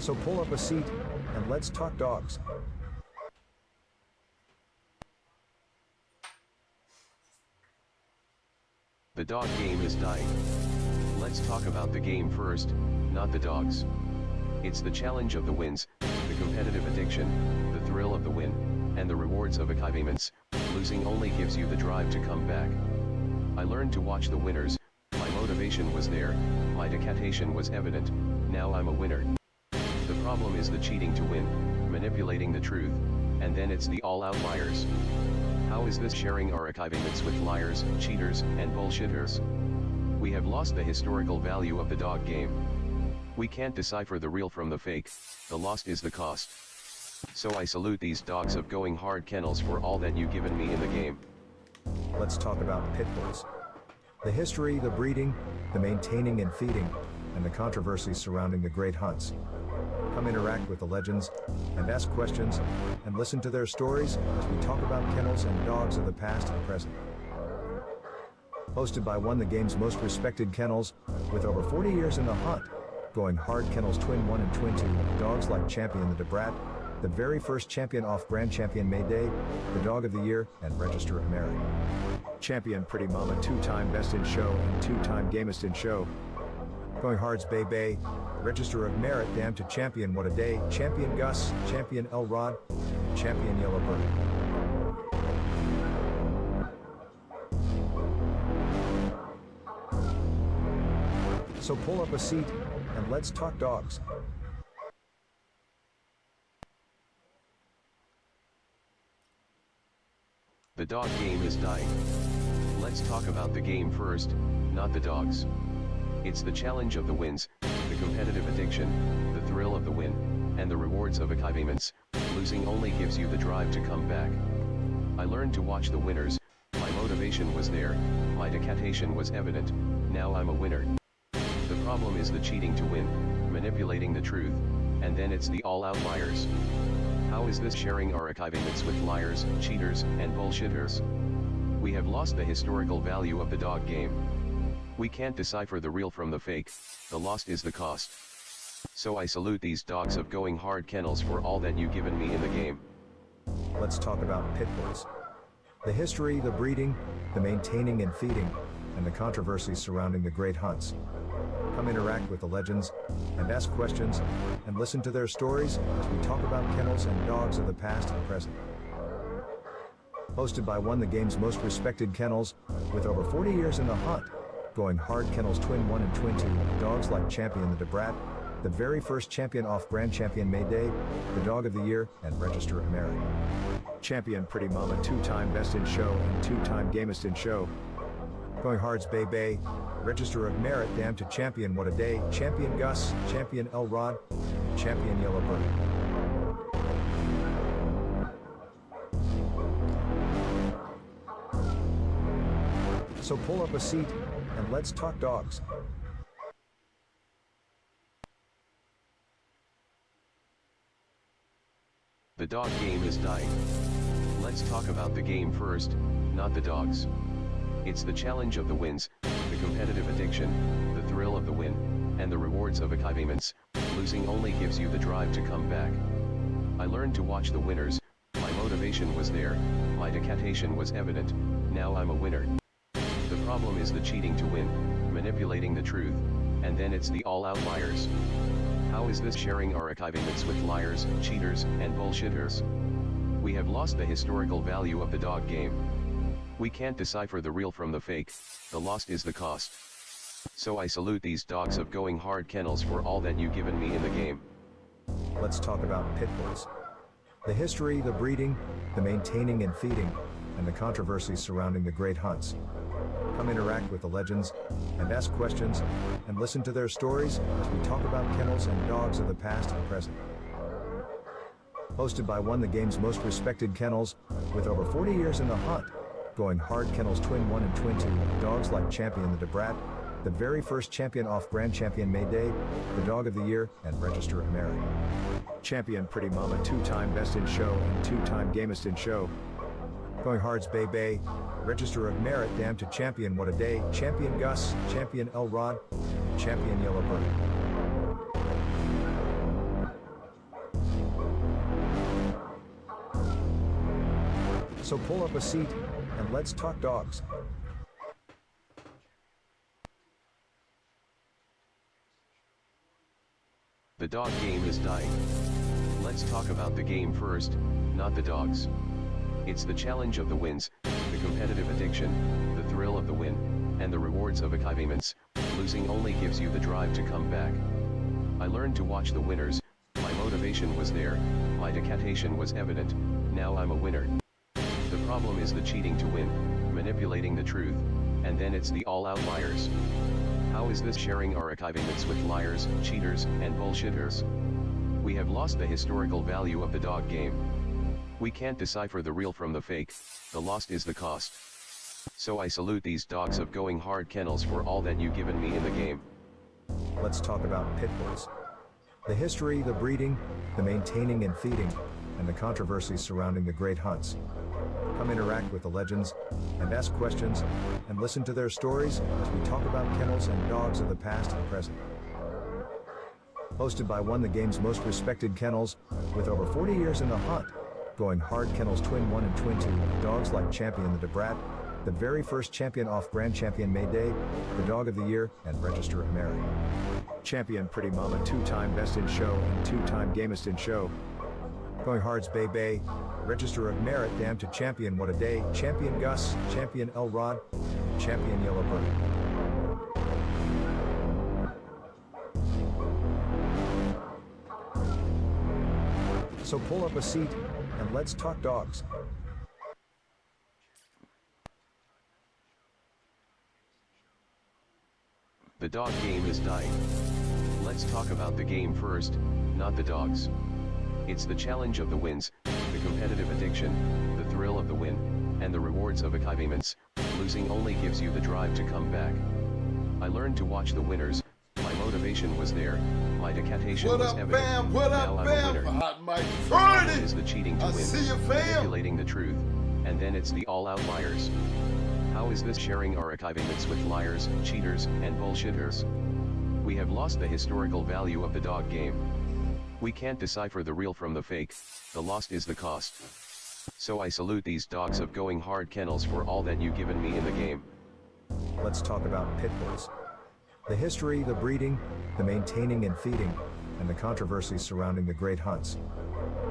So pull up a seat and let's talk dogs. The dog game is dying. Let's talk about the game first, not the dogs. It's the challenge of the wins, the competitive addiction, the thrill of the win, and the rewards of achievements. Losing only gives you the drive to come back. I learned to watch the winners, my motivation was there, my dedication was evident, now I'm a winner. The problem is the cheating to win, manipulating the truth, and then it's the all-out liars. How is this sharing our achievements with liars, cheaters, and bullshitters? We have lost the historical value of the dog game. We can't decipher the real from the fake, the lost is the cost. So I salute these dogs of going hard kennels for all that you've given me in the game. Let's talk about pit bulls. The history, the breeding, the maintaining and feeding, and the controversies surrounding the great hunts. Come interact with the legends, and ask questions, and listen to their stories as we talk about kennels and dogs of the past and present. Hosted by one of the game's most respected kennels, with over 40 years in the hunt, going hard kennels Twin 1 and Twin 2, dogs like Champion the Debrat, the very first champion off Grand Champion Mayday, the Dog of the Year, and Register of Merit. Champion Pretty Mama, 2-time Best in Show and 2-time Gamest in Show. Going Hard's Bay Bay, Register of Merit, Damn to Champion What a Day, Champion Gus, Champion Elrod, Champion Yellowbird. So pull up a seat, and let's talk dogs. The dog game is dying. Let's talk about the game first, not the dogs. It's the challenge of the wins, the competitive addiction, the thrill of the win, and the rewards of achievements. Losing only gives you the drive to come back. I learned to watch the winners, my motivation was there, my dedication was evident, now I'm a winner. The problem is the cheating to win, manipulating the truth, and then it's the all-out liars. How is this sharing our achievements with liars, cheaters, and bullshitters? We have lost the historical value of the dog game. We can't decipher the real from the fake, the lost is the cost. So I salute these dogs of going hard kennels for all that you've given me in the game. Let's talk about pit bulls. The history, the breeding, the maintaining and feeding, and the controversies surrounding the great hunts. Come interact with the legends, and ask questions, and listen to their stories as we talk about kennels and dogs of the past and present. Hosted by one of the game's most respected kennels, with over 40 years in the hunt, going hard kennels Twin 1 and Twin 2, dogs like Champion the Debrat, the very first champion off Grand Champion Mayday, the Dog of the Year, and Register of Merit. Champion Pretty Mama, 2-time Best in Show and 2-time Gamest in Show. Going Hard's Bay Bay, Register of Merit, Damn to Champion What a Day, Champion Gus, Champion Elrod, Champion Yellowbird. So pull up a seat, and let's talk dogs. The dog game is dying. Let's talk about the game first, not the dogs. It's the challenge of the wins, the competitive addiction, the thrill of the win, and the rewards of achievements. Losing only gives you the drive to come back. I learned to watch the winners, my motivation was there, my dedication was evident, now I'm a winner. The problem is the cheating to win, manipulating the truth, and then it's the all-out liars. How is this sharing our achievements with liars, cheaters, and bullshitters? We have lost the historical value of the dog game. We can't decipher the real from the fake, the lost is the cost. So I salute these dogs of going hard kennels for all that you've given me in the game. Let's talk about pit bulls. The history, the breeding, the maintaining and feeding, and the controversies surrounding the great hunts. Come interact with the legends, and ask questions, and listen to their stories as we talk about kennels and dogs of the past and present. Hosted by one of the game's most respected kennels, with over 40 years in the hunt, going hard kennels Twin 1 and Twin 2, dogs like Champion the Debrat, the very first champion off Grand Champion Mayday, the Dog of the Year, and Register of Merit. Champion Pretty Mama, 2-time Best in Show and 2-time Gamest in Show. Going Hard's Bay Bay, Register of Merit, Damn to Champion What a Day, Champion Gus, Champion Elrod, Champion Yellowbird. So pull up a seat, and let's talk dogs. The dog game is dying. Let's talk about the game first, not the dogs. It's the challenge of the wins, the competitive addiction, the thrill of the win, and the rewards of achievements. Losing only gives you the drive to come back. I learned to watch the winners, my motivation was there, my dedication was evident, now I'm a winner. The problem is the cheating to win, manipulating the truth, and then it's the all-out liars. How is this sharing our achievements with liars, cheaters, and bullshitters? We have lost the historical value of the dog game. We can't decipher the real from the fake, the lost is the cost. So I salute these dogs of going hard kennels for all that you've given me in the game. Let's talk about pit bulls. The history, the breeding, the maintaining and feeding, and the controversies surrounding the great hunts. Come interact with the legends, and ask questions, and listen to their stories as we talk about kennels and dogs of the past and present. Hosted by one of the game's most respected kennels, with over 40 years in the hunt, going hard kennels Twin 1 and Twin 2, dogs like Champion the DeBrat, the very first champion off Grand Champion May Day, the Dog of the Year, and Register of Merit. Champion Pretty Mama, 2-time Best in Show and 2-time Gamest in Show. Going Hard's Bay Bay, Register of Merit, Damn to Champion What a Day, Champion Gus, Champion Elrod, Champion Yellowbird. So pull up a seat, and let's talk dogs. The dog game is dying. Let's talk about the game first, not the dogs. It's the challenge of the wins, the competitive addiction, the thrill of the win, and the rewards of achievements. Losing only gives you the drive to come back. I learned to watch the winners, my motivation was there, my dedication was evident, fam? What up, now I'm fam? a winner. Hot Mike The problem Friday. is the cheating to I win, see you, fam. manipulating the truth, and then it's the all-out liars. How is this sharing our achievements with liars, cheaters, and bullshitters? We have lost the historical value of the dog game. We can't decipher the real from the fake, the lost is the cost. So I salute these dogs of going hard kennels for all that you've given me in the game. Let's talk about pit bulls. The history, the breeding, the maintaining and feeding, and the controversies surrounding the great hunts.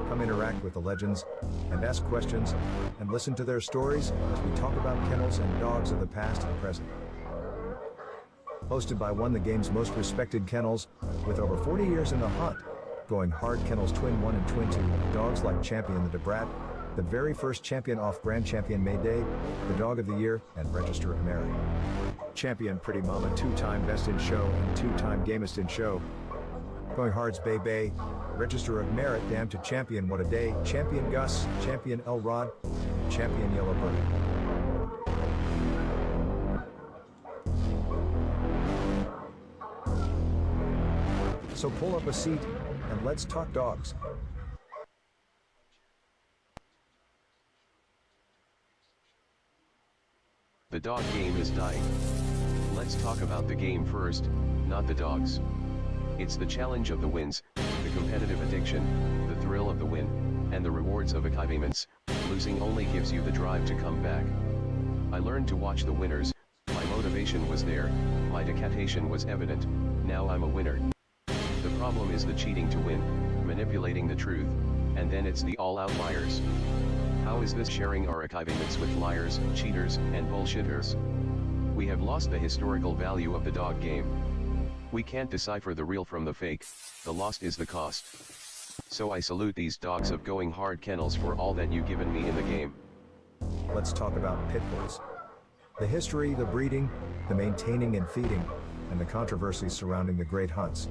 Come interact with the legends, and ask questions, and listen to their stories as we talk about kennels and dogs of the past and present. Hosted by one of the game's most respected kennels, with over 40 years in the hunt, going hard kennels Twin 1 and Twin 2, dogs like Champion the DeBrat, the very first champion off Grand Champion May Day, the Dog of the Year, and Register of Merit. Champion Pretty Mama, 2-time Best in Show and 2-time Gamest in Show. Going Hard's Bay Bay, Register of Merit, Damn to Champion What a Day, Champion Gus, Champion Elrod, Champion Yellowbird. So pull up a seat, and let's talk dogs. The dog game is dying. Let's talk about the game first, not the dogs. It's the challenge of the wins, the competitive addiction, the thrill of the win, and the rewards of achievements. Losing only gives you the drive to come back. I learned to watch the winners, my motivation was there, my dedication was evident, now I'm a winner. The problem is the cheating to win, manipulating the truth, and then it's the all-out liars. How is this sharing our achievements with liars, cheaters, and bullshitters? We have lost the historical value of the dog game. We can't decipher the real from the fake, the lost is the cost. So I salute these dogs of going hard kennels for all that you've given me in the game. Let's talk about pit bulls. The history, the breeding, the maintaining and feeding, and the controversies surrounding the great hunts.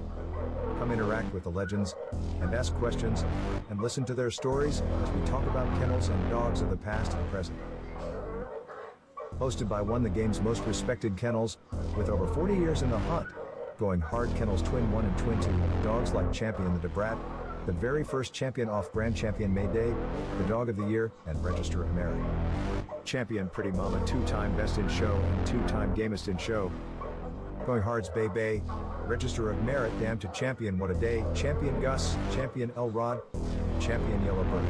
Come interact with the legends, and ask questions, and listen to their stories as we talk about kennels and dogs of the past and present. Hosted by one of the game's most respected kennels, with over 40 years in the hunt, going hard kennels Twin 1 and Twin 2, dogs like Champion the DeBrat, the very first champion off Grand Champion May Day, the Dog of the Year, and Register of Merit. Champion Pretty Mama, 2-time Best in Show and 2-time Gamest in Show. Going Hard's Bay Bay, Register of Merit, Damn to Champion What a Day, Champion Gus, Champion Elrod, Champion Yellowbird.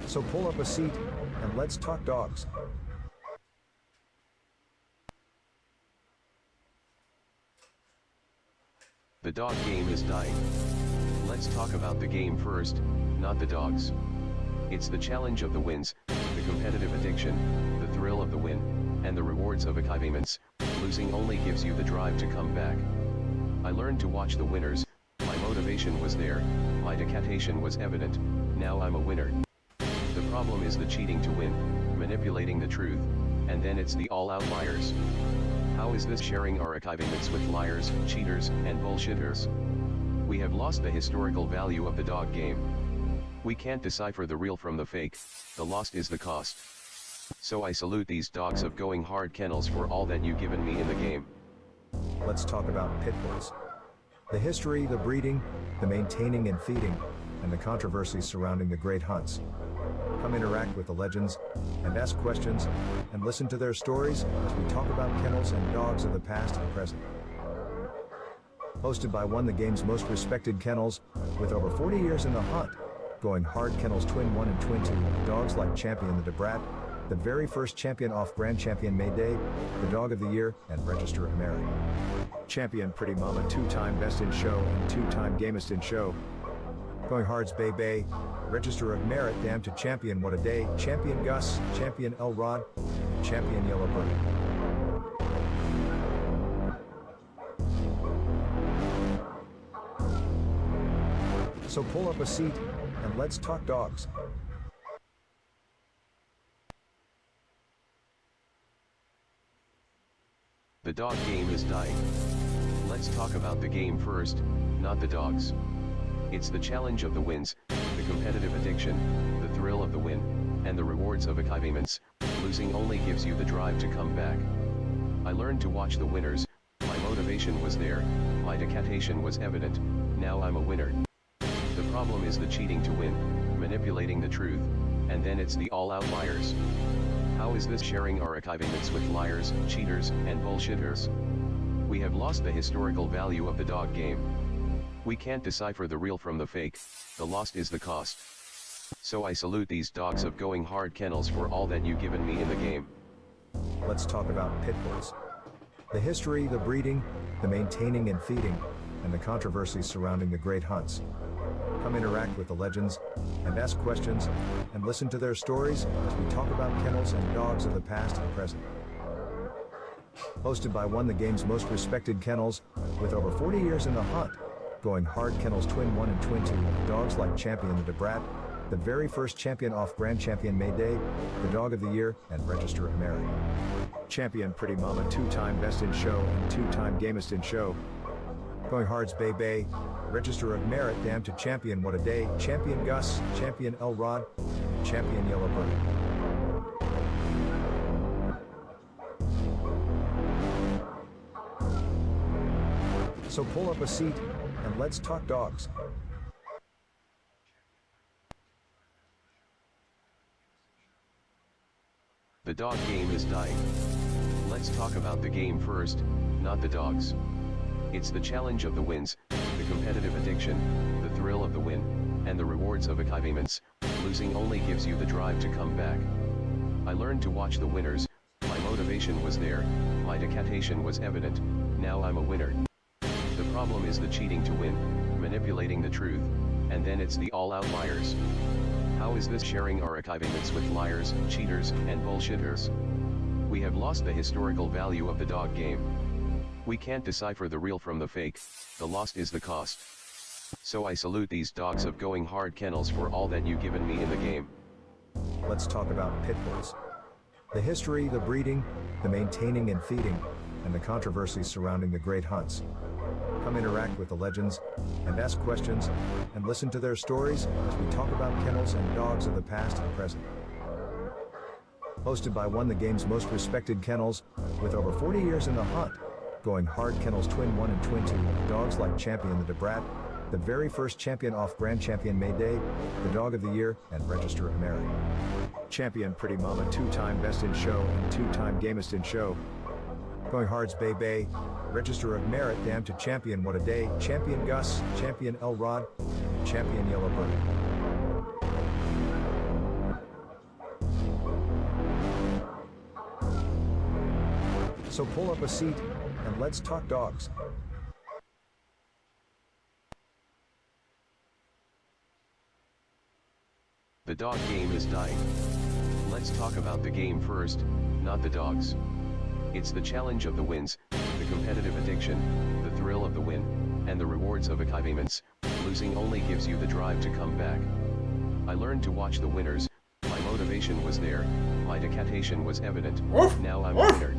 So pull up a seat, and let's talk dogs. The dog game is dying. Let's talk about the game first, not the dogs. It's the challenge of the wins, the competitive addiction, the thrill of the win, and the rewards of achievements. Losing only gives you the drive to come back. I learned to watch the winners, my motivation was there, my dedication was evident, now I'm a winner. The problem is the cheating to win, manipulating the truth, and then it's the all outliers. How is this sharing our achievements with liars, cheaters, and bullshitters? We have lost the historical value of the dog game. We can't decipher the real from the fake, the lost is the cost. So I salute these dogs of going hard kennels for all that you've given me in the game. Let's talk about pit bulls. The history, the breeding, the maintaining and feeding, and the controversies surrounding the great hunts. Come interact with the legends, and ask questions, and listen to their stories as we talk about kennels and dogs of the past and present. Hosted by one of the game's most respected kennels, with over 40 years in the hunt, going hard kennels Twin 1 and Twin 2, dogs like Champion the Debrat, the very first champion off Grand Champion May Day, the Dog of the Year, and Register of Merit. Champion Pretty Mama, 2-time Best in Show and 2-time Gamest in Show. Going Hard's Bay Bay, Register of Merit, Damn to Champion What a Day, Champion Gus, Champion Elrod, Champion Yellowbird. So pull up a seat, and let's talk dogs. The dog game is dying. Let's talk about the game first, not the dogs. It's the challenge of the wins, the competitive addiction, the thrill of the win, and the rewards of achievements. Losing only gives you the drive to come back. I learned to watch the winners, my motivation was there, my dedication was evident, now I'm a winner. The problem is the cheating to win, manipulating the truth, and then it's the all outliers. How is this sharing our achievements with liars, cheaters, and bullshitters? We have lost the historical value of the dog game. We can't decipher the real from the fake, the lost is the cost. So I salute these dogs of going hard kennels for all that you've given me in the game. Let's talk about pit bulls. The history, the breeding, the maintaining and feeding, and the controversies surrounding the great hunts. Come interact with the legends, and ask questions, and listen to their stories as we talk about kennels and dogs of the past and present. Hosted by one of the game's most respected kennels, with over 40 years in the hunt, going hard kennels Twin 1 and Twin 2, dogs like Champion the Debrat, the very first champion off Grand Champion May Day, the Dog of the Year, and Register of Merit. Champion Pretty Mama, 2-time Best in Show and 2-time Gamest in Show. Going Hard's Bay Bay, Register of Merit, Damn to Champion What a Day, Champion Gus, Champion Elrod, Champion Yellowbird. So pull up a seat, and let's talk dogs. The dog game is dying. Let's talk about the game first, not the dogs. It's the challenge of the wins, the competitive addiction, the thrill of the win, and the rewards of achievements. Losing only gives you the drive to come back. I learned to watch the winners, my motivation was there, my dedication was evident, now I'm a winner. The problem is the cheating to win, manipulating the truth, and then it's the all outliers. How is this sharing our achievements with liars, cheaters, and bullshitters? We have lost the historical value of the dog game. We can't decipher the real from the fake, the lost is the cost. So I salute these dogs of going hard kennels for all that you've given me in the game. Let's talk about pit bulls. The history, the breeding, the maintaining and feeding, and the controversies surrounding the great hunts. Come interact with the legends, and ask questions, and listen to their stories as we talk about kennels and dogs of the past and present. Hosted by one of the game's most respected kennels, with over 40 years in the hunt, going hard kennels Twin 1 and Twin 2, dogs like Champion the Debrat, the very first champion off Grand Champion May Day, the Dog of the Year, and Register of Merit. Champion Pretty Mama, 2-time Best in Show and 2-time Gamest in Show. Going Hard's Bay Bay, Register of Merit, Damn to Champion What a Day, Champion Gus, Champion Elrod, Champion Yellowbird. So pull up a seat, and let's talk dogs. The dog game is dying. Let's talk about the game first, not the dogs. It's the challenge of the wins, the competitive addiction, the thrill of the win, and the rewards of achievements. Losing only gives you the drive to come back. I learned to watch the winners, my motivation was there, my dedication was evident, now I'm a winner.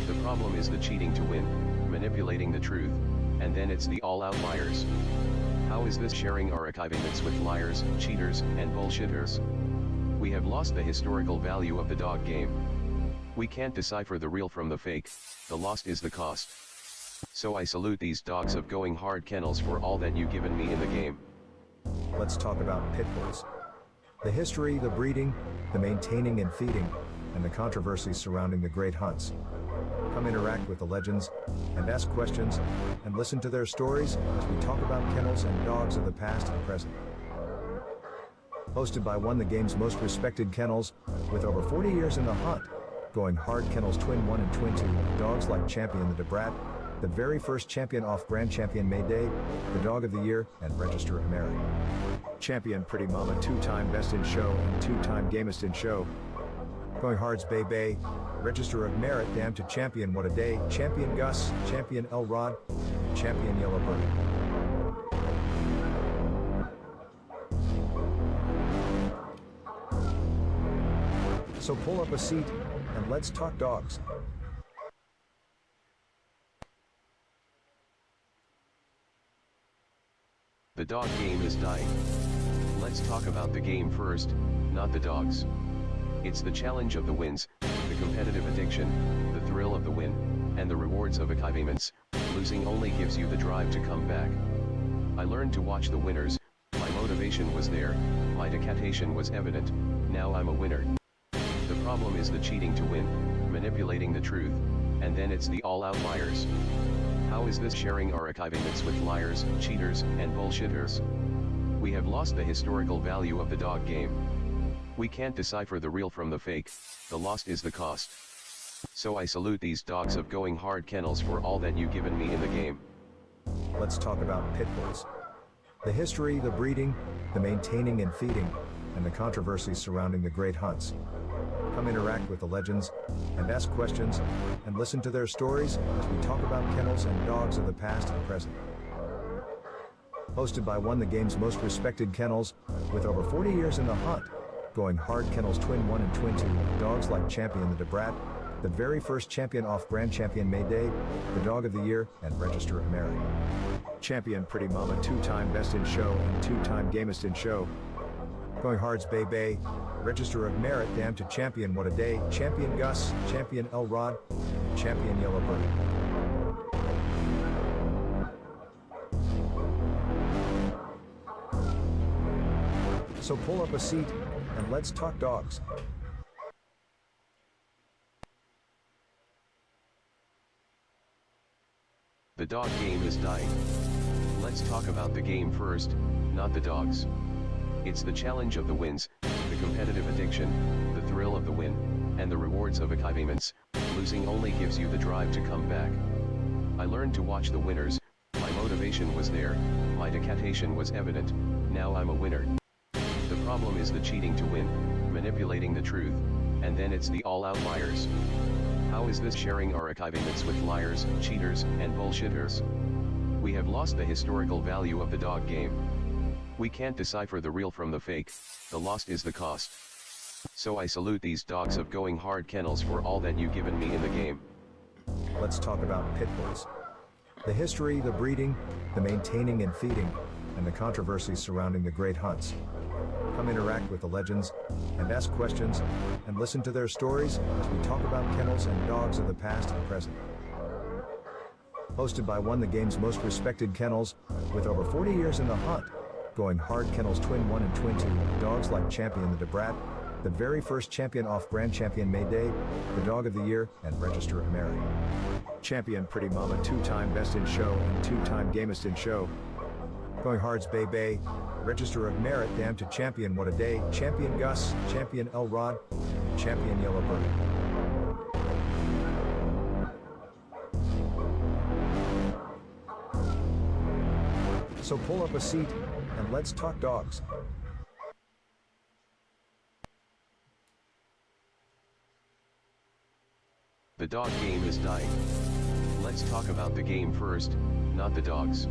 The problem is the cheating to win, manipulating the truth, and then it's the all outliers. How is this sharing our achievements with liars, cheaters, and bullshitters? We have lost the historical value of the dog game. We can't decipher the real from the fake, the lost is the cost. So I salute these dogs of going hard kennels for all that you've given me in the game. Let's talk about pit bulls. The history, the breeding, the maintaining and feeding, and the controversies surrounding the great hunts. Come interact with the legends, and ask questions, and listen to their stories as we talk about kennels and dogs of the past and present. Hosted by one of the game's most respected kennels, with over 40 years in the hunt, going hard kennels Twin 1 and Twin 2, dogs like Champion the Debrat, the very first champion off Grand Champion May Day, the Dog of the Year, and Register of Merit. Champion Pretty Mama, 2-time Best in Show and 2-time Gamest in Show. Going Hard's Bay Bay, Register of Merit, Damn to Champion What a Day, Champion Gus, Champion Elrod, Champion Yellowbird. So pull up a seat, and let's talk dogs. The dog game is dying. Let's talk about the game first, not the dogs. It's the challenge of the wins, the competitive addiction, the thrill of the win, and the rewards of achievements. Losing only gives you the drive to come back. I learned to watch the winners, my motivation was there, my dedication was evident, now I'm a winner. The problem is the cheating to win, manipulating the truth, and then it's the all outliers. How is this sharing our achievements with liars, cheaters, and bullshitters? We have lost the historical value of the dog game. We can't decipher the real from the fake, the lost is the cost. So I salute these dogs of going hard kennels for all that you've given me in the game. Let's talk about pit bulls. The history, the breeding, the maintaining and feeding, and the controversies surrounding the great hunts. Come interact with the legends, and ask questions, and listen to their stories as we talk about kennels and dogs of the past and present. Hosted by one of the game's most respected kennels, with over 40 years in the hunt, going hard kennels Twin 1 and Twin 2, dogs like Champion the Debrat, the very first champion off Grand Champion May Day, the Dog of the Year, and Register of Merit. Champion Pretty Mama, 2-time Best in Show and 2-time Gamest in Show. Going Hard's Bay Bay, Register of Merit, Damn to Champion What a Day, Champion Gus, Champion Elrod, Champion Yellowbird. So pull up a seat, and let's talk dogs. The dog game is dying. Let's talk about the game first, not the dogs. It's the challenge of the wins, the competitive addiction, the thrill of the win, and the rewards of achievements. Losing only gives you the drive to come back. I learned to watch the winners, my motivation was there, my dedication was evident, now I'm a winner. The problem is the cheating to win, manipulating the truth, and then it's the all outliers. How is this sharing our achievements with liars, cheaters, and bullshitters? We have lost the historical value of the dog game. We can't decipher the real from the fake, the lost is the cost. So I salute these dogs of going hard kennels for all that you've given me in the game. Let's talk about pit bulls. The history, the breeding, the maintaining and feeding, and the controversies surrounding the great hunts. Come interact with the legends, and ask questions, and listen to their stories as we talk about kennels and dogs of the past and present. Hosted by one of the game's most respected kennels, with over 40 years in the hunt, going hard kennels Twin 1 and Twin 2, dogs like Champion the Debrat, the very first champion off Grand Champion May Day, the Dog of the Year, and Register of Merit. Champion Pretty Mama, 2-time Best in Show and 2-time Gamest in Show. Going Hard's Bay Bay, Register of Merit, Damn to Champion What a Day, Champion Gus, Champion Elrod, Champion Yellowbird. So pull up a seat, and let's talk dogs. The dog game is dying. Let's talk about the game first, not the dogs.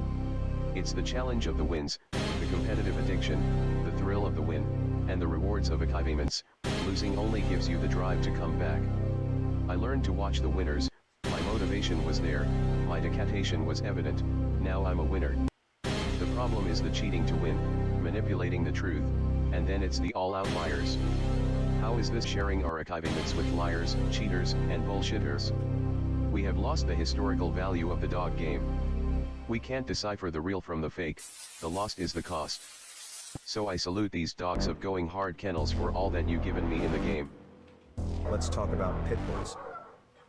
It's the challenge of the wins, the competitive addiction, the thrill of the win, and the rewards of achievements. Losing only gives you the drive to come back. I learned to watch the winners, my motivation was there, my dedication was evident, now I'm a winner. The problem is the cheating to win, manipulating the truth, and then it's the all-out liars. How is this sharing our achievements with liars, cheaters, and bullshitters? We have lost the historical value of the dog game. We can't decipher the real from the fake, the lost is the cost. So I salute these dogs of going hard kennels for all that you've given me in the game. Let's talk about pit bulls.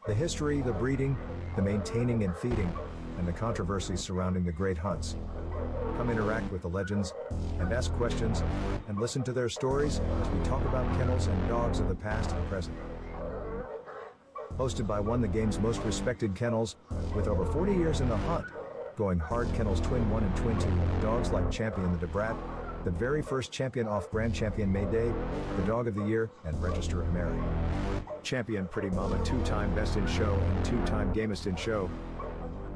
The history, the breeding, the maintaining and feeding, and the controversies surrounding the great hunts. Come interact with the legends, and ask questions, and listen to their stories as we talk about kennels and dogs of the past and present. Hosted by one of the game's most respected kennels, with over 40 years in the hunt, going hard kennels Twin 1 and Twin 2, dogs like Champion the DeBrat, the very first champion off Grand Champion May Day, the Dog of the Year, and Register of Merit. Champion Pretty Mama, two-time Best in Show and two-time Gamest in Show.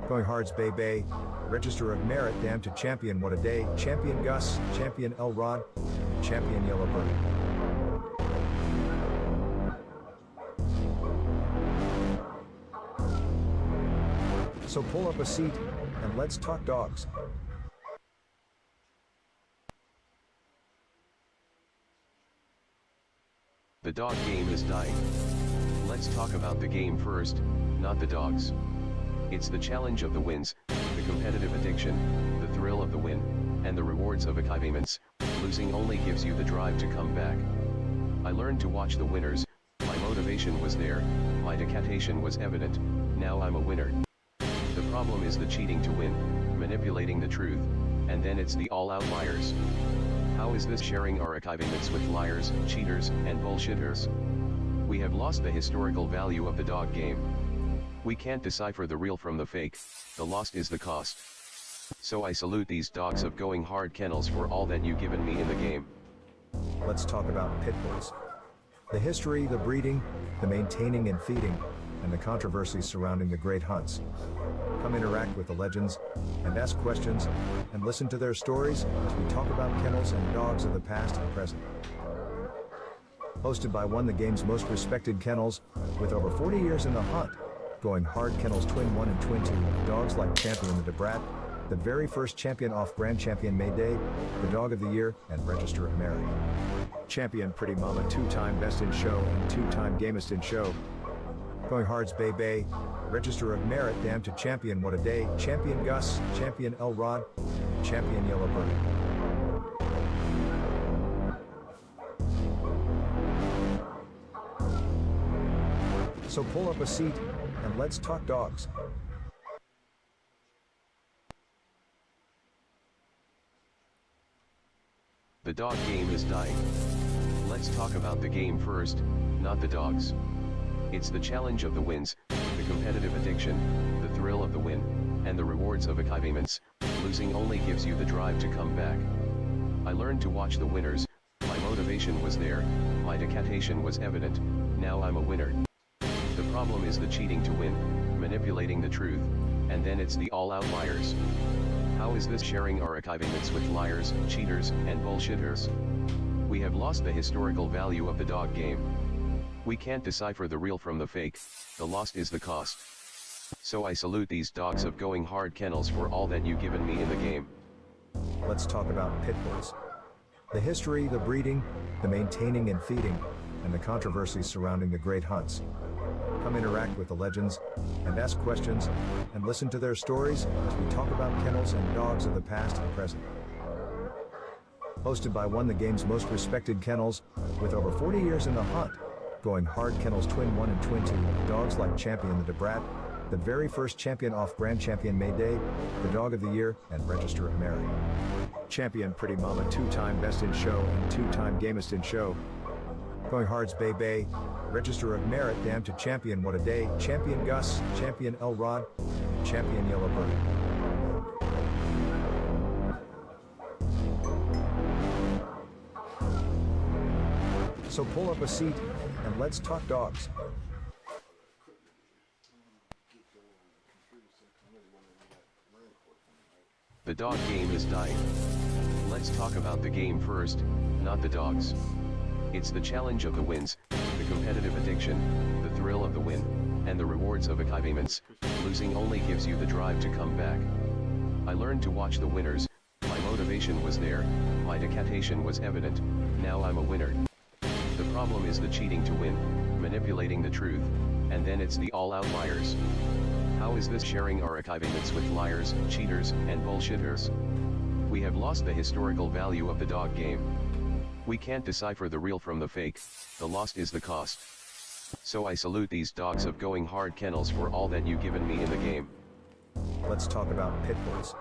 Going Hard's Bay Bay, Register of Merit, Damn to Champion What a Day, Champion Gus, Champion Elrod, Champion Yellowbird. So pull up a seat, and let's talk dogs. The dog game is dying. Let's talk about the game first, not the dogs. It's the challenge of the wins, the competitive addiction, the thrill of the win, and the rewards of achievements. Losing only gives you the drive to come back. I learned to watch the winners, my motivation was there, my dedication was evident, now I'm a winner. The problem is the cheating to win, manipulating the truth, and then it's the all-out liars. How is this sharing our achievements with liars, cheaters, and bullshitters? We have lost the historical value of the dog game. We can't decipher the real from the fake, the lost is the cost. So I salute these dogs of going hard kennels for all that you've given me in the game. Let's talk about pit bulls. The history, the breeding, the maintaining and feeding, and the controversies surrounding the great hunts. Come interact with the legends, and ask questions, and listen to their stories as we talk about kennels and dogs of the past and present. Hosted by one of the game's most respected kennels, with over 40 years in the hunt, going hard kennels Twin 1 and Twin 2, dogs like Champion the DeBrat, the very first champion off Grand Champion May Day, the Dog of the Year, and Register of Merit. Champion Pretty Mama, two-time Best in Show and two-time Gamest in Show. Going Hard's Bay Bay, Register of Merit, Damn to Champion What a Day, Champion Gus, Champion Elrod, Champion Yellowbird. So pull up a seat, and let's talk dogs. The dog game is dying. Let's talk about the game first, not the dogs. It's the challenge of the wins, the competitive addiction, the thrill of the win, and the rewards of achievements. Losing only gives you the drive to come back. I learned to watch the winners, my motivation was there, my dedication was evident, now I'm a winner. The problem is the cheating to win, manipulating the truth, and then it's the all-out liars. How is this sharing our achievements with liars, cheaters, and bullshitters? We have lost the historical value of the dog game. We can't decipher the real from the fake, the lost is the cost. So I salute these dogs of going hard kennels for all that you've given me in the game. Let's talk about pit bulls. The history, the breeding, the maintaining and feeding, and the controversies surrounding the great hunts. Come interact with the legends, and ask questions, and listen to their stories as we talk about kennels and dogs of the past and present. Hosted by one of the game's most respected kennels, with over 40 years in the hunt, going hard kennels Twin 1 and Twin 2, dogs like Champion the DeBrat, the very first champion off Grand Champion May Day, the Dog of the Year, and Register of Merit. Champion Pretty Mama, two-time Best in Show and two-time Gamest in Show. Going Hard's Bay Bay, Register of Merit, Damn to Champion What a Day, Champion Gus, Champion Elrod, Champion Yellowbird. So pull up a seat and let's talk dogs. The dog game is dying. Let's talk about the game first, not the dogs. It's the challenge of the wins, the competitive addiction, the thrill of the win, and the rewards of achievements. Losing only gives you the drive to come back. I learned to watch the winners, my motivation was there, my dedication was evident, now I'm a winner. The problem is the cheating to win, manipulating the truth, and then it's the all-out liars. How is this sharing our achievements with liars, cheaters, and bullshitters? We have lost the historical value of the dog game. We can't decipher the real from the fake, the lost is the cost. So I salute these dogs of going hard kennels for all that you've given me in the game. Let's talk about pit bulls.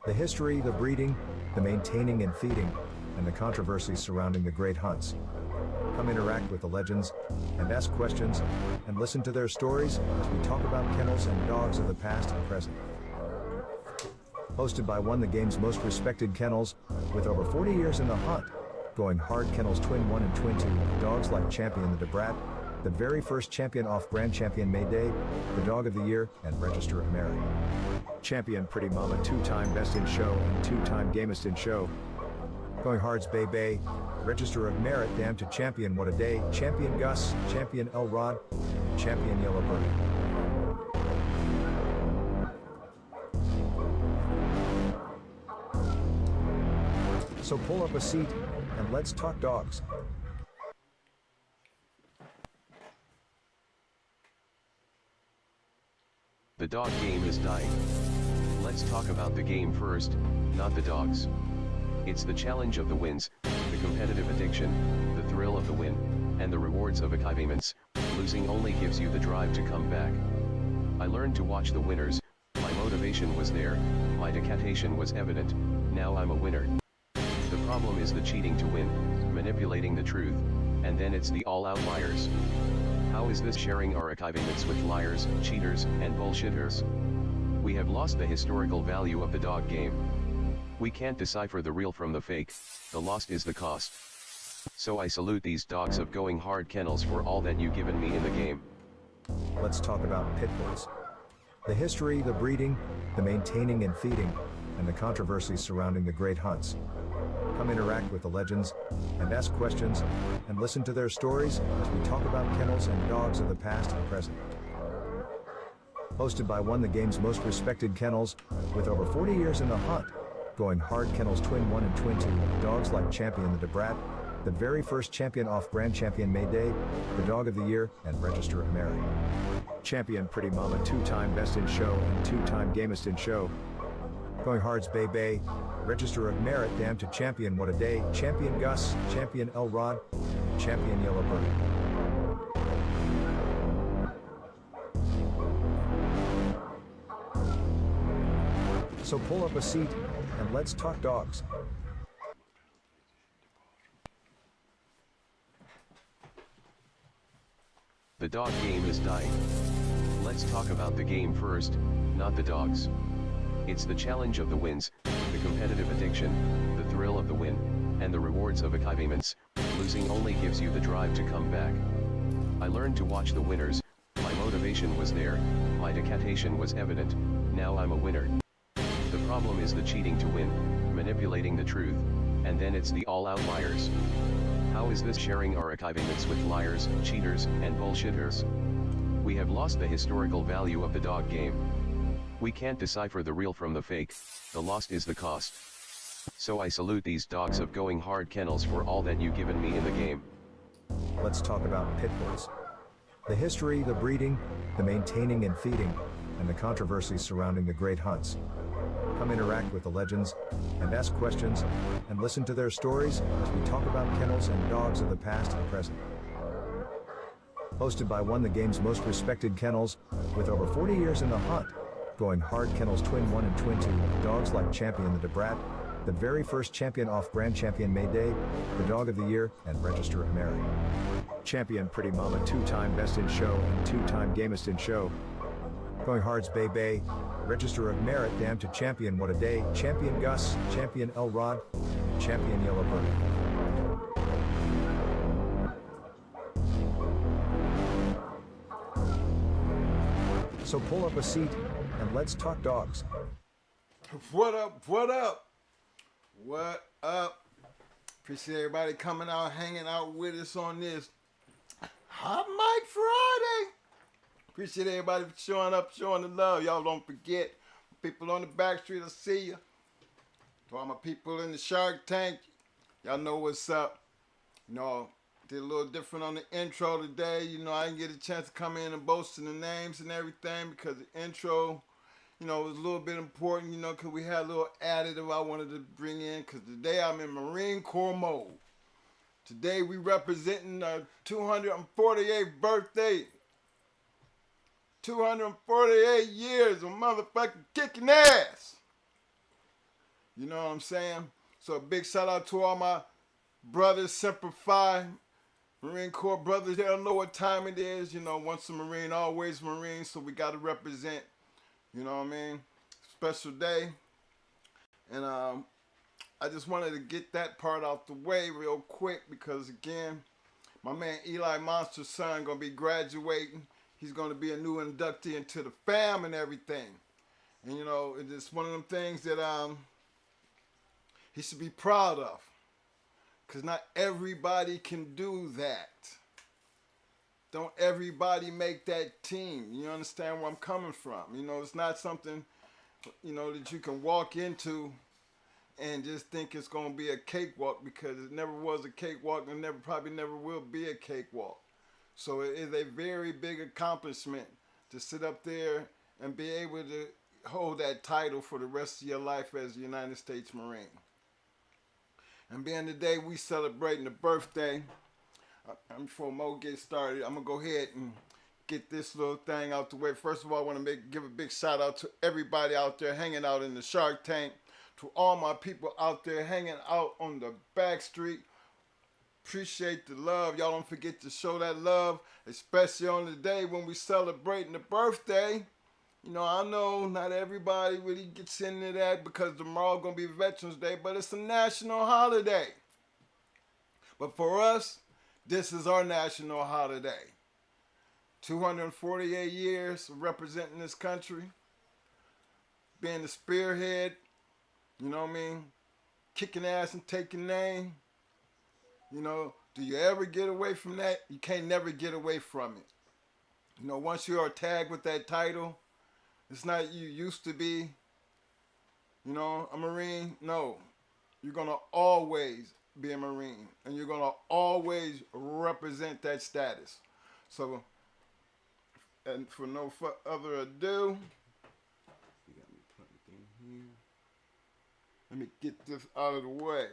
The history, the breeding, the maintaining and feeding, and the controversies surrounding the great hunts. Come interact with the legends, and ask questions, and listen to their stories as we talk about kennels and dogs of the past and present. Hosted by one of the game's most respected kennels, with over 40 years in the hunt, going hard kennels Twin 1 and Twin 2, dogs like Champion the DeBrat, the very first champion off Grand Champion May Day, the Dog of the Year, and Register of Merit. Champion Pretty Mama, 2-time Best in Show and 2-time Gamest in Show. Going Hard's Bay Bay, Register of Merit, Damn to Champion What a Day, Champion Gus, Champion Elrod, Champion Yellowbird. So pull up a seat, and let's talk dogs. The dog game is dying. Let's talk about the game first, not the dogs. It's the challenge of the wins, the competitive addiction, the thrill of the win, and the rewards of achievements. Losing only gives you the drive to come back. I learned to watch the winners, my motivation was there, my dedication was evident, now I'm a winner. The problem is the cheating to win, manipulating the truth, and then it's the all-out liars. How is this sharing our achievements with liars, cheaters, and bullshitters? We have lost the historical value of the dog game. We can't decipher the real from the fake, the lost is the cost. So I salute these dogs of going hard kennels for all that you've given me in the game. Let's talk about pit bulls. The history, the breeding, the maintaining and feeding, and the controversies surrounding the great hunts. Come interact with the legends, and ask questions, and listen to their stories as we talk about kennels and dogs of the past and present. Hosted by one of the game's most respected kennels, with over 40 years in the hunt, going hard kennels Twin 1 and Twin 2, dogs like Champion the DeBrat, the very first champion off Grand Champion May Day, the Dog of the Year, and Register of Merit. Champion Pretty Mama, 2-time Best in Show and 2-time Gamest in Show. Going Hard's Bay Bay, Register of Merit, Damn to Champion What a Day, Champion Gus, Champion Elrod, Champion Yellowbird. So pull up a seat, and let's talk dogs. The dog game is dying. Let's talk about the game first, not the dogs. It's the challenge of the wins, the competitive addiction, the thrill of the win, and the rewards of achievements. Losing only gives you the drive to come back. I learned to watch the winners, my motivation was there, my dedication was evident, now I'm a winner. The problem is the cheating to win, manipulating the truth, and then it's the all-out liars. How is this sharing our achievements with liars, cheaters, and bullshitters? We have lost the historical value of the dog game. We can't decipher the real from the fake, the lost is the cost. So I salute these dogs of going hard kennels for all that you've given me in the game. Let's talk about pit bulls. The history, the breeding, the maintaining and feeding, and the controversies surrounding the great hunts. Come interact with the legends, and ask questions, and listen to their stories as we talk about kennels and dogs of the past and present. Hosted by one of the game's most respected kennels, with over 40 years in the hunt, going hard kennels Twin 1 and Twin 2, dogs like Champion the DeBrat, the very first champion off Grand Champion May Day, the Dog of the Year, and Register of Merit. Champion Pretty Mama, 2-time Best in Show and 2-time Gamest in Show. Going Hard's Bay Bay, Register of Merit, Damn to Champion What a Day, Champion Gus, Champion Elrod, Champion Yellowbird. So pull up a seat and let's talk dogs. What up? What up? What up? Appreciate everybody coming out, hanging out with us on this Hot Mic Friday. Appreciate everybody for showing up, showing the love. Y'all don't forget, people on the back street, I see you. To all my people in the Shark Tank, y'all know what's up. You know, did a little different on the intro today. You know, I didn't get a chance to come in and boast in the names and everything because the intro, you know, was a little bit important, you know, because we had a little additive I wanted to bring in because today I'm in Marine Corps mode. Today we representing our 248th birthday. 248 years of motherfucking kicking ass. You know what I'm saying? So a big shout out to all my brothers, Semper Fi, Marine Corps brothers. They don't know what time it is. You know, once a Marine, always Marine. So we got to represent. You know what I mean? Special day. And I just wanted to get that part out the way real quick because, again, my man Eli Monster's son going to be graduating. He's going to be a new inductee into the fam and everything. And, you know, it's one of them things that he should be proud of. Because not everybody can do that. Don't everybody make that team. You understand where I'm coming from? You know, it's not something, you know, that you can walk into and just think it's going to be a cakewalk because it never was a cakewalk and probably never will be a cakewalk. So it is a very big accomplishment to sit up there and be able to hold that title for the rest of your life as a United States Marine. And being today we celebrating the birthday. Before Mo gets started, I'm going to go ahead and get this little thing out the way. First of all, I want to give a big shout out to everybody out there hanging out in the Shark Tank, to all my people out there hanging out on the back street. Appreciate the love. Y'all don't forget to show that love, especially on the day when we celebrating the birthday. You know, I know not everybody really gets into that because tomorrow going to be Veterans Day, but it's a national holiday. But for us, this is our national holiday. 248 years of representing this country, being the spearhead, you know what I mean, kicking ass and taking name. You know, do you ever get away from that? You can't never get away from it. You know, once you are tagged with that title, it's not you used to be, you know, a Marine. No, you're going to always be a Marine, and you're going to always represent that status. So, and for no other ado, you got me plugged in here. Let me get this out of the way.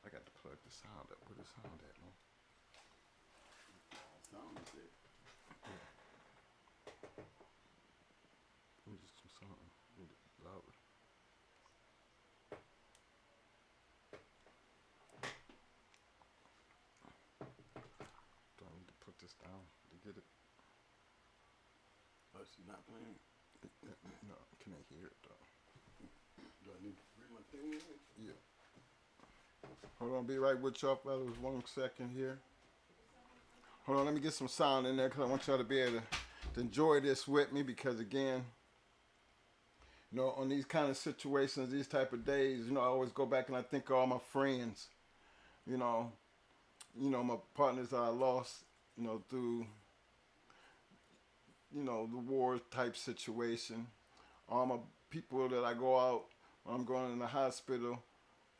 I got to plug the sound up. Where the sound at, man? Sound is it. Let me just do something a little louder. Do I need to put this down to get it? Oh, she's not playing? No, can I hear it though? Do I need to bring my thing in? Yeah. Hold on, be right with y'all fellas 1 second here. Hold on, let me get some sound in there because I want y'all to be able to enjoy this with me because, again, you know, on these kind of situations, these type of days, you know, I always go back and I think of all my friends, you know, my partners that I lost, you know, through, you know, the war type situation. All my people that I go out when I'm going in the hospital,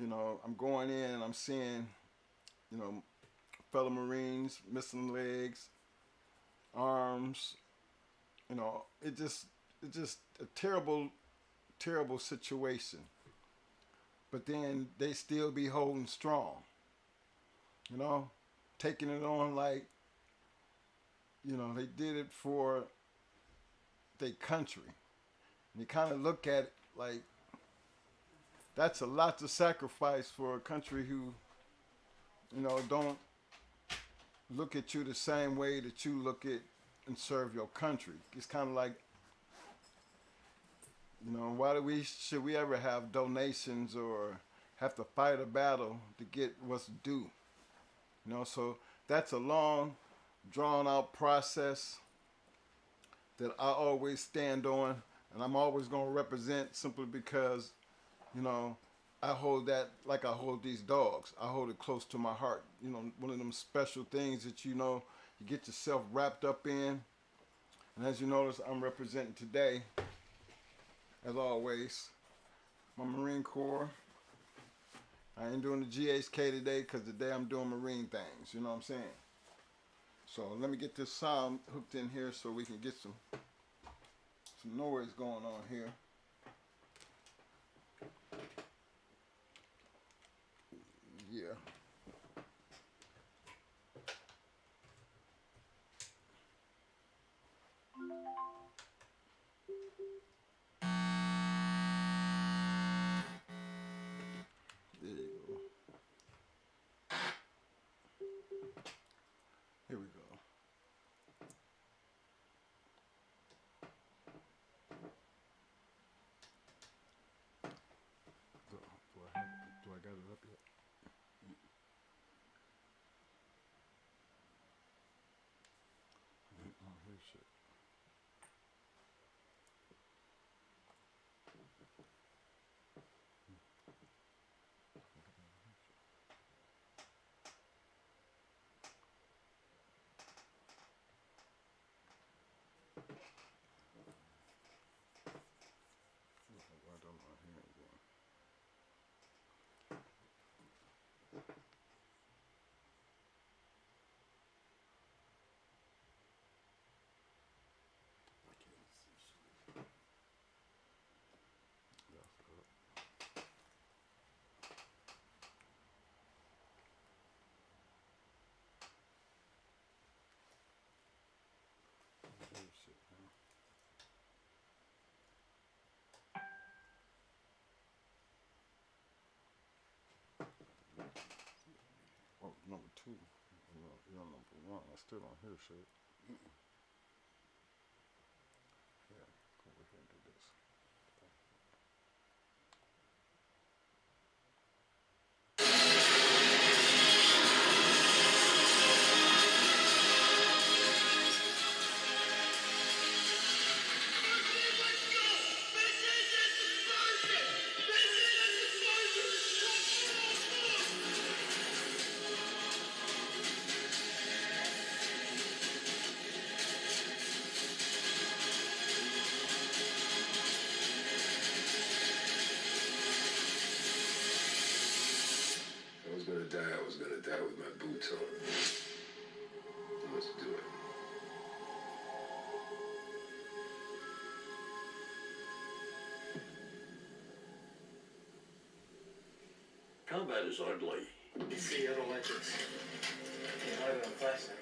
you know, I'm going in and I'm seeing, you know, fellow Marines missing legs, arms, you know, it's just a terrible situation. But then they still be holding strong, you know, taking it on like, you know, they did it for their country. And you kind of look at it like, that's a lot to sacrifice for a country who, you know, don't look at you the same way that you look at and serve your country. It's kind of like, you know, should we ever have donations or have to fight a battle to get what's due? You know, so that's a long, drawn out process that I always stand on, and I'm always going to represent simply because, you know, I hold that like I hold these dogs. I hold it close to my heart. You know, one of them special things that, you know, you get yourself wrapped up in. And as you notice, I'm representing today, as always, my Marine Corps. I ain't doing the GH.CH today because today I'm doing Marine things. You know what I'm saying? So let me get this sound hooked in here so we can get some noise going on here. Yeah. There you go. Here we go. Do I got it up yet? Oh, here's shit. Why don't I hear it again? Oh, number two. You're on number one. I still don't hear shit. Yeah, go over here and do this. I was gonna die with my boots on. Let's do it. Combat is ugly. You see, I don't like this. Can't hide it on FASTLANE.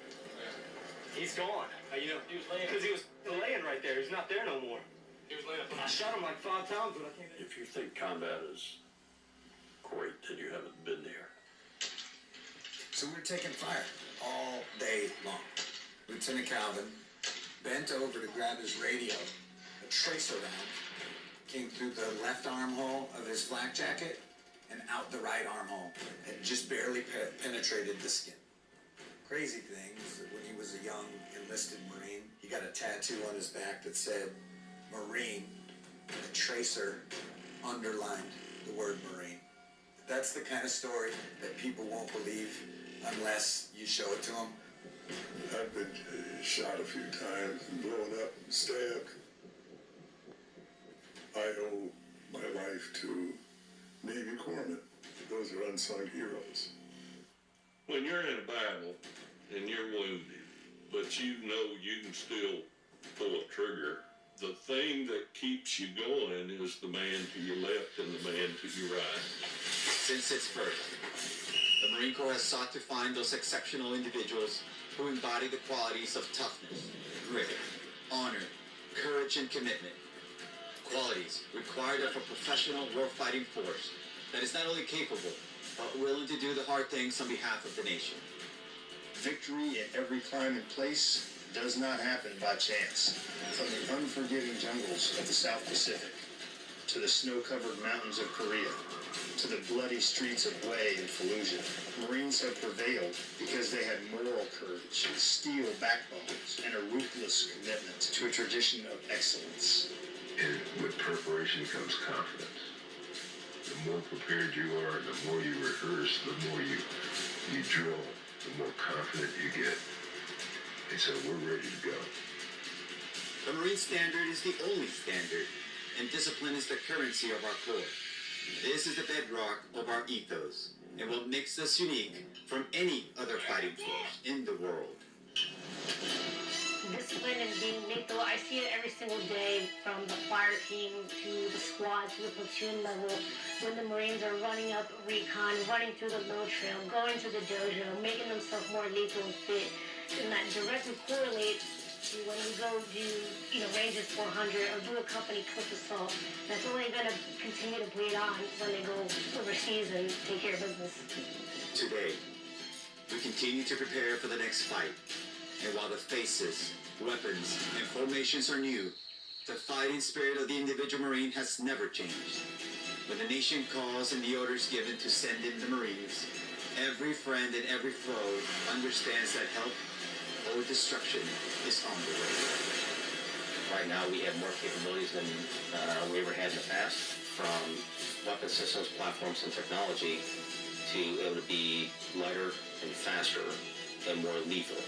He's gone. You know, he was laying, because he was laying right there. He's not there no more. He was laying up. I shot him like 5 times, but I can't. If you think combat is great, then you haven't been there. So we were taking fire all day long. Lieutenant Calvin bent over to grab his radio. A tracer round came through the left armhole of his flak jacket and out the right armhole and just barely penetrated the skin. Crazy thing is that when he was a young enlisted Marine, he got a tattoo on his back that said Marine. The tracer underlined the word Marine. That's the kind of story that people won't believe unless you show it to them. I've been shot a few times and blown up and stabbed. I owe my life to Navy corpsmen. Those are unsung heroes. When you're in a battle and you're wounded, but you know you can still pull a trigger, the thing that keeps you going is the man to your left and the man to your right. Since its birth, the Marine Corps has sought to find those exceptional individuals who embody the qualities of toughness, grit, honor, courage, and commitment. Qualities required of a professional war-fighting force that is not only capable, but willing to do the hard things on behalf of the nation. Victory in every time and place does not happen by chance. From the unforgiving jungles of the South Pacific to the snow-covered mountains of Korea, to the bloody streets of Hue and Fallujah. Marines have prevailed because they had moral courage, steel backbones, and a ruthless commitment to a tradition of excellence. And with preparation comes confidence. The more prepared you are, the more you rehearse, the more you drill, the more confident you get. And so we're ready to go. The Marine Standard is the only standard, and discipline is the currency of our Corps. This is the bedrock of our ethos, and what makes us unique from any other fighting force in the world. Discipline and being lethal, I see it every single day, from the fire team to the squad to the platoon level. When the Marines are running up recon, running through the low trail, going to the dojo, making themselves more lethal and fit, and that directly correlates to when we go do, ranges 400 or do a company cook assault. That's only going to continue to bleed on when they go overseas and take care of business. Today, we continue to prepare for the next fight. And while the faces, weapons, and formations are new, the fighting spirit of the individual Marine has never changed. When the nation calls and the order is given to send in the Marines, every friend and every foe understands that help or destruction is on the way. Right now we have more capabilities than we ever had in the past, from weapon systems, platforms, and technology to able to be lighter and faster and more lethal.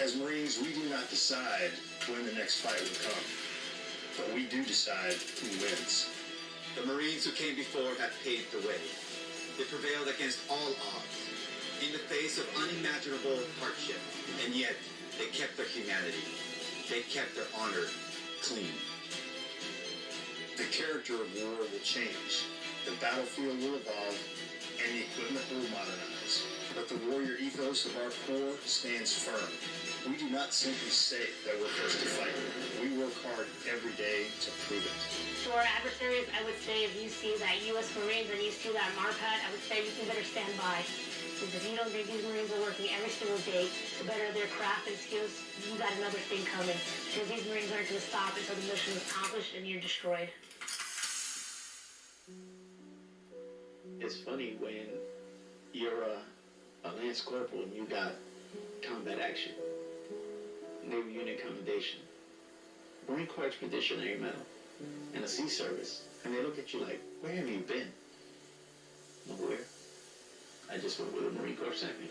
As Marines, we do not decide when the next fight will come, but we do decide who wins. The Marines who came before have paved the way. They prevailed against all odds, in the face of unimaginable hardship, and yet they kept their humanity. They kept their honor clean. The character of war will change, the battlefield will evolve, and the equipment will modernize. But the warrior ethos of our Corps stands firm. We do not simply say that we're first to fight. We work hard every day to prove it. To our adversaries, I would say if you see that U.S. Marines and you see that MARPAD, I would say you can better stand by. Because if you don't think these Marines are working every single day to better their craft and skills, you got another thing coming. Because these Marines aren't going to stop until the mission is accomplished and you're destroyed. It's funny when you're a Lance Corporal and you got combat action, Navy Unit Commendation, Marine Corps Expeditionary Medal, and a Sea Service, and they look at you like, where have you been? Nowhere. I just went with a Marine Corps second.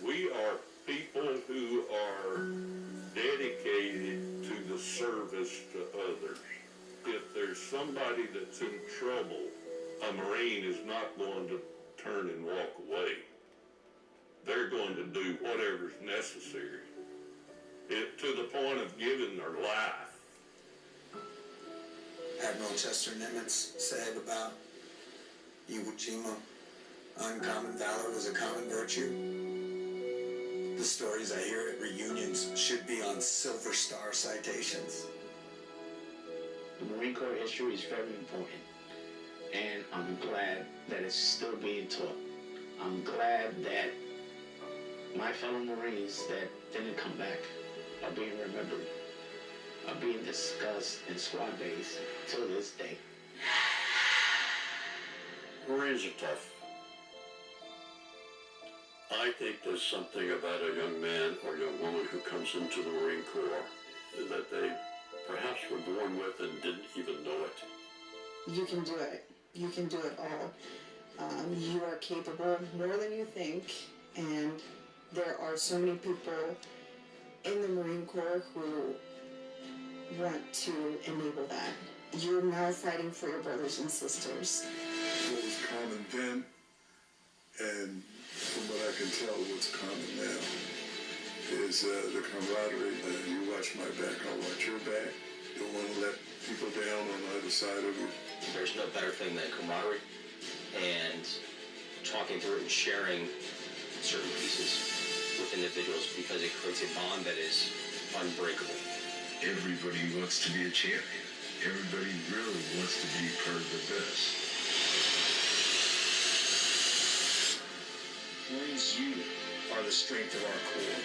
We are people who are dedicated to the service to others. If there's somebody that's in trouble, a Marine is not going to turn and walk away. They're going to do whatever's necessary, to the point of giving their life. Admiral Chester Nimitz said about Iwo Jima, uncommon valor was a common virtue. The stories I hear at reunions should be on Silver Star citations. The Marine Corps history is very important, and I'm glad that it's still being taught. I'm glad that my fellow Marines that didn't come back are being remembered, are being discussed in squad base till this day. Marines are tough. I think there's something about a young man or young woman who comes into the Marine Corps that they perhaps were born with and didn't even know it. You can do it. You can do it all. You are capable more than you think, and there are so many people in the Marine Corps who want to enable that. You're now fighting for your brothers and sisters. What was common then, and from what I can tell, what's common now, is the camaraderie. You watch my back, I'll watch your back. Don't want to let people down on either side of you. There's no better thing than camaraderie and talking through it and sharing certain pieces with individuals, because it creates a bond that is unbreakable. Everybody wants to be a champion. Everybody really wants to be part of the best. Marines, you are the strength of our Corps.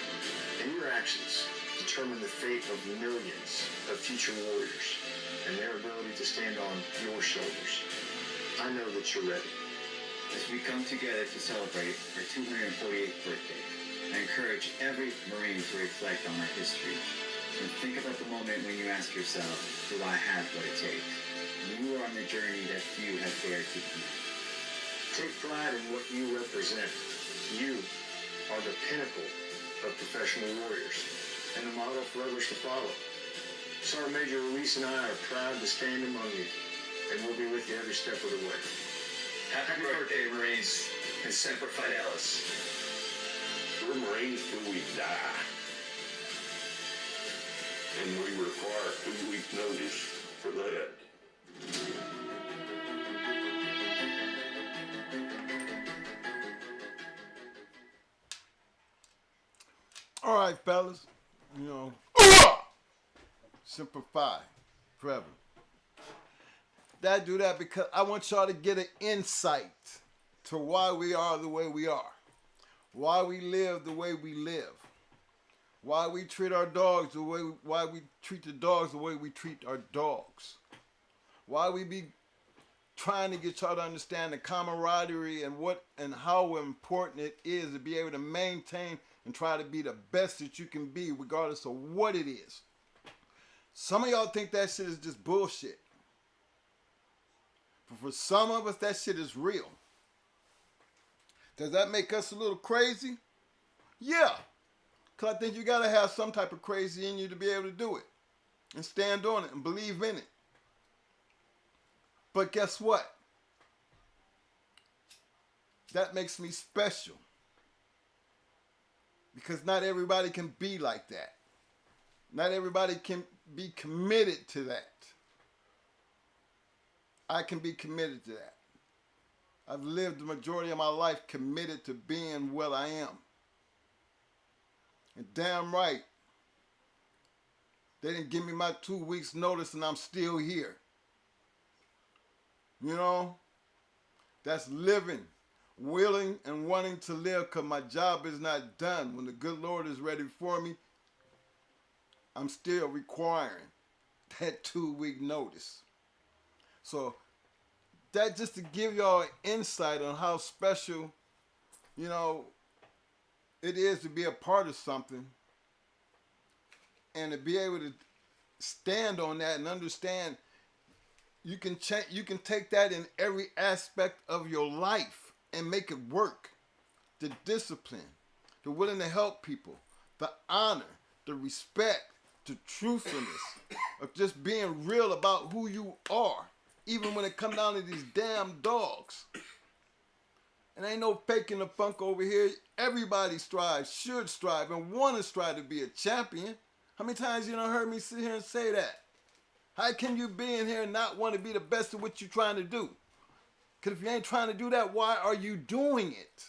And your actions determine the fate of millions of future warriors and their ability to stand on your shoulders. I know that you're ready. As we come together to celebrate our 248th birthday, I encourage every Marine to reflect on our history and think about the moment when you ask yourself, do I have what it takes? You are on the journey that few have dared to be. Take pride in what you represent. You are the pinnacle of professional warriors and the model for others to follow. Sergeant Major Luis and I are proud to stand among you, and we'll be with you every step of the way. Happy birthday, Marines, and Semper Fidelis. We're Marines till we die. And we require 2 week notice for that. All right, fellas. You know, simplify forever. I do that because I want y'all to get an insight to why we are the way we are, why we live the way we live, why we treat our dogs the way, why we treat the dogs the way we treat our dogs, why we be trying to get y'all to understand the camaraderie and what and how important it is to be able to maintain and try to be the best that you can be regardless of what it is. Some of y'all think that shit is just bullshit. But for some of us, that shit is real. Does that make us a little crazy? Yeah. Because I think you got to have some type of crazy in you to be able to do it. And stand on it and believe in it. But guess what? That makes me special. Because not everybody can be like that. Not everybody can be committed to that. I can be committed to that. I've lived the majority of my life committed to being what I am. And damn right, they didn't give me my 2 weeks notice and I'm still here. You know, that's living, willing and wanting to live because my job is not done. When the good Lord is ready for me, I'm still requiring that 2 week notice. So that just to give y'all an insight on how special, you know, it is to be a part of something and to be able to stand on that and understand you can take that in every aspect of your life and make it work. The discipline, the willing to help people, the honor, the respect, the truthfulness of just being real about who you are, even when it comes down to these damn dogs. And ain't no faking the funk over here. Everybody strives, should strive, and want to strive to be a champion. How many times you done heard me sit here and say that? How can you be in here and not want to be the best at what you're trying to do? Because if you ain't trying to do that, why are you doing it?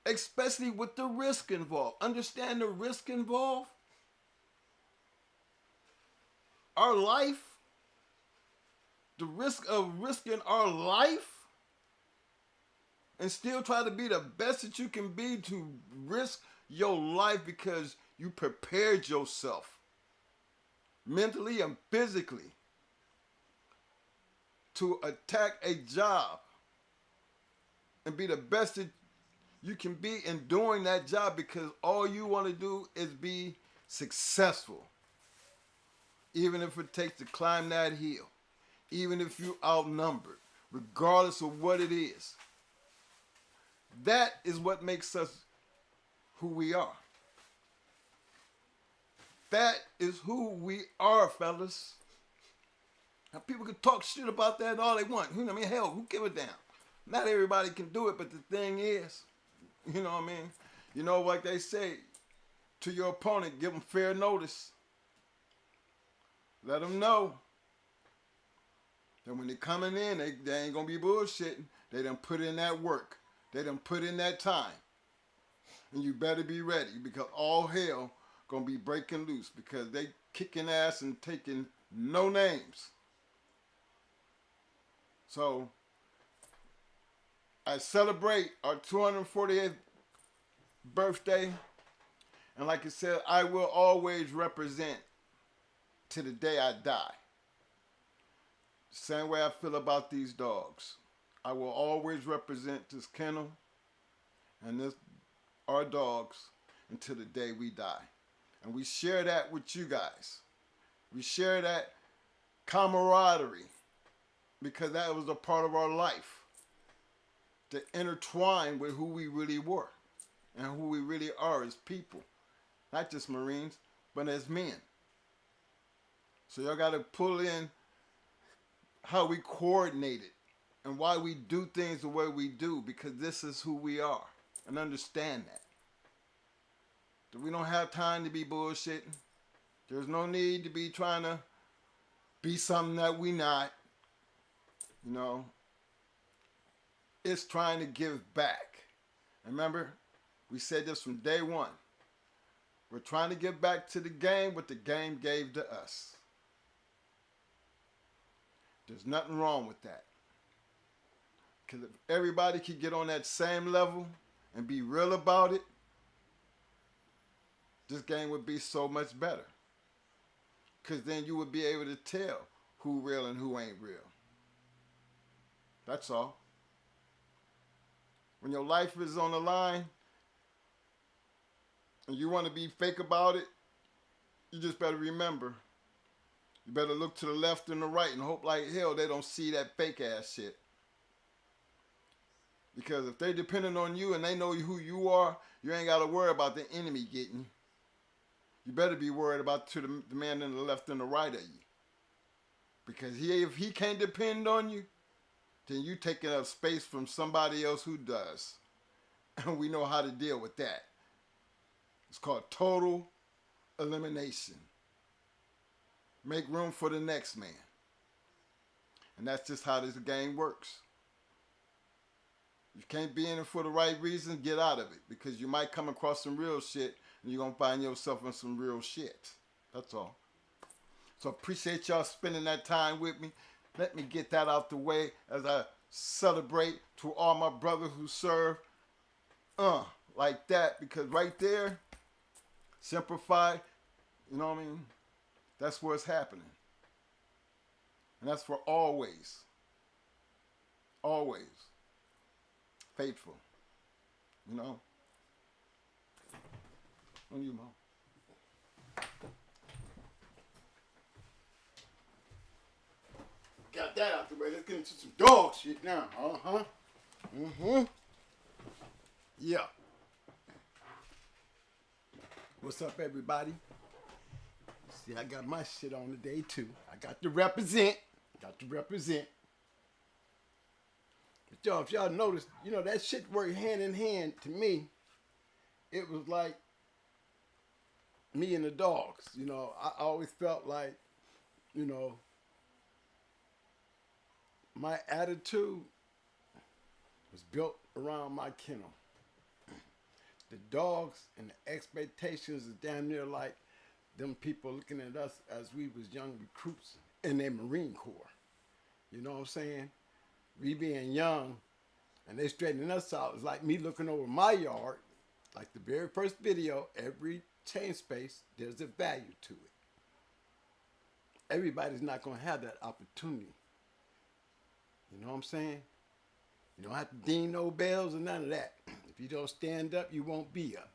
Especially with the risk involved. Understand the risk involved? Our life, the risk of risking our life, and still try to be the best that you can be to risk your life because you prepared yourself mentally and physically to attack a job and be the best that you can be in doing that job because all you want to do is be successful. Even if it takes to climb that hill, even if you're outnumbered, regardless of what it is. That is what makes us who we are. That is who we are, fellas. Now, people can talk shit about that all they want. I mean, hell, who give a damn? Not everybody can do it, but the thing is, you know what I mean? You know, like they say, to your opponent, give them fair notice. Let them know that when they're coming in, they ain't going to be bullshitting. They done put in that work. They done put in that time. And you better be ready because all hell going to be breaking loose because they kicking ass and taking no names. So, I celebrate our 248th birthday And like I said, I will always represent to the day I die. Same way I feel about these dogs. I will always represent this kennel and this our dogs until the day we die. And we share that with you guys. We share that camaraderie because that was a part of our life to intertwine with who we really were and who we really are as people. Not just Marines, but as men. So y'all got to pull in how we coordinate it and why we do things the way we do, because this is who we are, and understand that. That we don't have time to be bullshitting. There's no need to be trying to be something that we not. You know, it's trying to give back. Remember, we said this from day one. We're trying to give back to the game what the game gave to us. There's nothing wrong with that. Because if everybody could get on that same level and be real about it, this game would be so much better. Because then you would be able to tell who real and who ain't real. That's all. When your life is on the line and you want to be fake about it, you just better remember, you better look to the left and the right and hope like hell they don't see that fake ass shit. Because if they're dependent on you and they know who you are, you ain't got to worry about the enemy getting you. You better be worried about the man in the left and the right of you. Because if he can't depend on you, then you taking up space from somebody else who does. And we know how to deal with that. It's called total elimination. Make room for the next man. And that's just how this game works. You can't be in it for the right reason, get out of it. Because you might come across some real shit and you're going to find yourself in some real shit. That's all. So appreciate y'all spending that time with me. Let me get that out the way as I celebrate to all my brothers who serve. Like that. Because right there, simplify, you know what I mean? That's where it's happening. And that's for always. Always. Faithful. You know? On you, Mo. Got that out the way. Let's get into some dog shit now. Yeah. What's up, everybody? See, I got my shit on today, too. I got to represent. But y'all, if y'all noticed, you know, that shit worked hand in hand to me. It was like me and the dogs. You know, I always felt like, you know, my attitude was built around my kennel. The dogs and the expectations is damn near like them people looking at us as we was young recruits in their Marine Corps. You know what I'm saying? We being young and they straightening us out. It's like me looking over my yard, like the very first video, every chain space, there's a value to it. Everybody's not going to have that opportunity. You know what I'm saying? You don't have to ding no bells or none of that. If you don't stand up, you won't be up.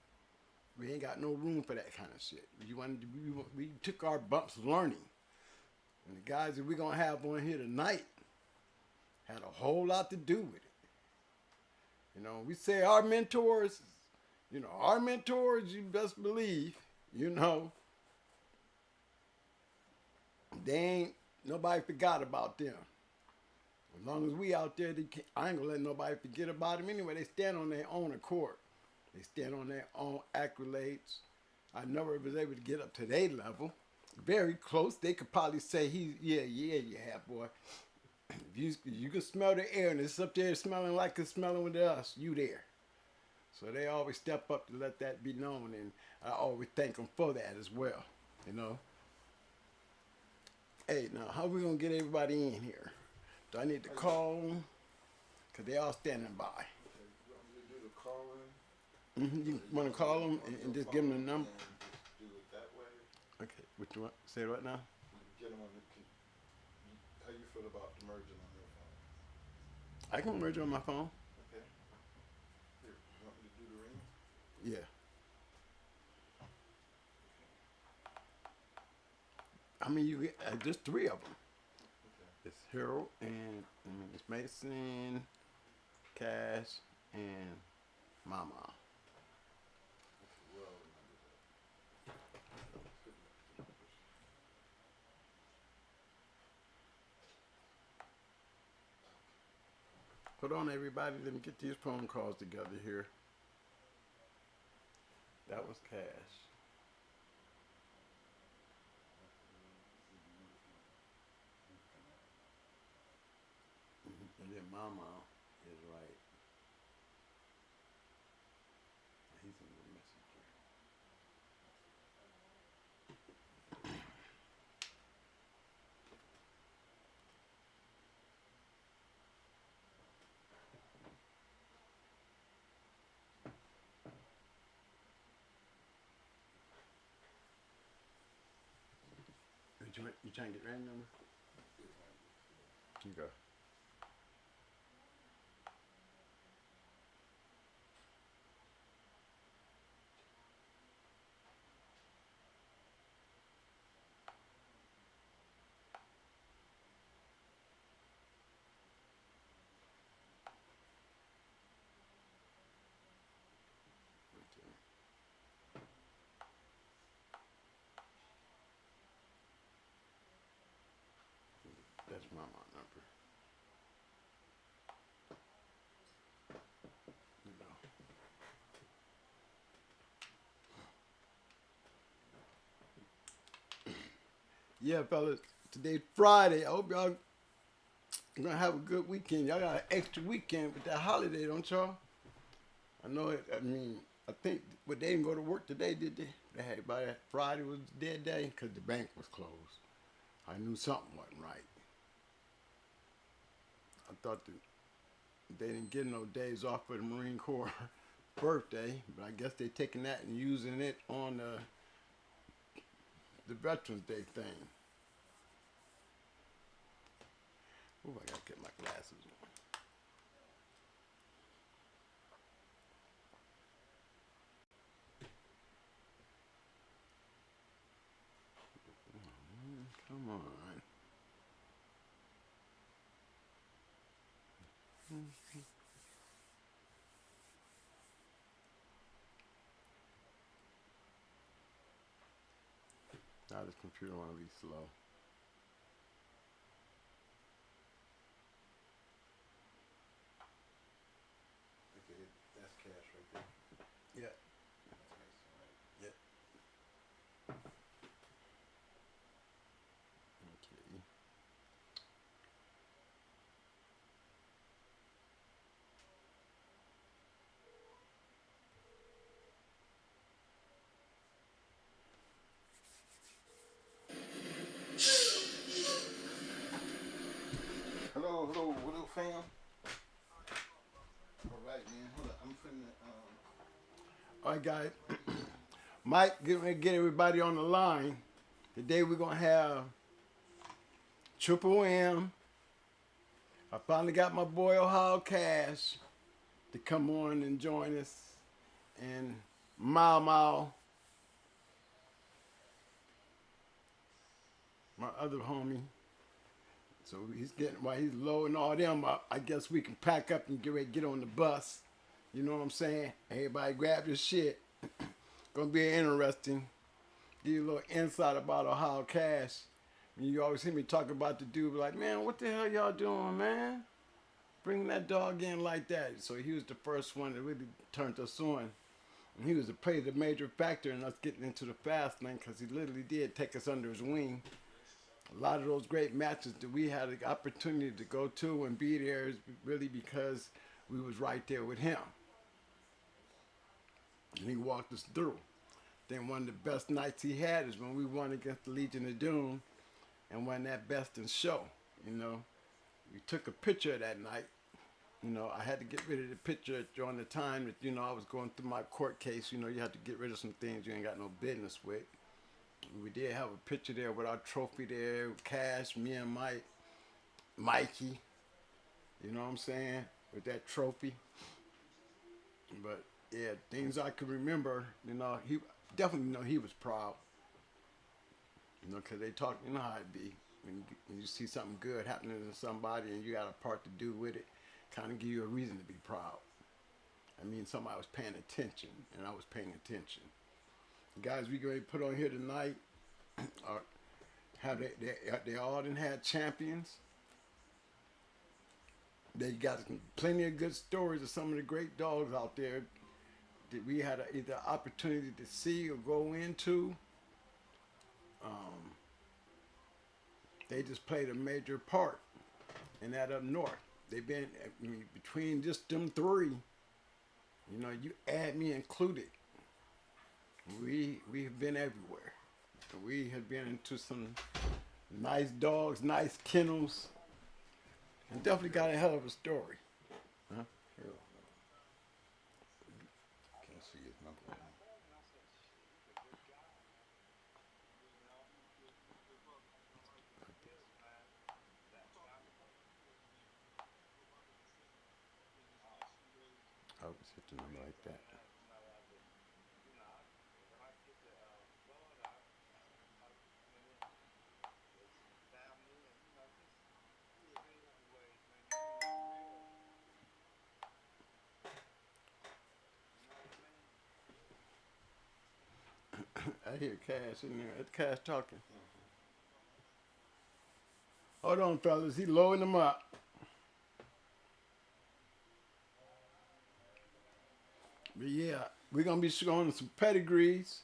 We ain't got no room for that kind of shit. We took our bumps learning. And the guys that we're going to have on here tonight had a whole lot to do with it. You know, we say our mentors, you best believe, you know, they ain't, nobody forgot about them. As long as we out there, I ain't gonna let nobody forget about them anyway. They stand on their own accord. They stand on their own accolades. I never was able to get up to their level. Very close. They could probably say, yeah, you have, boy. You can smell the air, and it's up there smelling like it's smelling with us. You there. So they always step up to let that be known, and I always thank them for that as well, you know. Hey, now, how we going to get everybody in here? Do I need to call them? Because they all standing by. You want me to do the calling? You want to call them and just give them the number? Do it that way. Okay, what you want? Say it right now. Get them on the. How you feel about the merging on your phone? I can merge on my phone. Okay. Here, you want me to do the ring? Yeah. I mean, you get just three of them. Okay. It's Harold and it's Mason, Cash, and Mama. Well, remember that. Hold on, everybody. Let me get these phone calls together here. That was Cash. And then Mama is right. He's in the messenger. You trying to get Randy number? You go. That's Mama number. You know. Yeah, fellas. Today's Friday. I hope y'all gonna have a good weekend. Y'all got an extra weekend with that holiday, don't y'all? I know it. I mean, I think they didn't go to work today, did they? They had by that Friday was dead day because the bank was closed. I knew something wasn't right. I thought that they didn't get no days off for the Marine Corps birthday, but I guess they taking that and using it on the Veterans Day thing. Oh, I gotta get my glasses on. Come on. Now this computer wanna be slow. Okay, that's Cash right there. Yeah. That's Mason, right? Yeah. Okay. Hello, fam. All right, man. Hold up. I'm finna. All right, guys. Mike, get ready to get everybody on the line. Today we're gonna have Triple M. I finally got my boy Ohio Cash to come on and join us, and Mao, my other homie. So he's getting while he's loading all them up. I guess we can pack up and get ready to get on the bus. You know what I'm saying? Everybody grab your shit. Gonna be interesting. Give you a little insight about Ohio Cash. You always hear me talk about the dude, like, man, what the hell y'all doing, man? Bringing that dog in like that. So he was the first one that really turned us on. And he was played a major factor in us getting into the FASTLANE because he literally did take us under his wing. A lot of those great matches that we had the opportunity to go to and be there is really because we was right there with him. And he walked us through. Then one of the best nights he had is when we won against the Legion of Doom and won that Best in Show. You know, we took a picture of that night You know, I had to get rid of the picture during the time that, you know, I was going through my court case. You know, you have to get rid of some things you ain't got no business with. We did have a picture there with our trophy there, Cash, me and Mikey. You know what I'm saying? With that trophy. But yeah, things I can remember, you know, he definitely know he was proud. You know, because they talk, you know how it be. When you see something good happening to somebody and you got a part to do with it, kind of give you a reason to be proud. I mean, somebody was paying attention, and I was paying attention. The guys we going to put on here tonight are how they all done had champions. They got plenty of good stories of some of the great dogs out there that we had either opportunity to see or go into. They just played a major part in that up north. They've been, I mean, between just them three, you know, you add me included. We have been everywhere. We have been into some nice dogs, nice kennels, and definitely got a hell of a story. Huh? Can't see his number. I always hit the number like that. I hear Cash in there. That's Cash talking. Hold on, fellas. He loading them up. But yeah, we're going to be showing some pedigrees.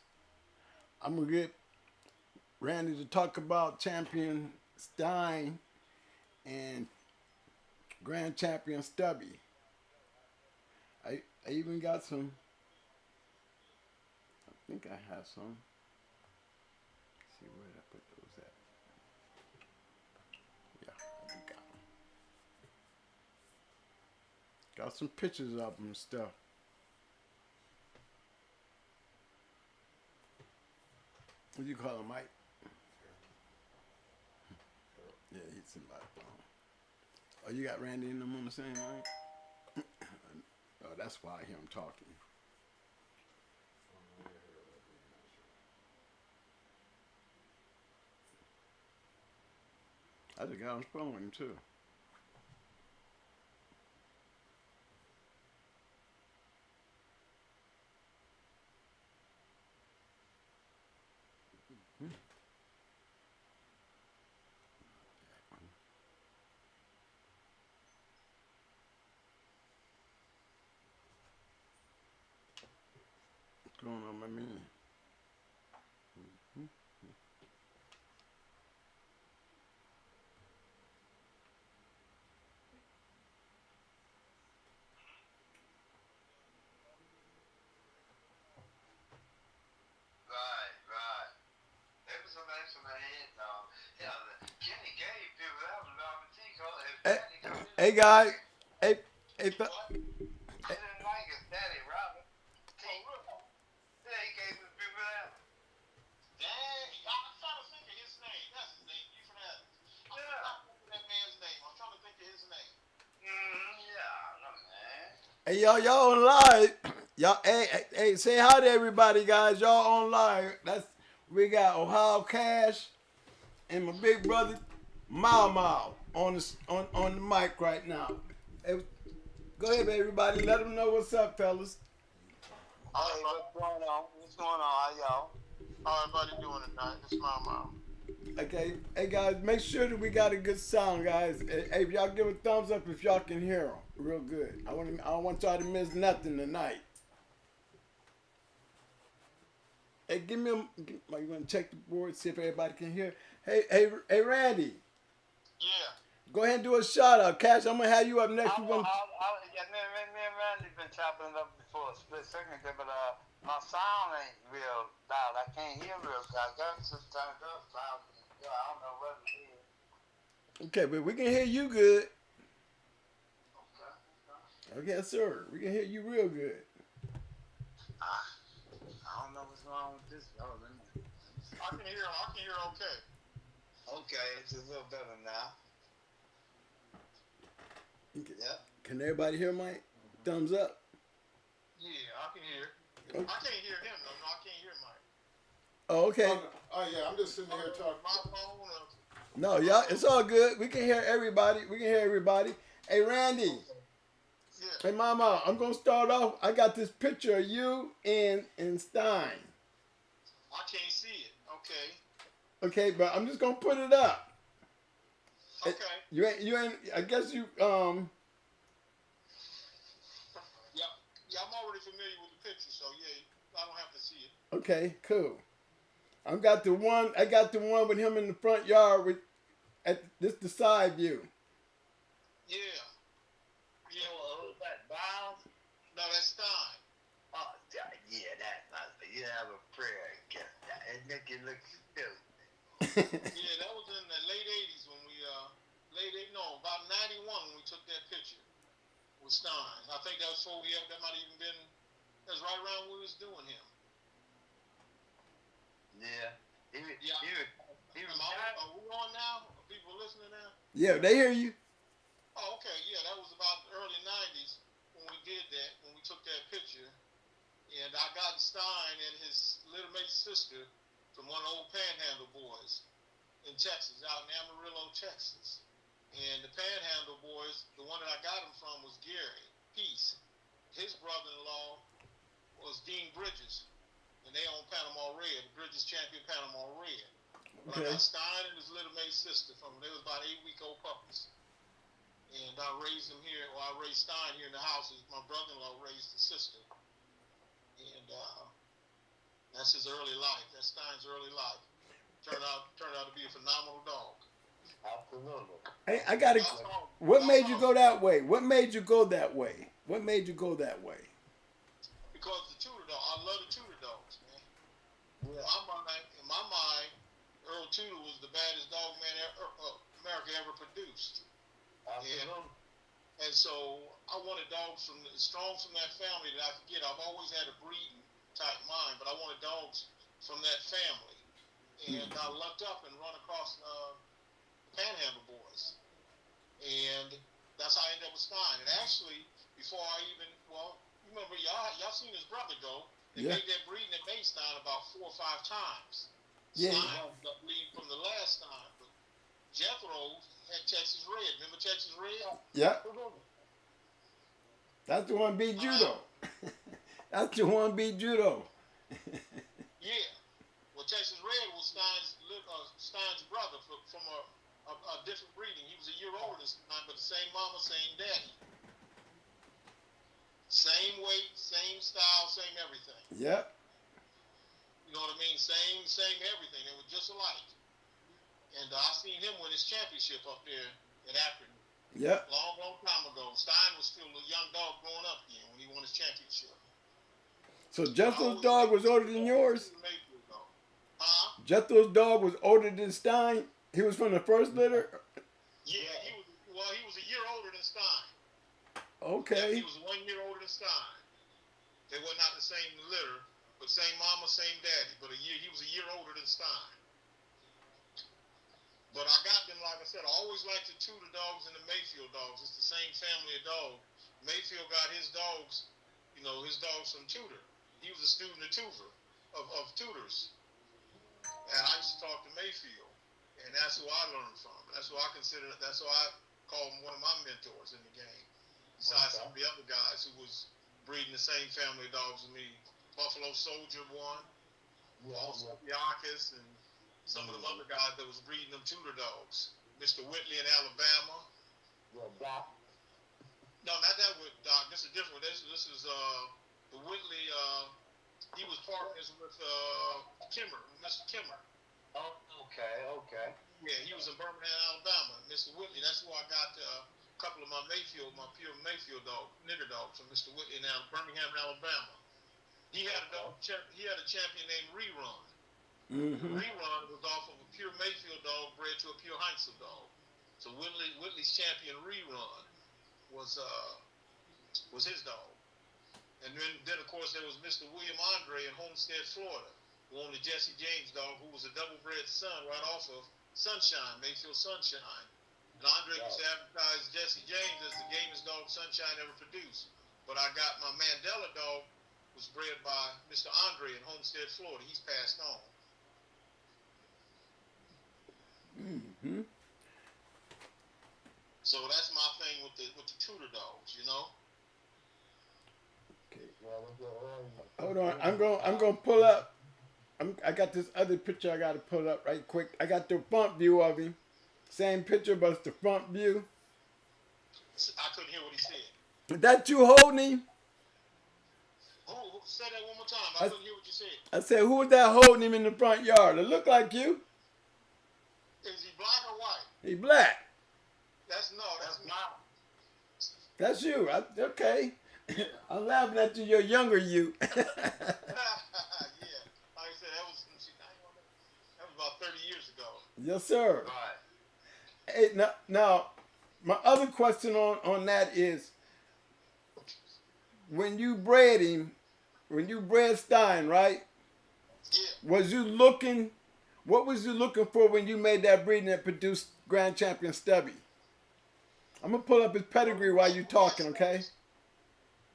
I'm going to get Randy to talk about Champion Stein and Grand Champion Stubby. I even got some. I think I have some. Let's see where did I put those at. Yeah, I do got them. Got some pictures of them and stuff. What do you call him, Mike? Yeah, he's somebody. Oh, you got Randy and them on the same line? Oh, that's why I hear him talking. I just got on the phone with him too. What's going on, my man? Right. There was some head dog. Yeah, Kenny gave people that was Robert Tico. Hey guys. Hey, I didn't like his daddy, Robert. Yeah, he gave his people that. Dang, I'm trying to think of his name. That's his name. You from that? I'm trying to think of that man's name. I'm trying to think of his name. Yeah, no man. Hey y'all on live. Y'all, hey, say hi to everybody, guys. Y'all on live. We got Ohio Cash and my big brother Mau on the mic right now. Hey, go ahead, everybody. Let them know what's up, fellas. Hey, what's going on? How y'all? How everybody doing tonight? It's Mau. Okay, hey guys, make sure that we got a good sound, guys. Hey, y'all give a thumbs up if y'all can hear them real good. I don't want y'all to miss nothing tonight. Hey, give me you want to check the board, see if everybody can hear. Hey, Randy. Yeah. Go ahead and do a shout out, Cash. I'm gonna have you up next. Me and Randy been chopping it up before a split second there, but my sound ain't real loud. I can't hear real loud. I got to turn it up loud. I don't know what it is. Okay, but we can hear you good. Okay. Okay, sir. We can hear you real good. I don't know what's wrong with this. Oh, I can hear. Okay. Okay, it's a little better now. Okay. Yep. Can everybody hear Mike? Thumbs up. Yeah, I can hear. Okay. I can't hear him though. No, I can't hear Mike. Oh, okay. Oh yeah, I'm just sitting here talking. My phone. No, y'all, it's all good. We can hear everybody. Hey, Randy. Yeah. Hey, Mama, I'm going to start off. I got this picture of you and Stein. I can't see it. Okay. Okay, but I'm just going to put it up. Okay. You ain't, I guess you, Yeah, I'm already familiar with the picture, so yeah, I don't have to see it. okay, cool. I got the one with him in the front yard with, the side view. Yeah. Yeah, well, that Biles? No, that's Stein. Oh, yeah, you have a prayer against that. It make you look stupid. Yeah, that was in the late 80s when we, about 91 when we took that picture with Stein. I think that was before that might have even been, that was right around when we was doing him. Yeah. Are we on now? Are people listening now? Yeah, they hear you. Oh, okay. Yeah, that was about the early 90s when we did that, when we took that picture. And I got Stein and his little mate sister from one of the old Panhandle boys in Texas, out in Amarillo, Texas. And the Panhandle boys, the one that I got him from was Gary Peace. His brother-in-law was Dean Bridges, and they own Panama Red, Bridges champion Panama Red. But I got Stein and his little mate sister from, they was about 8-week-old puppies. And I raised them here, I raised Stein here in the house. My brother-in-law raised the sister. And that's his early life. That's Stein's early life. Turned out to be a phenomenal dog. Absolutely. Hey, I got to, what made you go that way? What made you go that way? Because the Tudor dog, I love the Tudor dogs, man. Yeah. In my mind, Earl Tudor was the baddest dog man America ever produced. And so I wanted dogs strong from that family that I could get. I've always had a breeding type mind, but I wanted dogs from that family. And I lucked up and run across Panhandle boys. And that's how I ended up with Stein. And actually, before I even, remember, y'all seen his brother go. They made that breeding at Stein about 4 or 5 times. Yeah. Stein ended up bleeding from the last time. But Jethro had Texas Red. Remember Texas Red? Yeah. That's the one beat judo. That's the one beat judo. Yeah. Well, Texas Red was Stein's brother from a different breeding. He was a year older than Stein, but the same mama, same daddy. Same weight, same style, same everything. Yep. You know what I mean? Same everything. They were just alike. And I seen him win his championship up there in Akron. Yep. Long time ago. Stein was still a young dog growing up then when he won his championship. So Jethro's dog was older than yours? Huh? Jethro's dog was older than Stein? He was from the first litter? Yeah, he was a year older than Stein. Okay. He was 1 year older than Stein. They were not the same litter, but same mama, same daddy. But he was a year older than Stein. But I got them, like I said, I always liked the Tudor dogs and the Mayfield dogs. It's the same family of dog. Mayfield got his dogs from Tudor. He was a student of Tudor's. And I used to talk to Mayfield. And that's who I learned from. That's who I call him one of my mentors in the game. Besides some of the other guys who was breeding the same family of dogs as me. Buffalo Soldier won. Also Yakis and some of them other guys that was breeding them Tudor dogs. Mr. Whitley in Alabama. Yeah, Doc. No, not that with Doc. This is different. This is the Whitley. He was partners with Kimmer, Mr. Kimmer. Oh, okay. Yeah, he was in Birmingham, Alabama. Mr. Whitley. That's who I got a couple of my pure Mayfield nigger dogs from Mr. Whitley in Birmingham, Alabama. He had a dog. He had a champion named Rerun. Mm-hmm. Rerun was off of a pure Mayfield dog bred to a pure Heinzel dog. So Whitley's champion Rerun was was his dog. And then of course there was Mr. William Andre in Homestead, Florida, who owned the Jesse James dog, who was a double-bred son right off of Sunshine, Mayfield Sunshine. And Andre used to advertise Jesse James as the gamest dog Sunshine ever produced. But I got my Mandela dog was bred by Mr. Andre in Homestead, Florida. He's passed on. Mm-hmm. So that's my thing with the tutor dogs, you know. Hold on, I'm gonna pull up. I got this other picture I gotta pull up right quick. I got the front view of him, same picture, but it's the front view. I couldn't hear what he said. That you holding him? Who say that one more time? I couldn't hear what you said. I said, who was that holding him in the front yard? It looked like you. Is he black or white? He black. That's me. That's you. Okay. I'm laughing at you. You're younger you. Yeah, like I said, that was about 30 years ago. Yes, sir. Right. Hey, now, my other question on that is, when you bred him, when you bred Stein, right? Yeah. What was you looking for when you made that breed that produced Grand Champion Stubby? I'm going to pull up his pedigree while you're talking, okay?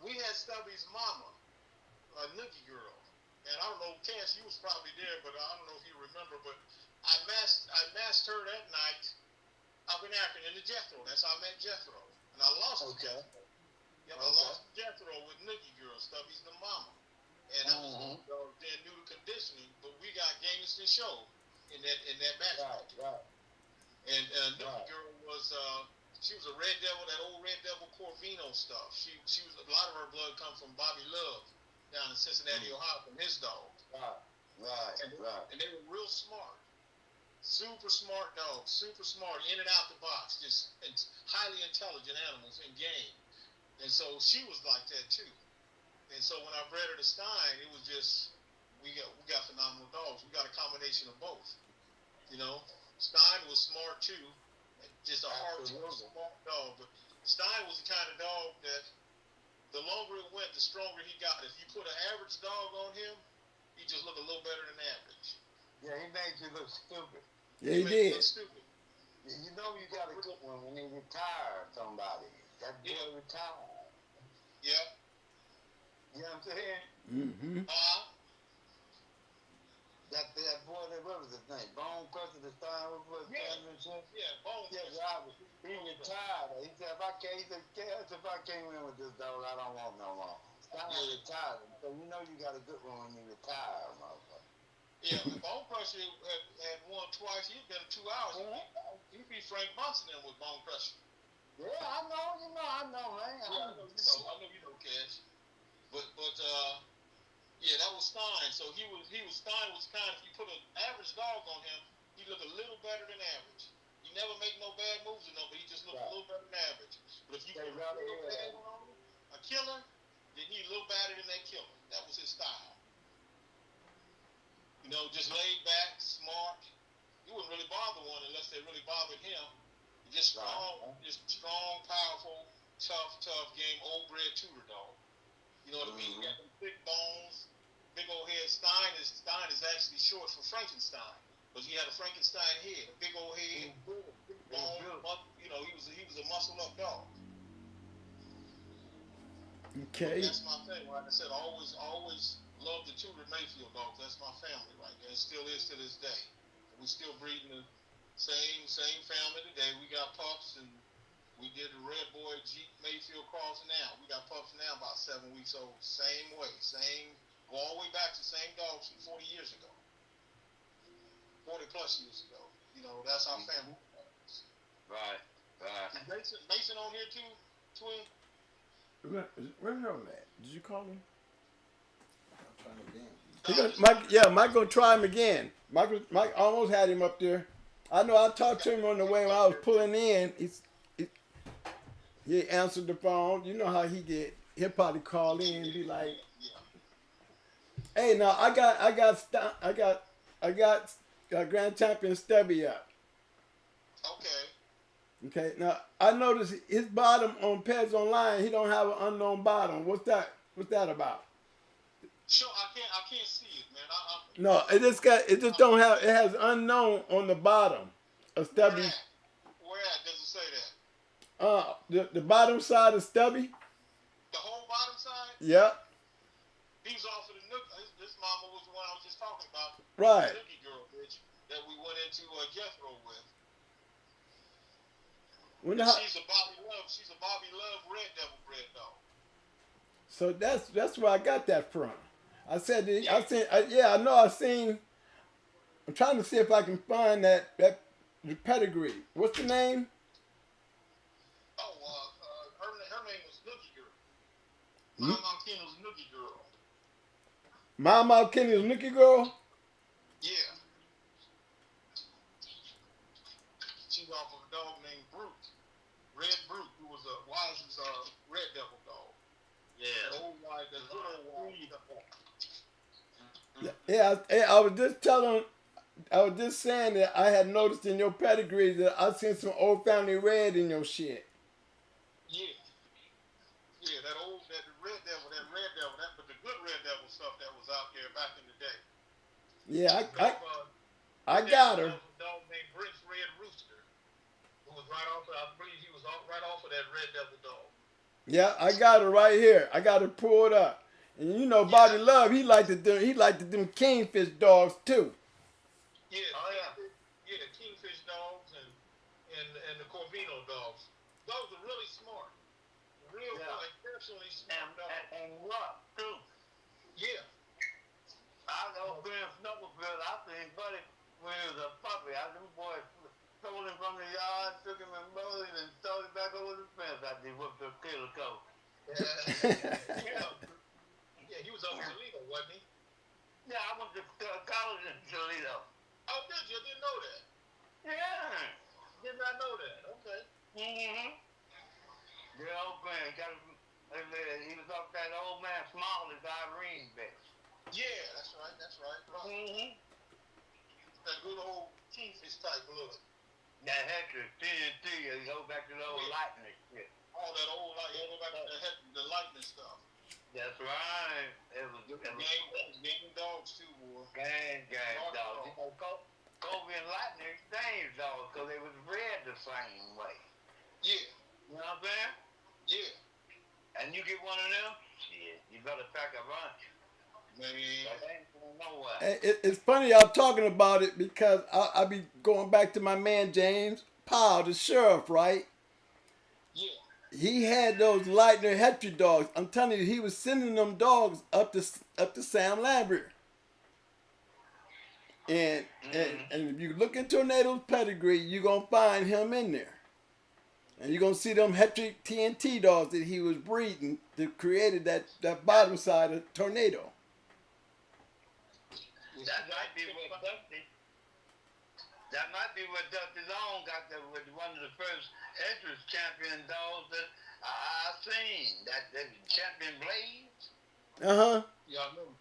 We had Stubby's mama, a Nookie girl. And I don't know, Cass, you was probably there, but I don't know if you remember, but I masked her that night up in Akron in the Jethro. That's how I met Jethro. And I lost Jethro. Yeah, I lost Jethro with Nookie girl. Stubby's the mama. And I was then due to conditioning, but we got Gameston show in that match. Right. And Nookie girl was she was a Red Devil, that old Red Devil Corvino stuff. She was, a lot of her blood come from Bobby Love down in Cincinnati, Ohio, from his dog. Right. And they were real smart. Super smart dogs, super smart, in and out the box, just highly intelligent animals in game. And so she was like that too. And so when I bred her to Stein, it was just we got phenomenal dogs. We got a combination of both. You know, Stein was smart too, just a hard smart dog. But Stein was the kind of dog that the longer it went, the stronger he got. If you put an average dog on him, he just looked a little better than average. Yeah, he made you look stupid. Yeah, he did. Look stupid. You know you got a good one when you retire somebody. That boy retired. Yeah. You know what I'm saying? Mm-hmm. That boy, what was his name? Bone Crusher, the Stein, what was his championship? Yeah, Bone Crusher. He retired. He said, if I came in with this dog, I don't want no more. Stein retired. So you know you got a good one when you retire, motherfucker. Yeah, Bone Crusher had won twice. He'd been 2 hours. He beat Frank Munson with Bone Crusher. Yeah, I know, man. I know you know, Cash. But yeah, that was Stein. So Stein was kind of, if you put an average dog on him, he looked a little better than average. He never make no bad moves or no, but he just looked a little better than average. But if you put a little bad one on him, a killer, then he a little better than that killer. That was his style. You know, just laid back, smart. You wouldn't really bother one unless they really bothered him. Just strong, powerful, tough game, old bred tutor dog. You know what I mean? He got them thick bones, big old head. Stein is actually short for Frankenstein, because he had a Frankenstein head, a big old head, big bone. You know, he was a muscle up dog. Okay. That's my thing. Like I said, I always loved the Tudor Mayfield dogs. That's my family right there. It still is to this day. We still breeding the same family today. We got pups, and we did the Red Boy Jeep Mayfield cross now. We got pups now about 7 weeks old. Same way. Go all the way back to the same dogs from 40 years ago. 40 plus years ago. You know, that's our family. Right. Mason on here too, twin? Where's her at? Did you call him? I'm trying again. Mike gonna try him again. Mike almost had him up there. I know I talked to him on the way when I was pulling in. He answered the phone. You know how he get. He'll probably call in and be like, "Hey, now I got Grand Champion Stubby up." Okay. Okay, now I noticed his bottom on Pets Online, he don't have an unknown bottom. What's that? What's that about? Sure, I can't see it, man. No, it just don't have, it has unknown on the bottom. A stubby. Where at does it say that? The bottom side of stubby. The whole bottom side? Yep. He's off of the Nook. This mama was the one I was just talking about. Right. The Nookie girl, bitch, that we went into Jethro with. She's a Bobby Love. She's a Bobby Love Red Devil bred dog. So that's where I got that from. I said, I know I seen. I'm trying to see if I can find that the pedigree. What's the name? Oh, her name was Nookie Girl. Mama Kennels Nookie Girl. Mama Kennels Nookie Girl. Yeah. She's off of a dog named Brute, Red Brute, who was a Wise's Red Devil dog. Yeah. The old Wise, the good old Wise. Yeah, I was just saying that I had noticed in your pedigree that I seen some old family red in your shit. Yeah. Yeah, that red devil, but the good red devil stuff that was out there back in the day. Yeah, I got her. A dog named Brent's Red Rooster, who was right off of, I believe he was right off of that red devil dog. Yeah, I got her right here. I got her pulled up. And you know, Bobby Love, he liked them kingfish dogs too. Yeah, the kingfish dogs and the Corvino dogs. Those are really smart, exceptionally smart dogs. And rough too. Yeah. I know Graham Snugglefield. I seen Buddy when he was a puppy. Them boys stole him from the yard, took him and bowled and stole him back over the fence after he whooped the killer coat. Yeah, he was up in Toledo, wasn't he? Yeah, I went to college in Toledo. Oh, did you? I didn't know that. Yeah. Did not know that. Okay. Mm-hmm. Yeah, old Graham he was up that old man Smalley's Irene bitch. Yeah, that's right. Mm-hmm. That good old kingfish type blood. That Hector, TNT, you go back to the old lightning shit. All that old go back to the lightning stuff. That's right. It was gang dogs too, boy. Gang dogs. You know, Kobe and Lightning exchanged dogs because they was bred the same way. Yeah. You know what I'm saying? Yeah. And you get one of them, shit, you better pack a lunch. Man. That ain't going nowhere. It's funny y'all talking about it because I be going back to my man James Powell, the sheriff, right? Yeah. He had those Lightner Hetry dogs. I'm telling you, he was sending them dogs up to Sam Lambert. And if you look at Tornado's pedigree, you're gonna find him in there. And you're gonna see them Hetry TNT dogs that he was breeding that created that bottom side of Tornado. That might be what Dusty. That might be what Dusty Long got with one of the first entrance champion dogs that I seen. That champion Blaze. Yeah, I remember.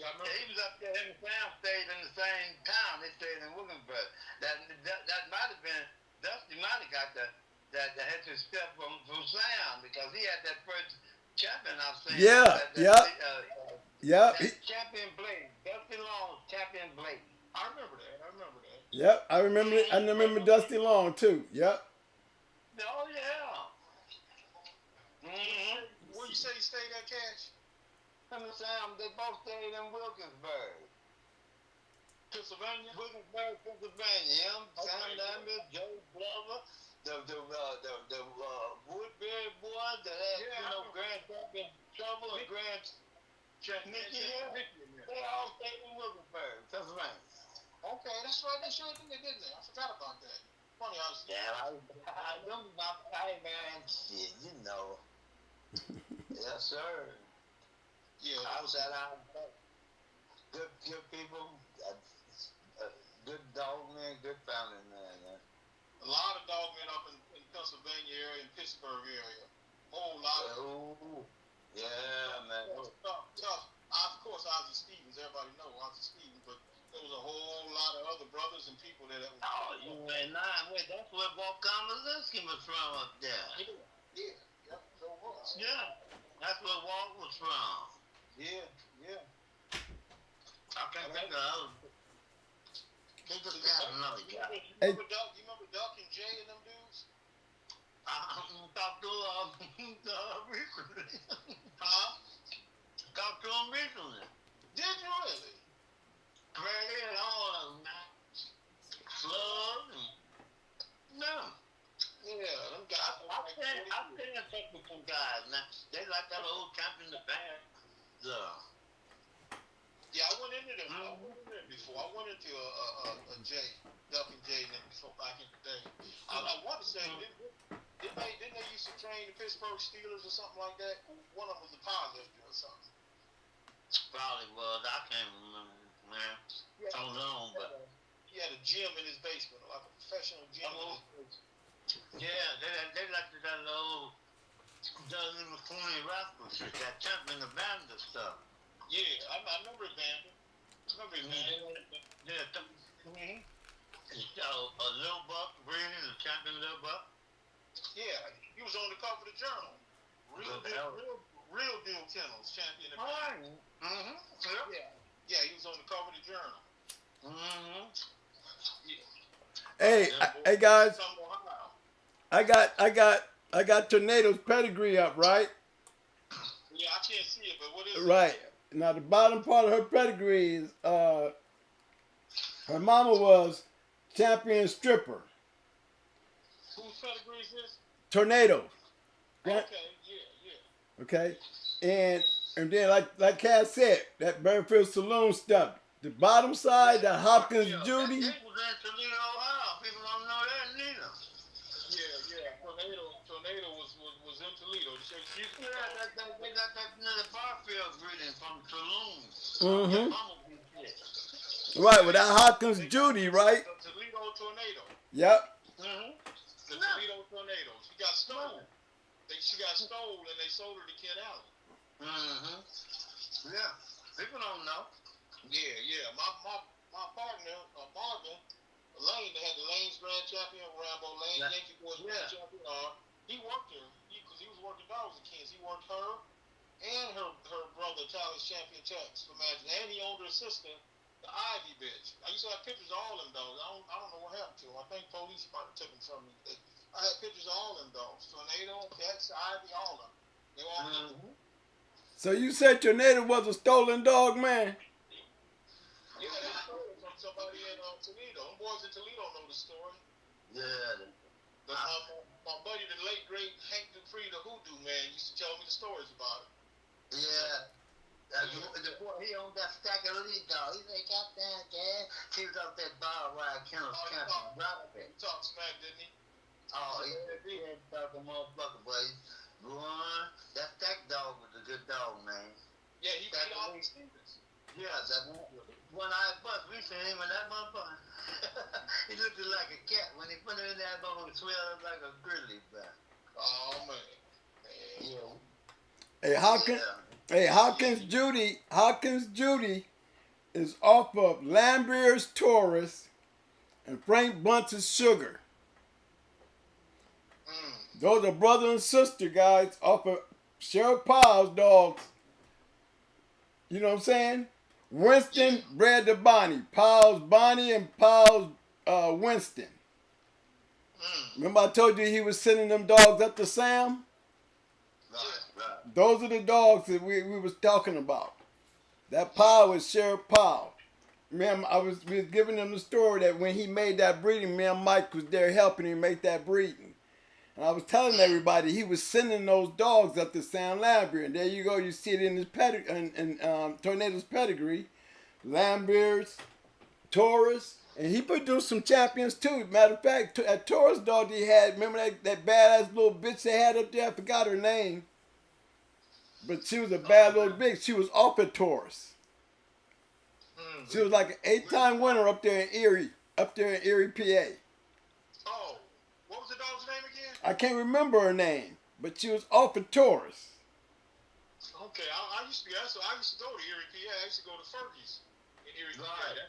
He was up there. Him and Sam stayed in the same town. They stayed in Wilkinsburg. That might have been Dusty. Might have got the entrance step from Sam because he had that first champion I've seen. Champion Blaze. Dusty Long, champion Blaze. I remember that. Yep, I remember Dusty Long too. Yep. Oh yeah. Mm-hmm. Where you say you stayed at, Cash? Him and Sam, they both stayed in Wilkinsburg. Pennsylvania? Wilkinsburg, Pennsylvania. Him, Sam Lambert, Joe Glover, the Woodbury boys that had, Grand Champion Trouble and Grand Nicky here. They all stayed in Wilkinsburg, Pennsylvania. Okay, that's right. They sure did, didn't they? I forgot about that. Funny how I remember my hey man, shit, you know. Yes, sir. Yeah, outside out, good people, good dog man, good family man. A lot of dog men up in Pennsylvania area and Pittsburgh area. Whole lot of yeah, man. Tough. Of course, Ozzie Stevens. Everybody know Ozzie Stevens, but there was a whole lot of other brothers and people there that was. Oh, you went 9 way. That's where Volkan Lezinski was from up there. Yeah, yep, so was. Yeah, that's where Walt was from. Yeah. I can't think of other. They just got another guy. You remember Duck and Jay and them dudes? I talked to recently. Huh? Talked to him recently. Did you really? Craig and all of them, man. Slug and... No. Yeah, them guys. I've been in touch with some guys, man. They like that old champion the band. Yeah, I went into them. I went into them before. I went into a Jay, Duck and Jay, and them before back in the day. I want to say, didn't they used to train the Pittsburgh Steelers or something like that? One of them was a powerlifter or something. Probably was. I can't remember, man. So long, but He had a gym in his basement, like a professional gym in his basement. yeah, they like that old Dudley McCooney Rascals, that champion the band and stuff. Yeah, I remember Evander. Yeah, a little buck, Brandon, the champion little buck. Yeah, he was on the cover of the Journal. Real deal Kennels, champion of Yeah, he was on the cover of the Journal. Hey guys, I got Tornado's pedigree up, right? Yeah, I can't see it, but what is it? Right. Now the bottom part of her pedigree is her mama was champion stripper. Whose pedigree is this? Tornado. Okay, yeah. Okay. And then like Cass said, that Burnfield Saloon stuff. The bottom side, that Hopkins Judy. They was in Toledo, Ohio. People don't know that neither. Yeah. Tornado was in Toledo. They got that another Barfield greeting from Mm-hmm. Saloon. Right, with that Hopkins Judy, right? The Toledo Tornado. Yep. The Toledo Tornado. She got stolen. She got stolen and they sold her to Ken Allen. Yeah. People don't know. Yeah. My partner, Marvin, Lane, they had the Lane's Grand Champion, Rambo Lane, Yankee Boys Grand Champion. He worked her because he was working dogs at Kens. He worked her and her brother, Tyler's Champion Tex, imagine. And he owned her sister, the Ivy bitch. I used to have pictures of all them dogs. I don't know what happened to them. I think police might have took them from me. I had pictures of all them dogs. Tornado, Tex, Ivy, all of them. They were all So you said Tornado was a stolen dog, man? Yeah, they stole it from somebody in Toledo. Them boys in Toledo know the story. Yeah. But my buddy, the late great Hank Dupree, the Hoodoo Man, used to tell me the stories about it. Yeah. The boy, he owned that stack of lead dogs. He said, "Goddamn, Dad." He was up there bar ride Kennels champion. He talked smack, didn't he? Oh, he had talk a motherfucker, boy. Boy, that stack dog was a good dog, man. Yeah, he beat all these Stevens. Yeah, that one-eyed buck, we seen him in that motherfucker. He looked like a cat. When he put him in that motherfucker, he swelled like a grizzly bear. Oh, man. Yeah. Hey, Hawkins Judy is off of Lambert's Taurus and Frank Bunce's Sugar. Those are brother and sister, guys, off of Cheryl Powell's dogs. You know what I'm saying? Winston bred the Bonnie. Powell's Bonnie and Powell's Winston. Remember I told you he was sending them dogs up to Sam? Right. Those are the dogs that we was talking about. That Powell was Sheriff Powell. Man, we was giving them the story that when he made that breeding, me and Mike was there helping him make that breeding. And I was telling everybody he was sending those dogs up to Sam Lambert. And there you go, you see it in his Tornado's pedigree. Lambert's, Taurus, and he produced some champions too. Matter of fact, that Taurus dog he had, remember that badass little bitch they had up there? I forgot her name. But she was a bad little bitch. She was off at Taurus. She was like an 8-time winner up there in Erie, PA. Oh, what was the dog's name again? I can't remember her name, but she was off at Taurus. Okay, I used to go to Erie, PA. I used to go to Fergie's in Right.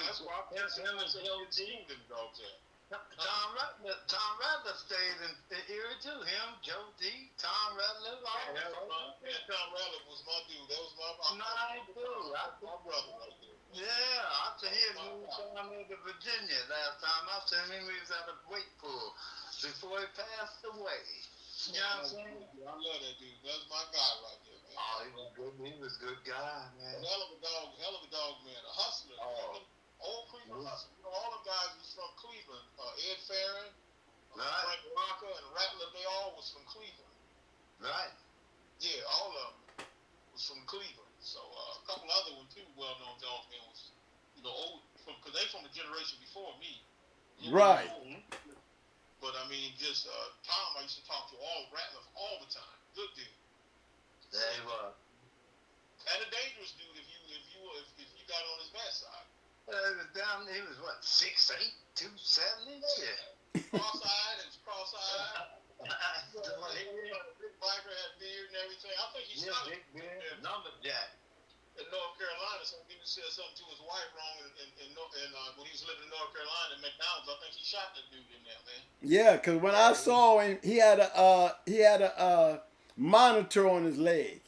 That's why I put him as LG in the dog tag. Tom Rattler stayed in Erie too. Him, Joe D, Tom Rattler. Tom Rattler was my dude. That was my dude. My brother right there. Yeah, I seen him move down to Virginia last time. I seen him. He was at a weight pool before he passed away. You know what I'm saying? I love that dude. That's my guy right there, man. Oh, he was good. He was a good guy, man. Hell of a dog, man. A hustler. Oh. Old Cleveland hustler. You know, all the guys was from Cleveland. Ed Farron, Right. Frank Rocca, and Rattler, they all was from Cleveland. Right. Yeah, all of them was from Cleveland. So a couple other ones too, well-known dog men was, you know, old, because they from the generation before me. Right. But I mean, just Tom, I used to talk to all Rattlers all the time. Good dude. They were. And a dangerous dude if you got on his bad side. He was what, 6'8", 270? Yeah. Cross-eyed and cross-eyed. Big biker, had beard and everything. I think he shot big beard, lumberjack. In North Carolina, some people said something to his wife wrong, and when he was living in North Carolina in McDonald's, I think he shot that dude in there, man. Yeah, because when I saw him, he had a monitor on his leg.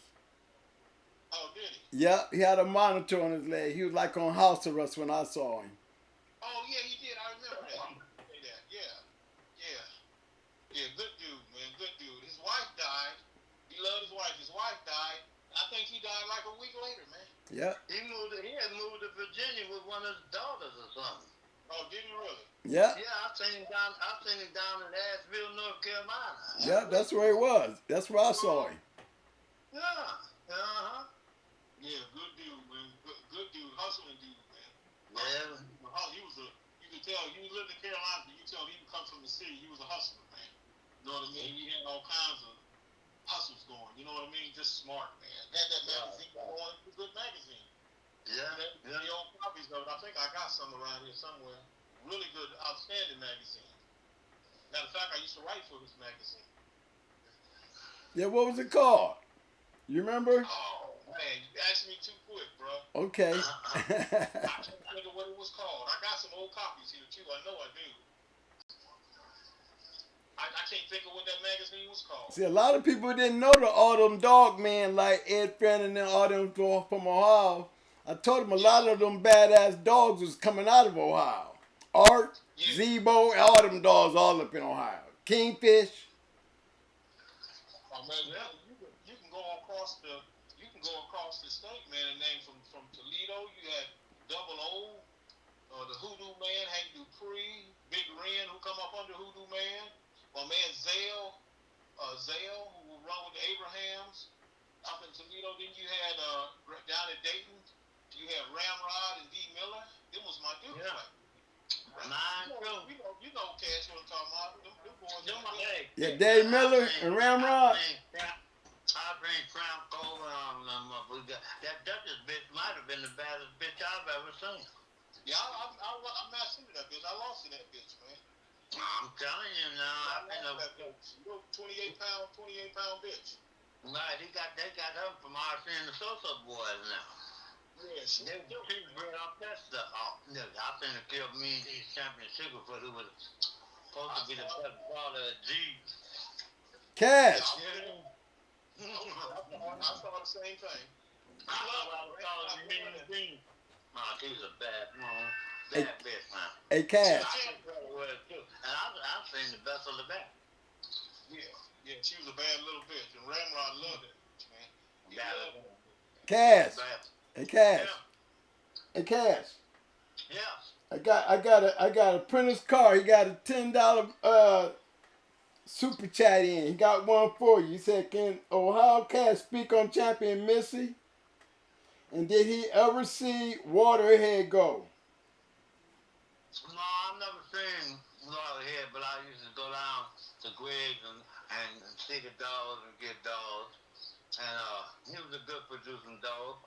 Oh, did he? Yep, he had a monitor on his leg. He was like on house arrest when I saw him. Oh yeah, he did. I remember that. Yeah. Good dude, man. Good dude. His wife died. He loved his wife. His wife died. I think he died like a week later, man. Yep. He had moved to Virginia with one of his daughters or something. Oh, did he really? Yeah. Yeah, I seen him down in Asheville, North Carolina. Yeah, that's where he was. That's where I saw him. Yeah. Uh-huh. Yeah, good dude, man. Good dude, hustling dude, man. Yeah. He was you could tell, he was living in Carolina, but you tell he would come from the city. He was a hustler, man. You know what I mean? He had all kinds of hustles going. You know what I mean? Just smart, man. Had that magazine going. It was a good magazine. Yeah. The old copies of it. I think I got some around here somewhere. Really good, outstanding magazine. Matter of fact, I used to write for this magazine. Yeah, what was it called? You remember? Oh, man, you asked me too quick, bro. Okay. I can't remember what it was called. I got some old copies here, too. I know I do. I can't think of what that magazine was called. See, a lot of people didn't know the Autumn DOGMEN like Ed Farron and all them from Ohio. I told them a lot of them badass dogs was coming out of Ohio. Art, Zebo, all them dogs all up in Ohio. Kingfish. Oh, man, you can go across the state, man, and name from Toledo. You had Double O, the Hoodoo Man, Hank Dupree, Big Ren, who come up under Hoodoo Man. My man Zale, who will run with the Abrahams up in Toledo. Then you had down at Dayton, you had Ramrod and D. Miller. Them was my dudes. Yeah. Right? You know Cash, what I'm talking about. Them boys. Yeah, Dave Miller and Ramrod. I bring Crown Cole that Duchess bitch might have been the baddest bitch I've ever seen. Yeah, I'm not seeing that bitch. I lost in that bitch, man. I'm telling you now. I know that bitch. 28 pound bitch. Right, they got her from RC and the Sosa Boys now. Yeah, she bring up that stuff. Oh, no, I think it killed me and these champion Sugarfoot, who was supposed to be the best father of G. Cash. I saw the same thing. She's a bad mom. Bad bitch, man. Hey, Cash. And I've seen the best of the best. Yeah, she was a bad little bitch, and Ramrod loved it, man. He loved it. Cash. Hey, Cash. Yeah. Hey, Cash. Yeah. I got a printer's card. He got a $10 super chat in. He got one for you. He said, "Can Ohio Cash speak on Champion Missy? And did he ever see Waterhead go?" No, I've never seen Waterhead, but I used to go down to Greg's and see the dogs and get dogs. And he was a good producing dog.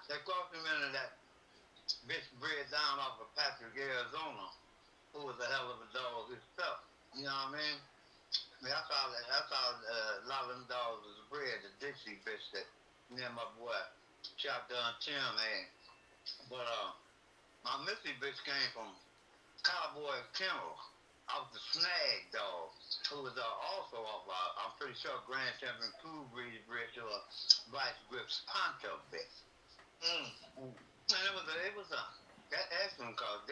They crossed him into that bitch bred down off of Patrick, Arizona, who was a hell of a dog himself. You know what I mean? That's how a lot of them dogs was bred, the Dixie bitch that me and my boy Shotgun Tim had. But My Missy bitch came from Cowboy Kennels. I was the snag dog, who was also off, I'm pretty sure, Grand Champion Cool Breed bred to a Vice Grips Poncho bitch. And it was that excellent cause.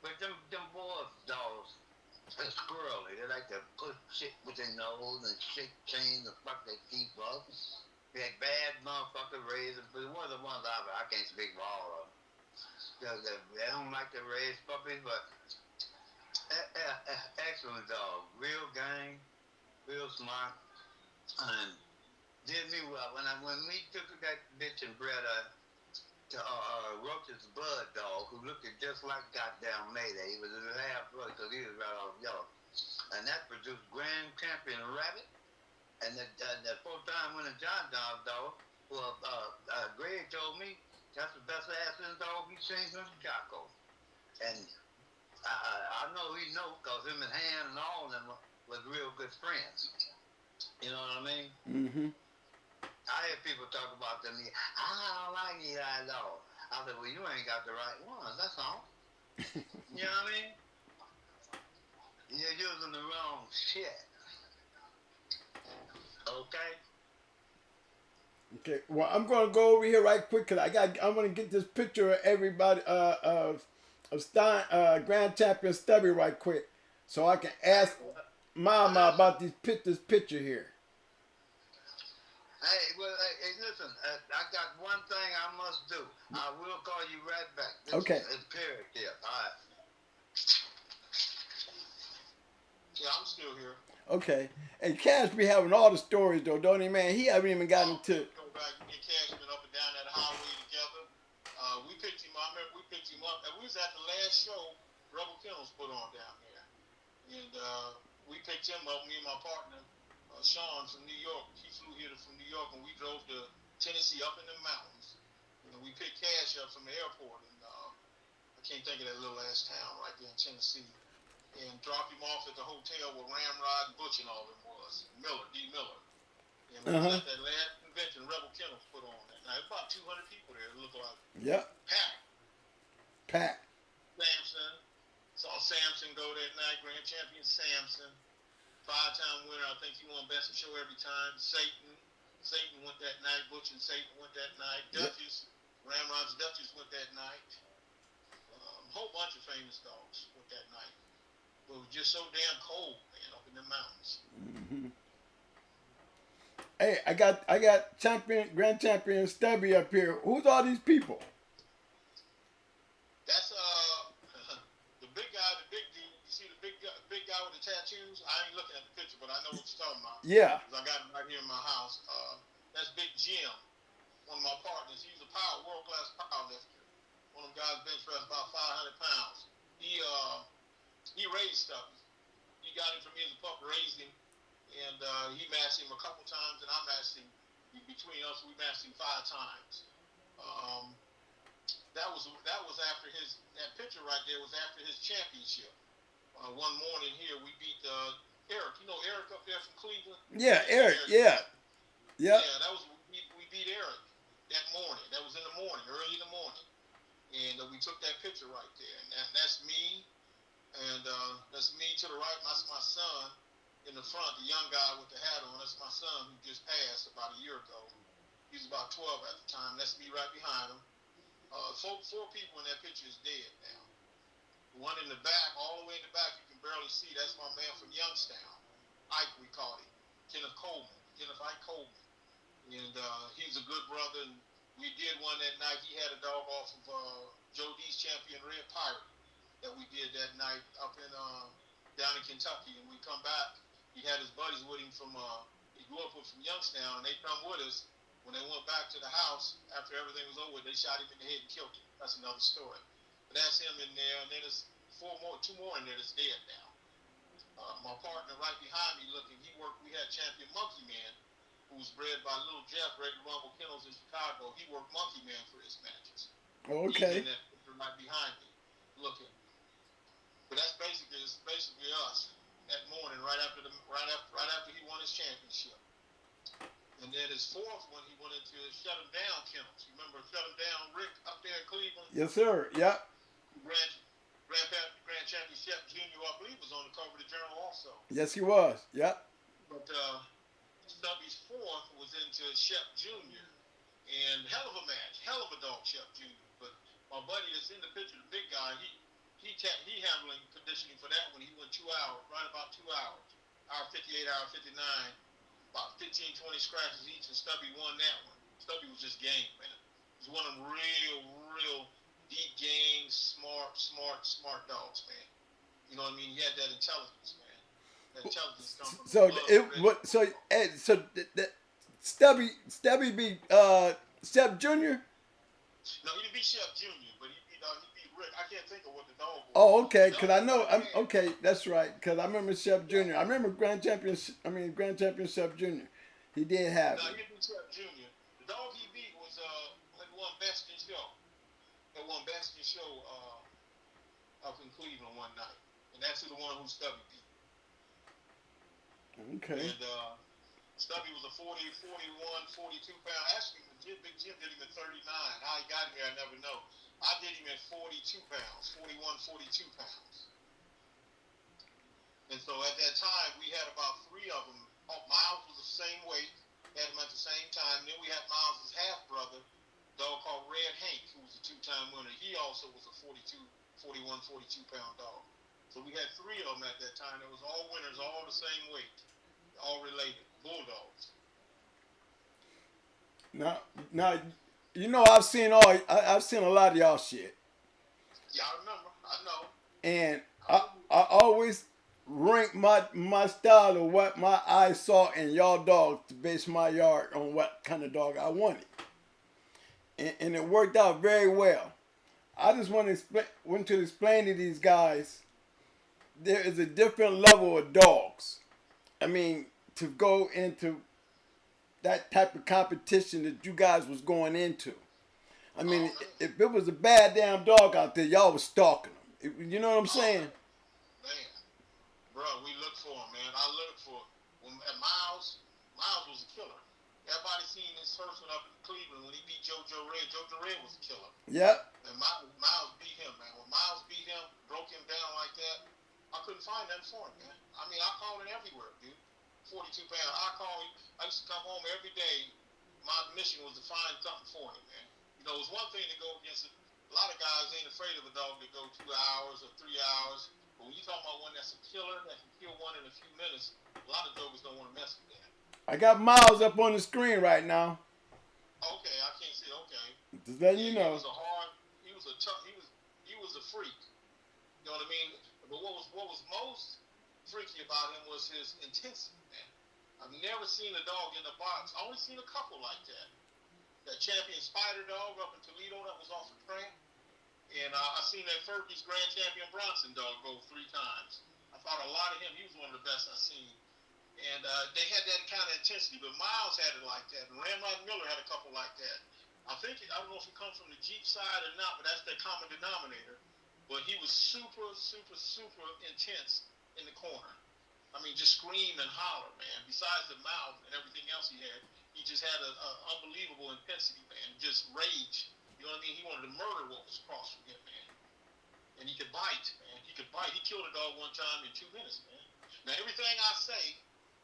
But them boys dogs, they're squirrely. They like to put shit with their nose and shake chains and fuck their teeth up. They're bad motherfucker raised, but one of the ones I can't speak for all of them. They don't like to raise puppies, but excellent dog. Real game, real smart, and did me well. When we took that bitch and bred to Roach's Bud dog, who looked just like goddamn Mayday. He was a half brother because he was right off yellow. And that produced Grand Champion Rabbit, and the 4-time winning John dog. Well, Greg told me that's the best ASEND dog he's seen since Jocko. And I know he knows because him and Han and all of them was real good friends. You know what I mean? Mm-hmm. I hear people talk about them. I don't like Eli dog. I said, well, you ain't got the right ones. That's all. You know what I mean? You're using the wrong shit. Okay. Okay. Well, I'm gonna go over here right quick because I'm gonna get this picture of everybody of Stein, Grand Champion Stubby right quick, so I can ask Mama about this picture here. Hey, listen, I got one thing I must do. I will call you right back. Okay. It's imperative. All right. Yeah, I'm still here. Okay. And Cash be having all the stories though, don't he, man? He haven't even gotten to. Go back. Me and Cash been up and down that highway together. We picked him up. I remember we picked him up, and we was at the last show Rebel Kennels put on down there, and we picked him up. Me and my partner. Sean from New York, he flew here from New York, and we drove to Tennessee up in the mountains. You know, we picked Cash up from the airport, and I can't think of that little ass town right there in Tennessee, and dropped him off at the hotel where Ramrod and Butch and all them was, D. Miller. And we was at that last convention Rebel Kennels put on that night. About 200 people there, it looked like. Yep. Packed. Samson. Saw Samson go that night, Grand Champion Samson. 5-time winner, I think he won Best of Show every time. Satan went that night. Butch and Satan went that night. Duchess, Ramrod's Duchess went that night. A whole bunch of famous dogs went that night. But it was just so damn cold, man, up in the mountains. Mm-hmm. Hey, I got Grand Champion Stubby up here. Who's all these people? That's the big guy, the big dude. You see the big guy with the tattoos? I ain't looking at the picture, but I know what you're talking about. Yeah. 'Cause I got him right here in my house. That's Big Jim, one of my partners. He's a world-class power lifter. One of them guys bench press about 500 pounds. He raised stuff. He got him from me as a pup, raised him, and he matched him a couple times, and I matched him. Between us, we matched him 5 times. That was after that picture right there was after his championship. One morning here, we beat Eric. You know Eric up there from Cleveland? Yeah, Eric. Yeah. Yeah, that was we beat Eric that morning. That was in the morning, early in the morning, and we took that picture right there. And that's me, and that's me to the right. That's my son in the front, the young guy with the hat on. That's my son who just passed about a year ago. He was about 12 at the time. That's me right behind him. Four people in that picture is dead now. The one in the back, all the way in the back, you can barely see. That's my man from Youngstown. Ike, we call him. Kenneth Ike Coleman. And he's a good brother. And we did one that night. He had a dog off of Joe D's champion, Red Pirate, that we did that night up in down in Kentucky. And we come back. He had his buddies with him from, he grew up with from Youngstown. And they come with us. When they went back to the house, after everything was over, they shot him in the head and killed him. That's another story. But that's him in there, and then there's two more in there that's dead now. My partner right behind me looking, we had champion Monkey Man, who was bred by Little Jeff, ready to rumble Kennels in Chicago. He worked Monkey Man for his matches. Okay. He's in that picture right behind me, looking. But that's basically us that morning, right after he won his championship. And then his fourth one, he went into Shut 'Em Down Kennels. You remember Shut 'Em Down Rick up there in Cleveland? Yes, sir. Yep. Grand Champion Chef Junior, I believe, was on the cover of the journal also. Yes, he was. Yep. But Stubby's fourth was into Chef Junior, and hell of a match, hell of a dog, Chef Junior. But my buddy that's in the picture, the big guy, he handling conditioning for that when he went 2 hours, right about 2 hours, hour 58, hour 59, about 15, 20 scratches each, and Stubby won that one. Stubby was just game, man. He was one of them real deep game, smart dogs, man. You know what I mean? He had that intelligence, man. That intelligence comes from Stubby beat Chef Junior. No, he didn't beat Chef Junior, but he beat Rick. I can't think of what the dog was. Oh, okay. Cause I know. Okay, that's right. Cause I remember Chef Junior. I remember Grand Champion Chef Junior. He did have. No, he didn't beat Chef Junior. The dog he beat was won Best in Show. That won Best in Show up in Cleveland one night, and that's the one who Stubby beat. Okay. And Stubby was a 40, 41, 42 pound. Actually, Big Jim did him at 39. How he got him here, I never know. I did him at 42 pounds, 41, 42 pounds. And so at that time, we had about three of them. Miles was the same weight, had him at the same time. Then we had Miles' half brother, a dog called Red Hank, who was a two-time winner. He also was a 41, 42 pound dog. So we had three of them at that time. It was all winners, all the same weight, all related, bulldogs. Now, you know I've seen a lot of y'all shit. Yeah, I remember. I know. And I always rank my style of what my eyes saw in y'all dogs to base my yard on what kind of dog I wanted. And it worked out very well. I just want to explain to these guys there is a different level of dogs. I mean, to go into that type of competition that you guys was going into. I mean, if it was a bad damn dog out there, y'all was stalking them. You know what I'm saying? Man, bro, we look for him, man. I look for him. And Miles was a killer. Everybody seen his first one up in Cleveland when he beat JoJo Red. JoJo Red was a killer. Yep. And Miles beat him, man. When Miles beat him, broke him down like that, I couldn't find nothing for him, man. I mean, I called him everywhere, dude. 42 pounds. I used to come home every day. My mission was to find something for him, man. You know, it's one thing to go against it. A lot of guys ain't afraid of a dog that go 2 hours or 3 hours. But when you talking about one that's a killer, that can kill one in a few minutes, a lot of dogs don't want to mess with that. I got Miles up on the screen right now. Okay, I can't see. Okay. Just letting you know. He was a freak. You know what I mean? But what was most freaky about him was his intensity, man. I've never seen a dog in a box. I only seen a couple like that. That champion spider dog up in Toledo that was off the track. And I seen that Furby's Grand Champion Bronson dog go 3 times. I thought a lot of him. He was one of the best I seen. And they had that kind of intensity, but Miles had it like that. And Ramrod Miller had a couple like that. I don't know if it comes from the Jeep side or not, but that's their common denominator. But he was super intense in the corner. I mean, just scream and holler, man. Besides the mouth and everything else he had, he just had an unbelievable intensity, man. Just rage. You know what I mean? He wanted to murder what was across from him, man. And he could bite, man. He could bite. He killed a dog one time in 2 minutes, man. Now, everything I say,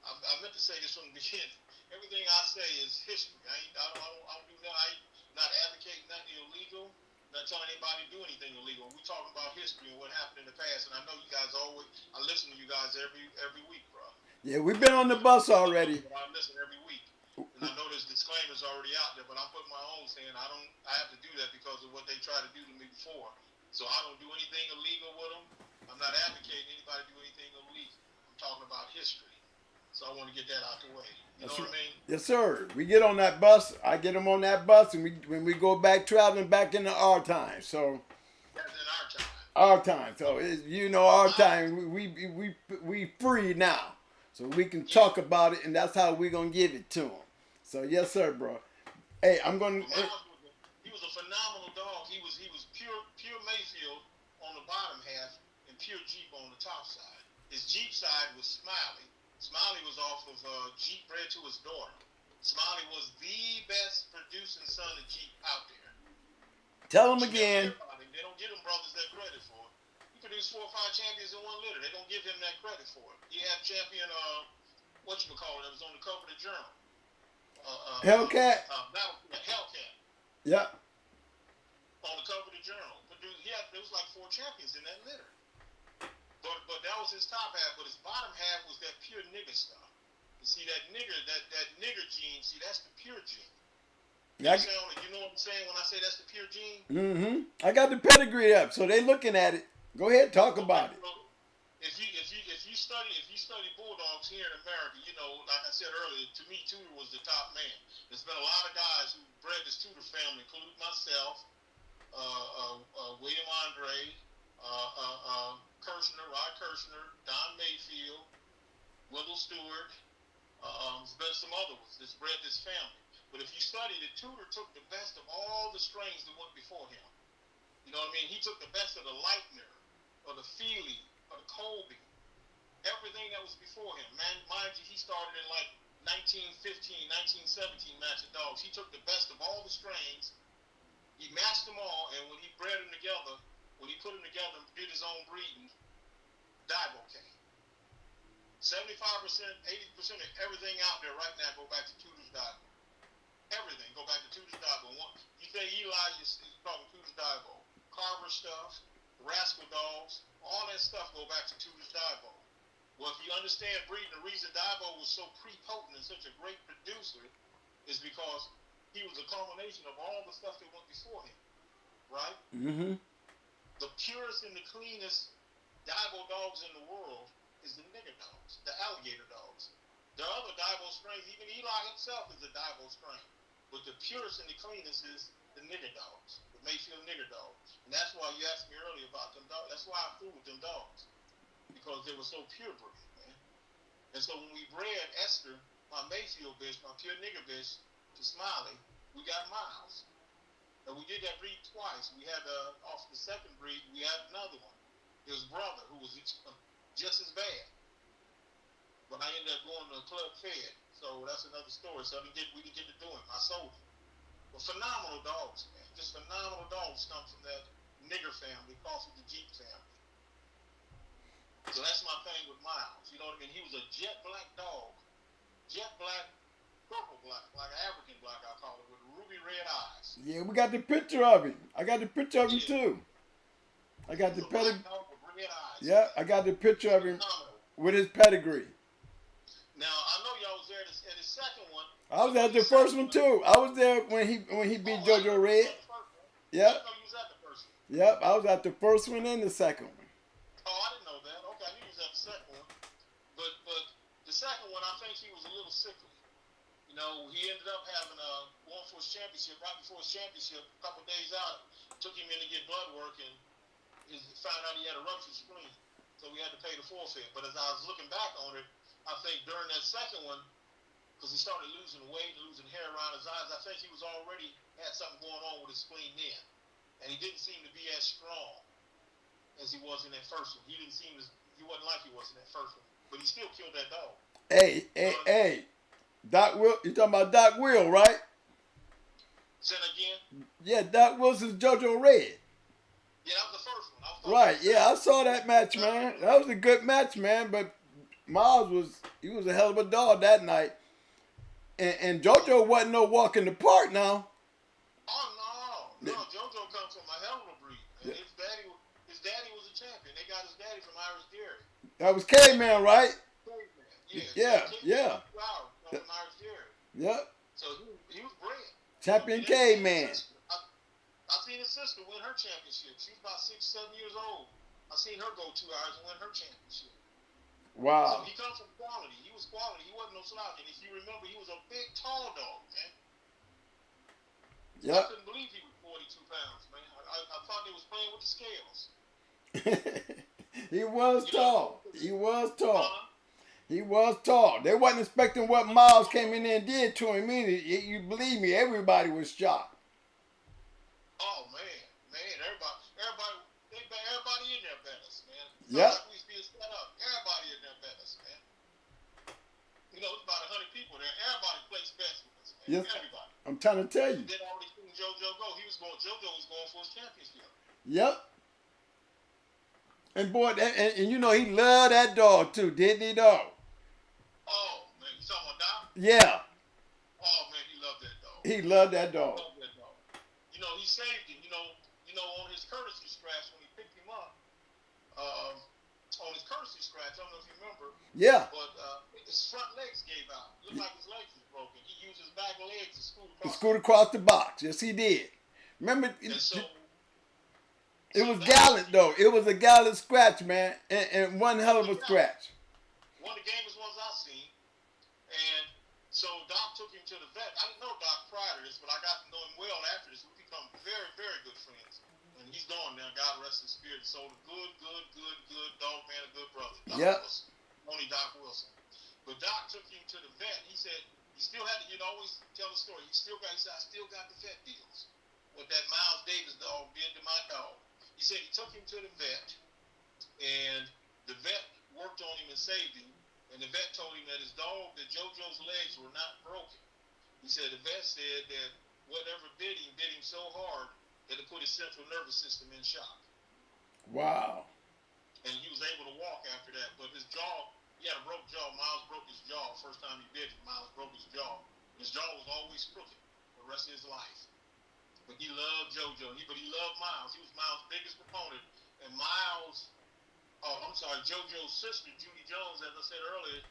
I meant to say this from the beginning. Everything I say is history. I don't do nothing. I ain't not advocating nothing illegal. Not telling anybody to do anything illegal. We talking about history and what happened in the past. And I know you guys I listen to you guys every week, bro. Yeah, we've been on the bus already. I listen every week. And I know there's disclaimers already out there, but I'm putting my own saying I have to do that because of what they tried to do to me before. So I don't do anything illegal with them. I'm not advocating anybody do anything illegal. I'm talking about history. So I want to get that out the way. You know what I mean? Yes, sir. We get on that bus. I get them on that bus, and when we go back traveling back into our time. So that's in our time. Our time. So our time. We free now, so we can talk about it, and that's how we gonna give it to them. So yes, sir, bro. Hey, I'm gonna. He was a phenomenal dog. He was pure Mayfield on the bottom half and pure Jeep on the top side. His Jeep side was Smiley. Smiley was off of Jeep bred to his daughter. Smiley was the best producing son of Jeep out there. Tell him again. They don't give them brothers that credit for it. He produced 4 or 5 champions in one litter. They don't give him that credit for it. He had champion, that was on the cover of the journal. Hellcat. Hellcat. Yeah. On the cover of the journal. There was like 4 champions in that litter. But that was his top half. But his bottom half was that pure nigger stuff. You see that nigger gene. See, that's the pure gene. You know what I'm saying when I say that's the pure gene? Mm-hmm. I got the pedigree up, so they looking at it. Go ahead, talk about it. If you study bulldogs here in America, you know, like I said earlier, to me Tudor was the top man. There's been a lot of guys who bred this Tudor family, including myself, William Andre, Rod Kirshner, Don Mayfield, Wendell Stewart. There's been some other ones that's bred this family. But if you study it, Tudor took the best of all the strains that went before him. You know what I mean? He took the best of the Leitner, or the Feely, or the Colby, everything that was before him. Man, mind you, he started in like 1915, 1917 matching dogs. He took the best of all the strains. He matched them all, and when he bred them together, when he put them together and did his own breeding, Divo came. 75%, 80% of everything out there right now go back to Tudor's Divo. Everything go back to Tudor's Divo. You say Eli is probably Tudor's Divo. Carver stuff, Rascal dogs, all that stuff go back to Tudor's Divo. Well, if you understand breeding, the reason Divo was so pre-potent and such a great producer is because he was a culmination of all the stuff that went before him, right? Mm-hmm. The purest and the cleanest Divo dogs in the world is the nigger dogs, the alligator dogs. The other Divo strains, even Eli himself is a Divo strain. But the purest and the cleanest is the nigger dogs, the Mayfield nigger dogs. And that's why you asked me earlier about them dogs. That's why I flew with them dogs. Because they were so purebred, man. And so when we bred Esther, my Mayfield bitch, my pure nigger bitch, to Smiley, we got Miles. And we did that breed twice. We had, off the second breed, we had another one. His brother, who was just as bad. But I ended up going to a club fed. So that's another story. So we didn't get to do it. I sold it. But phenomenal dogs, man. Just phenomenal dogs come from that nigger family, called the Jeep family. So that's my thing with Miles. You know what I mean? He was a jet black dog. Jet black, purple black, like an African black, I call it, with ruby red eyes. Yeah, we got the picture of him. I got the picture of him too. I got the pedigree. Yeah, I got the picture of him with his pedigree. Now I know y'all was there at his second one. I was at the first one too. I was there when he beat JoJo Red. Yep. Yep, I was at the first one and the second one. Oh, I didn't know that. Okay, I knew he was at the second one. But the second one, I think he was a little sickly. You know, he ended up having going for his championship. Right before his championship, a couple of days out, took him in to get blood work and found out he had a ruptured spleen. So we had to pay the forfeit. But as I was looking back on it, I think during that second one, because he started losing weight, losing hair around his eyes, I think he was already had something going on with his spleen then. And he didn't seem to be as strong as he was in that first one. He wasn't like he was in that first one. But he still killed that dog. Hey. Doc Will, you talking about Doc Will, right? Say that again? Yeah, Doc Wilson's JoJo Red. Yeah, that was the first one. Right, yeah, I saw that match, man. That was a good match, man. But Miles was a hell of a dog that night. And JoJo wasn't no walk in the park now. Oh, no. JoJo comes from a hell of a breed. And his daddy was a champion. They got his daddy from Irish Dairy. That was K-Man, right? K-Man, yeah. From Irish Dairy. Yep. So he was bred. Champion K-Man. I seen his sister win her championship. She was about 6, 7 years old. I seen her go 2 hours and win her championship. Wow. So he comes from quality. He was quality. He wasn't no slouch. And if you remember, he was a big, tall dog, man. Yep. I couldn't believe he was 42 pounds, man. I thought they was playing with the scales. He was tall. He was tall. He was tall. They wasn't expecting what Miles came in there and did to him either. You believe me, everybody was shocked. Oh, man. Everybody in there bet us, man. Yep. Like we used to be set up. Everybody in there bet us, man. You know, it's about 100 people there. Everybody placed bets with us, man. Yes. Everybody. I'm trying to tell you. They'd already seen JoJo go. JoJo was going for his championship. Yep. And boy, and you know he loved that dog too, didn't he, dog? Oh, man, you talking about Doc? Yeah. Oh, man, he loved that dog. He loved that dog. He loved that dog. You know, he saved him. You know, on his courtesy scratch when he picked him up, on his courtesy scratch, I don't know if you remember. Yeah. But his front legs gave out. Looked like his legs was broken. He used his back legs to He scooted across the box. Yes, he did. Remember, it was gallant though. It was a gallant scratch, man, and one hell of a scratch. One of the gamest ones I've seen. And so Doc took him to the vet. I didn't know Doc prior to this, but I got to know him well after this. We become very, very good friends. And he's gone now. God rest his spirit. So the good dog man, a good brother. Doc Wilson. Only Doc Wilson. But Doc took him to the vet. He said he still had to, he'd always tell the story. He said, I still got the vet deals. What that Miles Davis dog did to my dog. He said he took him to the vet, and the vet worked on him and saved him. And the vet told him that his dog, that JoJo's legs were not broken. He said the vet said that whatever bit him so hard that it put his central nervous system in shock. Wow. And he was able to walk after that. But his jaw, he had a broke jaw. Miles broke his jaw. First time he bit him, Miles broke his jaw. His jaw was always crooked for the rest of his life. But he loved JoJo. But he loved Miles. He was Miles' biggest proponent. And Miles, JoJo's sister, Judy Jones, as I said earlier,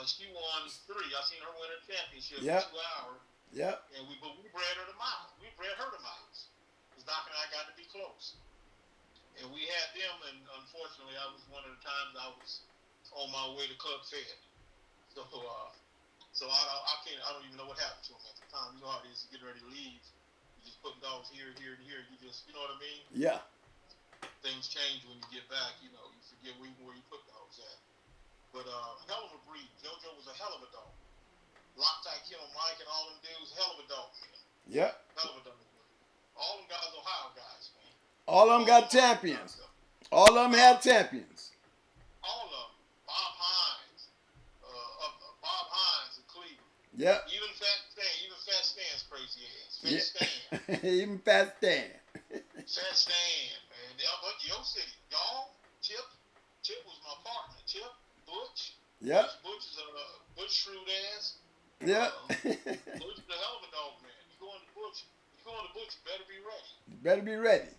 she won 3. I seen her win a championship in 2 hours. Yep. And we bred her to Miles. We bred her to Miles. Because Doc and I got to be close. And we had them, and unfortunately, I was one of the times I was on my way to Club Fed. So, I don't even know what happened to him at the time. You know how it is, getting ready to leave. You just putting dogs here, and here. You just, you know what I mean? Yeah. Things change when you get back, you know. You forget where you put dogs at. But, hell of a breed. JoJo was a hell of a dog. Loctite Kennel Mike and all them dudes, hell of a dog, man. Yep. Hell of a dog. All them guys, Ohio guys, man. All of them got champions. All of them had champions. All of them. Bob Hines in Cleveland. Yep. Even Fat Stan's crazy ass. Fat Stan. Even Fat Stan. Fat Stan, man. But your city, y'all, Tip was my partner. Tip, Butch. Yep. Butch shrewd ass. Yep. Butch is a hell of a dog, man. You going to Butch, you better be ready. You better be ready.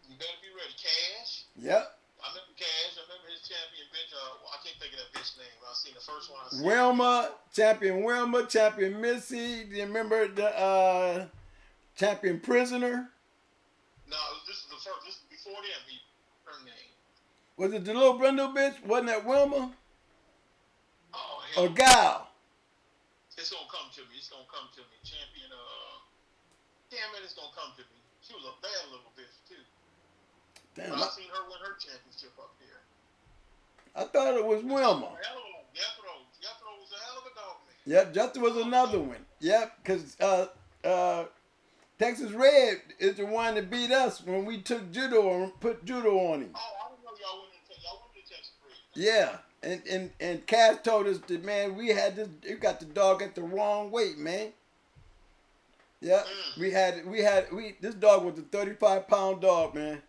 You better be ready. Cash. Yep. I remember Cash. I remember his champion bitch. I can't think of that bitch name. I seen the first one. Wilma, champion Missy. Do you remember the champion Prisoner? No, this is the first. This is before them. Her name. Was it the little brindle bitch? Wasn't that Wilma? Oh, or Gal? It's gonna come to me. Champion. Damn it, it's gonna come to me. She was a bad little bitch too. Damn. But I seen her win her championship up there. I thought it was Wilma. Jethro was a hell of a dog, man. Yep, Jethro was another one. Yep, because Texas Red is the one that beat us when we took judo and put judo on him. Oh, I didn't know y'all went to Texas Red. Yeah, and Cass told us that, man, you got the dog at the wrong weight, man. Yeah, this dog was a 35-pound dog, man.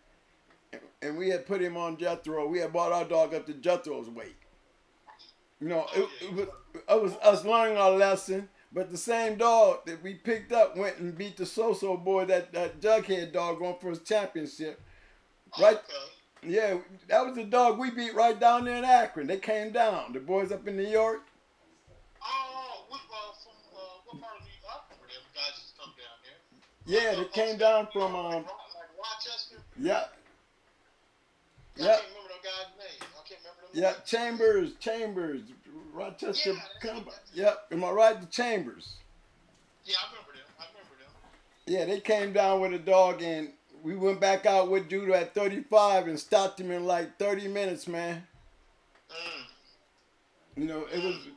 And we had put him on Jethro. We had brought our dog up to Jethro's weight. You know, it was us learning our lesson. But the same dog that we picked up went and beat the So-So boy, that Jughead dog, going for his championship. Right? Okay. Yeah, that was the dog we beat right down there in Akron. They came down. The boys up in New York. Oh, what part of New York? Where them guys just come down there? Yeah, they came down from like Rochester. Yeah. I can't remember the guy's name. Chambers, Rochester. Yep, am I right? The Chambers. Yeah, I remember them. Yeah, they came down with a dog, and we went back out with judo at 35 and stopped him in like 30 minutes, man. You know,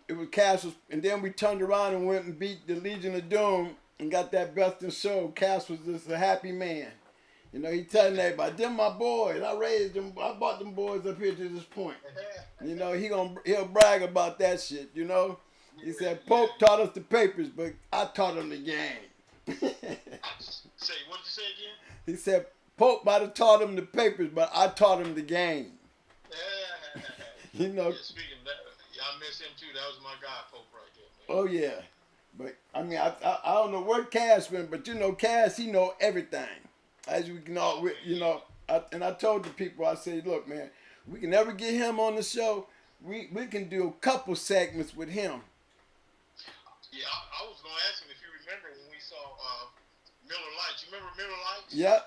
it was Cass, and then we turned around and went and beat the Legion of Doom and got that best in show. Cass was just a happy man. You know, he telling everybody, them my boys. I raised them. I brought them boys up here to this point. You know, he'll brag about that shit. You know, he said Pope taught us the papers, but I taught him the game. Say, what did you say again? He said Pope might have taught him the papers, but I taught him the game. You know. Yeah, speaking of that, I miss him too. That was my guy, Pope, right there, man. Oh yeah, but I mean, I don't know where Cass went, but you know, Cass, he know everything. As we can all, you know, and I told the people, I said, look, man, we can never get him on the show. We can do a couple segments with him. Yeah, I was gonna ask him if you remember when we saw Miller Lights. You remember Miller Lights? Yep.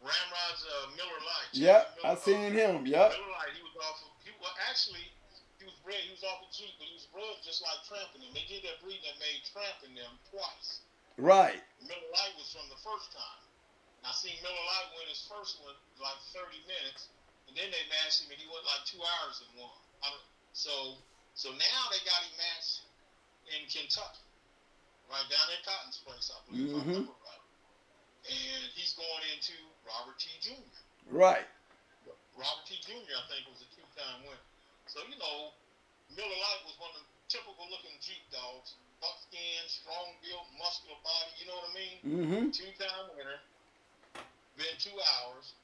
Ramrod's Miller Lights. Yep, I seen him. Yep. Miller Light, he was off of, he was off of Jeep, but he was bred just like Tramping them. They did that breeding that made Tramping them twice. Right. Miller Light was from the first time. I seen Miller Light win his first one like 30 minutes, and then they matched him, and he went like 2 hours and won. So now they got him matched in Kentucky, right down at Cotton's place, I believe, if I remember right. And he's going into Robert T. Jr. Right. Robert T. Jr., I think, was a 2-time winner. So, you know, Miller Lite was one of the typical-looking Jeep dogs. Buckskin, strong built, muscular body, you know what I mean? 2-time winner. Been 2 hours,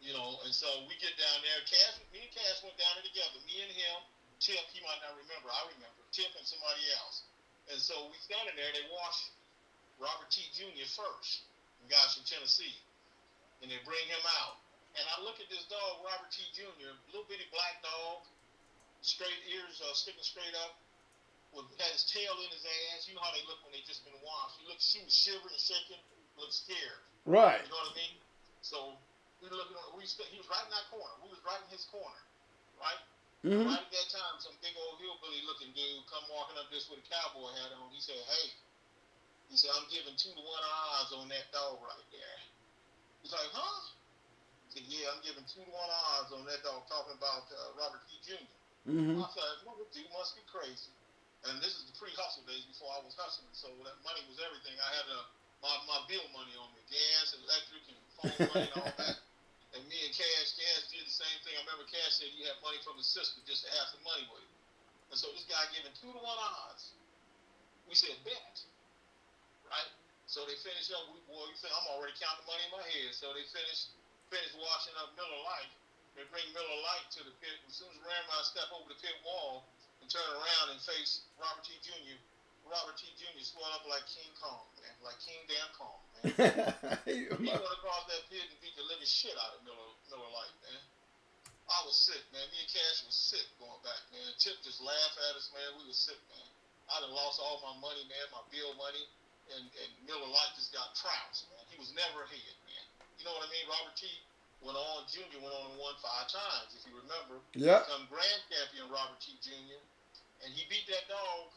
you know, and so we get down there. Me and Cass went down there together. Me and him, Tip, he might not remember. I remember. Tip and somebody else. And so we standing there. They watch Robert T. Jr. first, the guys from Tennessee. And they bring him out. And I look at this dog, Robert T. Jr., little bitty black dog, straight ears sticking straight up, had his tail in his ass. You know how they look when they just been washed. He was shivering and shaking, looked scared. Right. You know what I mean? So we were looking. He was right in that corner. We was right in his corner, right? Right at that time, some big old hillbilly looking dude come walking up this with a cowboy hat on. He said, "Hey," he said, "I'm giving 2-to-1 odds on that dog right there." He's like, "Huh?" He said, "Yeah, I'm giving 2-to-1 odds on that dog." Talking about Robert T. Jr. I said, "Mother dude must be crazy." And this is the pre-hustle days before I was hustling, so that money was everything. I had my bill money on me, gas, electric, and phone money and all that. And me and Cash did the same thing. I remember Cash said he had money from his sister just to have some money with him. And so this guy giving 2-to-1 odds. We said, bet. Right? So they finished up. I'm already counting money in my head. So they finished washing up Miller Lite. They bring Miller Lite to the pit. As soon as Ramrod step over the pit wall and turn around and face Robert T. Jr., Robert T. Jr. swelled up like King Kong, man. Like King Damn Kong, man. He went across that pit and beat the living shit out of Miller Lite, man. I was sick, man. Me and Cash was sick going back, man. Tip just laughed at us, man. We was sick, man. I done lost all my money, man, my bill money, and Miller Lite just got trounced, man. He was never ahead, man. You know what I mean? Robert T. Jr. went on and won 5 times, if you remember. Yeah. Become grand champion Robert T. Jr. And he beat that dog.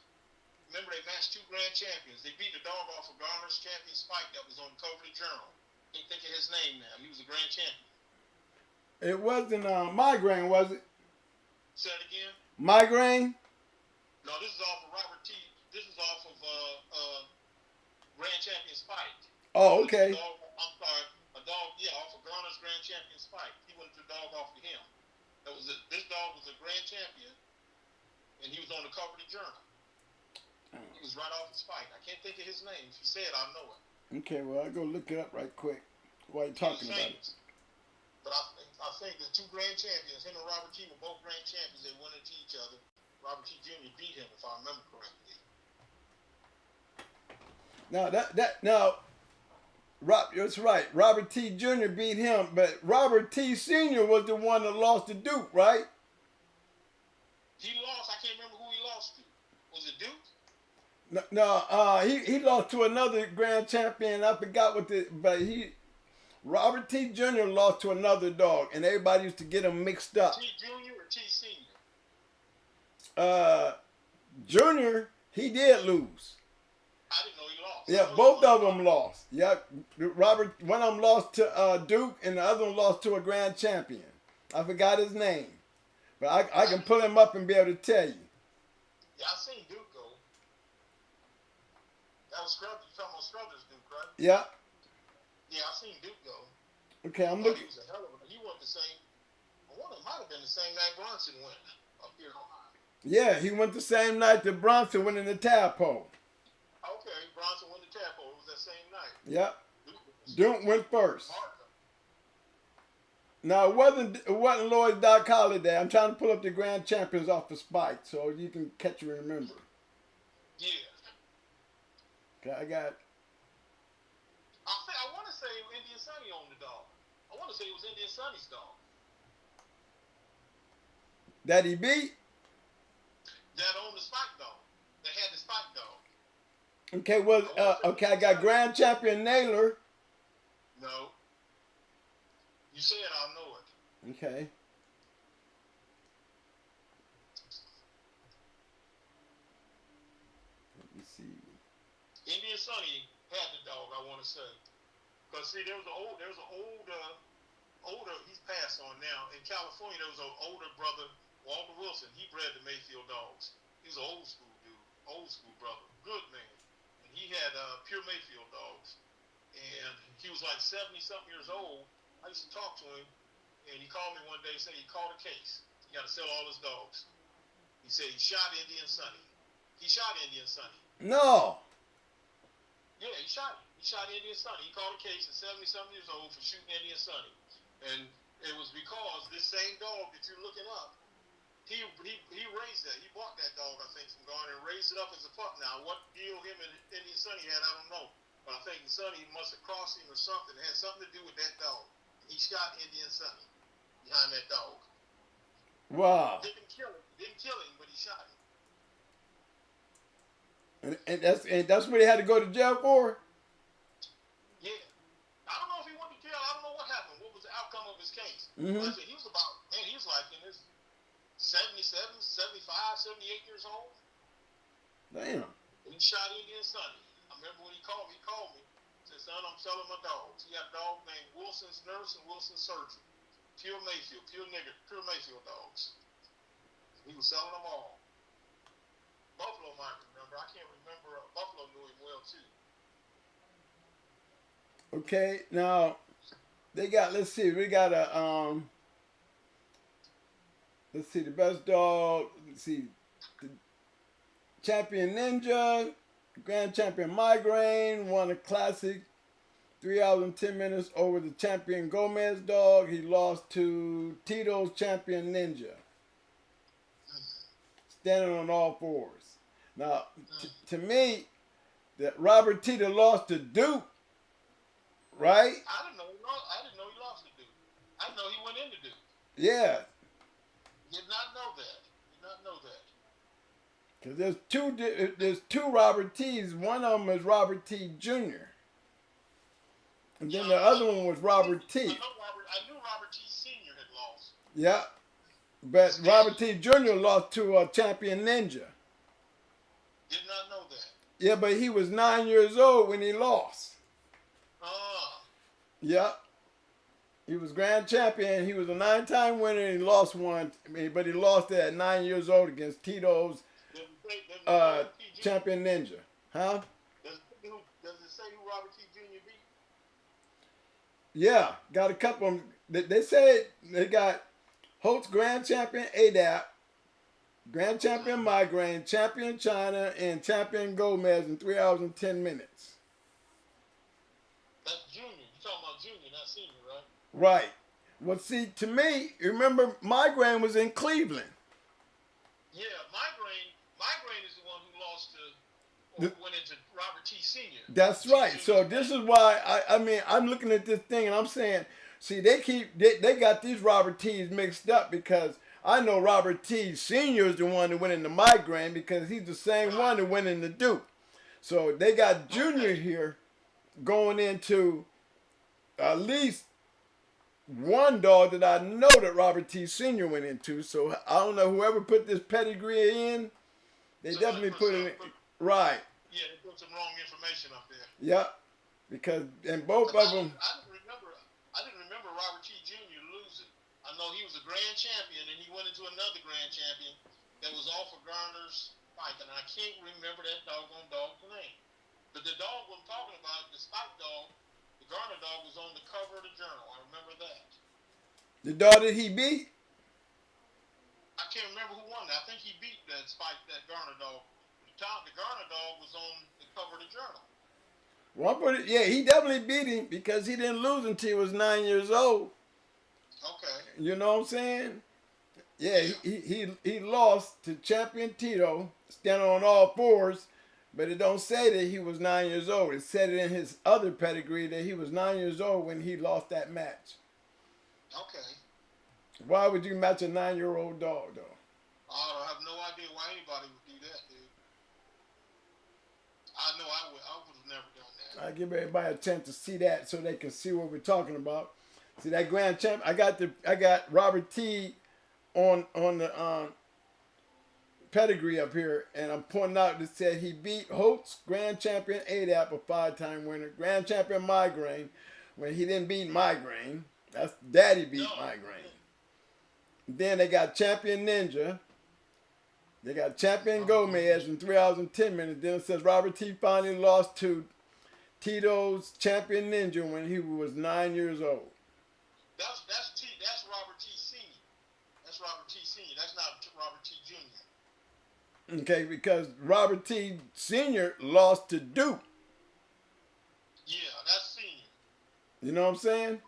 Remember, they matched 2 grand champions. They beat the dog off of Garner's champion Spike that was on the cover of the Journal. Can't think of his name now. He was a grand champion. It wasn't Migraine, was it? Say it again? Migraine? No, this is off of Robert T. This is off of grand champion Spike. Oh, okay. I'm sorry. A dog, yeah, off of Garner's grand champion Spike. He went the dog off of him. This dog was a grand champion, and he was on the cover of the Journal. He was right off the Spike. I can't think of his name. If you say it, I'll know it. Okay, well, I'll go look it up right quick while you're talking about it. But I think the 2 grand champions, him and Robert T. were both grand champions. They went into each other. Robert T. Jr. beat him, if I remember correctly. That's right. Robert T. Jr. beat him, but Robert T. Sr. was the one that lost to Duke, right? He lost. I can't remember who he lost to. Was it Duke? He lost to another grand champion. I forgot Robert T. Jr. lost to another dog, and everybody used to get them mixed up. T. Jr. or T. Senior? Junior, he did lose. I didn't know he lost. Yeah, both of them lost. Yeah, one of them lost to Duke, and the other one lost to a grand champion. I forgot his name, but I can pull him up and be able to tell you. Yeah, I seen Duke go. That was Scruthers. You talking about Scruthers Duke, right? Yeah. Yeah, I seen Duke go. Okay, I'm looking. He was a hell of a. He went the same. One of them might have been the same night Bronson went up here in Ohio. Yeah, he went the same night that Bronson went in the tadpole. Okay, Bronson went to tadpole. It was that same night. Yep. Duke went first. No, it wasn't Lloyd's Doc Holiday. I'm trying to pull up the grand champions off the Spike so you can catch and remember. Yeah. Okay, I got. I want to say Indian Sunny owned the dog. I want to say it was Indian Sunny's dog. That he beat? That owned the Spike dog. That had the Spike dog. Okay, well, okay, I got grand champion Naylor. No. You say it, I'll know it. Okay. Let me see. Indian Sunny had the dog, I want to say. Because, see, there was an older, he's passed on now. In California, there was an older brother, Walter Wilson. He bred the Mayfield dogs. He was an old school dude, old school brother, good man. And he had pure Mayfield dogs. And he was like 70-something years old. I used to talk to him. And he called me one day and said he caught a case. He got to sell all his dogs. He said he shot Indian Sunny. He shot Indian Sunny. No. Yeah, he shot him. He shot Indian Sunny. He caught a case at 70-something years old for shooting Indian Sunny. And it was because this same dog that you're looking up, he raised that. He bought that dog, I think, from Garner and raised it up as a pup. Now, what deal him and Indian Sunny had, I don't know. But I think Sunny must have crossed him or something. It had something to do with that dog. He shot Indian Sunny behind that dog. Wow. Didn't kill him, but he shot him. And that's what he had to go to jail for? Yeah. I don't know if he went to jail. I don't know what happened. What was the outcome of his case? Mm-hmm. But he was about, man, he was like in his 77, 75, 78 years old. Damn. He shot Indian Sunny. I remember when he called me, said, son, I'm selling my dogs. He had a dog named Wilson's Nurse and Wilson's Surgeon. Pure Mayfield, pure Mayfield dogs. He was selling them all. Buffalo might remember. I can't remember. Buffalo knew him well too. Okay, now they got. Let's see. We got a. Let's see the best dog. Let's see, the champion Ninja, grand champion Migraine won a classic. 3 hours and 10 minutes over the champion Gomez dog. He lost to Tito's champion Ninja. Standing on all fours. Now, to me, that Robert Tito lost to Duke, right? I didn't know he lost to Duke. I didn't know he went into Duke. Yeah. Did not know that. Because there's two Robert T's. One of them is Robert T. Jr. And then the other one was Robert T. I knew Robert T. Sr. had lost. Yeah. But Robert T. Jr. lost to champion Ninja. Did not know that. Yeah, but he was 9 years old when he lost. Yeah. He was grand champion. He was a 9-time winner and he lost one. But he lost it at 9 years old against Tito's champion Ninja. Huh? Does it say who Robert T. Jr. beat? Yeah, got a couple of them. They said they got Holtz grand champion ADAP, grand champion Migraine, champion China, and champion Gomez in 3 hours and 10 minutes. That's junior. You're talking about junior, not senior, right? Right. Well, see, to me, remember, Migraine was in Cleveland. Yeah, Migraine is the one who lost to, or went into Robert T. Sr. That's right. So this is why, I mean, I'm looking at this thing and I'm saying, see, they got these Robert T's mixed up because I know Robert T. Sr. is the one that went into Migraine because he's the same one that went into Duke. So they got Junior here going into at least one dog that I know that Robert T. Sr. went into. So I don't know, whoever put this pedigree in, they definitely put it in. Right. Yeah, they put some wrong information up there. Yeah. Because, and both of them. I didn't remember Robert T. Jr. losing. I know he was a grand champion and he went into another grand champion that was off of Garner's Spike. And I can't remember that doggone dog's name. But the dog I'm talking about, the Spike dog, the Garner dog, was on the cover of the journal. I remember that. The dog that he beat? I can't remember who won that. I think he beat that Spike, that Garner dog. The Garner dog was on the cover of the journal. Well, yeah, he definitely beat him because he didn't lose until he was 9 years old. Okay. You know what I'm saying? Yeah, he lost to champion Tito, standing on all fours, but it don't say that he was 9 years old. It said it in his other pedigree that he was 9 years old when he lost that match. Okay. Why would you match a 9-year-old dog, though? I have no idea why anybody would do that, dude. I know I would have never done that. I give everybody a chance to see that so they can see what we're talking about. See that grand champ? I got Robert T on the pedigree up here, and I'm pointing out that said he beat Holtz, grand champion ADAP, a 5-time winner, grand champion Migraine, when he didn't beat Migraine. That's Daddy beat Migraine. Then they got champion Ninja. They got champion Gomez in 3 hours and 10 minutes. Then it says Robert T finally lost to Tito's champion Ninja when he was 9 years old. That's Robert T Senior. That's Robert T Senior. That's not Robert T Junior. Okay, because Robert T Senior lost to Duke. Yeah, that's Senior. You know what I'm saying?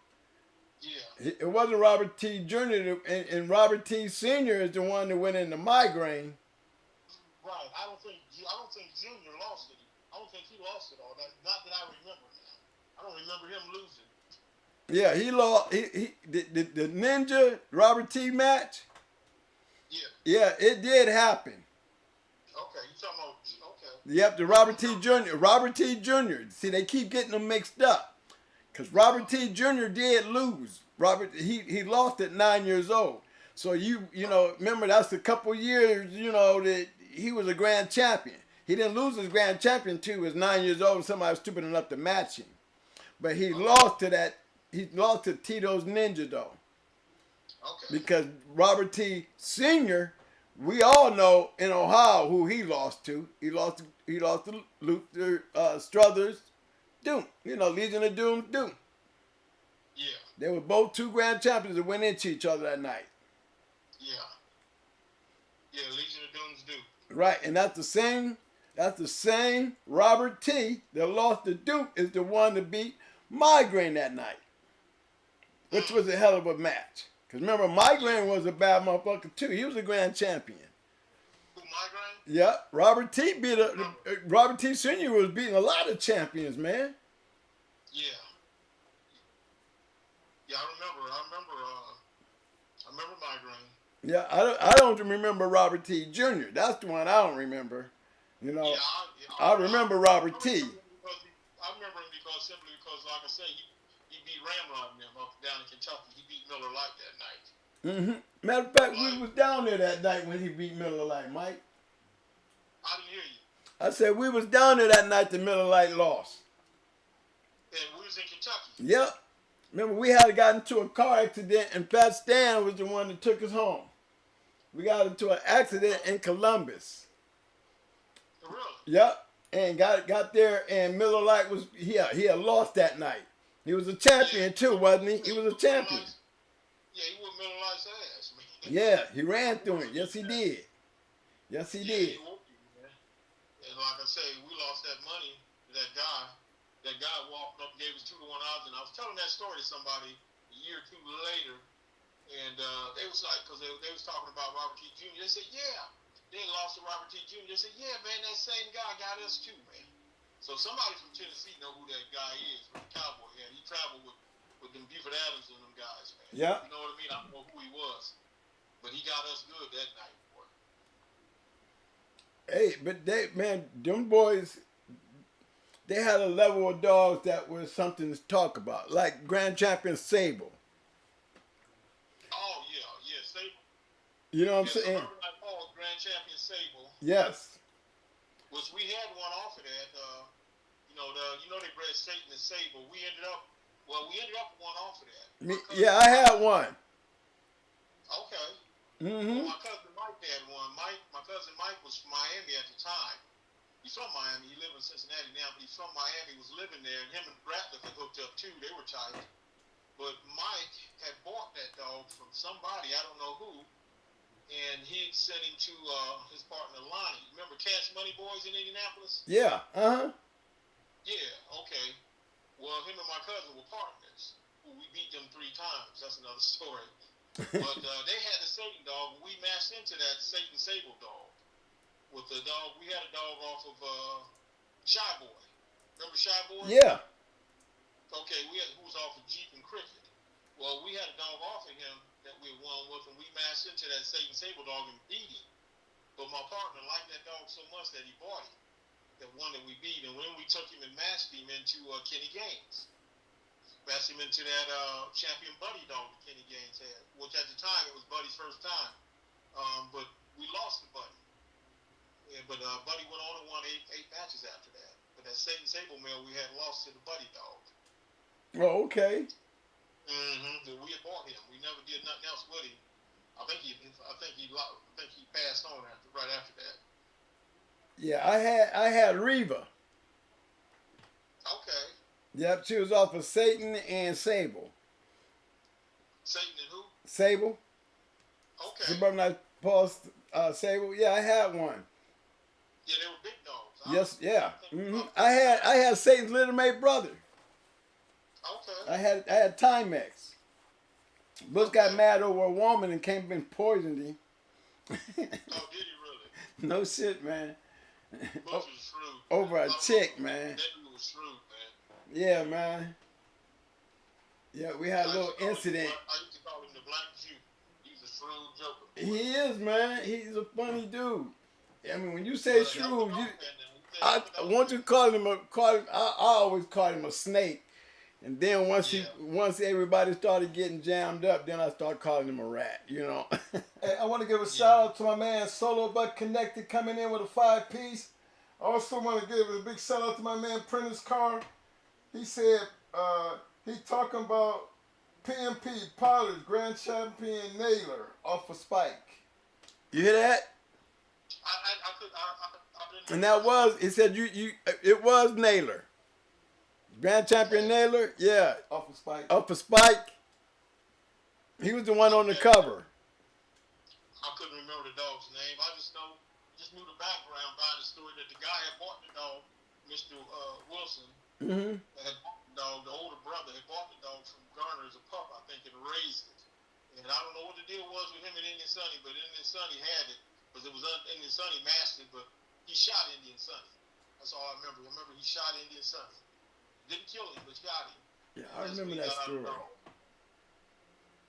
Yeah. It wasn't Robert T Jr. And Robert T Senior is the one that went into Migraine. Right. I don't think Junior lost it. I don't think he lost it all. Not that I remember now. I don't remember him losing. Yeah, he lost. The Ninja Robert T match. Yeah. Yeah, it did happen. Okay, you talking about? Okay. Yep, the Robert T Jr. Robert T Jr. See, they keep getting them mixed up, cause Robert T Jr. did lose. He lost at 9 years old. So you know, remember that's a couple years, you know, that he was a grand champion. He didn't lose his grand champion until he was 9 years old and somebody was stupid enough to match him. But he lost to that. He lost to Tito's Ninja though. Okay. Because Robert T Senior, we all know in Ohio who he lost to. He lost to Luther Struthers, Doom. You know, Legion of Doom, Doom. Yeah. They were both 2 grand champions that went into each other that night. Yeah. Yeah, Legion of Doom's Duke. Right, and that's the same Robert T that lost to Duke is the one that beat Migraine that night. Which was a hell of a match. Because remember, Migraine was a bad motherfucker too. He was a grand champion. Who, Migraine? Yeah, Robert T Robert T Sr. was beating a lot of champions, man. Yeah. Yeah, I remember Migraine. Yeah, I don't remember Robert T Jr. That's the one I don't remember. You know, I remember Robert T. I remember him simply because, like I say, he beat Ramrod and them up down in Kentucky. He beat Miller Lite that night. Mm-hmm. Matter of fact, we was down there that night when he beat Miller Lite, Mike. I didn't hear you. I said we was down there that night that Miller Lite lost. And we was in Kentucky. Yep. Remember, we had gotten into a car accident, and Fat Stan was the one that took us home. We got into an accident in Columbus. Really? Yep. And got there, and Miller Lite was he had lost that night. He was a champion too, wasn't he? He was a champion. Yeah, he whooped Miller Lite's ass, man. Yeah, he ran through it. Yes, he did. Yes, he did. He whooped you, man. And like I say, we lost that money to that guy. That guy walked up and gave us 2-1 odds, and I was telling that story to somebody a year or two later, and they was like, because they was talking about Robert T. Jr. They said, yeah, they lost to Robert T. Jr. They said, yeah, man, that same guy got us too, man. So somebody from Tennessee know who that guy is, the cowboy. Yeah, he traveled with them Buford Adams and them guys, man. Yeah. You know what I mean? I don't know who he was, but he got us good that night, boy. Hey, but them boys. They had a level of dogs that was something to talk about, like Grand Champion Sable. Oh, yeah, Sable. You know what I'm saying? Grand Champion Sable. Yes. Which we had one off of that. You know they bred Satan and Sable. We ended up with one off of that. Yeah, I had one. Okay. Mm-hmm. Well, my cousin Mike had one. My cousin Mike was from Miami at the time. He's from Miami. He lived in Cincinnati now, but he's from Miami. He was living there, and him and Bradley had hooked up too. They were tight. But Mike had bought that dog from somebody, I don't know who, and he sent him to his partner Lonnie. Remember Cash Money Boys in Indianapolis? Yeah. Uh huh. Yeah. Okay. Well, him and my cousin were partners. We beat them 3 times. That's another story. But they had a Satan dog, and we matched into that Satan Sable dog. With the dog, we had a dog off of Shy Boy. Remember Shy Boy? Yeah. Okay, who was off of Jeep and Cricket. Well, we had a dog off of him that we won with, and we matched into that Satan Sable dog and beat him. But my partner liked that dog so much that he bought him. That one that we beat, and when we took him and matched him into Kenny Gaines. Matched him into that champion Buddy dog that Kenny Gaines had, which at the time it was Buddy's first time. But we lost to Buddy. Yeah, but Buddy went on and won eight matches after that. But that Satan Sable male we had lost to the Buddy dog. Oh, okay. Mm-hmm. We had bought him. We never did nothing else with him. I think he passed on right after that. Yeah, I had Reva. Okay. Yep, she was off of Satan and Sable. Satan and who? Sable. Okay. Suburban Pulse Sable. Yeah, I had one. Yeah, they were big dogs. Yes, yeah. I had Satan's little mate brother. Okay. I had Timex. Bush got mad over a woman and came and poisoned him. Oh, did he really? No shit, man. Bush was shrewd. Over a chick, man. That dude was shrewd, man. Yeah, man. Yeah, we had a little incident. I used to call him the Black Jew. He's a shrewd joker. He is, man. He's a funny dude. I mean, when you say shrewd, I want to call him I always call him a snake. And then once everybody started getting jammed up, then I start calling him a rat, you know. Hey, I want to give a shout out to my man Solo Butt Connected coming in with a 5-piece. I also want to give a big shout out to my man Prentice Carr. He said he talking about PMP Potter's Grand Champion Naylor off of Spike. You hear that? And that was, he said it was Naylor. Grand Champion Naylor, yeah. Off of Spike. Off of Spike. He was the one on the cover. I couldn't remember the dog's name. I just knew the background behind the story that the guy had bought the dog, Mr. Wilson. Mm-hmm. Had bought the dog, the older brother had bought the dog from Garner as a pup, I think, and raised it. And I don't know what the deal was with him and Indian Sonny, but Indian Sonny had it because it was Indian Sonny mastered, but he shot Indian Sonny. That's all I remember. I remember he shot Indian Sonny. Didn't kill him, but shot him. Yeah, I remember that story.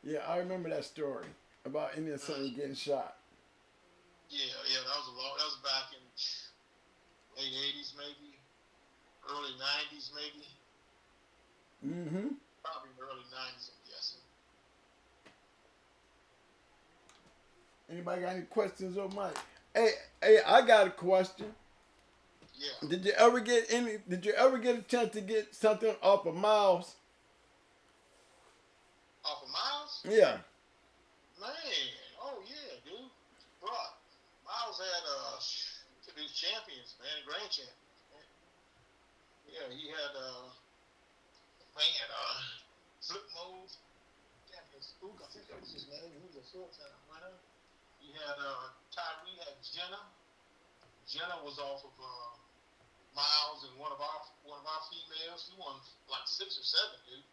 Yeah, I remember that story about Indian Sonny getting shot. Yeah, that was back in late 80s maybe, early 90s maybe. Mm-hmm. Probably early 90s, I'm guessing. Anybody got any questions on Mike? Hey, I got a question. Yeah. Did you ever get a chance to get something off of Miles? Off of Miles? Yeah. Man, oh yeah, dude. Bro, Miles had these champions, man, grand champions, man. Yeah, he had Flip Mode, champion Spook, I think that was his name. He was a full-time winner. He had Tyree had Jenna. Jenna was off of Miles and one of our females. She won like 6 or 7, dude.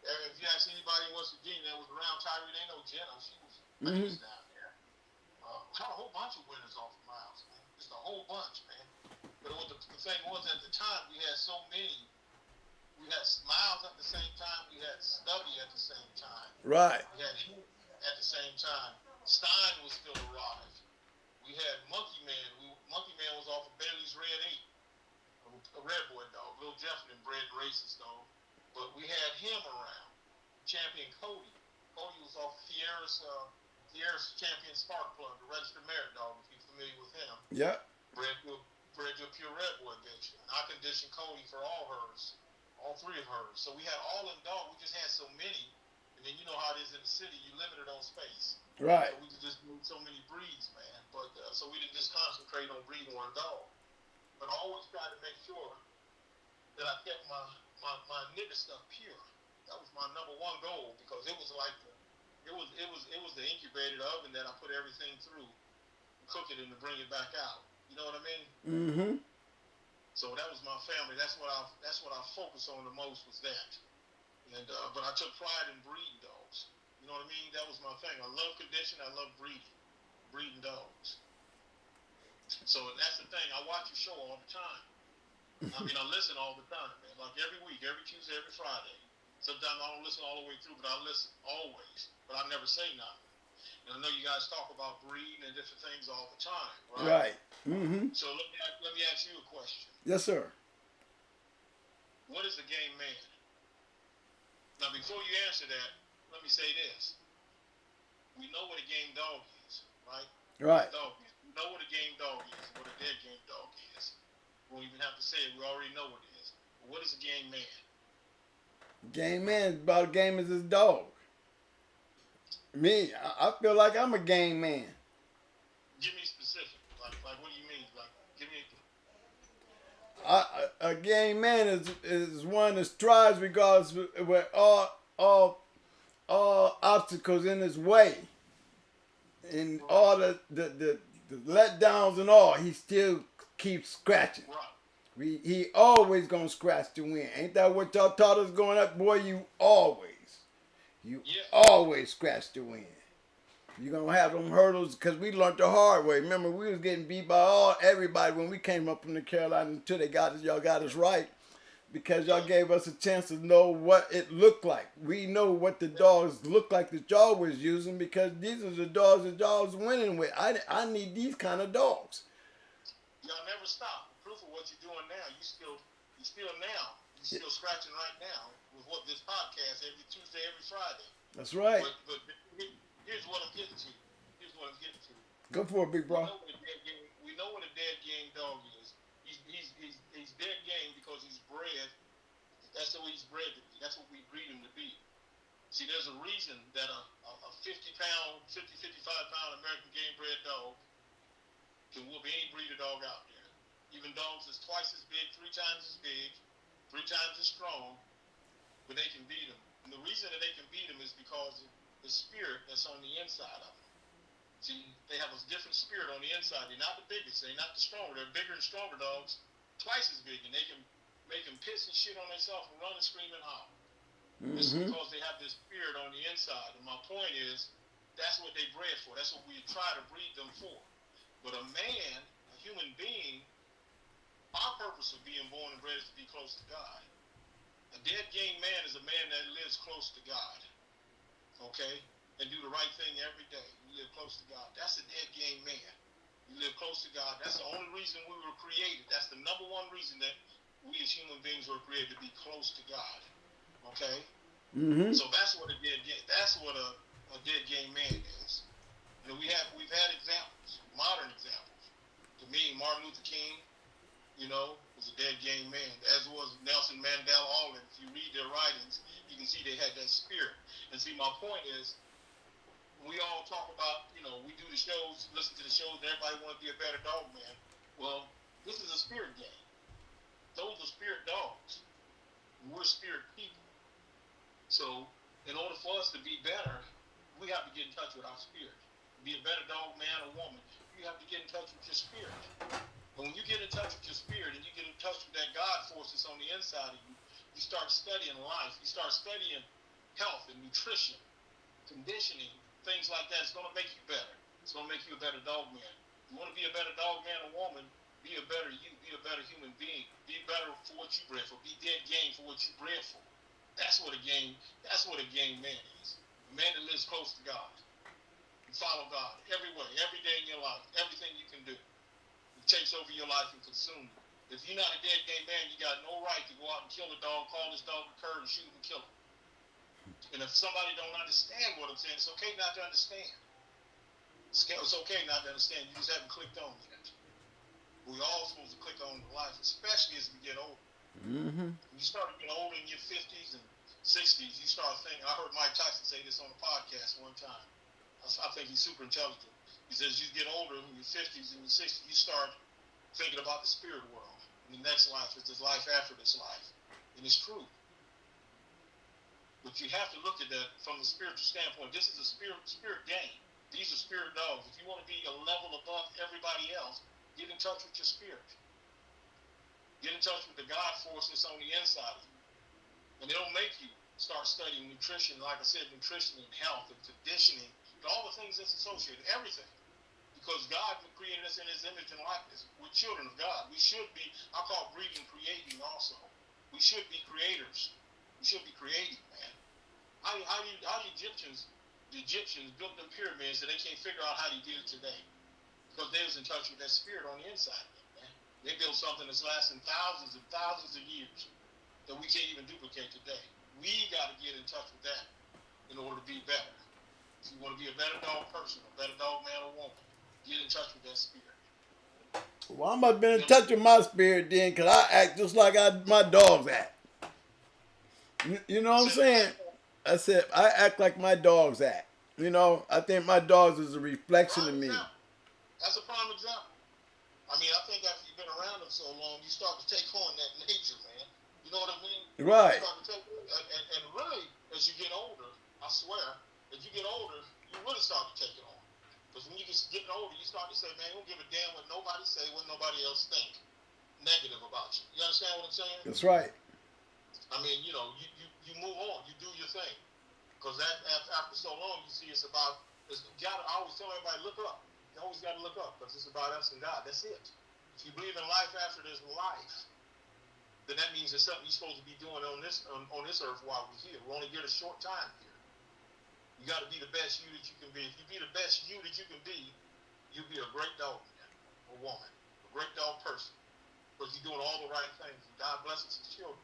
If you ask anybody in West Virginia that was around Tyree, they know Jenna. She was famous down there. Had a whole bunch of winners off of Miles, man. Just a whole bunch, man. But what the thing was, at the time, we had so many. We had Miles at the same time. We had Stubby at the same time. Right. We had him at the same time. Stein was still alive. We had Monkey Man. Monkey Man was off of Bailey's Red 8. A red boy dog. Lil Jefferson bred and racist dog. But we had him around. Champion Cody. Cody was off Fierre's champion Spark Plug, the registered merit dog, if you're familiar with him. Yep. Bred to a pure red boy bitch. And I conditioned Cody for all hers. All 3 of hers. So we had all them dogs. We just had so many. And then you know how it is in the city. You limited on space. Right. So we could just do so many breeds, man. But so we didn't just concentrate on breeding one dog. But I always tried to make sure that I kept my nigger stuff pure. That was my number 1 goal because it was like it was the incubated oven that I put everything through, cook it and to bring it back out. You know what I mean? Mm-hmm. So that was my family. That's what I focused on the most was that. And but I took pride in breeding dogs. You know what I mean? That was my thing. I love conditioning. I love breeding dogs. So that's the thing. I watch your show all the time. I mean, I listen all the time, man. Like every week, every Tuesday, every Friday. Sometimes I don't listen all the way through, but I listen always. But I never say nothing. And I know you guys talk about breeding and different things all the time, right? Right. Mm-hmm. So let me ask you a question. Yes, sir. What is a game man? Now, before you answer that, let me say this. We know what a game dog is, right? Right. We know what a game dog is, what a dead game dog is. We don't even have to say it. We already know what it is. But what is a game man? Game man is about as game as his dog. Me, I feel like I'm a game man. Give me specific. Like what do you mean? Like, give me. A game man is one that strives regardless with all obstacles in his way, and all the letdowns and all. He still keeps scratching. Right. He always gonna scratch to win. Ain't that what y'all taught us growing up, boy? You always scratch to win. You're gonna have them hurdles because we learned the hard way. Remember, we was getting beat by everybody when we came up from the Carolina until y'all got us right, because y'all gave us a chance to know what it looked like. We know what the dogs look like that y'all was using, because these are the dogs that y'all was winning with. I need these kind of dogs. Y'all never stop. Proof of what you're doing now. You still scratching right now with what this podcast every Tuesday, every Friday. That's right. But here's what I'm getting to. Go for it, big bro. We know what a dead game dog is. He's dead game because he's bred. That's the way he's bred to be. That's what we breed him to be. See, there's a reason that a 55 pound American game bred dog can whoop any breeder dog out there. Even dogs that's twice as big, 3 times as big, 3 times as strong, but they can beat them. And the reason that they can beat them is because of the spirit that's on the inside of them. See, they have a different spirit on the inside. They're not the biggest. They're not the stronger. They're bigger and stronger dogs, twice as big, and they can make them piss and shit on themselves and run and scream and howl. Mm-hmm. It's because they have this spirit on the inside. And my point is, that's what they bred for. That's what we try to breed them for. But a man, a human being, our purpose of being born and bred is to be close to God. A dead game man is a man that lives close to God. Okay? And do the right thing every day. You live close to God. That's a dead game man. You live close to God. That's the only reason we were created. That's the number one reason that we as human beings were created, to be close to God. Okay? Mm-hmm. So that's what a dead game man is. And we've had examples, modern examples. To me, Martin Luther King, was a dead game man, as was Nelson Mandela. All of them. If you read their writings, you can see they had that spirit. And see, my point is, we all talk about, we do the shows, listen to the shows, and everybody want to be a better dog man. Well, this is a spirit game. Those are spirit dogs. We're spirit people. So, in order for us to be better, we have to get in touch with our spirit. Be a better dog man or woman, you have to get in touch with your spirit. And when you get in touch with your spirit and you get in touch with that God force that's on the inside of you, you start studying life. You start studying health and nutrition, conditioning, things like that. It's going to make you better. It's going to make you a better dog man. You want to be a better dog man or woman, be a better you, be a better human being. Be better for what you bred for. Be dead game for what you bred for. That's what a game man is. A man that lives close to God. You follow God every way, every day in your life, everything you can do. It takes over your life and consumes you. If you're not a dead game man, you got no right to go out and kill a dog, call this dog a cur, and shoot him and kill him. And if somebody don't understand what I'm saying, it's okay not to understand. It's okay not to understand. You just haven't clicked on yet. We're all supposed to click on the life, especially as we get older. Mm-hmm. When you start getting older in your 50s and 60s, you start thinking. I heard Mike Tyson say this on a podcast one time. I think he's super intelligent. He says you get older in your 50s and your 60s, you start thinking about the spirit world. And the next life is this life after this life. And it's true. But you have to look at that from the spiritual standpoint. This is a spirit game. These are spirit dogs. If you want to be a level above everybody else, get in touch with your spirit. Get in touch with the God force that's on the inside of you. And it'll make you start studying nutrition, like I said, nutrition and health and conditioning, and all the things that's associated, everything. Because God created us in His image and likeness. We're children of God. We should be, I call breeding creating also. We should be creators. We should be creating, man. How the Egyptians built the pyramids and they can't figure out how they did it today. Because they was in touch with that spirit on the inside of them, man. They built something that's lasting thousands and thousands of years that we can't even duplicate today. We got to get in touch with that in order to be better. If you want to be a better dog person, a better dog man or woman, get in touch with that spirit. Well, I must have been in touch with my spirit then, because I act just like my dogs act. You know what I'm saying? I said, I act like my dogs act. You know, I think my dogs is a reflection of me. That's a prime example. I mean, I think after you've been around them so long, you start to take on that nature, man. You know what I mean? Right. You start to take, and really, as you get older, I swear, as you get older, you really start to take it on. Because when you get getting older, you start to say, man, you don't give a damn what nobody say, what nobody else think negative about you. You understand what I'm saying? That's right. I mean, you know, you move on, you do your thing. Because that after so long, you see it's about, I always tell everybody, look up. You always got to look up, because it's about us and God. That's it. If you believe in life after there's life, then that means there's something you're supposed to be doing on this earth while we're here. We only get a short time here. You got to be the best you that you can be. If you be the best you that you can be, you'll be a great dog man or woman, a great dog person, because you're doing all the right things. And God blesses His children.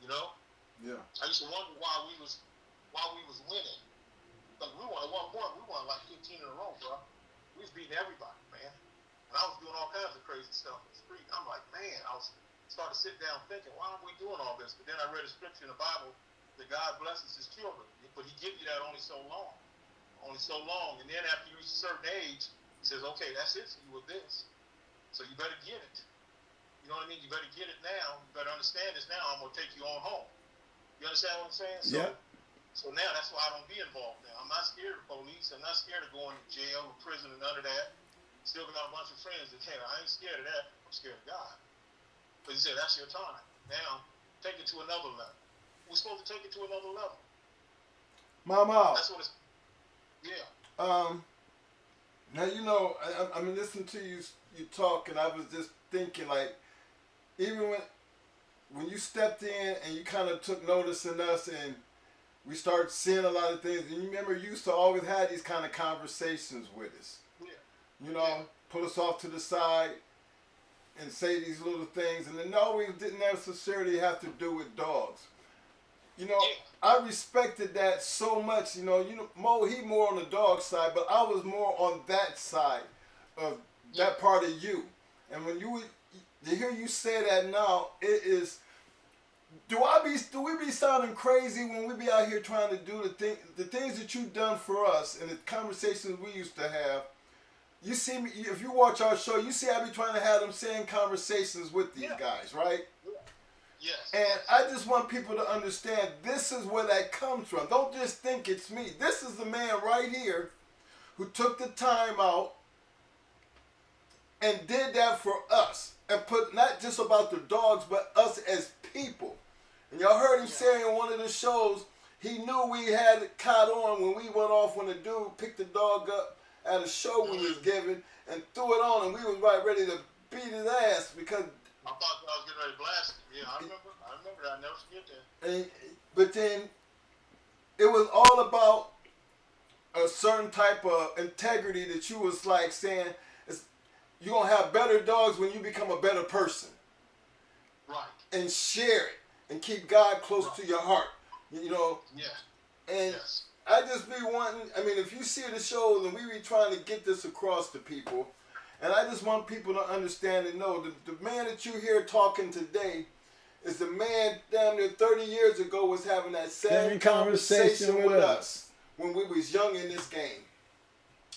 You know? Yeah. I used to wonder why we was winning. But we won at one point. We won like 15 in a row, bro. We was beating everybody, man. And I was doing all kinds of crazy stuff in the street. I'm like, man, I was started to sit down thinking, why aren't we doing all this? But then I read a scripture in the Bible that God blesses His children, but He gives you that only so long. And then after you reach a certain age, He says, okay, that's it for you with this. So you better get it. You know what I mean? You better get it now. You better understand this now. I'm going to take you on home. You understand what I'm saying? So now that's why I don't be involved now. I'm not scared of police. I'm not scared of going to jail or prison or none of that. Still got a bunch of friends that, hey, I ain't scared of that. I'm scared of God. But He said, that's your time. Now, take it to another level. We're supposed to take it to another level. Mama. That's what it's, yeah. Now, you know, I mean, listening to you talk, and I was just thinking, like, even when you stepped in and you kind of took notice in us and we started seeing a lot of things, and you remember you used to always have these kind of conversations with us. Yeah. You know, pull us off to the side and say these little things, and it always didn't necessarily have to do with dogs. You know, I respected that so much. You know, Mo, he more on the dog side, but I was more on that side of that part of you. And when to hear you say that now, it is. Do we be sounding crazy when we be out here trying to do the things that you've done for us and the conversations we used to have? You see me, if you watch our show, you see I be trying to have them same conversations with these guys, right? Yes. And I just want people to understand this is where that comes from. Don't just think it's me. This is the man right here who took the time out and did that for us. And put not just about the dogs, but us as people. And y'all heard him say on one of the shows, he knew we had it caught on when we went off when the dude picked the dog up at a show we was giving and threw it on, and we was right ready to beat his ass because. I thought I was getting ready to blast him. Yeah, I remember that. I never forget that. And, but then it was all about a certain type of integrity that you was like saying, you're going to have better dogs when you become a better person. Right. And share it and keep God close to your heart. You know? Yeah. And I just be wanting, I mean, if you see the shows and we be trying to get this across to people, and I just want people to understand and know that the man that you hear talking today is the man down there 30 years ago was having that same conversation with us when we was young in this game.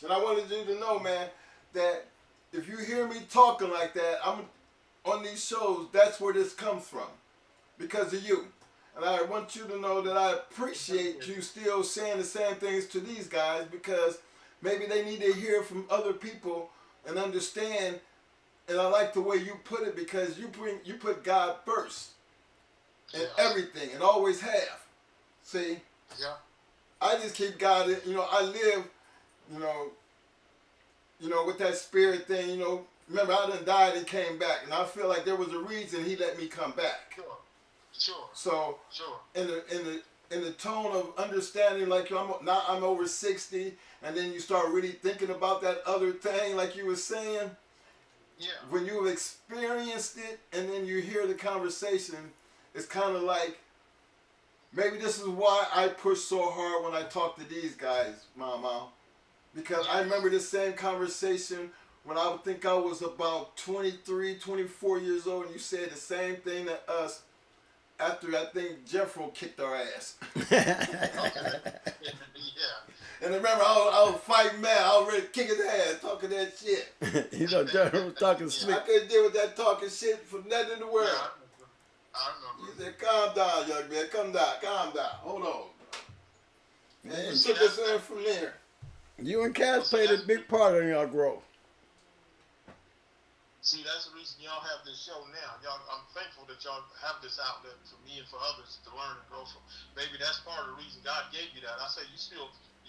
And I wanted you to know, man, that if you hear me talking like that, I'm on these shows, that's where this comes from. Because of you. And I want you to know that I appreciate you still saying the same things to these guys, because maybe they need to hear from other people and understand. And I like the way you put it, because you put God first in everything and always have. See, Yeah. I just keep God. You know, I live. You know, with that spirit thing. You know, remember I done died and came back, and I feel like there was a reason He let me come back. Sure. Sure. So, Sure. In the tone of understanding, like I'm over 60, and then you start really thinking about that other thing, like you were saying. Yeah. When you've experienced it, and then you hear the conversation, it's kind of like, maybe this is why I push so hard when I talk to these guys, Mama. Because I remember this same conversation when I would think I was about 23, 24 years old, and you said the same thing to us after I think Jeffro kicked our ass. Yeah. And remember, I was fighting mad. I was ready to kick his ass, talking that shit. You know, Jeffro was talking slick. I couldn't deal with that talking shit for nothing in the world. I remember. He said, calm down, young man. Calm down. Hold on. And he took us in from there. You and Cass played a big part in your growth. See, that's the reason y'all have this show now. I'm thankful that y'all have this outlet for me and for others to learn and grow from. Maybe that's part of the reason God gave you that. I say you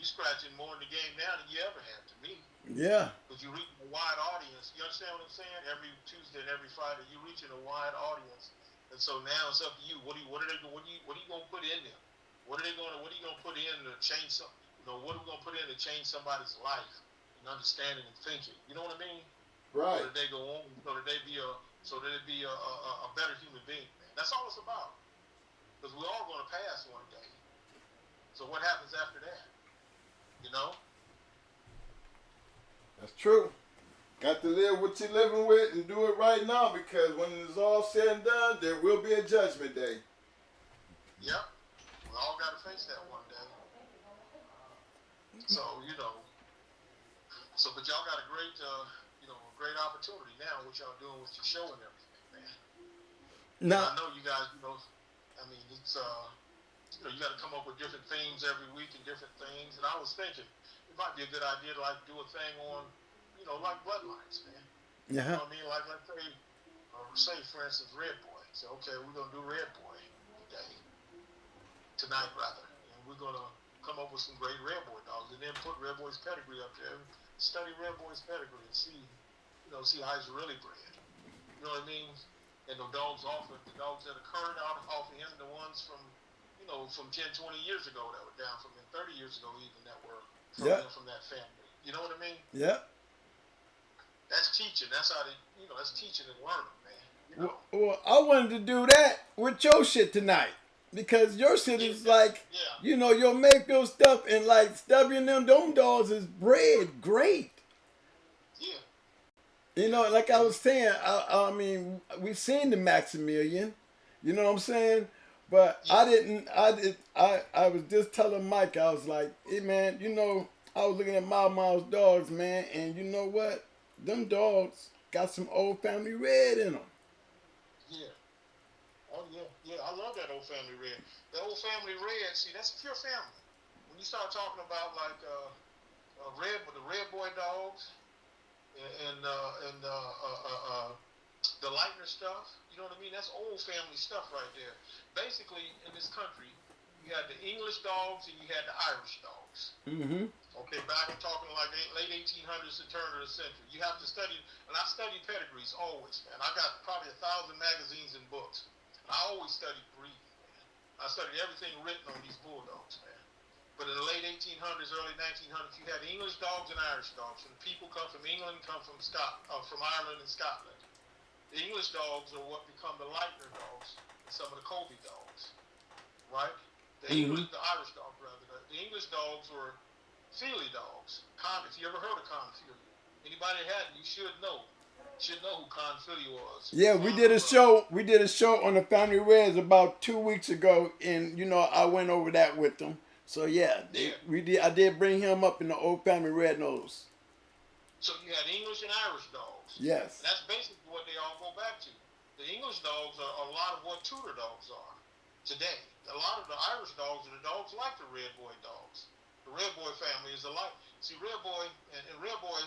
scratching more in the game now than you ever have to me. Yeah. Because you're reaching a wide audience. You understand what I'm saying? Every Tuesday and every Friday, you're reaching a wide audience. And so now it's up to you. What are you going to put in there? What are you going to put in to change some? What are we going to put in to change somebody's life and understanding and thinking? You know what I mean? Right. So that they go on, so that they be a better human being, man. That's all it's about. Because we're all going to pass one day. So what happens after that? You know? That's true. Got to live what you're living with and do it right now, because when it's all said and done, there will be a judgment day. Yep. We all got to face that one day. So, but y'all got a great, great opportunity now, what y'all doing with your show and everything, man. Now, I know you guys, it's, you got to come up with different themes every week and different things. And I was thinking, it might be a good idea to do a thing on, like bloodlines, man. Yeah. You know what I mean? Like, let's say, for instance, Red Boy. So, okay, we're going to do Red Boy today. Tonight, rather. And we're going to come up with some great Red Boy dogs and then put Red Boy's pedigree up there. Study Red Boy's pedigree and see how he's really bred. You know what I mean? And the dogs that occurred out off of him, the ones from 10, 20 years ago that were down from him, 30 years ago even, that were from that family. You know what I mean? Yeah. That's teaching. That's how that's teaching and learning, man. Well, I wanted to do that with your shit tonight. Because your shit is like, your Mayfield stuff and like stubbing them dogs is bred great. Yeah. Like I was saying, I mean, we've seen the Maximilian, you know what I'm saying? But I was just telling Mike, I was like, hey man, I was looking at Miles dogs, man, and you know what? Them dogs got some old family red in them. Yeah. Oh, yeah. I love that old family red. The old family red, see, that's pure family. When you start talking about, like, the Red Boy dogs and the Lightner stuff, you know what I mean? That's old family stuff right there. Basically, in this country, you had the English dogs and you had the Irish dogs. Mm-hmm. Okay, back I'm talking like late 1800s to turn of the century. You have to study, and I study pedigrees always, man. I got probably 1,000 magazines and books. I always studied breeding, man. I studied everything written on these bulldogs, man. But in the late 1800s, early 1900s, you had English dogs and Irish dogs. And people come from England, from Ireland and Scotland. The English dogs are what become the Lightner dogs and some of the Colby dogs, right? The Irish dogs, rather. The English dogs were Feely dogs. If you ever heard of Con Feely, anybody that hadn't, you should know. Should know who Con Feely was. Yeah, we did a show. We did a show on the Family Reds about 2 weeks ago, and I went over that with them. So yeah, we did. I did bring him up in the old Family Red Nose. So you had English and Irish dogs. Yes. And that's basically what they all go back to. The English dogs are a lot of what Tudor dogs are today. A lot of the Irish dogs are the dogs like the Red Boy dogs. The Red Boy family is alike. See, Red Boy and Red Boy,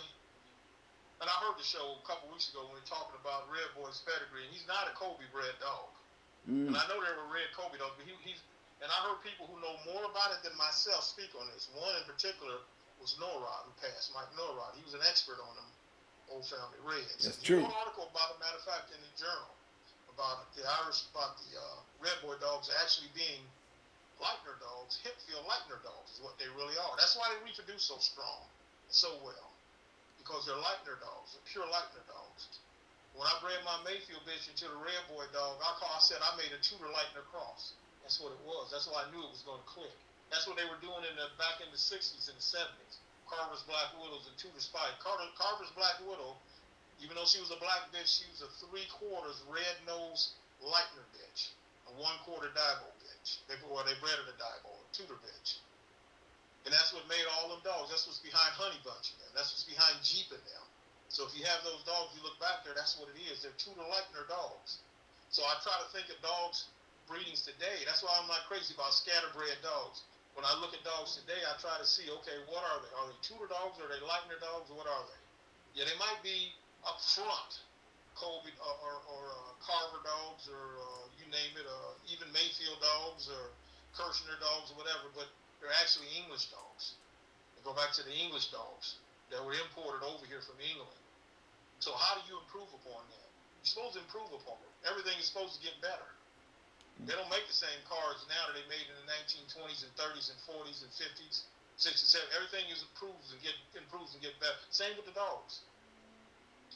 and I heard the show a couple weeks ago when we were talking about Red Boy's pedigree, and he's not a Colby bred dog. And I know there were red Colby dogs, but And I heard people who know more about it than myself speak on this. One in particular was Norrod, who passed, Mike Norrod. He was an expert on them Old Family Reds. That's He true. wrote an article about it, matter of fact, in the journal, about the Irish, about the Red Boy dogs actually being Leitner dogs, Hempfield Leitner dogs is what they really are. That's why they reproduce so strong and so well, because they're Leitner dogs, they're pure Leitner dogs. When I bred my Mayfield bitch into the Red Boy dog, I said I made a Tudor Leitner cross. That's what it was. That's why I knew it was going to click. That's what they were doing back in the 60s and the 70s. Carver's Black Widows and Tudor Spike. Carver's Black Widow, even though she was a black bitch, she was a 3/4 red-nosed Leitner bitch, a 1/4 Dibo bitch. They bred her to Dibo, a Tudor bitch. And that's what made all them dogs. That's what's behind Honey Bunch in them. That's what's behind Jeep in them. So if you have those dogs, you look back there, that's what it is. They're Tudor Leitner dogs. So I try to think of dogs breedings today. That's why I'm not crazy about scatterbred dogs. When I look at dogs today, I try to see, okay, what are they? Are they Tudor dogs? Are they Leitner dogs? What are they? Yeah, they might be up front, Colby or Carver dogs, or you name it, even Mayfield dogs or Kirshner dogs or whatever, but they're actually English dogs. They go back to the English dogs that were imported over here from England. So how do you improve upon that? You're supposed to improve upon it. Everything is supposed to get better. They don't make the same cars now that they made in the 1920s and 30s and 40s and 50s, 60s, 70s. Everything is improves and get better. Same with the dogs.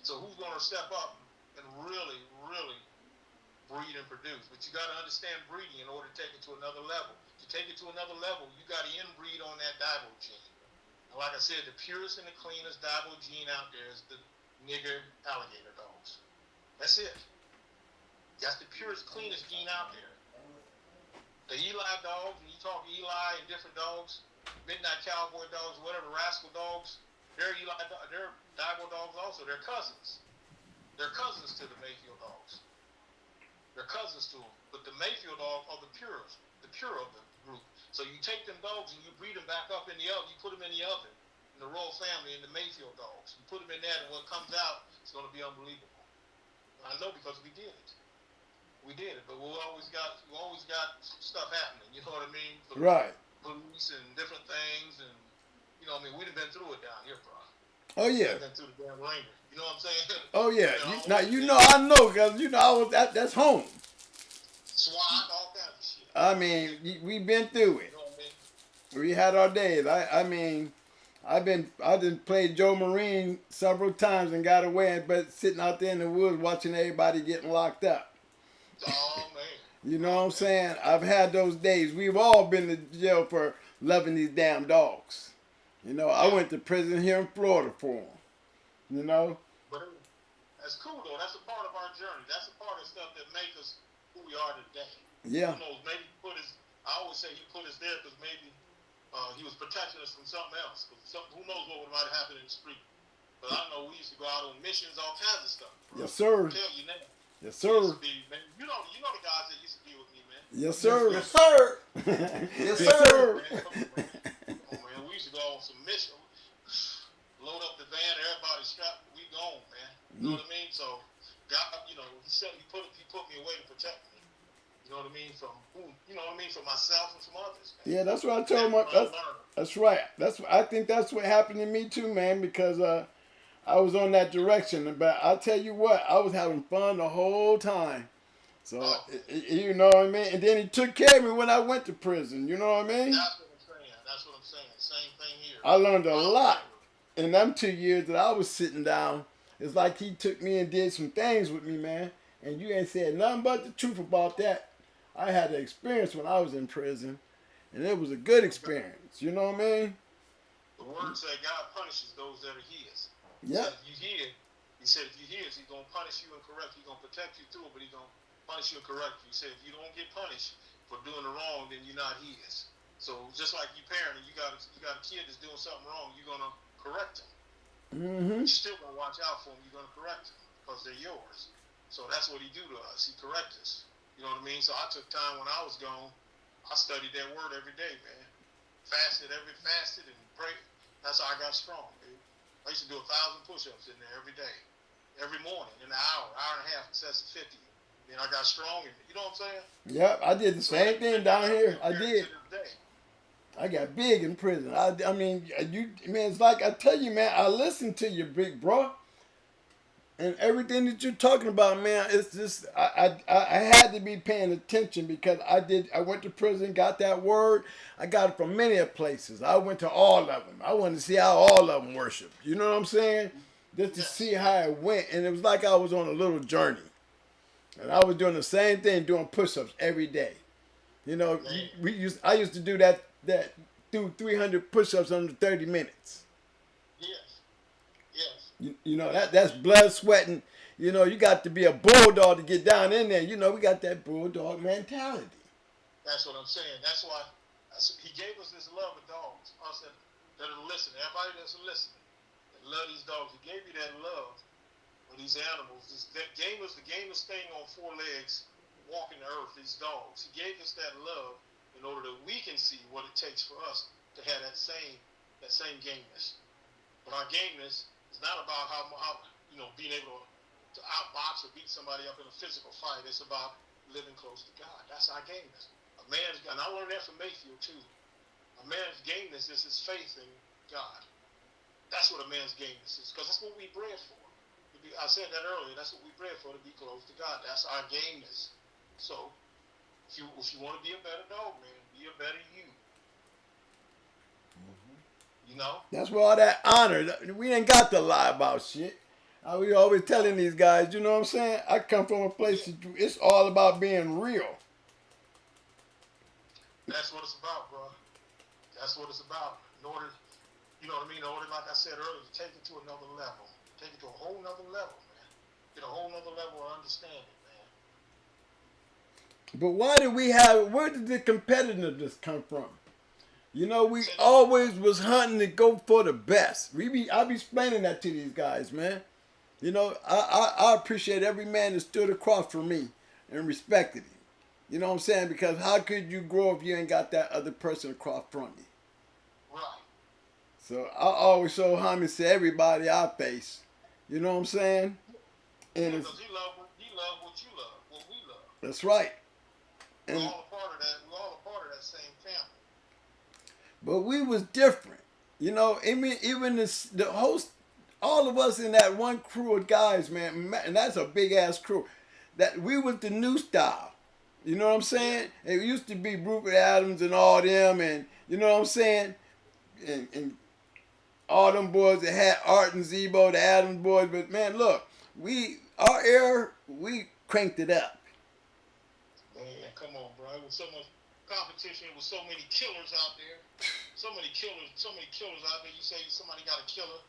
So who's going to step up and really, really breed and produce? But you got to understand breeding in order to take it to another level. To take it to another level, you got to inbreed on that Dibo gene. And like I said, the purest and the cleanest Dibo gene out there is the nigger alligator dogs. That's it. That's the purest, cleanest gene out there. The Eli dogs, when you talk Eli and different dogs, Midnight Cowboy dogs, whatever, Rascal dogs, they're Dibo dogs also. They're cousins. They're cousins to the Mayfield dogs. They're cousins to them. But the Mayfield dogs are the pure of the group. So you take them dogs and you breed them back up in the oven. You put them in the oven, in the royal family, in the Mayfield dogs. You put them in there, and what comes out is going to be unbelievable. I know because we did it. We did it, but we always got stuff happening. You know what I mean? Right. Police and different things, and you know what I mean. We've been through it down here, bro. Oh yeah. We've been through the damn ringer. You know what I'm saying? Oh yeah. You know, I know, cause I was that's home. SWAT, all kinds of shit. I mean, we've been through it. You know what I mean? We had our days. I didn't play Joe Marine several times and got away, but sitting out there in the woods watching everybody getting locked up. Oh man. You know what I'm saying? I've had those days. We've all been to jail for loving these damn dogs. You know, I went to prison here in Florida for them. You know? But that's cool though. That's a part of our journey. That's a part of stuff that makes us who we are today. Yeah. Who knows? Maybe I always say he put us there because maybe he was protecting us from something else. Because who knows what might have happened in the street. But I know we used to go out on missions, all kinds of stuff. Bro. Yes, sir. I'll tell you now. Yes, sir. You know the guys that used to be with me, man. Yes, sir. Yes, sir. Yes, Yes, sir. sir. Come on, man. We used to go on some mission. Load up the van, everybody strapped. We gone, man. You know what I mean? So, God, you know, he put me away to protect me. You know what I mean? From myself and from others. Man. Yeah, that's what I told my. That's right. I think that's what happened to me too, man. Because I was on that direction, but I tell you what, I was having fun the whole time. So you know what I mean. And then he took care of me when I went to prison. You know what I mean? That's what I'm saying. Same thing here. I learned a lot in them 2 years that I was sitting down. It's like he took me and did some things with me, man. And you ain't said nothing but the truth about that. I had the experience when I was in prison, and it was a good experience. You know what I mean? The word said God punishes those that are His. Yeah. He said if you hear, He's gonna punish you and correct you. He's gonna protect you through it, but He's gonna punish you and correct you. He said if you don't get punished for doing the wrong, then you're not His. So just like you parenting, you got a kid that's doing something wrong, you're gonna correct him. Mm-hmm. You're still gonna watch out for him. You're gonna correct him because they're yours. So that's what He do to us. He correct us. You know what I mean? So I took time when I was gone. I studied that word every day, man. Fasted and prayed. That's how I got strong, dude. I used to do 1,000 push-ups in there every day, every morning, in an hour and a half, it says 50. Then I got strong in it. You know what I'm saying? Yep, I did the same thing down here. I did. To this day. I got big in prison. I mean, you man, it's like I tell you, man. I listen to you, big bro, and everything that you're talking about, man. It's just I had to be paying attention because I went to prison, got that word. I got it from many places. I went to all of them. I wanted to see how all of them worship. You know what I'm saying? Just to see how it went, and it was like I was on a little journey, and I was doing the same thing, doing push-ups every day. You know, I used to do that do 300 push-ups under 30 minutes. Yes. You know, that's blood, sweating. You know, you got to be a bulldog to get down in there. You know, we got that bulldog mentality. That's what I'm saying. That's why he gave us this love of dogs. Us that are listening. Everybody that's listening, that love these dogs. He gave you that love for these animals. The gamest thing on four legs walking the earth, these dogs. He gave us that love in order that we can see what it takes for us to have that same gameness. But our gameness is not about how being able to outbox or beat somebody up in a physical fight. It's about living close to God. That's our gameness. And I learned that from Mayfield too. A man's gameness is his faith in God. That's what a man's gameness is, because that's what we bred for. I said that earlier. That's what we bred for, to be close to God. That's our gameness. So, if you want to be a better dog, man, be a better you. You know? That's where all that honor. We ain't got to lie about shit. We always telling these guys, you know what I'm saying? I come from a place that it's all about being real. That's what it's about, bro. That's what it's about. In order, you know what I mean? In order, like I said earlier, to take it to another level. Take it to a whole nother level, man. Get a whole nother level of understanding, man. But where did the competitiveness come from? You know, we always was hunting to go for the best. I be explaining that to these guys, man. You know, I appreciate every man that stood across from me and respected him. You know what I'm saying? Because how could you grow if you ain't got that other person across from you? Right. So I always show homage to everybody I face. You know what I'm saying? And because he love what you love, what we love. That's right. We're all a part of that. We're all a part of that same family. But we was different. You know, even the host, all of us in that one crew of guys, man, and that's a big ass crew. That we was the new style. You know what I'm saying? It used to be Rupert Adams and all them, and you know what I'm saying? And all them boys that had Art and Zebo, the Adams boys. But man, look, our era, we cranked it up. Man, come on, bro. It was so much competition. It was so many killers out there. So many killers out there. You say somebody got a killer.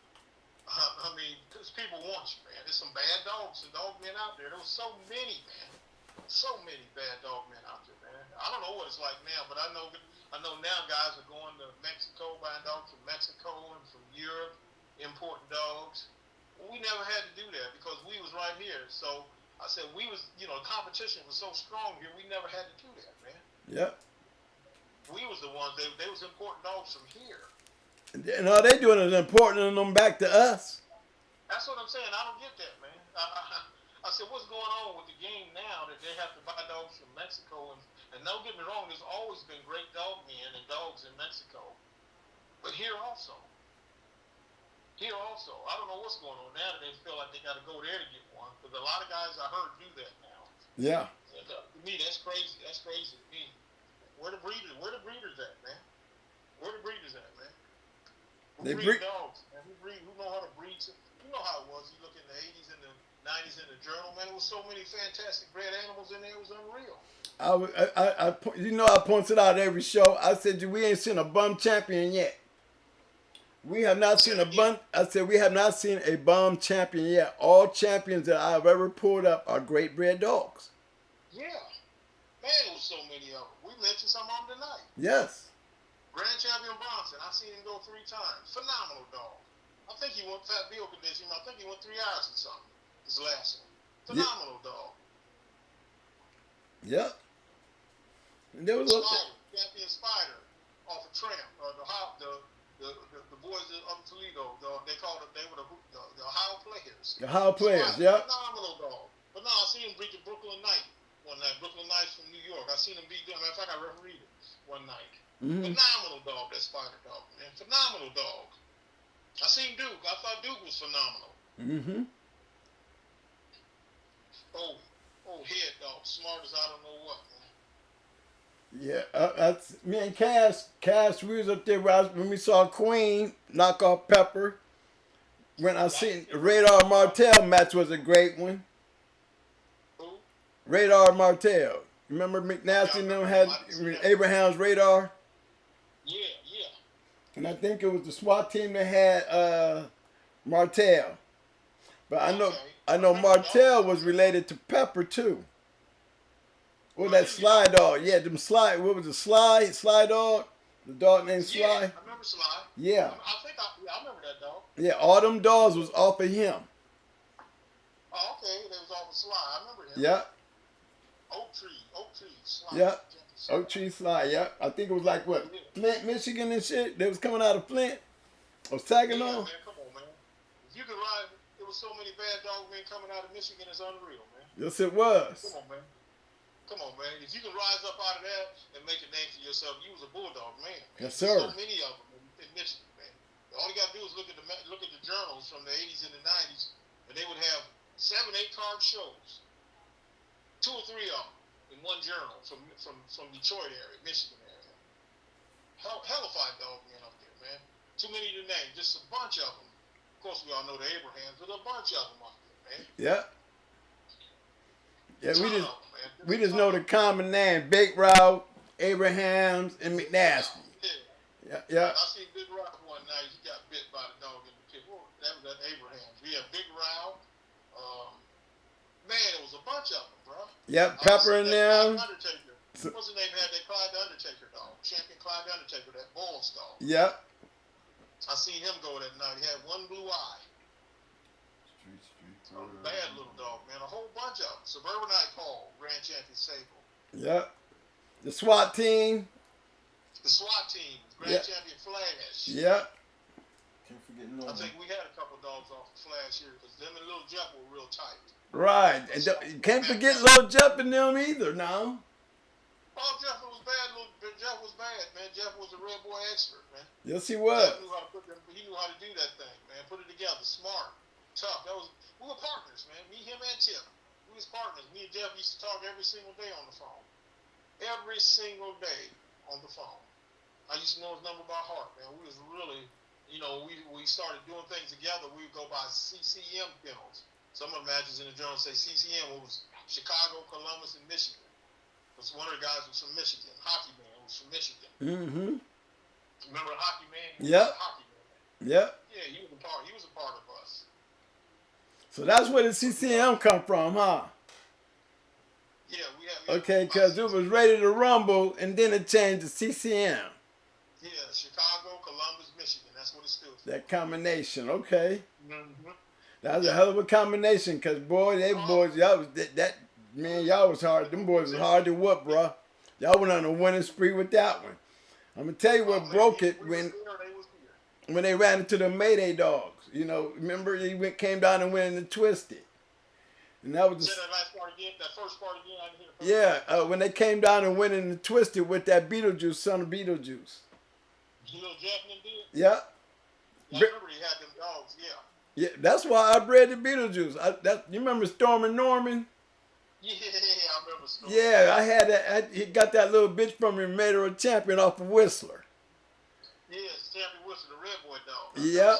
I mean, because people want you, man. There's some bad dogs and dog men out there. There was so many, man. So many bad dog men out there, man. I don't know what it's like now, but I know now guys are going to Mexico, buying dogs from Mexico and from Europe, importing dogs. Well, we never had to do that because we was right here. So I said we was, competition was so strong here, we never had to do that, man. Yep. We was the ones, they was importing dogs from here. And all they doing is importing them back to us. That's what I'm saying. I don't get that, man. I said, what's going on with the game now that they have to buy dogs from Mexico? And don't get me wrong, there's always been great dog men and dogs in Mexico. But here also. I don't know what's going on now that they feel like they got to go there to get one. Because a lot of guys I heard do that now. Yeah. And, to me, that's crazy. That's crazy to me. Where the breeders at, man? Where the breeders at, man? Who breed dogs, man? Who know how to breed? You know how it was. You look in the 80s and the 90s in the journal, man. There was so many fantastic bred animals in there. It was unreal. I pointed out every show. I said, we ain't seen a bum champion yet. We have not seen a bum. I said, we have not seen a bum champion yet. All champions that I've ever pulled up are great bred dogs. Yeah. Man, there was so many of them. We mentioned some of them tonight. Yes. Grand Champion Bronson, I seen him go 3 times. Phenomenal dog. I think he went Fat Bill condition. I think he went 3 hours or something. His last one. Phenomenal dog. Yep. And there was Champion Spider off of Tramp. The boys up Toledo. They were the Ohio Players. The Ohio Players, yep. Phenomenal dog. But no, I seen him beat the Brooklyn Knight one night. Brooklyn Knights from New York. I seen him beat them. Matter of fact, I refereed it one night. Phenomenal dog, that Spider dog, man. Phenomenal dog. I seen Duke. I thought Duke was phenomenal. Oh, head dog. Smart as I don't know what, man. Yeah, that's me and Cass, we was up there when we saw Queen knock off Pepper. When I seen Radar Martell match was a great one. Who? Radar Martell. Remember McNasty and them had Abraham's Radar? Yeah. And I think it was the SWAT team that had Martell. But I know Martell was related to Pepper too. What that Sly dog? Yeah, them Sly. What was it? Sly dog. The dog named Sly. Yeah, I remember Sly. Yeah. I remember that dog. Yeah, all them dogs was off of him. Oh, okay. They was off of Sly. I remember him. Yeah. Oak Tree, Sly. Yeah. Oak Tree Sly. Yeah. I think it was like what? Flint, Michigan and shit. They was coming out of Flint or Saginaw. Yeah, man. Come on, man. If you could ride, there was so many bad dog men coming out of Michigan. It's unreal, man. Yes, it was. Come on, man. If you can rise up out of that and make a name for yourself, you was a bulldog man. Yes, sir. So many of them in Michigan, man. All you got to do is look at the journals from the 80s and the 90s, and they would have 7, 8 card shows, 2 or 3 of them in one journal from Detroit area, Michigan area. Hellified dog men up there, man. Too many to name. Just a bunch of them. Of course, we all know the Abrahams, but a bunch of them up there, man. Yeah. Yeah, we just know the common name: Big Route, Abrahams, and McNasty. Yeah. I seen Big Route one night. He got bit by the dog in the pit. That was that Abrahams. We had Big Route. Man, it was a bunch of them, bro. Yep, Pepper and them. What's the name? Had that Clyde the Undertaker dog, Champion Clyde the Undertaker, that Bulls dog. Yep. I seen him go that night. He had one blue eye. Bad little dog, man. A whole bunch of them. Suburbanite Paul, Grand Champion Sable. Yep. The SWAT team. The SWAT team, Grand Champion Flash. Yep. Can't forget no. I think we had a couple dogs off the Flash here because them and Little Jeff were real tight. Right. And you can't forget Lil Jeff and them either now. Oh, Jeff was bad. Jeff was bad, man. Jeff was a real boy expert, man. Yes, he was. He knew how to do that thing, man. Put it together. Smart. Tough. We were partners, man. Me, him, and Tip. We was partners. Me and Jeff used to talk every single day on the phone. Every single day on the phone. I used to know his number by heart, man. We was really, we started doing things together. We would go by CCM Kennels. Some of the matches in the journal say CCM. It was Chicago, Columbus, and Michigan. Because one of the guys was from Michigan. Hockey Man was from Michigan. Mm-hmm. Remember the Hockey Man? Yep. Hockey Man. Yep. Yeah, he was a part of us. So that's where the CCM come from, huh? Yeah, we have. Okay, because it was Ready to Rumble, and then it changed to CCM. Yeah, Chicago, Columbus, Michigan. That's what it stood for. That combination, okay. Mm-hmm. That was a hell of a combination, because, boy, boys, y'all was y'all was hard. Them boys was hard to whoop, bro. Y'all went on a winning spree with that one. I'm going to tell you what broke it when they ran into the Mayday dogs. Remember he came down and went in the Twisted. And that was that last part again, that first part again. I didn't hear the first when they came down and went in the Twisted with that Beetlejuice, son of Beetlejuice. Little Jeff did? Yeah. I remember he had them dogs, Yeah, that's why I bred the Beetlejuice. You remember Storm and Norman? Yeah, I remember Storm. Yeah, I had that. He got that little bitch from him, made her a champion off of Whistler. Yeah, Champion Whistler, the red boy dog. Yep.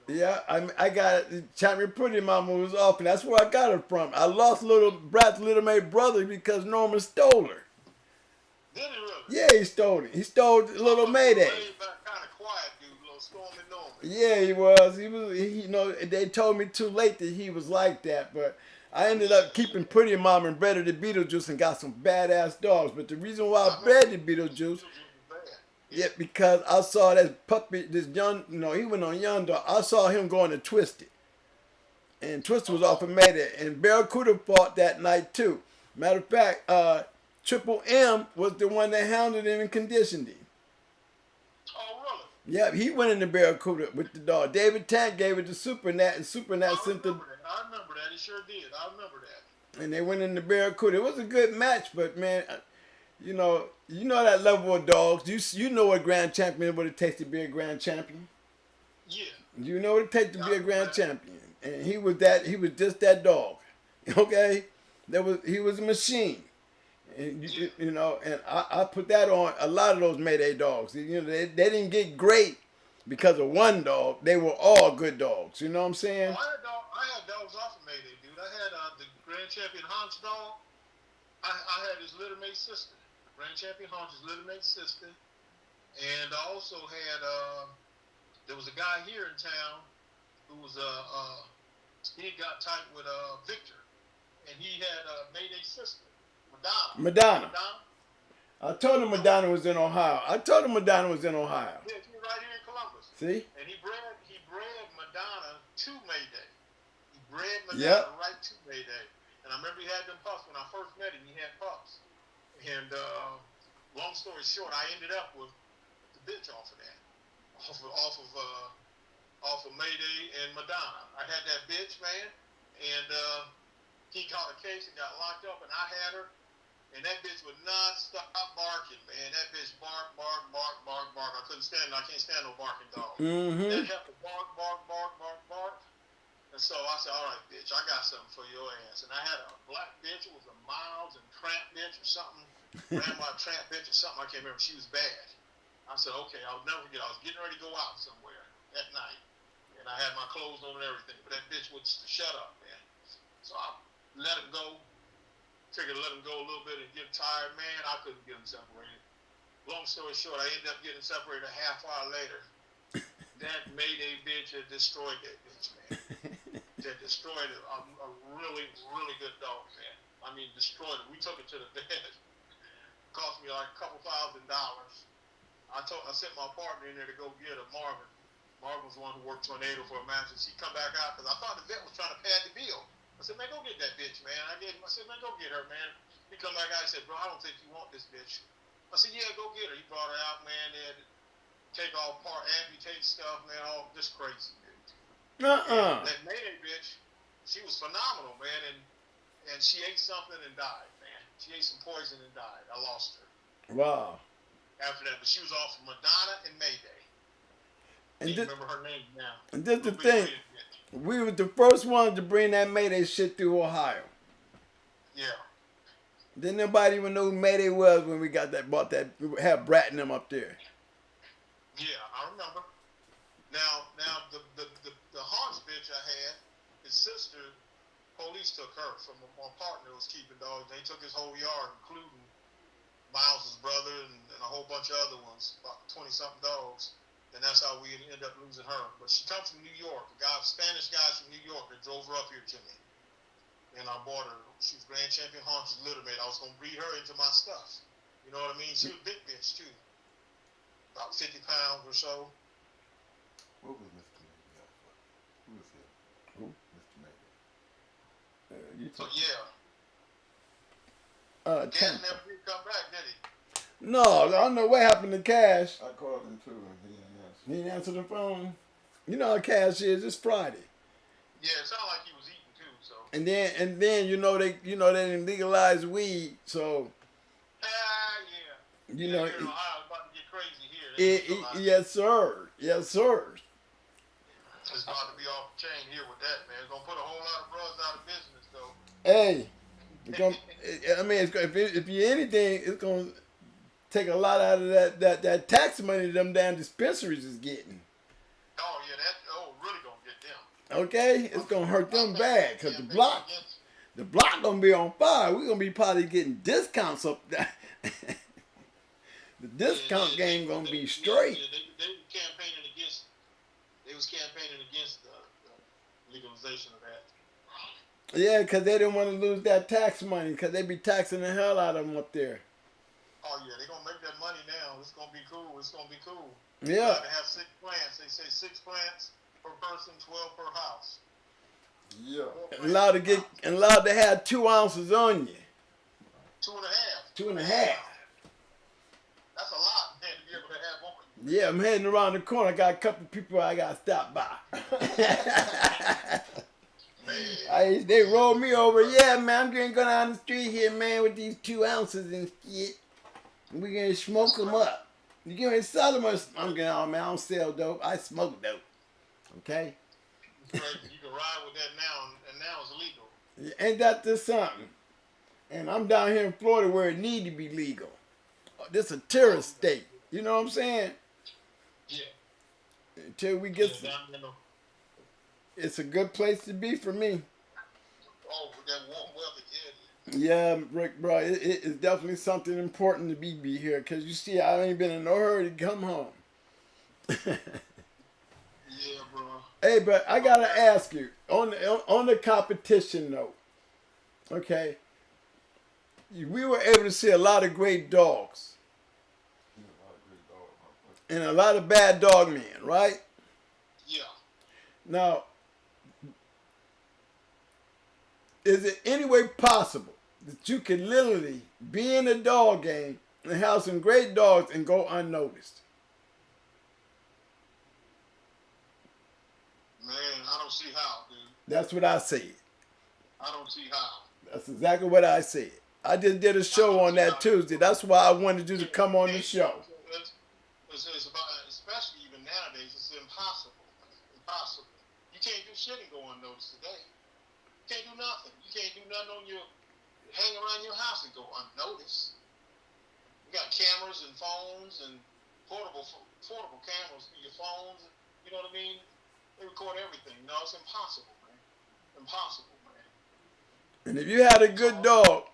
Yeah, I got it. Champion Pretty Mama was off, and that's where I got her from. I lost Brat's little mate brother because Norman stole her. Did he really? Yeah, he stole it. He stole little Mayday. Kind of quiet dude, little Storm and Norman. Yeah, he was. They told me too late that he was like that, but I ended up keeping Pretty Mama and bred her the Beetlejuice and got some badass dogs. But the reason why I bred the Beetlejuice, because I saw that puppy, this young, he went on Young Dog. I saw him going to Twisted. And Twisted was off of Mayday. And Barracuda fought that night too. Matter of fact, Triple M was the one that hounded him and conditioned him. Oh, really? Yeah, he went in the Barracuda with the dog. David Tank gave it to Supernat, and Supernat sent the... I remember that. He sure did. I remember that. and they went in the Barracuda. It was a good match, but man, you know that level of dogs. You know what grand champion, what it takes to be a grand champion. Yeah. You know what it takes to be a grand champion, and he was that. He was just that dog. Okay, he was a machine, and you know, and I put that on a lot of those Mayday dogs. You know, they didn't get great because of one dog. They were all good dogs. You know what I'm saying? I had dogs off of Mayday, dude. I had the grand champion Hans dog. I had his littermate sister. Grand champion Hans' littermate sister, and I also had there was a guy here in town who was he got tight with Victor, and he had Mayday's sister, Madonna. I told him Madonna was in Ohio. Yeah, she's right here in Columbus. See? And he bred Madonna to Mayday. He bred Madonna right to Mayday. And I remember he had them pups when I first met him. He had pups. And long story short, I ended up with the bitch off of that, off of Mayday and Madonna. I had that bitch, man, and he caught a case and got locked up, and I had her, and that bitch would not stop barking, man. That bitch bark. I couldn't stand it. I can't stand no barking dog. Mm-hmm. That kept to bark. And so I said, all right, bitch, I got something for your ass. And I had a black bitch. It was a Miles and Tramp bitch or something. Grandma Tramp bitch or something. I can't remember. She was bad. I said, okay, I'll never forget. I was getting ready to go out somewhere that night. And I had my clothes on and everything. But that bitch would shut up, man. So I let him go. Figured to let him go a little bit and get tired. Man, I couldn't get him separated. Long story short, I ended up getting separated a half hour later. That Mayday bitch had destroyed that bitch, man. That destroyed a really, really good dog, man. I mean, destroyed it. We took it to the vet. Cost me like a couple $1,000. I sent my partner in there to go get her, Marvin. Marvin was the one who worked Tornado for a mattress. He come back out because I thought the vet was trying to pad the bill. I said, man, go get that bitch, man. I said, man, go get her, man. He come back out and said, bro, I don't think you want this bitch. I said, yeah, go get her. He brought her out, man. They had to take all apart, amputate stuff, man. All just crazy, dude. That Mayday bitch, she was phenomenal, man. And she ate something and died, man. She ate some poison and died. I lost her. Wow. After that, but she was off of Madonna and Mayday. And I remember her name now. And this the thing. We were the first ones to bring that Mayday shit through Ohio. Yeah. Didn't nobody even know who Mayday was when we had Bratton them up there. Yeah, I remember. Now the Hans bitch I had, his sister, police took her from my partner who was keeping dogs. They took his whole yard, including Miles's brother and a whole bunch of other ones, about 20-something dogs. And that's how we ended up losing her. But she comes from New York. Spanish guys from New York that drove her up here to me. And I bought her. She was Grand Champion Hans's littermate. I was going to breed her into my stuff. You know what I mean? She was a big bitch, too. About 50 pounds or so. What was Mr. Mayday? Who was him? Who? Mr. Mayday. So, yeah. Cash never did come back, did he? No, I don't know what happened to Cash. I called him, too, and he didn't answer. He didn't answer the phone. You know how Cash is. It's Friday. Yeah, it sounded like he was eating, too, so. And then they didn't legalize weed, so. Yeah. You know. Here in Ohio, it's about to get crazy here. Yes, sir. Yes, sir. It's about to be off the chain here with that, man. It's going to put a whole lot of brothers out of business, though. Hey. If you're anything, it's going to take a lot out of that tax money them damn dispensaries is getting. Oh, yeah. Really going to get them. Okay? It's going to hurt them bad because the block going to be on fire. We're going to be probably getting discounts up there. The discount game going to be straight. They was campaigning against the legalization of that. Yeah, because they didn't want to lose that tax money because they be taxing the hell out of them up there. Oh, yeah, they're going to make that money now. It's going to be cool. Yeah. They have 6 plants. They say 6 plants per person, 12 per house. Yeah. Allowed to have 2 ounces on you. 2.5. 2.5. That's a lot, man, to be able to have on you. Yeah, I'm heading around the corner. I got a couple people I got to stop by. Man, They rolled me over. Yeah, man, I'm gonna go down the street here, man, with these 2 ounces and shit. We're gonna smoke them up. You gonna sell them or I'm going, oh man, I don't sell dope. I smoke dope. Okay? You can ride with that now, and now it's legal. Ain't that just something? And I'm down here in Florida where it need to be legal. This a terrorist state. You know what I'm saying? Yeah. Until we get it's a good place to be for me. Oh, with that warm weather, yeah, Rick, bro, it's definitely something important to be here. Because you see, I ain't been in no hurry to come home. Yeah, bro. Hey, but I got to ask you, on the competition note, okay, we were able to see a lot of great dogs. And a lot of bad dog men, right? Yeah. Now, is it any way possible that you can literally be in a dog game and have some great dogs and go unnoticed? Man, I don't see how, dude. That's what I said. I don't see how. That's exactly what I said. I just did a show on that Tuesday. That's why I wanted you to come on the show. It's about, especially even nowadays, it's impossible. Impossible. You can't do shit and go unnoticed today. You can't do nothing. You can't do nothing on your, hang around your house and go unnoticed. You got cameras and phones and portable cameras for your phones. You know what I mean? They record everything. No, it's impossible, man. Impossible, man. And if you had a good dog,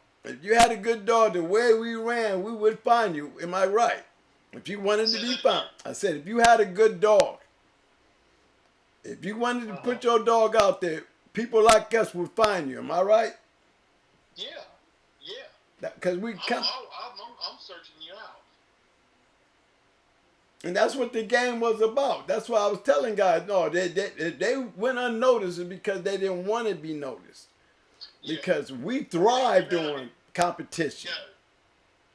the way we ran, we would find you. Am I right? If you wanted to be found. I said, if you had a good dog, if you wanted to put your dog out there, people like us would find you. Am I right? Yeah, yeah. Because we come. I'm searching you out. And that's what the game was about. That's why I was telling guys, no, they went unnoticed because they didn't want to be noticed. Yeah. Because we thrived on competition.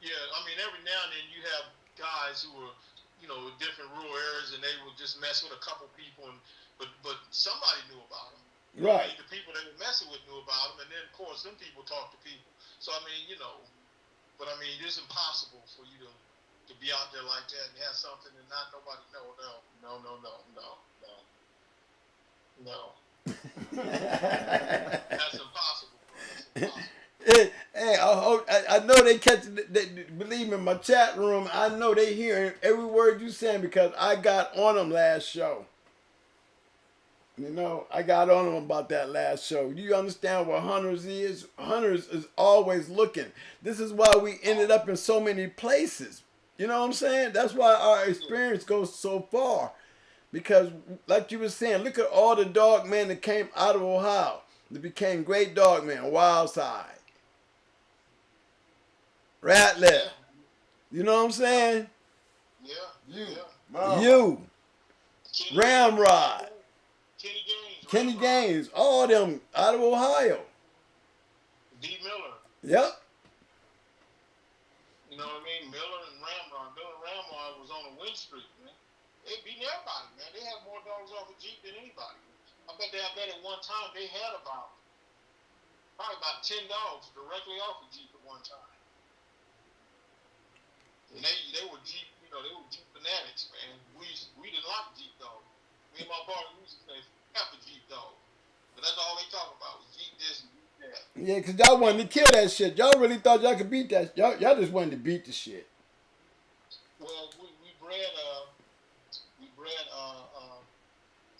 Yeah, I mean, every now and then you have guys who are, you know, different rural areas, and they will just mess with a couple people, but somebody knew about them. Right. The people they were messing with knew about them, and then, of course, them people talk to people. So, I mean, you know, but, I mean, it's impossible for you to be out there like that and have something and not nobody know. No. That's impossible, bro. That's impossible. Hey, I know they believe in my chat room. I know they hearing every word you saying because I got on them last show. You know, I got on them about that last show. You understand what Hunters is? Hunters is always looking. This is why we ended up in so many places. You know what I'm saying? That's why our experience goes so far. Because, like you were saying, look at all the dog men that came out of Ohio. That became great dog men. Wildside. Rattler. You know what I'm saying? Yeah. You. Ramrod. Kenny Gaines. All them out of Ohio. D. Miller. Yep. You know what I mean? Miller and Ramrod. Was on a win streak, man. They beating everybody, man. They have more dogs off a Jeep than anybody. I bet at one time they had probably about 10 dogs directly off a Jeep at one time. And they were Jeep, you know, they were Jeep fanatics, man. We didn't like Jeep dogs. Me and my partner used to say, F a Jeep dog. But that's all they talk about was Jeep this and Jeep that. Yeah, because y'all wanted to kill that shit. Y'all really thought y'all could beat that. Y'all just wanted to beat the shit. Well, we bred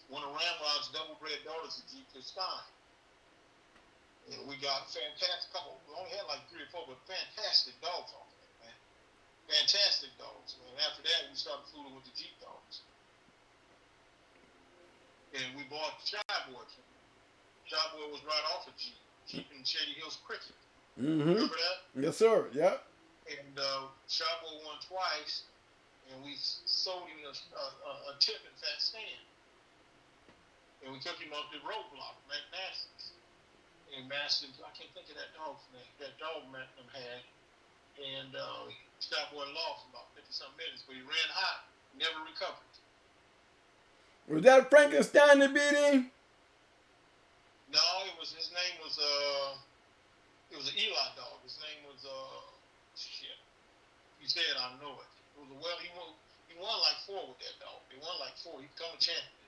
one of Ramrod's double-bred daughters, a Jeep Stein. And we got fantastic couple. We only had like 3 or 4, but fantastic dogs off that, man. Fantastic dogs, man. After that, we started fooling with the Jeep dogs. And we bought Shy Boy. Shy Boy was right off a Jeep. Jeep in Shady Hills Cricket. Mm-hmm. Remember that? Yes, sir. Yep. And Shy Boy won twice, and we sold him a tip in FASTLANE. And we took him up the roadblock, McMaster's. And Maston, I can't think of that dog's name, that dog Magnum had. And Shy Boy lost about 50-something minutes, but he ran hot, never recovered. Was that Frankenstein that beat him? No, it was it was an Eli dog. His name was shit. You said I know it. It was he won like 4 with that dog. He won like 4. He become a champion.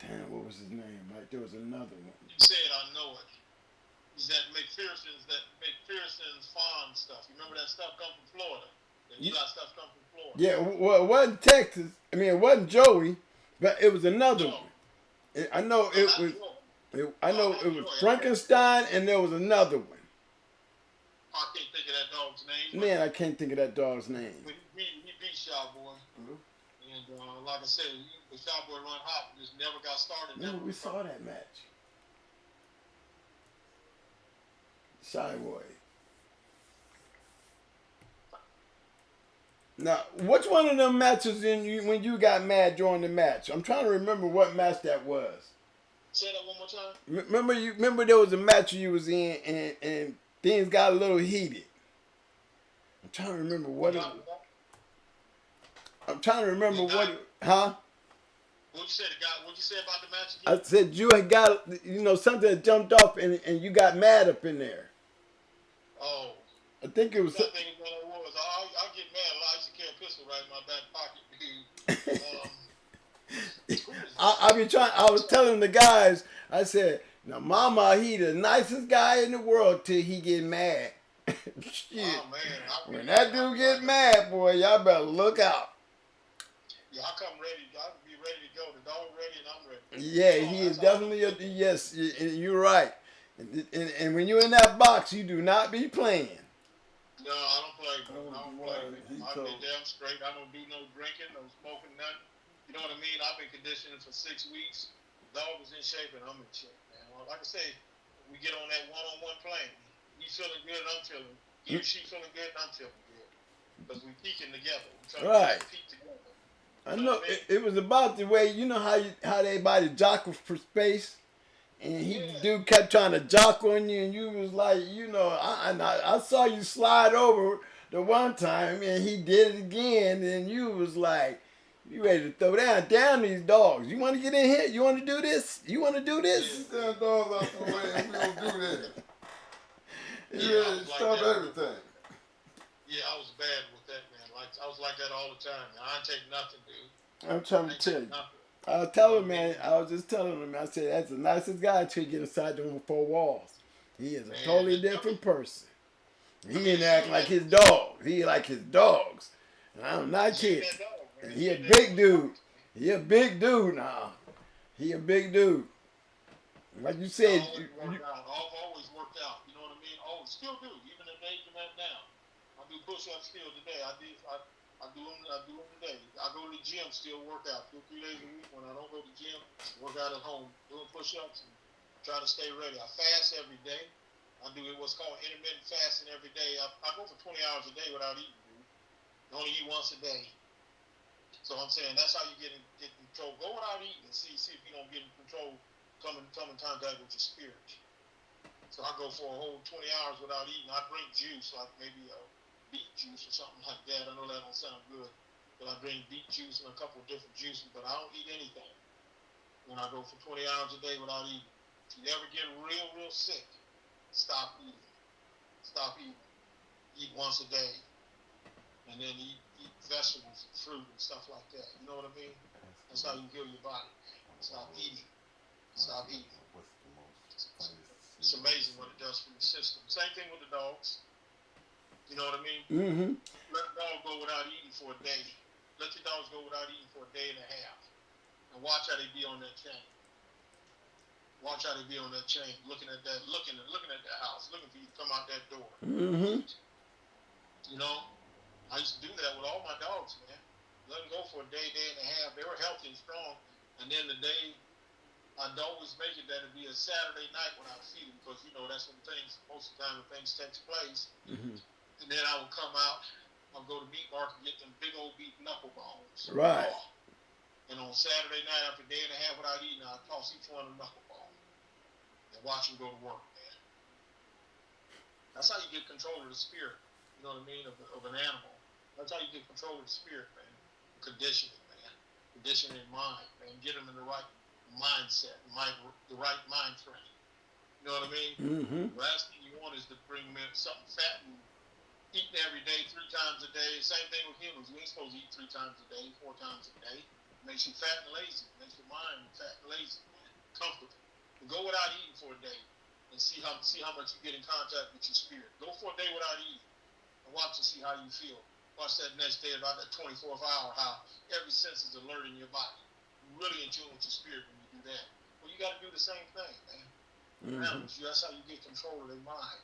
Damn, what was his name? Like there was another one. You said I know it. He's that McPherson's farm stuff. You remember that stuff come from Florida? The Eli stuff come from Florida. Yeah, well, it wasn't Texas. I mean, it wasn't Joey, but it was another one. I know it was. It was Frankenstein, and there was another one. I can't think of that dog's name. Man, I can't think of that dog's name. He beat Shaw Boy. And like I said, the Shaw Boy run hot, just never got started. Remember, we saw that match. Shy Boy. Now, which one of them matches when you got mad during the match? I'm trying to remember what match that was. Say that one more time. Remember there was a match you was in and things got a little heated. I'm trying to remember what it was. I'm trying to remember what it, huh? What you say about the match I again? said you had got something that jumped off and you got mad up in there. Oh. I think it was. I think what it was. I get mad a lot. I used to carry a pistol right in my back pocket. I was telling the guys, I said, now Mama, he the nicest guy in the world till he get mad. Shit. Oh, man. When that dude get mad, boy, y'all better look out. Yeah, I come ready. I be ready to go. The dog ready and I'm ready. Yeah, he is definitely yes, you're right. And when you're in that box, you do not be playing. No, I don't play. I be damn straight. I don't do no drinking, no smoking, nothing. You know what I mean? I've been conditioning for 6 weeks. The dog is in shape and I'm in shape, man. Well, like I say, we get on that one-on-one plane. He's feeling good and I'm feeling. He or she feeling good and I'm feeling good. Because we peaking together. Right. Peak together. I know it was about the way how everybody jockey for space, and dude kept trying to jock on you, and you was like, I saw you slide over the one time, and he did it again, and you was like, you ready to throw down these dogs. You want to get in here? You want to do this? You want to do this? Damn dogs out the way, and we don't do that. Yeah, ready to stop everything. Yeah, I was bad with that, man. Like I was like that all the time. Man. I didn't take nothing, dude. I'm trying to tell you. I was telling man, I was just telling him, I said, that's the nicest guy until you get inside them 4 walls. He is a totally different person. He didn't act like his dog. He like his dogs. And I'm not kidding. And he a big dude. He a big dude now. He a big dude. Like you said. I've always worked out. You know what I mean? Always. Still do. Even at the age I'm at now. I do push-ups still today. I do them today. I go to the gym, still work out 2 or 3 days a week. When I don't go to the gym, work out at home, doing push-ups and try to stay ready. I fast every day. I do what's called intermittent fasting every day. I go for 20 hours a day without eating, dude. I only eat once a day. So I'm saying that's how you get control. Go without eating and see if you don't get in control, come in contact with your spirit. So I go for a whole 20 hours without eating. I drink juice, like maybe beet juice or something like that. I know that don't sound good, but I drink beet juice and a couple of different juices, but I don't eat anything. When I go for 20 hours a day without eating. If you ever get real sick, stop eating. Stop eating. Eat once a day. And then eat vegetables and fruit and stuff like that. You know what I mean? That's how you heal your body. Stop eating. Stop eating. It's amazing what it does for your system. Same thing with the dogs. You know what I mean? Mm-hmm. Let the dog go without eating for a day. Let your dogs go without eating for a day and a half. And watch how they be on that chain. Watch how they be on that chain. Looking at that house. Looking for you to come out that door. Mm-hmm. You know? I used to do that with all my dogs, man. Let them go for a day and a half. They were healthy and strong. And then the day, I'd always make it that it'd be a Saturday night when I'd feed them, because, that's when most of the time when things takes place. Mm-hmm. And then I would come out, I'll go to meat market and get them big old beef knuckle bones. Right. And on Saturday night, after a day and a half without eating, I'd toss each one of them knuckle bones and watch them go to work, man. That's how you get control of the spirit, you know what I mean, of an animal. That's how you get control of the spirit, man. Conditioning, man. Conditioning mind, man. Get them in the right mindset, the right mind frame. You know what I mean? Mm-hmm. The last thing you want is to bring them in something fat and eating every day, 3 times a day. Same thing with humans. We ain't supposed to eat 3 times a day, 4 times a day. It makes you fat and lazy. It makes your mind fat and lazy, man. Comfortable. But go without eating for a day and see how much you get in contact with your spirit. Go for a day without eating and watch and see how you feel. Watch that next day about that 24th hour, how every sense is alert in your body. You're really in tune with your spirit when you do that. Well, you got to do the same thing, man. Mm-hmm. That's how you get control of their mind.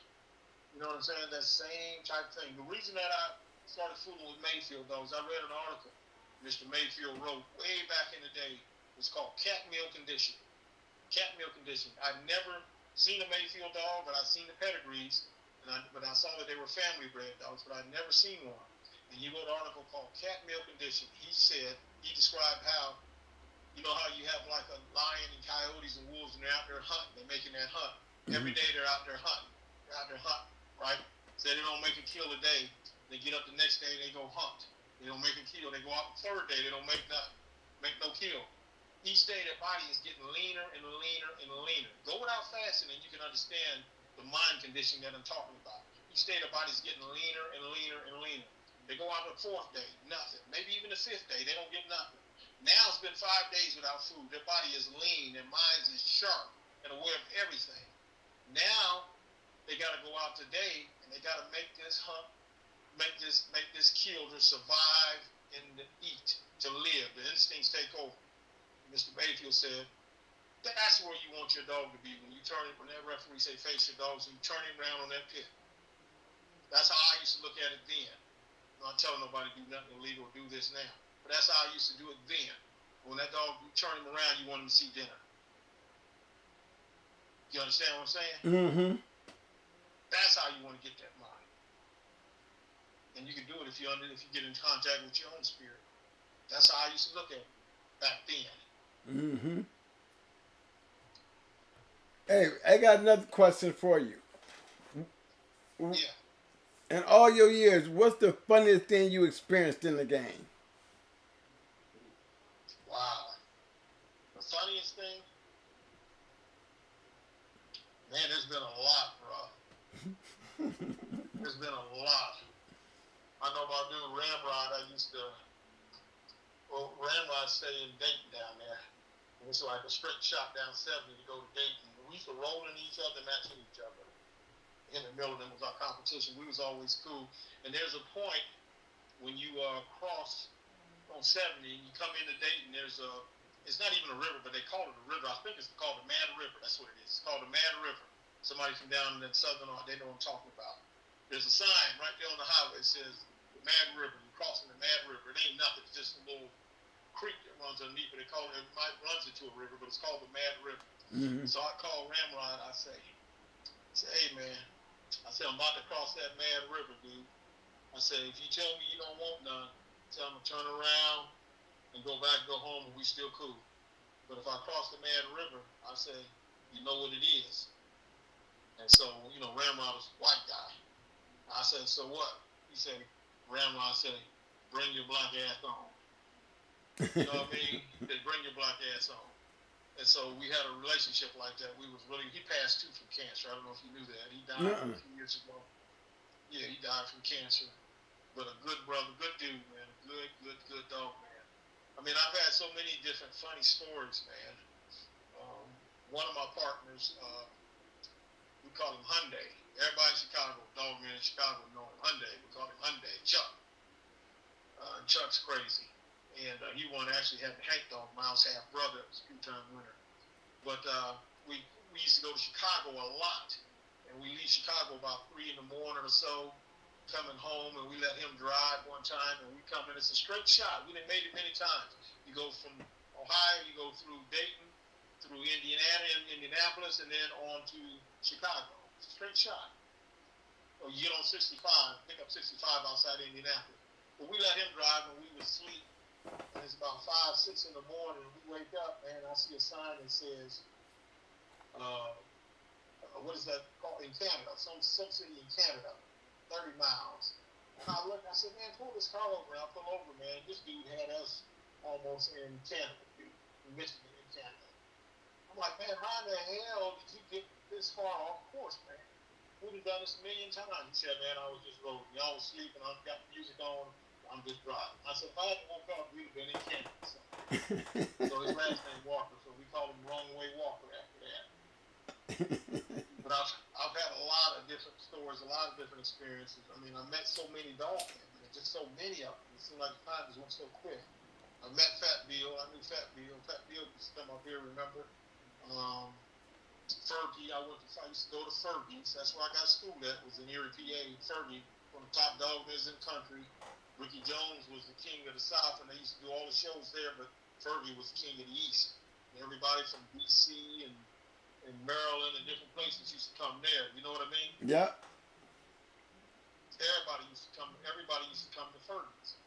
You know what I'm saying? That same type thing. The reason that I started fooling with Mayfield, though, is I read an article Mr. Mayfield wrote way back in the day. It was called cat meal conditioning. Cat meal conditioning. I'd never seen a Mayfield dog, but I'd seen the pedigrees, but I saw that they were family bred dogs, but I'd never seen one. And he wrote an article called Cat Meal Conditioning. He described how, you know how you have like a lion and coyotes and wolves and they're out there hunting. They're making that hunt. Mm-hmm. Every day they're out there hunting. They're out there hunting, right? So they don't make a kill a day. They get up the next day, they go hunt. They don't make a kill. They go out the third day, they don't make nothing. Make no kill. Each day their body is getting leaner and leaner and leaner. Go without fasting and you can understand the mind conditioning that I'm talking about. Each day their body's getting leaner and leaner and leaner. They go out the 4th day, nothing. Maybe even the 5th day, they don't get nothing. Now it's been 5 days without food. Their body is lean, their minds is sharp and aware of everything. Now they got to go out today and they got to make this hunt, make this kill to survive and to eat, to live. The instincts take over. Mr. Mayfield said, that's where you want your dog to be when that referee say face your dogs and you turn him around on that pit. That's how I used to look at it then. I'm not telling nobody to do nothing illegal or do this now. But that's how I used to do it then. When that dog, you turn him around, you want him to see dinner. You understand what I'm saying? Mm-hmm. That's how you want to get that mind. And you can do it if you get in contact with your own spirit. That's how I used to look at it back then. Mm-hmm. Hey, I got another question for you. Yeah. In all your years, what's the funniest thing you experienced in the game? Wow. The funniest thing? Man, there's been a lot, bro. There's been a lot. I know my dude Ramrod, Ramrod stay in Dayton down there. And it's like a straight shot down 70 to go to Dayton. We used to roll in each other, matching each other. In the middle of them was our competition. We was always cool. And there's a point when you cross on 70 and you come into Dayton, it's not even a river, but they call it a river. I think it's called the Mad River. That's what it is. It's called the Mad River. Somebody from down in that southern, they know what I'm talking about. There's a sign right there on the highway that says the Mad River. You're crossing the Mad River. It ain't nothing. It's just a little creek that runs underneath it. It runs into a river, but it's called the Mad River. Mm-hmm. So I call Ramrod. I say, hey, man. I said, I'm about to cross that Mad River, dude. I said, if you tell me you don't want none, tell me to turn around and go back, go home, and we still cool. But if I cross the Mad River, I say, you know what it is. And so, Ramrod was a white guy. I said, so what? He said, Ramrod said, bring your black ass on. You know what I mean? They bring your black ass on. And so we had a relationship like that. He passed too from cancer. I don't know if you knew that. He died a few years ago. Yeah, he died from cancer. But a good brother, good dude, man. Good dog, man. I mean, I've had so many different funny stories, man. One of my partners, we call him Hyundai. Everybody in Chicago, dogmen in Chicago know him Hyundai. We call him Hyundai. Chuck. Chuck's crazy. And he actually had the Hank dog, Miles' half brother. It was a 2-time winner. But we used to go to Chicago a lot. And we leave Chicago about 3 in the morning or so, coming home, and we let him drive one time, and we come in. It's a straight shot. We done made it many times. You go from Ohio, you go through Dayton, through Indianapolis, and then on to Chicago. It's a straight shot. Or you get on 65, pick up 65 outside Indianapolis. But we let him drive, and we would sleep. And it's about 5, 6 in the morning. We wake up, and I see a sign that says, what is that called? In Canada, some city in Canada, 30 miles. And I looked, I said, man, pull this car over. And I pull over, man. This dude had us almost in Canada, dude. In Michigan, in Canada. I'm like, man, how the hell did you get this far off course, man? We've done this a million times. He said, man, I was just rolling. Y'all was sleeping. I've got music on. I'm just driving. I said, if I hadn't woke up, we'd have been in Kennels. So his last name Walker, so we call him Wrong Way Walker after that. But I've had a lot of different stories, a lot of different experiences. I mean, I met so many dogs, just so many of them. It seemed like the time just went so quick. I met Fat Bill. I knew Fat Bill. Fat Bill used to come up here, remember? Fergie, I used to go to Fergie's. That's where I got schooled at, was in Erie, PA. Fergie, one of the top dogmens in the country. Ricky Jones was the king of the South, and they used to do all the shows there, but Fergie was the king of the East. And everybody from D.C. and Maryland and different places used to come there. You know what I mean? Yeah. Everybody used to come to Fergie's.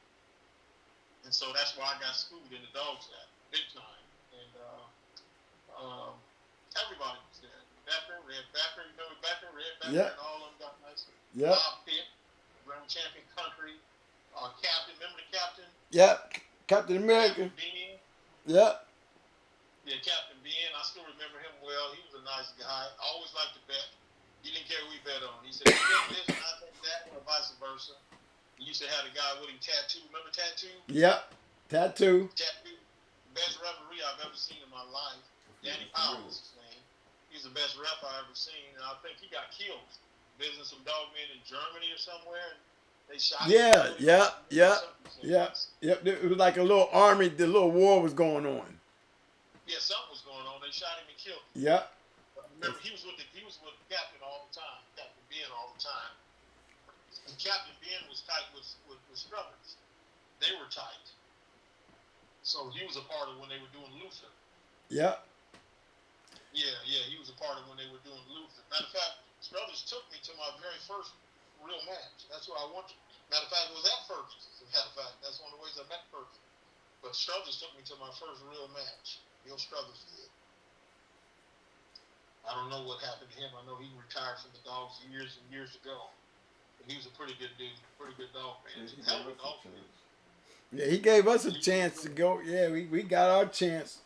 And so that's why I got schooled in the dogs at big time. And everybody was there. Becker, Red Becker, you remember Becker, Red Becker, Yep. and all of them got nice. Yep. Bob Pitt, Grand Champion Country, Captain, remember the Captain? Yep. Captain America. Captain Bean. Yep. Yeah, Captain Bean. I still remember him well. He was a nice guy. I always liked to bet. He didn't care who he bet on. He said, you bet this and I take that, or vice versa. He used to have a guy with him tattoo. Remember Tattoo? Yep. Tattoo. Tattoo. Best referee I've ever seen in my life. Danny Powell was his name. He's the best ref I ever seen, and I think he got killed. Visiting some dogmen in Germany or somewhere, and they shot him. Yep. It was like a little army, the little war was going on. Yeah, something was going on. They shot him and killed him. Yep. Remember, he was with Captain all the time. Captain Ben all the time. And Captain Ben was tight with Struthers. They were tight. So he was a part of when they were doing Luther. Yep. Yeah, he was a part of when they were doing Luther. Matter of fact, Struthers took me to my very first real match. That's where I went to. Matter of fact, it was at Fergie's. As a matter of fact, that's one of the ways I met Fergie. But Struthers took me to my first real match. Bill Struthers did. I don't know what happened to him. I know he retired from the dogs years and years ago. But he was a pretty good dude, pretty good dog man. Hell of a dog man. Yeah, he gave us a chance to go. Yeah, we got our chance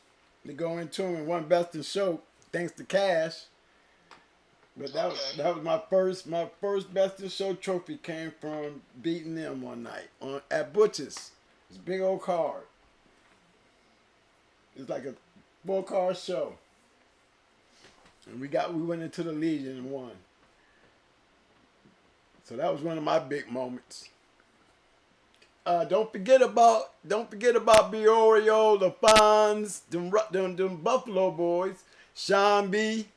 to go into him and won Best in Show, thanks to Cash. But that was my first Best in Show trophy came from beating them one night at Butch's. It's a big old card. It's like a 4-card show. And we went into the Legion and won. So that was one of my big moments. Don't forget about Biorio, the Fonz, them Buffalo boys, Sean B,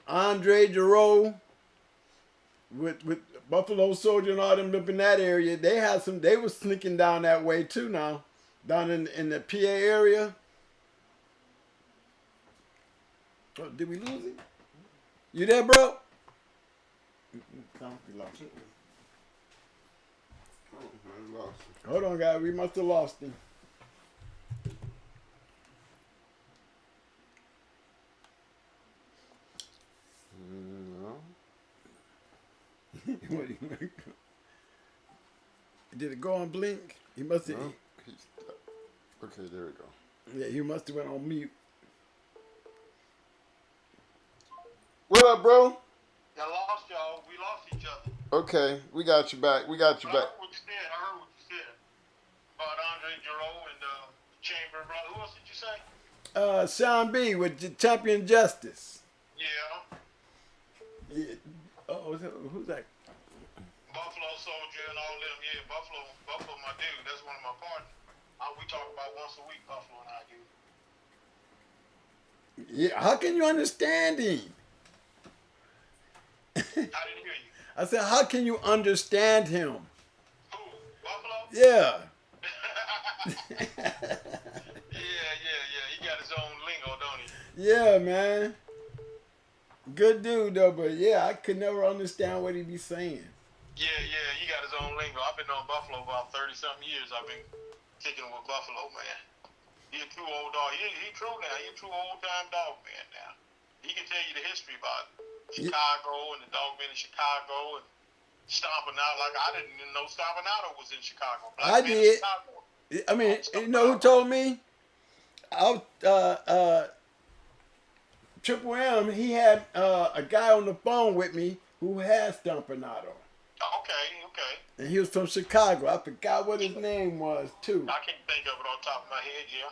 Andre Giroux, with Buffalo Soldier and all them up in that area. They were sneaking down that way too now, down in the PA area. Oh, did we lose him? You there, bro? We lost him. Hold on, guys. We must have lost him. No. Did it go on blink? He must have. No. Okay, there we go. Yeah, he must have went on mute. What up, bro? I lost y'all. We lost each other. Okay, we got you back. I heard what you said. About Andre Giroux and Chamber brother. Who else did you say? Sean B with Champion Justice. Yeah. Yeah. Oh, who's that? Buffalo Soldier and all them. Yeah, Buffalo, my dude. That's one of my partners. We talk about once a week, Buffalo and I do. Yeah. How can you understand him? I didn't hear you. I said, how can you understand him? Who? Buffalo? Yeah. Yeah. He got his own lingo, don't he? Yeah, man. Good dude, though, but yeah, I could never understand what he be saying. Yeah, he got his own lingo. I've been on Buffalo about 30-something years. I've been kicking with Buffalo, man. He a true old dog. He true now. He a true old-time dog man now. He can tell you the history about Chicago and the dogmen in Chicago and stomping out. Like, I didn't even know stomping out was in Chicago. I did. I mean, you know who told me? Triple M, he had a guy on the phone with me who had Stompanato. Okay. And he was from Chicago. I forgot what his name was, too. I can't think of it on top of my head, yeah.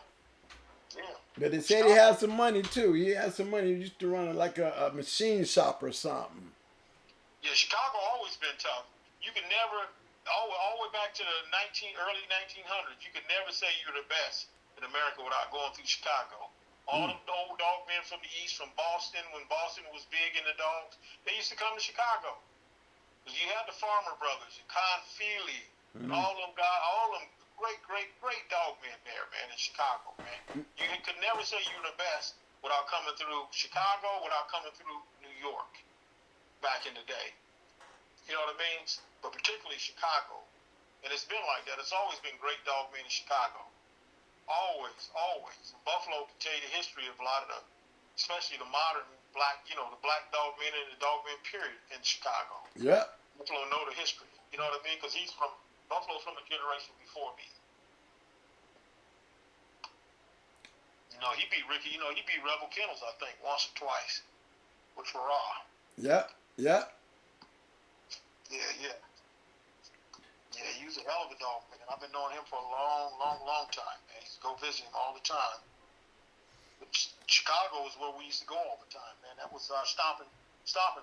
But they said he had some money, too. He had some money. He used to run like a machine shop or something. Yeah, Chicago always been tough. You can never, all the way back to the early 1900s, you could never say you're the best in America without going through Chicago. All them old dog men from the East, from Boston, when Boston was big in the dogs, they used to come to Chicago. Because you had the Farmer Brothers, and Con Feely, and all them guys, all them great dog men there, man, in Chicago, man. You could never say you're the best without coming through Chicago, without coming through New York back in the day. You know what I mean? But particularly Chicago. And it's been like that. It's always been great dog men in Chicago. Always. Buffalo can tell you the history of a lot of the, especially the modern black, the black dog men and the dog men period in Chicago. Yeah. Buffalo know the history. You know what I mean? Because Buffalo's from a generation before me. He beat Ricky, he beat Rebel Kennels, I think, once or twice, which were raw. Yeah. Yeah, he was a hell of a dog man. I've been knowing him for a long time, man. I used to go visit him all the time. But Chicago is where we used to go all the time, man. That was our stomping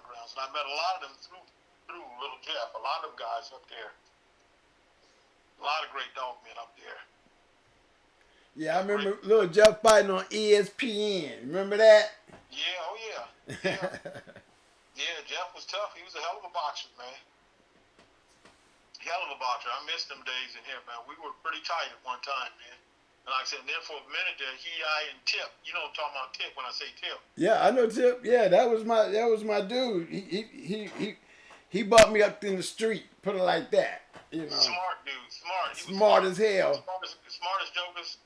grounds. And I met a lot of them through Little Jeff, a lot of them guys up there. A lot of great dog men up there. Yeah, I remember Little Jeff fighting on ESPN. Remember that? Yeah, Yeah, Jeff was tough. He was a hell of a boxer, man. Hell of a boxer. I missed them days in here, man. We were pretty tight at one time, man. And like I said, then for a minute there, and Tip. You know what I'm talking about, Tip, when I say Tip. Yeah, I know Tip. Yeah, that was my dude. He brought me up in the street. Put it like that. Smart dude. Smart as hell. Smartest jokers.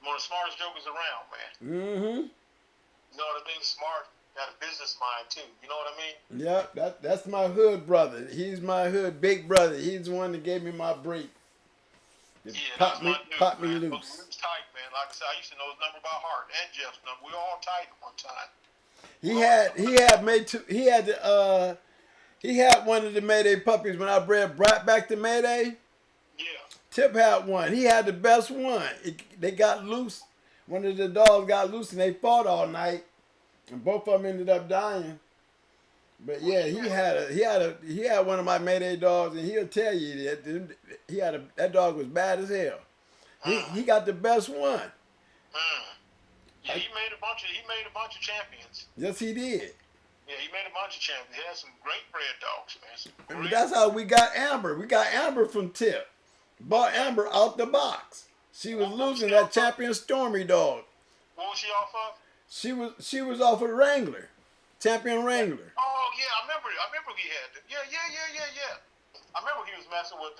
One of the smartest jokers around, man. Mm-hmm. You know what I mean? Smart. Got a business mind too. You know what I mean? Yeah, that's my hood brother. He's my hood big brother. He's the one that gave me my break. Pop me loose. But we was tight, man. Like I said, I used to know his number by heart and Jeff's number. We were all tight at one time. He had one of the Mayday puppies when I bred Brat back to Mayday. Yeah. Tip had one. He had the best one. They got loose. One of the dogs got loose and they fought all night. And both of them ended up dying. But yeah, he had one of my Mayday dogs, and he'll tell you that that dog was bad as hell. He got the best one. Yeah, he made a bunch of champions. Yes, he did. Yeah, he made a bunch of champions. He had some great bred dogs, man. But that's how we got Amber. We got Amber from Tip. Bought Amber out the box. She was losing that champion Stormy dog. What was she off of? She was off of Wrangler, champion Wrangler. Oh yeah, I remember he had them. Yeah. I remember he was messing with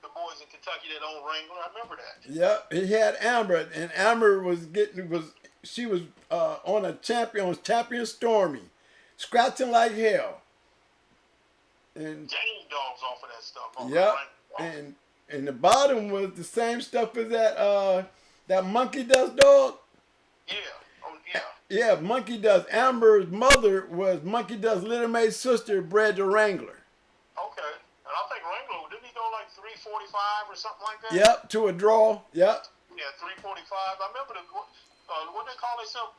the boys in Kentucky that owned Wrangler. I remember that. Yep, he had Amber, and Amber was on a champion Stormy, scratching like hell. And game dogs off of that stuff. Yep, and the bottom was the same stuff as that Monkey Dust dog. Yeah. Yeah. Yeah, Monkey Dust. Amber's mother was Monkey Dust's Little May's sister, bred to Wrangler. Okay. And I think Wrangler, didn't he go like 345 or something like that? Yep, to a draw. Yep. Yeah, 345. I remember what they call themselves,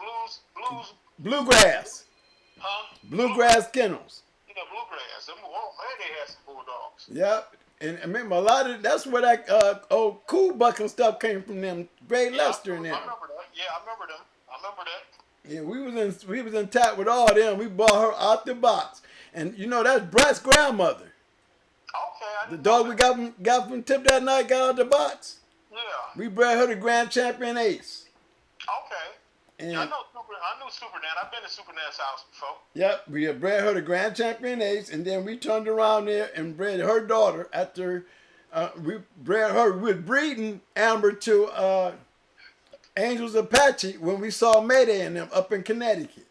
Bluegrass. Huh? Bluegrass Kennels. Yeah, Bluegrass. Man, they had some bulldogs. Yep. And I remember a lot of that's where that old Cool Buck and stuff came from them. Gray Lester and them. I remember that. Yeah, I remember them. Yeah, we was in tap with all them. We bought her out the box, and that's Brat's grandmother. Okay. The dog we got from Tip that night got out the box. Yeah. We bred her the Grand Champion Ace. Okay. And I knew Super Nan. I've been to Super Nan's house before. Yep, we bred her the Grand Champion Ace, and then we turned around there and bred her daughter after we bred her. We were breeding Amber to Angels Apache when we saw Mayday and them up in Connecticut.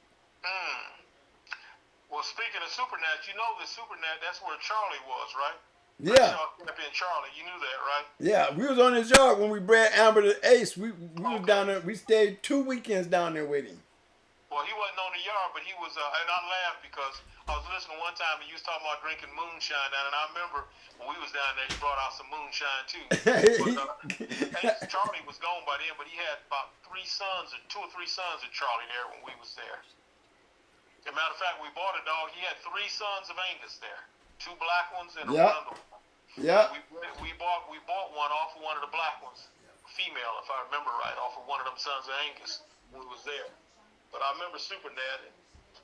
Well, speaking of Supernet, you know the Supernet, that's where Charlie was, right? Yeah. Charlie, you knew that, right? Yeah, we was on his yard when we bred Amber the Ace. We was down there. We stayed 2 weekends down there with him. Well, he wasn't on the yard, but he was, and I laughed because I was listening one time and you was talking about drinking moonshine down, and I remember when we was down there, he brought out some moonshine too. But, Charlie was gone by then, but he had about 2 or 3 sons of Charlie there when we was there. As a matter of fact, we bought a dog. He had 3 sons of Angus there, 2 black ones and a brindle. Yeah. We bought one off of one of the black ones, female, if I remember right, off of one of them sons of Angus when we was there. But I remember Super Dad,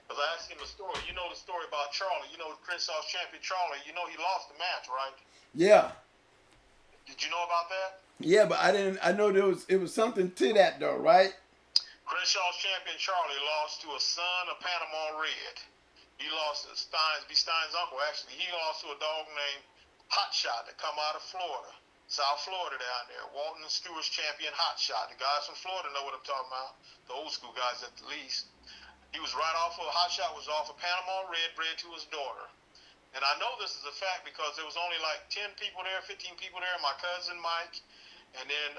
because I asked him the story. You know the story about Charlie. You know Crensaw's champion Charlie. You know he lost the match, right? Yeah. Did you know about that? Yeah, but I didn't. I know it was something to that though, right? Crenshaw's champion Charlie lost to a son of Panama Red. He lost to Stein's uncle actually. He lost to a dog named Hot Shot that come out of Florida, South Florida down there. Walton and Stewart's champion Hot Shot. The guys from Florida know what I'm talking about. The old school guys at the least. He was right off of Hot Shot was off of Panama Red, bred to his daughter. And I know this is a fact because there was only like 10 people there, 15 people there. My cousin Mike, and then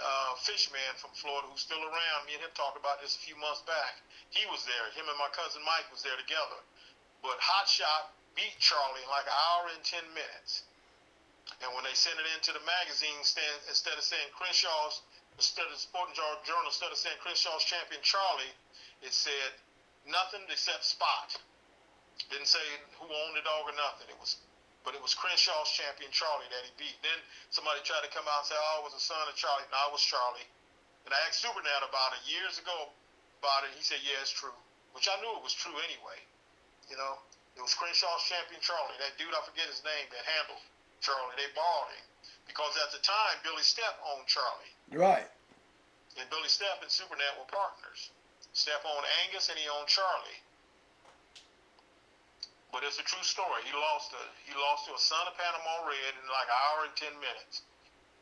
Fishman from Florida, who's still around. Me and him talked about this a few months back. He was there. Him and my cousin Mike was there together. But Hot Shot beat Charlie in like an hour and 10 minutes. And when they sent it into the magazine, instead of saying instead of Sporting Journal, instead of saying Crenshaw's champion Charlie, it said nothing except Spot. Didn't say who owned the dog or nothing. But it was Crenshaw's champion Charlie that he beat. Then somebody tried to come out and say, oh, it was a son of Charlie. No, it was Charlie. And I asked Supernat about it years ago about it. He said, yeah, it's true. Which I knew it was true anyway. You know, it was Crenshaw's champion Charlie. That dude, I forget his name, that handled Charlie. They borrowed him. Because at the time, Billy Stepp owned Charlie. Right. And Billy Stepp and Supernat were partners. Stepp owned Angus and he owned Charlie. But it's a true story. He lost to a son of Panama Red in like an hour and 10 minutes.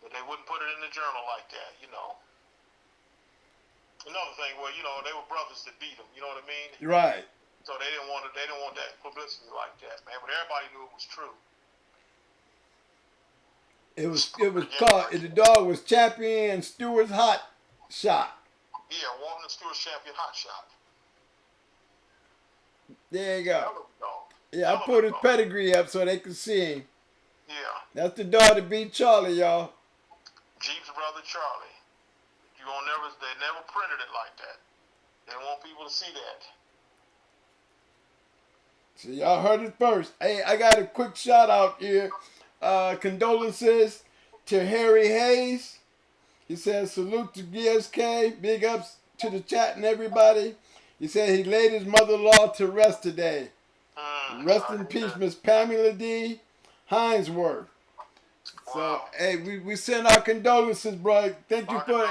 But they wouldn't put it in the journal like that, you know. Another thing, well, you know, they were brothers that beat him, you know what I mean? Right. So they didn't want that publicity like that, man. But everybody knew it was true. It was called, the dog was champion Stewart's Hot Shot. Yeah, Walton and Stewart's champion Hot Shot. There you go. Yeah, I put his pedigree up so they could see him. Yeah. That's the dog that beat Charlie, y'all. Jeep's brother Charlie. They never printed it like that. They want people to see that. So y'all heard it first. Hey, I got a quick shout out here. Condolences to Harry Hayes. He says salute to GR.CH. Big ups to the chat and everybody. He said he laid his mother-in-law to rest today. Rest in peace, Miss Pamela D. Hinesworth. So, hey, we send our condolences, bro. Thank you for it.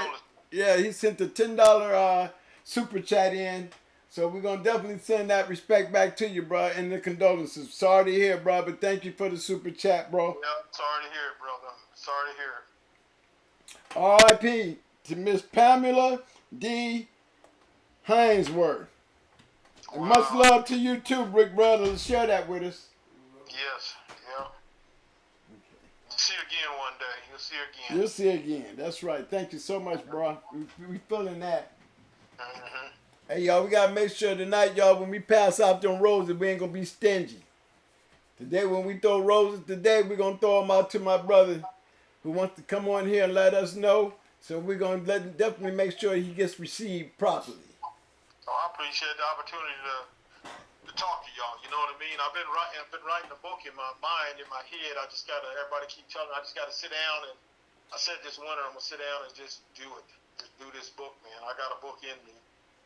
Yeah, he sent a $10 super chat in. So we're going to definitely send that respect back to you, bro, and the condolences. Sorry to hear, bro, but thank you for the super chat, bro. Yeah, sorry to hear it, brother. Sorry to hear it. R.I.P. to Miss Pamela D. Hinesworth. And much love to you too, Brick Brother. Share that with us. Yes, yeah. You'll see again one day. You'll see again. You'll see again. That's right. Thank you so much, bro. We feeling that. Mm-hmm. Hey, y'all, we got to make sure tonight, y'all, when we pass out them roses, we ain't going to be stingy. Today, when we throw roses today, we're going to throw them out to my brother who wants to come on here and let us know. So we're going to definitely make sure he gets received properly. Oh, I appreciate the opportunity to talk to y'all. You know what I mean? I've been writing a book in my mind, in my head. Everybody keep telling me I just got to sit down. And I said this winter I'm going to sit down and just do it. Just do this book, man. I got a book in me.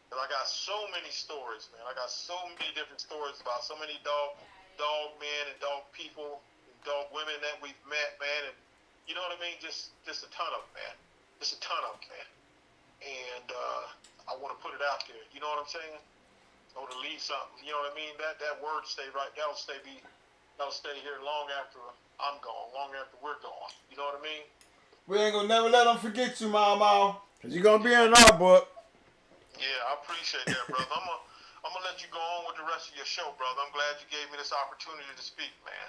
Because I got so many stories, man. I got so many different stories about so many dog men and dog people and dog women that we've met, man. And you know what I mean? Just a ton of them, man. Just a ton of them, man. And I want to put it out there. You know what I'm saying? I want to leave something. You know what I mean? That word stay right. That'll stay here long after I'm gone, long after we're gone. You know what I mean? We ain't gonna never let them forget you, Mama. Cause you're gonna be in our book. Yeah, I appreciate that, brother. I'm gonna let you go on with the rest of your show, brother. I'm glad you gave me this opportunity to speak, man.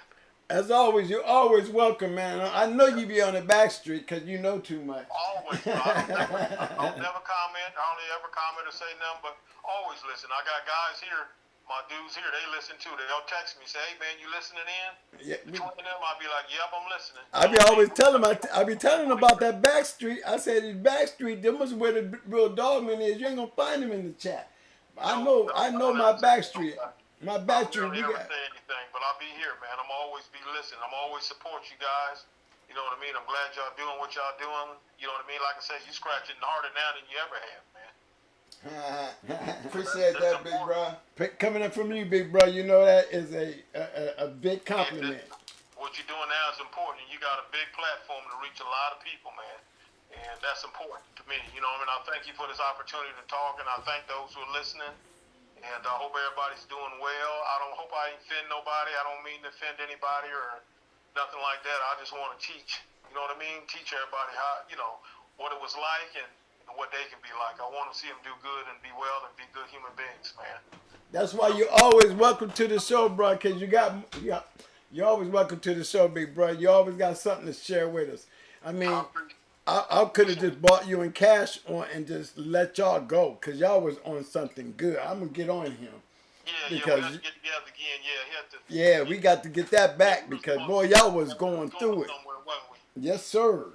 As always, you're always welcome, man. I know you be on the back street because you know too much. Always, bro. I don't never comment. I don't ever comment or say nothing, but always listen. I got guys here, my dudes here, they listen too. They'll text me, say, hey, man, you listening in? Yeah, Between them, I'll be like, yep, I'm listening. I be always telling them, I be telling them about that back street. I said, this back street, them is where the real dogman is. You ain't going to find him in the chat. I know my back street. My back street, I don't never say anything, but I'll be here, man. I'm always be listening. I'm always support you guys. You know what I mean? I'm glad y'all doing what y'all doing. You know what I mean? Like I said, you scratching harder now than you ever have, man. Appreciate that, big bro. Coming up from you, big bro, you know that is a big compliment. What you're doing now is important. You got a big platform to reach a lot of people, man. And that's important to me. You know what I mean? I thank you for this opportunity to talk, and I thank those who are listening. And I hope everybody's doing well. I don't hope I offend nobody. I don't mean to offend anybody or nothing like that. I just want to teach. You know what I mean? Teach everybody how, you know, what it was like and what they can be like. I want to see them do good and be well and be good human beings, man. That's why you're always welcome to the show, bro, because you're always welcome to the show, big bro. You always got something to share with us. I mean, I could have just bought you in cash and just let y'all go because y'all was on something good. I'm going to get on him. Yeah, we got to get together again. Yeah, we got to get that back because, boy, y'all was going through it. Yes, sir.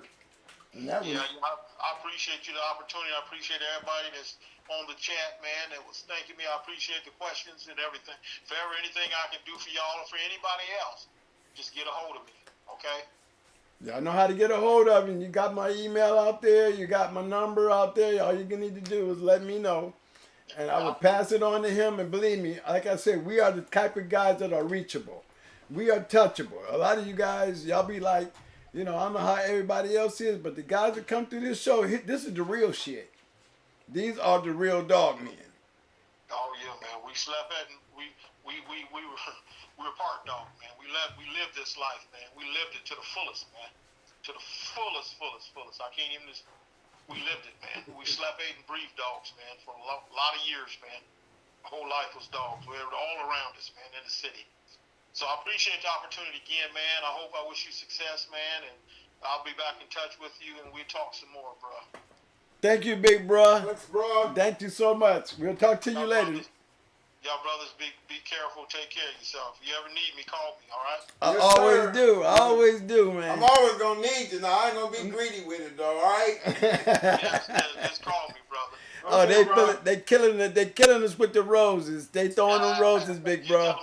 And that was, I appreciate you the opportunity. I appreciate everybody that's on the chat, man, that was thanking me. I appreciate the questions and everything. If ever anything I can do for y'all or for anybody else, just get a hold of me, okay? Y'all know how to get a hold of him. You got my email out there. You got my number out there. All you need to do is let me know. And I will pass it on to him. And believe me, like I said, we are the type of guys that are reachable. We are touchable. A lot of you guys, y'all be like, you know, I don't know how everybody else is, but the guys that come through this show, this is the real shit. These are the real dog men. Oh, yeah, man. We slept at, we were park dog, man. We lived this life, man. We lived it to the fullest, man. To the fullest. I can't even just, we lived it, man. We slept, ate, and breathed dogs, man, for a lot of years, man. My whole life was dogs. We were all around us, man, in the city. So I appreciate the opportunity again, man. I hope I wish you success, man, and I'll be back in touch with you, and we'll talk some more, bro. Thank you, big bro. Thanks, bro. Thank you so much. We'll talk to you later. Y'all brothers, be careful. Take care of yourself. If you ever need me, call me, all right? I always do, man. I'm always going to need you. Now, I ain't going to be greedy with it, though, all right? Just call me, brother. Oh, they killing us with the roses. They throwing them roses, big bro.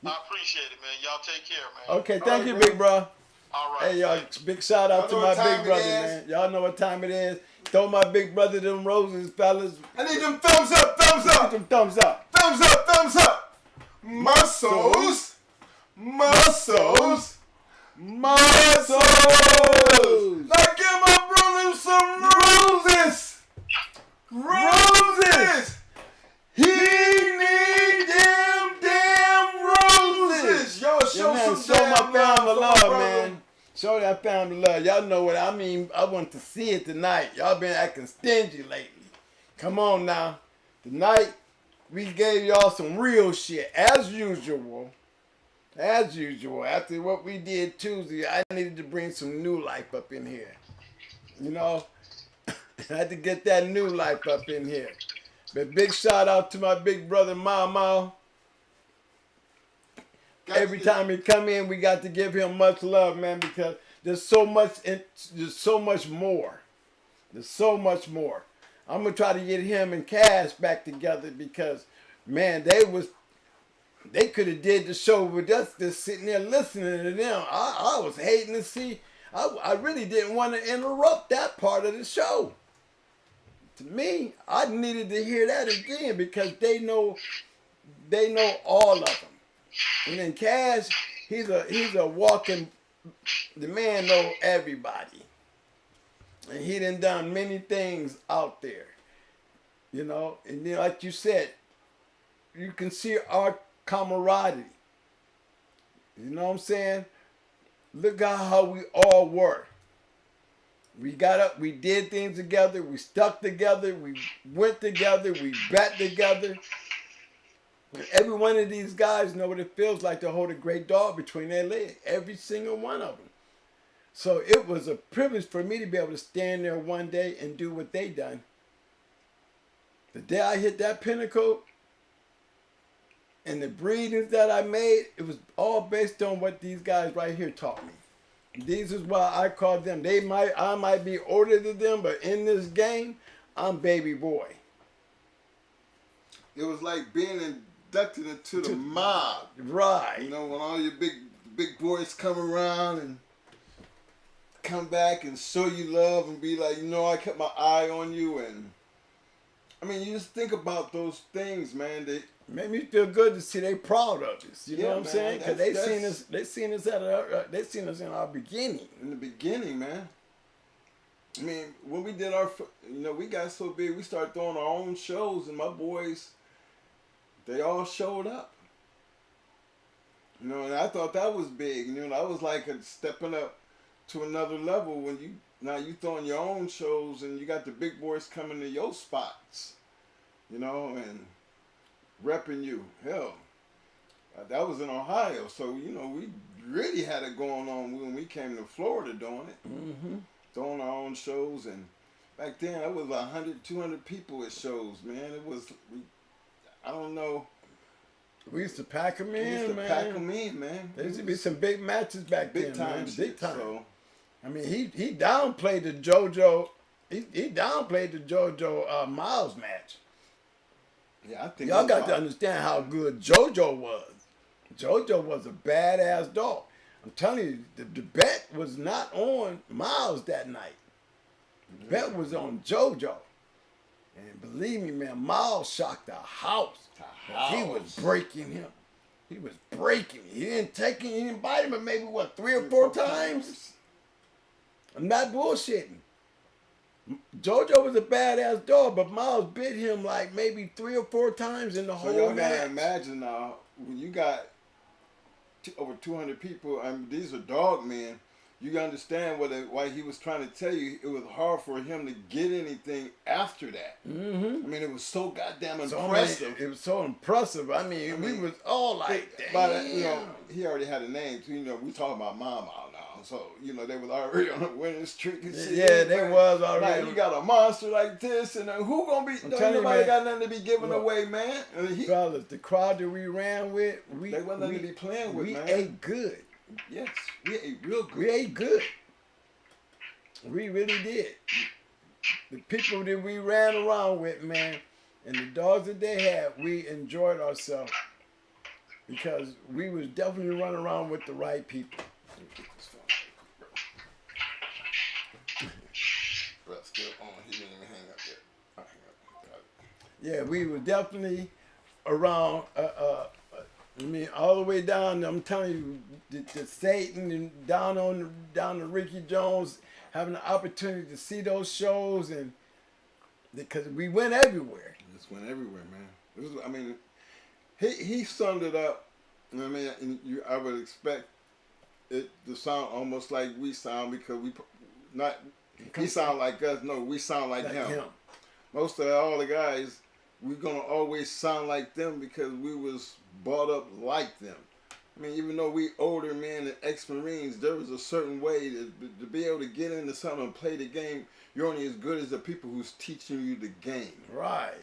I appreciate it, man. Y'all take care, man. Okay, thank you, big bro. All right. Hey, y'all, big shout out to my big brother, man. Y'all know what time it is. Throw my big brother them roses, fellas. I need them thumbs up, thumbs up. Them thumbs up. Thumbs up, thumbs up. Muscles. Muscles. Muscles. Now give my brother some roses. Roses. He need them damn roses. Y'all show my family love, man. Show that family love. Y'all know what I mean. I want to see it tonight. Y'all been acting stingy lately. Come on now. Tonight, we gave y'all some real shit. As usual. As usual. After what we did Tuesday, I needed to bring some new life up in here. You know? I had to get that new life up in here. But big shout out to my big brother, Mama. Every time he come in, we got to give him much love, man, because there's so much more. There's so much more. I'm gonna try to get him and Cash back together because, man, they could have did the show with us just sitting there listening to them. I was hating to see. I really didn't want to interrupt that part of the show. To me, I needed to hear that again because they know all of them. And then Cash, he's a walking, the man know everybody. And he done many things out there. You know, and then like you said, you can see our camaraderie. You know what I'm saying? Look at how we all were. We got up, we did things together, we stuck together, we went together, we bat together. Every one of these guys know what it feels like to hold a great dog between their legs. Every single one of them. So it was a privilege for me to be able to stand there one day and do what they done. The day I hit that pinnacle and the breedings that I made, it was all based on what these guys right here taught me. These is why I call them. I might be older than them, but in this game, I'm baby boy. It was like being inducted into the mob. Right. You know, when all your big boys come around and come back and show you love and be like, you know, I kept my eye on you. And I mean, you just think about those things, man. They made me feel good to see they proud of us. You know what I'm man, saying? Because they seen us in our beginning. In the beginning, man. I mean, when we did we got so big, we started throwing our own shows, and my boys, they all showed up. You know, and I thought that was big. You know, that was like stepping up to another level when you throwing your own shows and you got the big boys coming to your spots, you know, and repping you. Hell, that was in Ohio, so you know we really had it going on when we came to Florida doing it, throwing our own shows. And back then it was 100, 200 people at shows, man. It was, I don't know. We used to pack them in, man. We used to pack them in, man. There used to be some big matches back then, man. Big time. So, I mean, he downplayed the JoJo. He downplayed the JoJo Miles match. Yeah, I think y'all got to understand how good JoJo was. JoJo was a badass dog. I'm telling you, the bet was not on Miles that night. The bet was on JoJo. And believe me, man, Miles shocked the house. He was breaking him. He was breaking. He didn't bite him, but maybe 3 or 4 times. I'm not bullshitting. JoJo was a badass dog, but Miles bit him like maybe 3 or 4 times in the whole y'all match. gotta imagine now, when you got over 200 people, I mean, these are dog men. You understand why he was trying to tell you it was hard for him to get anything after that. I mean, it was so goddamn impressive. It was so impressive. I mean, we was all like, damn. You know, he already had a name. So, you know, we talking about Mama now. So, you know, they was already on a winning streak and shit. Yeah, they was already. Now you got a monster like this, and who gonna be? Nobody got nothing to be giving away, man. Fellas, the crowd that we ran with, they wasn't nothing to be playing with, man. We ate good. Yes, we ate real good. We ate good. We really did. The people that we ran around with, man, and the dogs that they had, we enjoyed ourselves because we was definitely running around with the right people. Bro, still on. He didn't even hang up yet. I'll hang up. Yeah, we were definitely around. I mean, all the way down. I'm telling you, to Satan and down to Ricky Jones, having the opportunity to see those shows, and because we went everywhere. Just went everywhere, man. It was, I mean, he summed it up. You know what I mean? I would expect it to sound almost like we sound because he sound like us. No, we sound like him. Most of all the guys, we're gonna always sound like them because we was brought up like them. I mean, even though we older men and ex-Marines, there was a certain way to be able to get into something and play the game. You're only as good as the people who's teaching you the game. Right.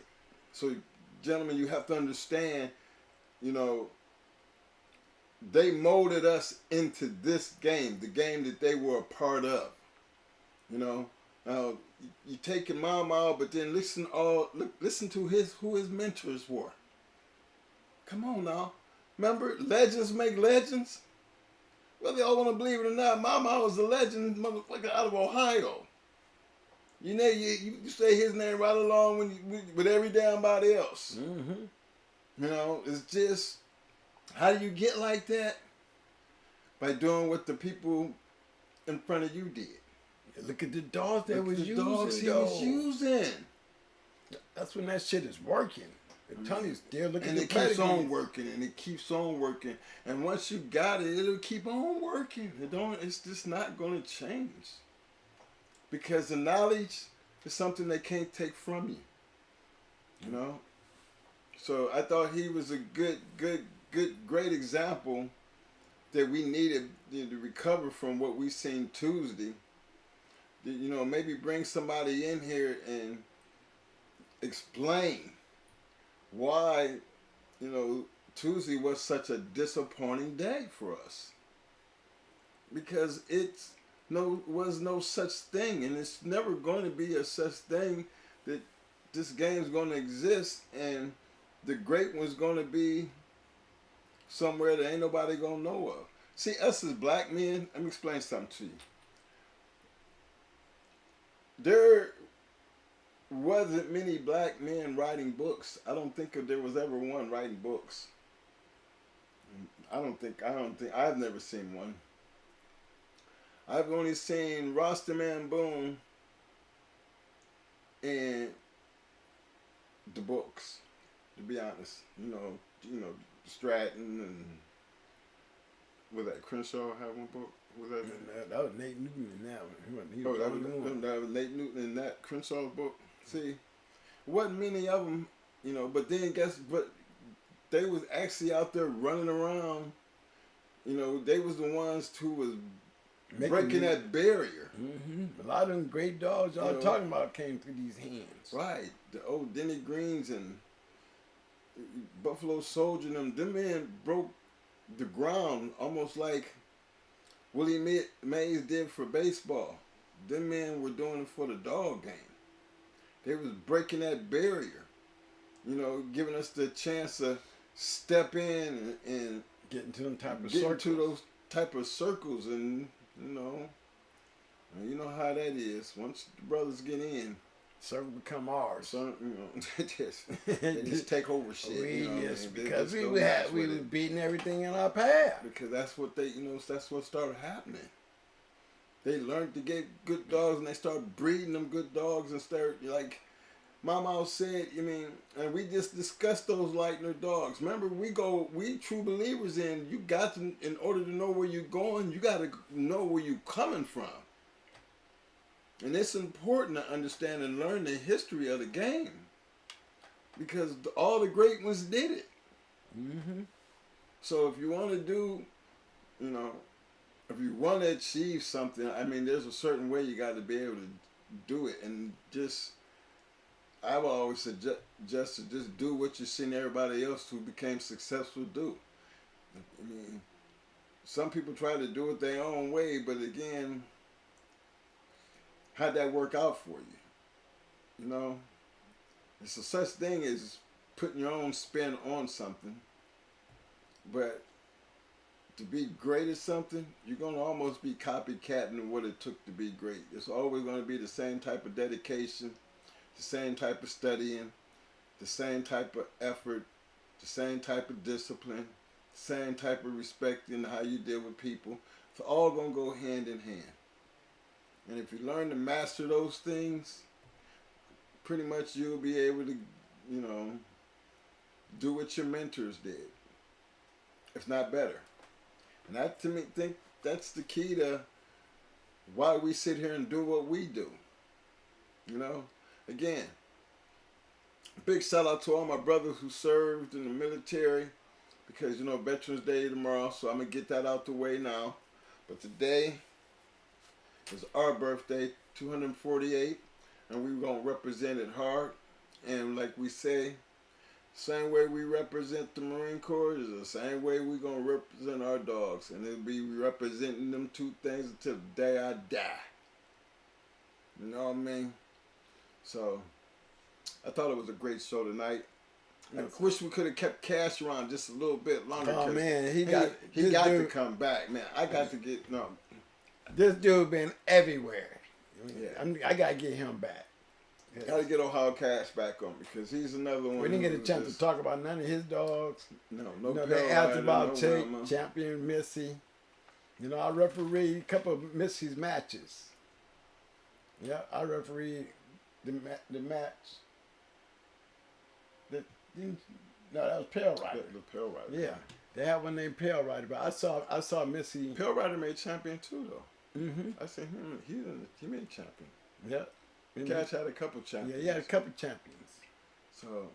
So, gentlemen, you have to understand, you know, they molded us into this game, the game that they were a part of. You know, now you take your mom out, but then listen to who his mentors were. Come on now. Remember, legends make legends? Whether y'all want to believe it or not, Mama was a legend motherfucker out of Ohio. You know, you say his name right along with every damn body else. You know, it's just, how do you get like that? By doing what the people in front of you did. Look at the dogs they was using. Dogs he was using. That's when that shit is working. I'm telling you, still look at and the it keeps pedigrees. on working, and it keeps on working. And once you got it, it'll keep on working. It's just not going to change. Because the knowledge is something they can't take from you. You know? So I thought he was a great example that we needed, you know, to recover from what we seen Tuesday. You know, maybe bring somebody in here and explain why, you know, Tuesday was such a disappointing day for us. Because was no such thing, and it's never going to be a such thing that this game's going to exist and the great one's going to be somewhere that ain't nobody going to know of. See, us as black men, let me explain something to you. There wasn't many black men writing books. I don't think there was ever one writing books. I've never seen one. I've only seen Rosterman Boone in the books, to be honest. You know, Stratton and was that Crenshaw had one book? Was that? That was Nate Newton in that one. He was that was Nate Newton in that Crenshaw's book. See, wasn't many of them, you know. But then but they was actually out there running around. You know, they was the ones who was breaking that barrier. Mm-hmm. A lot of them great dogs y'all talking about came through these hands. Right, the old Denny Greens and Buffalo Soldier and them men broke the ground almost like Willie Mays did for baseball. Them men were doing it for the dog game. They was breaking that barrier, you know, giving us the chance to step in and get into them type of get circles. into those type of circles, and you know how that is. Once the brothers get in, circle become ours. So, you know, they just take over shit. Because we was beating everything in our path. Because that's what that's what started happening. They learned to get good dogs, and they started breeding them good dogs, and started, like Mama said, and we just discussed those Leitner dogs. Remember, we true believers in order to know where you're going, you got to know where you're coming from. And it's important to understand and learn the history of the game, because all the great ones did it. Mm-hmm. So if you want to do, if you want to achieve something, there's a certain way you got to be able to do it. And I would always suggest to just do what you've seen everybody else who became successful do. Some people try to do it their own way, but again, how'd that work out for you? It's a such thing as putting your own spin on something, but to be great at something, you're going to almost be copycatting what it took to be great. It's always going to be the same type of dedication, the same type of studying, the same type of effort, the same type of discipline, the same type of respect in how you deal with people. It's all going to go hand in hand. And if you learn to master those things, pretty much you'll be able to, do what your mentors did, if not better. And that, to me, think that's the key to why we sit here and do what we do. Again, big shout out to all my brothers who served in the military, because Veterans Day tomorrow, so I'm gonna get that out the way now. But today is our birthday, 248, and we're gonna represent it hard. And like we say, same way we represent the Marine Corps is the same way we're gonna represent our dogs, and it'll be representing them two things until the day I die. You know what I mean? So I thought it was a great show tonight. I wish we could have kept Cash around just a little bit longer. Oh man, he got to dude, come back, man. I got to get This dude been everywhere. Yeah. I gotta get him back. Got to get Ohio Cash back on, because he's another one. We didn't get a chance to talk about none of his dogs. No they asked about Champion Missy. I refereed a couple of Missy's matches. Yeah, I refereed the match. That was Pale Rider. The Pale Rider. Yeah, they had one named Pale Rider, but I saw Missy. Pale Rider made champion too, though. Mm-hmm. I seen him. He made champion. Yeah. Cash had a couple champions. Yeah, he had a couple champions. So,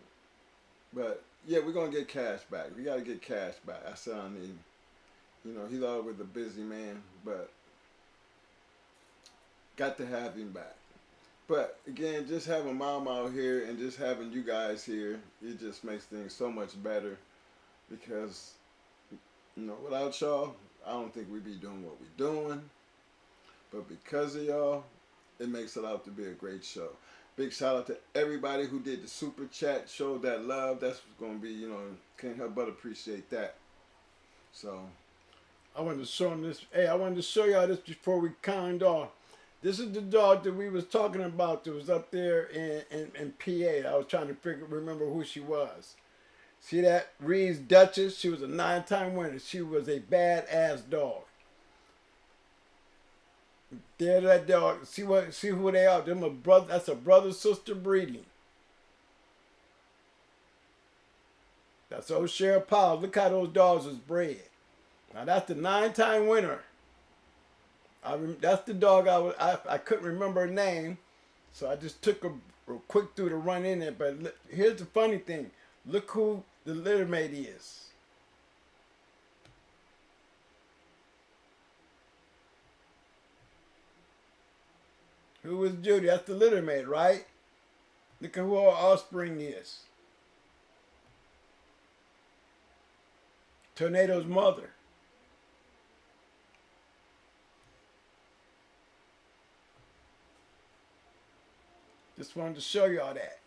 but Yeah, we're gonna get Cash back. We gotta get Cash back. I said I need. You know, he's always a busy man, but got to have him back. But again, just having Mom out here and just having you guys here, it just makes things so much better. Because, you know, without y'all, I don't think we'd be doing what we're doing. But because of y'all, it makes it out to be a great show. Big shout out to everybody who did the super chat, showed that love. That's what's going to be, you know, can't help but appreciate that. So, I wanted to show them this. Hey, I wanted to show y'all this before we kind off. This is the dog that we was talking about that was up there in PA. I was trying to remember who she was. See that? Reed's Duchess. She was a 9-time winner. She was a badass dog. There, that dog. See who they are. Them a brother. That's a brother-sister breeding. That's old Sheriff Powell. Look how those dogs was bred. Now that's the 9-time winner. That's the dog I couldn't remember her name, so I just took a real quick through to run in there. But look, here's the funny thing. Look who the litter mate is. Who was Judy? That's the litter mate, right? Look at who our offspring is. Tornado's mother. Just wanted to show y'all that.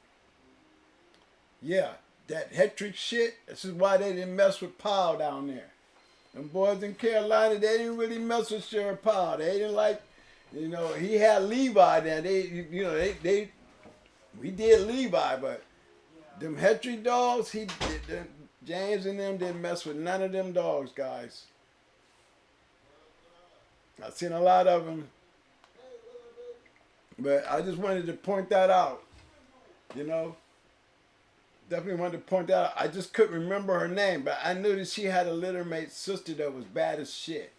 Yeah, that Hetrick shit, this is why they didn't mess with Powell down there. Them boys in Carolina, they didn't really mess with Sheriff Powell. They didn't like, you know, he had Levi there. We did Levi, but them Hetrick dogs, James and them didn't mess with none of them dogs, guys. I've seen a lot of them. But I just wanted to point that out, you know. Definitely wanted to point that out. I just couldn't remember her name, but I knew that she had a littermate sister that was bad as shit.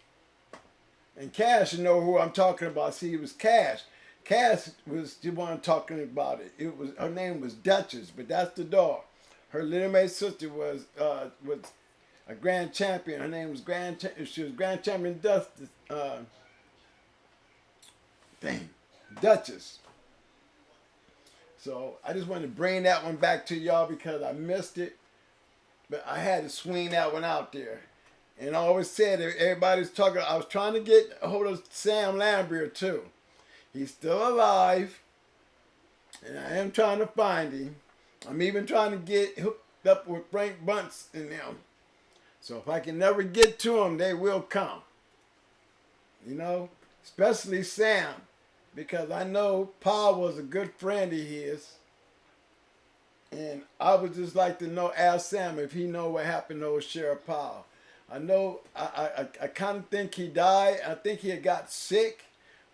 And Cash, you know who I'm talking about. See, it was Cash. Cash was the one talking about it. Her name was Duchess, but that's the dog. Her littermate sister was a grand champion. Her name was she was grand champion Duchess. So I just wanted to bring that one back to y'all because I missed it. But I had to swing that one out there. And I always said, everybody's talking, I was trying to get a hold of Sam Lambrier too. He's still alive. And I am trying to find him. I'm even trying to get hooked up with Frank Bunce and them. So if I can never get to them, they will come. You know, especially Sam. Because I know Paul was a good friend of his. And I would just like to know, ask Sam if he know what happened to old Sheriff Powell. I know, I kind of think he died. I think he had got sick,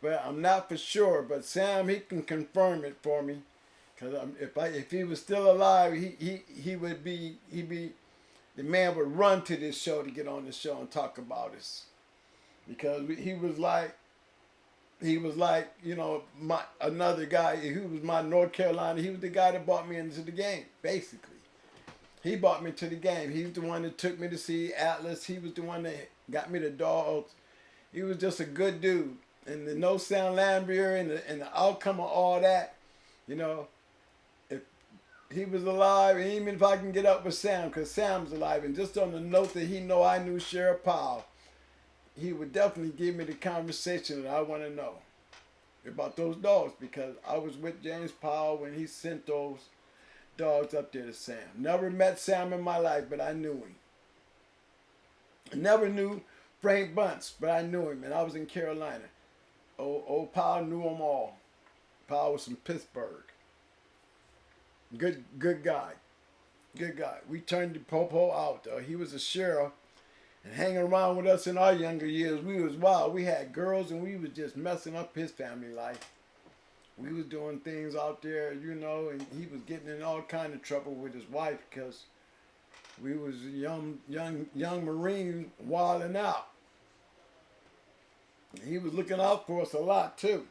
but I'm not for sure. But Sam, he can confirm it for me. Because if he was still alive, he'd be, the man would run to this show to get on the show and talk about us. Because he was like, you know, another guy who was my North Carolina. He was the guy that brought me into the game, basically. He brought me to the game. He's the one that took me to see Atlas. He was the one that got me the dogs. He was just a good dude. And the no Sam Lambrier and the outcome of all that, you know, if he was alive, and even if I can get up with Sam, because Sam's alive, and just on the note that he know I knew Sheriff Powell, he would definitely give me the conversation that I want to know about those dogs, because I was with James Powell when he sent those dogs up there to Sam. Never met Sam in my life, but I knew him. I never knew Frank Bunce, but I knew him, and I was in Carolina. Old Powell knew them all. Powell was from Pittsburgh. Good guy. Good guy. We turned the Popo out, though. He was a sheriff. And hanging around with us in our younger years, we was wild. We had girls, and we was just messing up his family life. We was doing things out there, you know, and he was getting in all kind of trouble with his wife because we was young Marine wilding out. And he was looking out for us a lot too.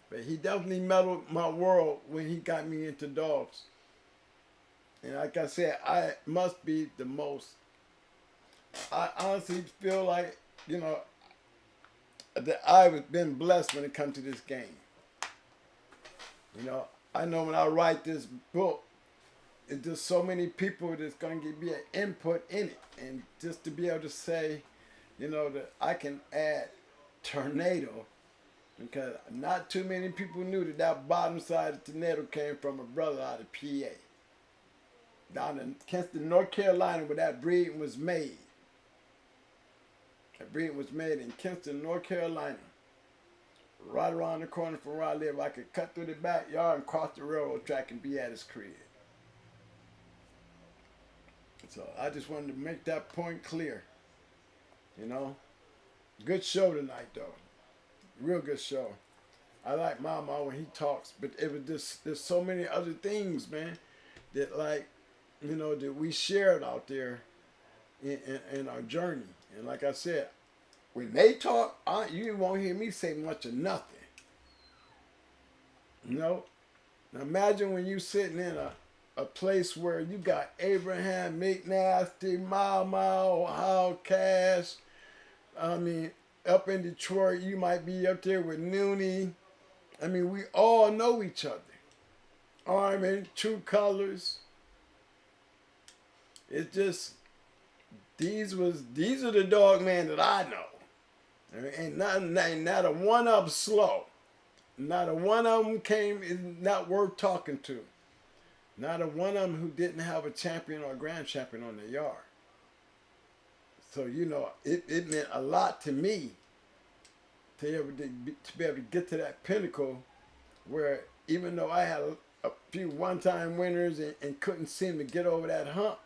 But he definitely meddled my world when he got me into dogs. And like I said, I must be the most. I honestly feel like, you know, that I've been blessed when it comes to this game. You know, I know when I write this book, it's just so many people that's going to be an input in it. And just to be able to say, you know, that I can add tornado, because not too many people knew that that bottom side of the tornado came from a brother out of PA. Down in Kinston, North Carolina, where that breeding was made. That breeding was made in Kinston, North Carolina. Right around the corner from where I live. I could cut through the backyard and cross the railroad track and be at his crib. So I just wanted to make that point clear. You know? Good show tonight, though. Real good show. I like Mama when he talks, but it was just, there's so many other things, man, that like, you know, that we shared out there in our journey. And like I said, when they talk, you won't hear me say much of nothing. You know? Now imagine when you sitting in a place where you got Abraham, McNasty, Mama, Ohio Cash. I mean, up in Detroit, you might be up there with Noonie. I mean, we all know each other. Armin, True Colors. It's just, these are the dogmen that I know. And not a one of them slow. Not a one of them is not worth talking to. Not a one of them who didn't have a champion or a grand champion on their yard. So, you know, it meant a lot to me to be able to get to that pinnacle where even though I had a few one-time winners and couldn't seem to get over that hump,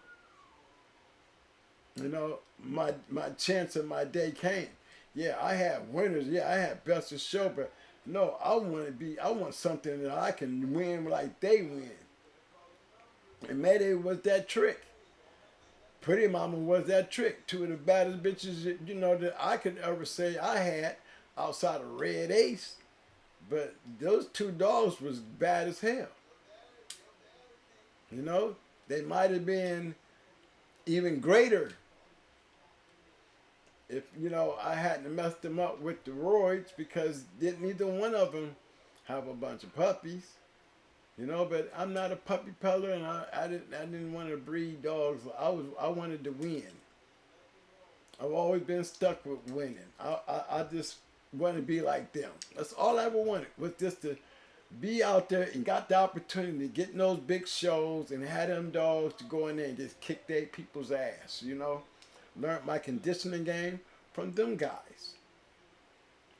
you know, my chance of my day came. Yeah, I had winners. Yeah, I had best of show, but no, I want something that I can win like they win. And Mayday was that trick. Pretty Mama was that trick. Two of the baddest bitches, you know, that I could ever say I had outside of Red Ace. But those two dogs was bad as hell. You know, they might have been even greater if, you know, I hadn't messed them up with the roids, because didn't neither one of them have a bunch of puppies. You know, but I'm not a puppy peddler, and I didn't want to breed dogs. I wanted to win. I've always been stuck with winning. I just want to be like them. That's all I ever wanted, was just to be out there and got the opportunity to get in those big shows and have them dogs to go in there and just kick their people's ass, you know. Learned my conditioning game from them guys.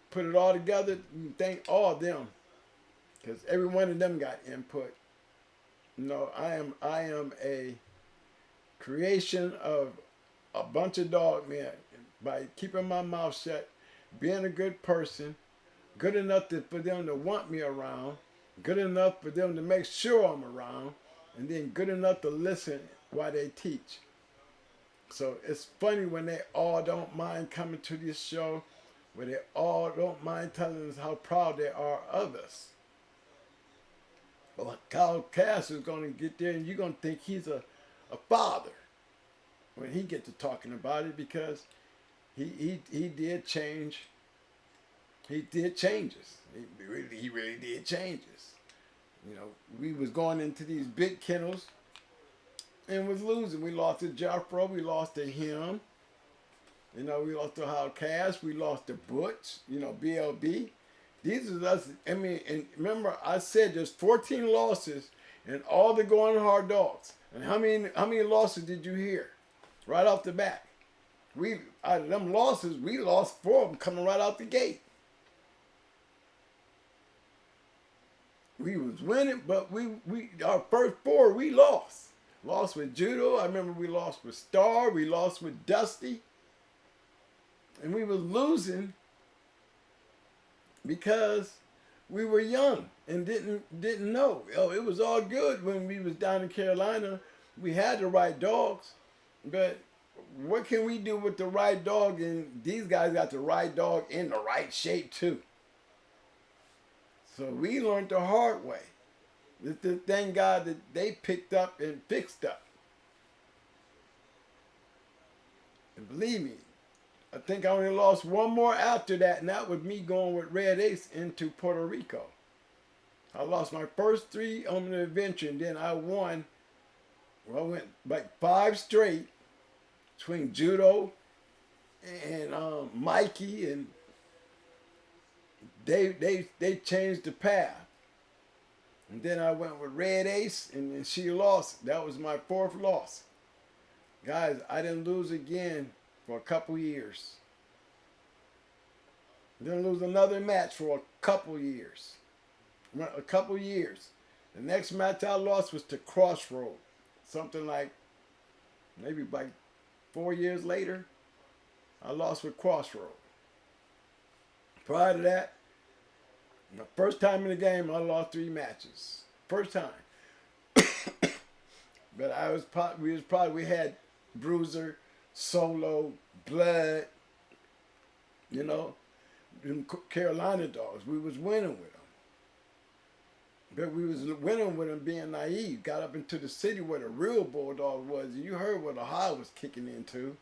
Put it all together and thank all of them, because every one of them got input. You know, I am a creation of a bunch of dog men by keeping my mouth shut, being a good person, good enough for them to want me around, good enough for them to make sure I'm around, and then good enough to listen while they teach. So it's funny when they all don't mind coming to this show, where they all don't mind telling us how proud they are of us. Well, Kyle Cass is going to get there, and you're going to think he's a father when he gets to talking about it, because he did change. He did changes. He really did changes. You know, we was going into these big kennels and was losing. We lost to Jeffro. We lost to him. You know, we lost to Hal Cash. We lost to Butch. You know, BLB. These are us. I mean, and remember, I said there's 14 losses and all the going hard dogs. And how many losses did you hear right off the bat? Out of them losses, we lost 4 of them coming right out the gate. We was winning, but our first 4 we lost. Lost with Judo. I remember we lost with Star. We lost with Dusty. And we was losing because we were young and didn't know. Oh, it was all good when we was down in Carolina. We had the right dogs, but what can we do with the right dog? And these guys got the right dog in the right shape too. So we learned the hard way. Thank God that they picked up and fixed up. And believe me, I think I only lost one more after that, and that was me going with Red Ace into Puerto Rico. I lost my first 3 on the adventure, and then I won. Well, I went like 5 straight between judo and Mikey, and they changed the path. And then I went with Red Ace, and then she lost. That was my 4th loss. Guys, I didn't lose again for a couple years. Didn't lose another match for a couple years. A couple years. The next match I lost was to Crossroad. Something like, maybe like 4 years later, I lost with Crossroad. Prior to that, the first time in the game, I lost 3 matches. First time. But we had Bruiser, Solo, Blood, you know, them Carolina dogs. We was winning with them. But we was winning with them being naive. Got up into the city where the real Bulldog was. You heard what Ohio was kicking into.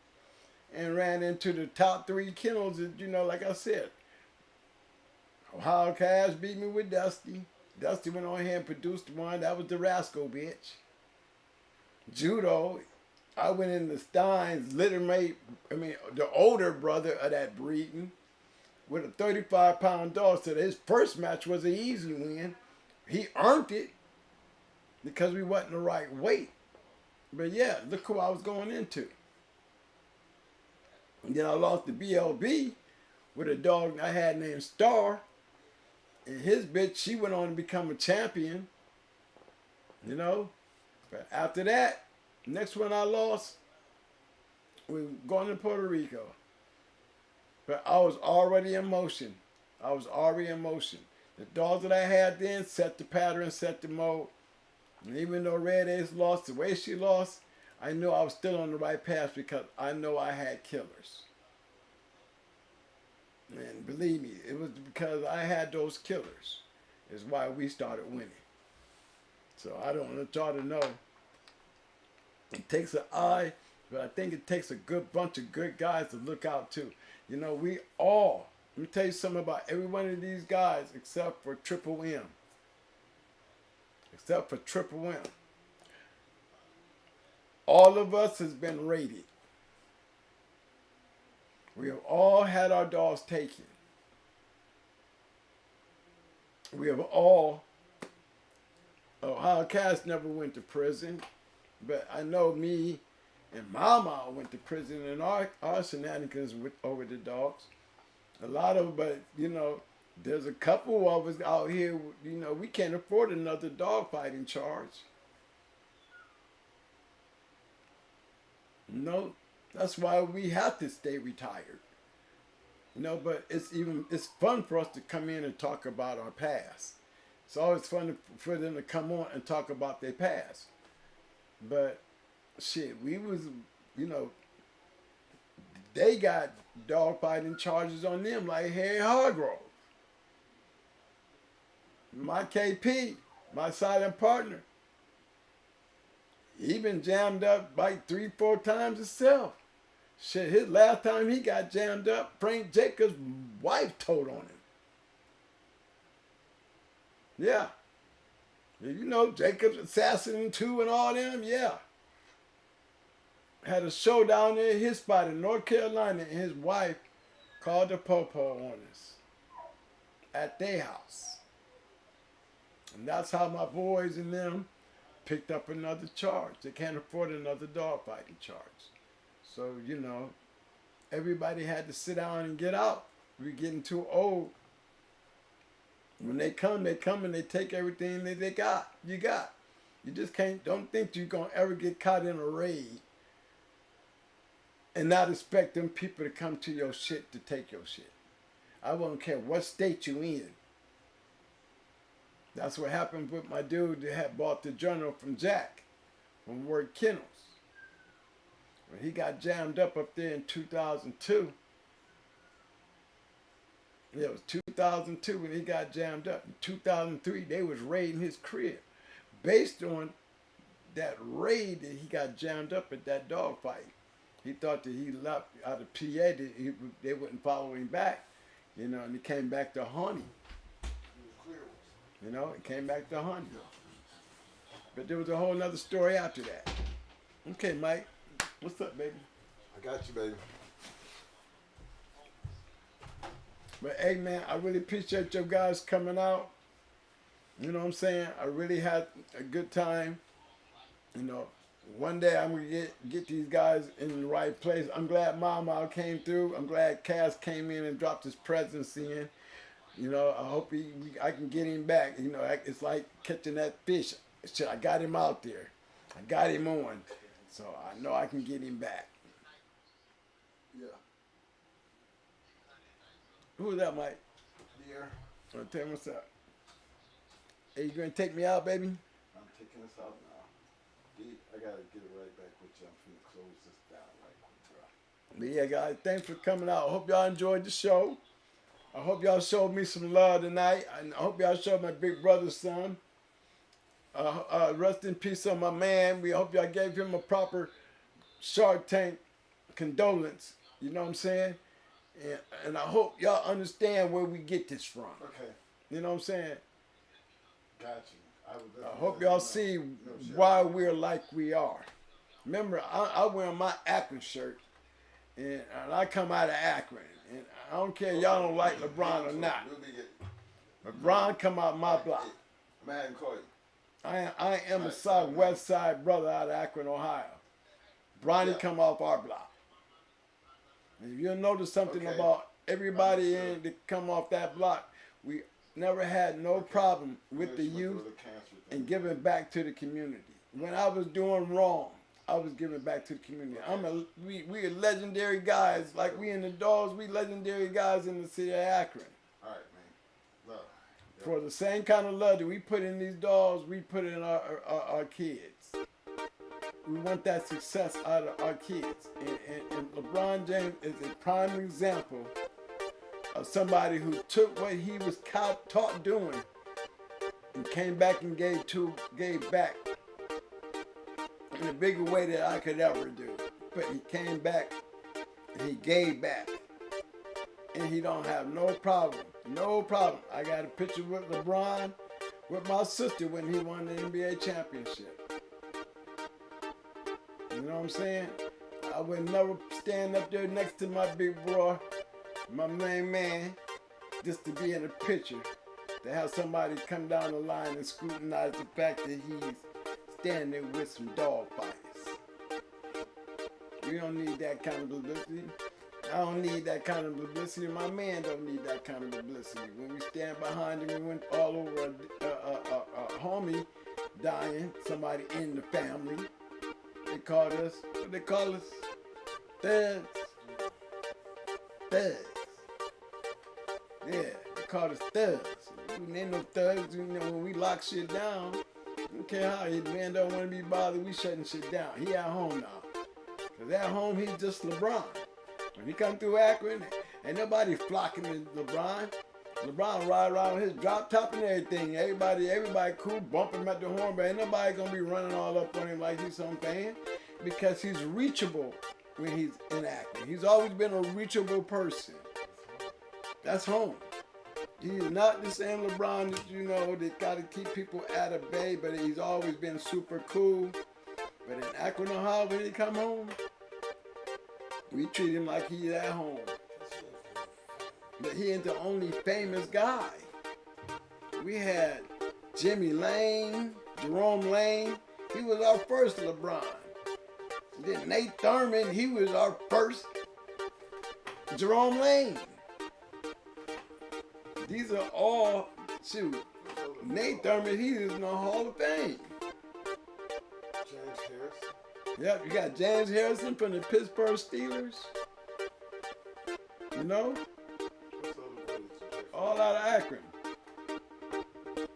And ran into the top 3 kennels, you know, like I said. Ohio Cash beat me with Dusty. Dusty went on here and produced one. That was the Rascal bitch. Judo, I went in the Steins, the older brother of that breeding, with a 35-pound dog. So his first match was an easy win. He earned it because we wasn't the right weight. But yeah, look who I was going into. And then I lost the BLB with a dog I had named Star. And his bitch, she went on to become a champion. You know? But after that, next one I lost, we were going to Puerto Rico. But I was already in motion. The dogs that I had then set the pattern, set the mode. And even though Red Ace lost the way she lost, I knew I was still on the right path because I know I had killers. And believe me, it was because I had those killers is why we started winning. So I don't want y'all to know. It takes an eye, but I think it takes a good bunch of good guys to look out too. You know, let me tell you something about every one of these guys except for Triple M. All of us has been rated. We have all had our dogs taken. We have all, Ohio Cass never went to prison, but I know me and Mama went to prison in our shenanigans over the dogs. A lot of, but you know, there's a couple of us out here, you know, we can't afford another dog fighting charge. No, that's why we have to stay retired. You know, but it's fun for us to come in and talk about our past. It's always fun for them to come on and talk about their past. But shit, we was, you know, they got dog fighting charges on them like Harry Hargrove. My KP, my silent partner, he been jammed up like 3-4 times himself. Shit, his last time he got jammed up, Frank Jacobs' wife told on him. Yeah. You know, Jacobs Assassin 2 and all them, yeah. Had a show down there in his spot in North Carolina, and his wife called the po-po on us at their house. And that's how my boys and them picked up another charge. They can't afford another dog fighting charge. So, you know, everybody had to sit down and get out. We're getting too old. When they come and they take everything that they got. You got. You just don't think you're going to ever get caught in a raid and not expect them people to come to your shit to take your shit. I won't care what state you in. That's what happened with my dude that had bought the journal from Jack, from Word Kennels. When he got jammed up there in 2002, it was 2002 when he got jammed up. In 2003, they was raiding his crib. based on that raid that he got jammed up at that dog fight. He thought that he left out of PA, that they wouldn't follow him back, you know, and he came back to hunt him. You know, he came back to hunt him. But there was a whole nother story after that. Okay, Mike, what's up, baby? I got you, baby. But hey, man, I really appreciate your guys coming out. You know what I'm saying? I really had a good time. You know, one day I'm gonna get these guys in the right place. I'm glad Mama came through. I'm glad Cass came in and dropped his presence in. You know, I hope I can get him back. You know, it's like catching that fish. Shit, I got him out there. I got him on. So I know I can get him back. Yeah. Who's that, Mike? Dear. Tell me what's up. Hey, you gonna take me out, baby? I'm taking us out now. I gotta get it right back with you. I'm finna close this down right quick, bro. But yeah, guys, thanks for coming out. I hope y'all enjoyed the show. I hope y'all showed me some love tonight. And I hope y'all showed my big brother's son. Rest in peace on my man. We hope y'all gave him a proper Shark Tank condolence. You know what I'm saying? And I hope y'all understand where we get this from. Okay. You know what I'm saying? Got you. I hope y'all see why we're like we are. Remember, I wear my Akron shirt, and I come out of Akron. And I don't care y'all don't like LeBron or not. LeBron come out my block. Man, call you. I am a Southwest Side brother out of Akron, Ohio. Bronny come off our block. And if you'll notice something about everybody in that come off that block, we never had no problem with the youth and giving back to the community. When I was doing wrong, I was giving back to the community. We are legendary guys. Like we in the Dogs, we legendary guys in the city of Akron. All right, man. Love. For the same kind of love that we put in these dogs, we put in our kids. We want that success out of our kids. And LeBron James is a prime example of somebody who took what he was taught doing and came back and gave back in a bigger way than I could ever do. But he came back and he gave back. And he don't have no problem. No problem. I got a picture with LeBron with my sister when he won the NBA championship. You know what I'm saying? I would never stand up there next to my big bro, my main man, just to be in a picture. To have somebody come down the line and scrutinize the fact that he's standing with some dog fighters. We don't need that kind of publicity. I don't need that kind of publicity. My man don't need that kind of publicity. When we stand behind him, we went all over a homie dying, somebody in the family. They called us, what they call us? Thugs. Thugs. Yeah, they called us thugs. We ain't no thugs. You know, when we lock shit down, I don't care how his man don't want to be bothered, we shutting shit down. He at home now. Because at home, he's just LeBron. When he come through Akron, ain't nobody flocking to LeBron. LeBron ride around with his drop top and everything. Everybody cool, bump him at the horn, but ain't nobody gonna be running all up on him like he's some fan because he's reachable when he's in Akron. He's always been a reachable person. That's home. He's not the same LeBron that you know that gotta keep people at a bay, but he's always been super cool. But in Akron, Ohio, when he come home, we treat him like he's at home. But he ain't the only famous guy. We had Jimmy Lane, Jerome Lane. He was our first LeBron. Then Nate Thurman, he was our first Jerome Lane. These are all, shoot, Nate Thurman, he is in the Hall of Fame. James Harrison. Yep, you got James Harrison from the Pittsburgh Steelers. You know? All out of Akron.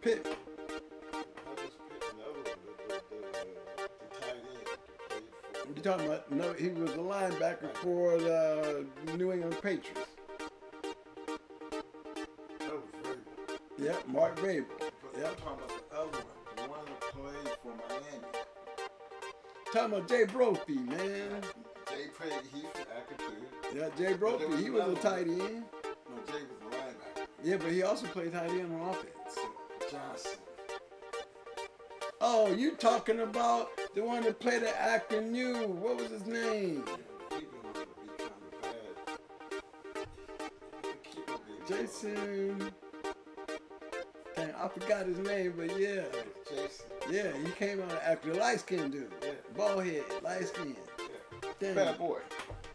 Pitt. You talking about? No, he was a linebacker for the New England Patriots. Yep, Mark Vrabel. Yep. I'm talking about the other one. The one that played for Miami. Talking about Jay Brophy, man. Jay played, he's from Akron too. Yeah, Jay Brophy, he was a tight end. No, Jay was a linebacker. Yeah, but he also played tight end on offense. Johnson. Oh, you talking about the one that played at Akron U. What was his name? Jason. Dang, I forgot his name, but yeah. Jason. Yeah, he came out of Akron. Light-skinned dude. Yeah. Bald head, light-skinned. Yeah. Bad boy.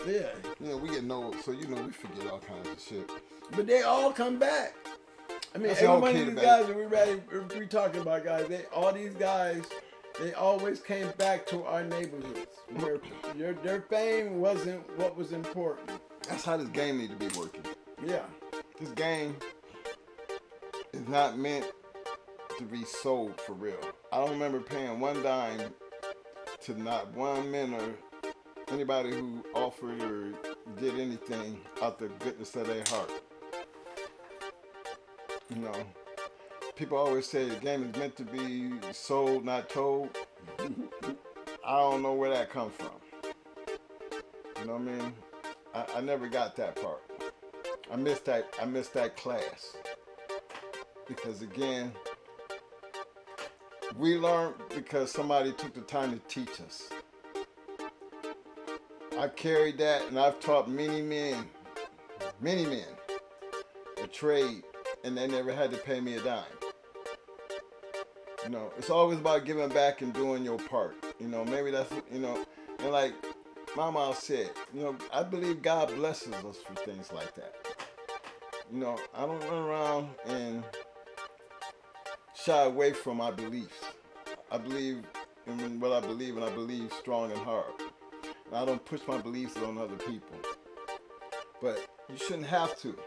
Yeah. You know, we get old, so you know we forget all kinds of shit. But they all come back. I mean, That's every all one kid of these about guys that we talking about, guys, all these guys, they always came back to our neighborhoods. Their fame wasn't what was important. That's how this game need to be working. Yeah. This game is not meant to be sold for real. I don't remember paying one dime to not one mentor, anybody who offered or did anything out the goodness of their heart. You know, people always say the game is meant to be sold, not told. I don't know where that comes from. You know what I mean? I never got that part. I missed that class. Because again, we learned because somebody took the time to teach us. I've carried that and I've taught many men, a trade, and they never had to pay me a dime. You know, it's always about giving back and doing your part. You know, maybe that's, you know, and like my mom said, you know, I believe God blesses us for things like that. You know, I don't run around and shy away from my beliefs. I believe in what I believe, and I believe strong and hard. And I don't push my beliefs on other people. But you shouldn't have to.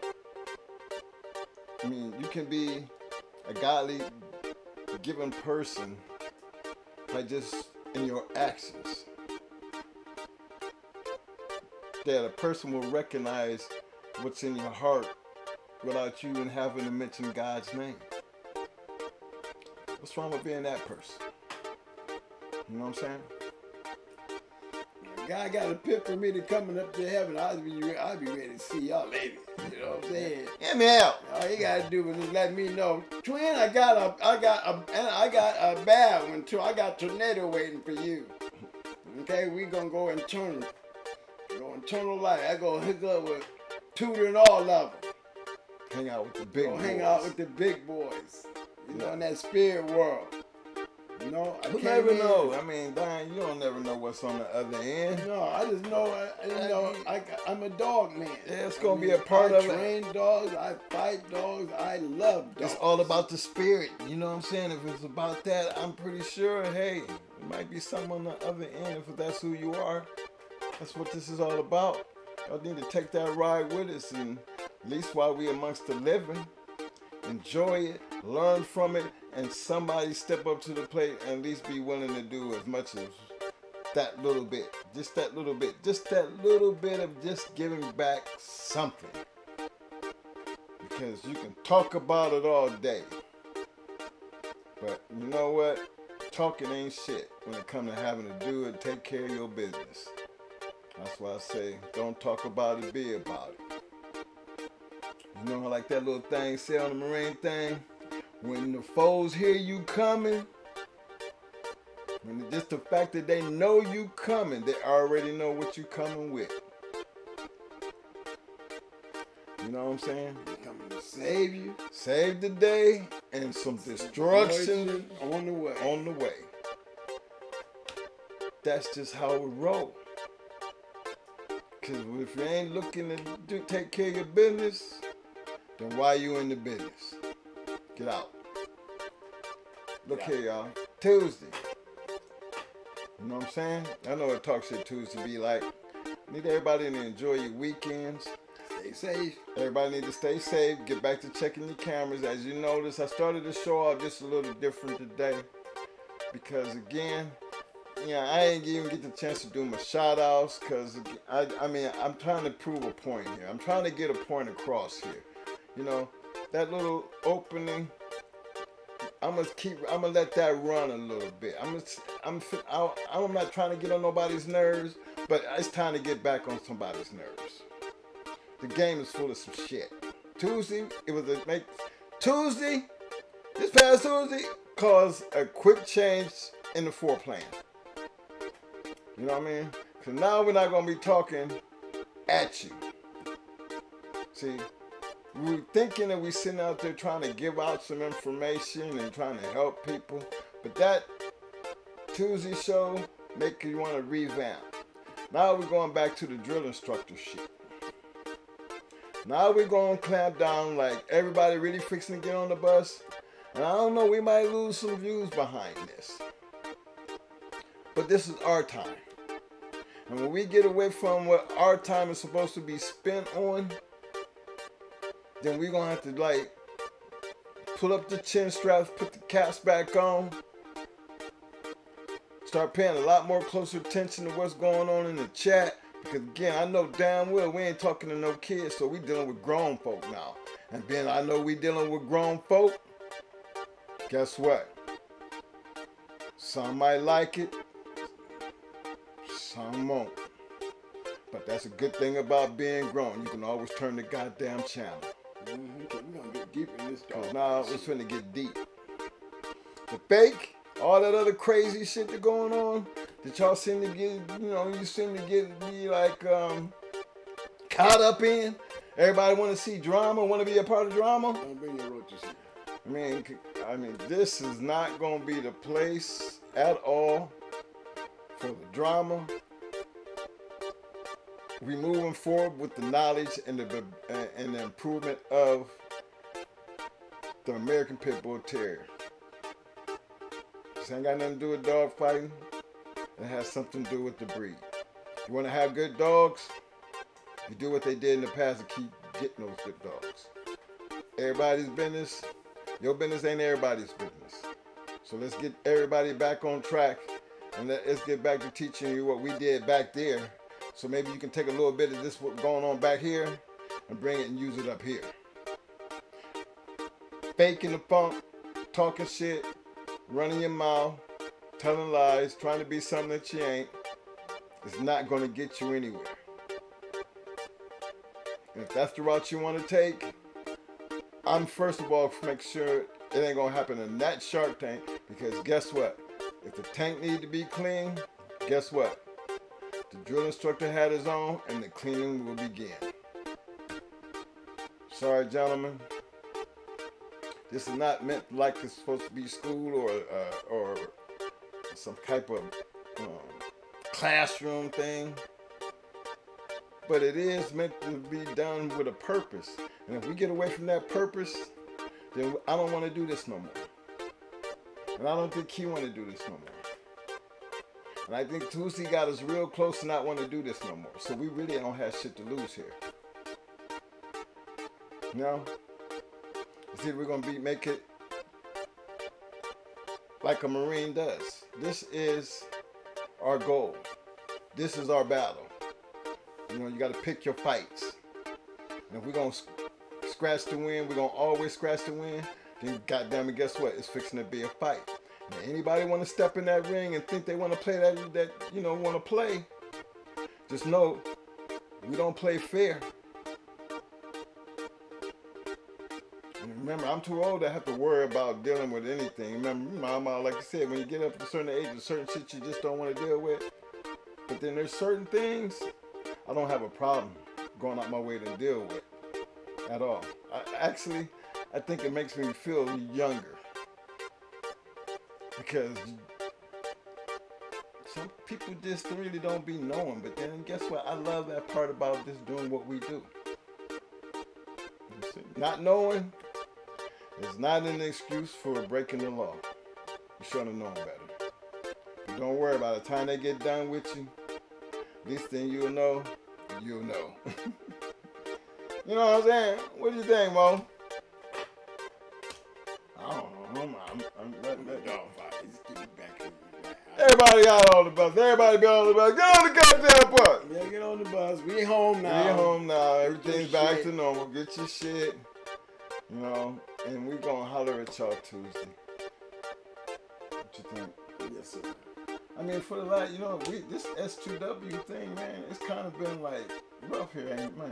I mean, you can be a godly, given person by just in your actions. That a person will recognize what's in your heart without you even having to mention God's name. What's wrong with being that person? You know what I'm saying? God got a pit for me to coming up to heaven. I'd be ready to see y'all later. You know what I'm saying? Get me out. All you gotta do is just let me know. Twin, I got a bad one too. I got tornado waiting for you. Okay, we gonna go internal. Go internal life. I go hook up with Tudor and all of them. Hang out with the big boys. Hang out with the big boys. You know, in that spirit world. You know, you never know. I mean, Diane, you don't never know what's on the other end. No, I just know, I'm a dog man. Yeah, it's going to be a part of it. I train dogs, I fight dogs, I love dogs. It's all about the spirit. You know what I'm saying? If it's about that, I'm pretty sure, hey, there might be something on the other end if that's who you are. That's what this is all about. Y'all need to take that ride with us, and at least while we amongst the living, enjoy it, learn from it, and somebody step up to the plate and at least be willing to do as much as that little bit. Just that little bit. Just that little bit of just giving back something. Because you can talk about it all day. But you know what? Talking ain't shit when it comes to having to do it, take care of your business. That's why I say, don't talk about it, be about it. You know, like that little thing say on the Marine thing, when the foes hear you coming, when just the fact that they know you coming, they already know what you coming with. You know what I'm saying? They're coming to save you. Save the day and some destruction on the way. On the way. That's just how it roll. Cause if you ain't looking to take care of your business, then why you in the business? Get out. Look here, y'all. Tuesday. You know what I'm saying? I know what Talk Shit Tuesday be like. Need everybody to enjoy your weekends. Stay safe. Everybody need to stay safe. Get back to checking your cameras. As you notice, I started the show out just a little different today. Because again, I ain't even get the chance to do my shout outs. Because I mean, I'm trying to prove a point here. I'm trying to get a point across here. You know, that little opening I'm gonna let that run a little bit. I'm not trying to get on nobody's nerves, but it's time to get back on somebody's nerves. The game is full of some shit. Tuesday, this past Tuesday, caused a quick change in the foreplan. You know what I mean? So now we're not gonna be talking at you. See, we were thinking that we sitting out there trying to give out some information and trying to help people, but that Tuesday show make you want to revamp. Now we're going back to the drill instructor shit. Now we're going to clamp down like everybody really fixing to get on the bus. And I don't know, we might lose some views behind this. But this is our time. And when we get away from what our time is supposed to be spent on, then we're going to have to like pull up the chin straps, put the caps back on, start paying a lot more closer attention to what's going on in the chat. Because again, I know damn well we ain't talking to no kids, so we dealing with grown folk now. And then I know we dealing with grown folk. Guess what? Some might like it, some won't. But that's a good thing about being grown. You can always turn the goddamn channel. We're gonna get deep in this dog. Now it's finna get deep. The fake, all that other crazy shit that going on, that y'all seem to get, you seem to be like caught up in. Everybody want to see drama, want to be a part of drama. Don't bring your roaches here. I mean, this is not going to be the place at all for the drama. We moving forward with the knowledge and the improvement of the American Pit Bull Terrier. This ain't got nothing to do with dog fighting. It has something to do with the breed. You want to have good dogs? You do what they did in the past and keep getting those good dogs. Everybody's business. Your business ain't everybody's business. So let's get everybody back on track and let's get back to teaching you what we did back there. So maybe you can take a little bit of this what's going on back here and bring it and use it up here. Faking the funk, talking shit, running your mouth, telling lies, trying to be something that you ain't, is not going to get you anywhere. And if that's the route you want to take, I'm first of all make sure it ain't going to happen in that Shark Tank, because guess what? If the tank need to be clean, guess what? The drill instructor had his own and the cleaning will begin. Sorry, gentlemen. This is not meant like it's supposed to be school or some type of classroom thing. But it is meant to be done with a purpose. And if we get away from that purpose, then I don't want to do this no more. And I don't think he want to do this no more. And I think Tuesday got us real close to not want to do this no more. So we really don't have shit to lose here. No? It's either we're going to make it like a Marine does. This is our goal. This is our battle. You got to pick your fights. And if we're going to scratch to win, we're going to always scratch to win, then goddamn it, guess what? It's fixing to be a fight. And anybody want to step in that ring and think they want to play want to play, just know we don't play fair. And remember, I'm too old to have to worry about dealing with anything. Remember, Mama, like I said, when you get up to a certain age, there's certain shit you just don't want to deal with. But then there's certain things I don't have a problem going out my way to deal with at all. I think it makes me feel younger. Because some people just really don't be knowing. But then guess what? I love that part about just doing what we do. Not knowing is not an excuse for breaking the law. You should have known better. But don't worry, by the time they get done with you, least thing you'll know. You know what I'm saying? What do you think, Mo? I don't know. I'm letting that dog fight. Just get it back here. Everybody got on the bus. Everybody be on the bus. Get on the goddamn bus. Yeah, get on the bus. We home now. We home now. Everything's back to normal. Get your shit. And we gonna holler at y'all Tuesday. What you think? Yes, sir. I mean, for the last, this S2W thing, man, it's kind of been like rough here, ain't it, man?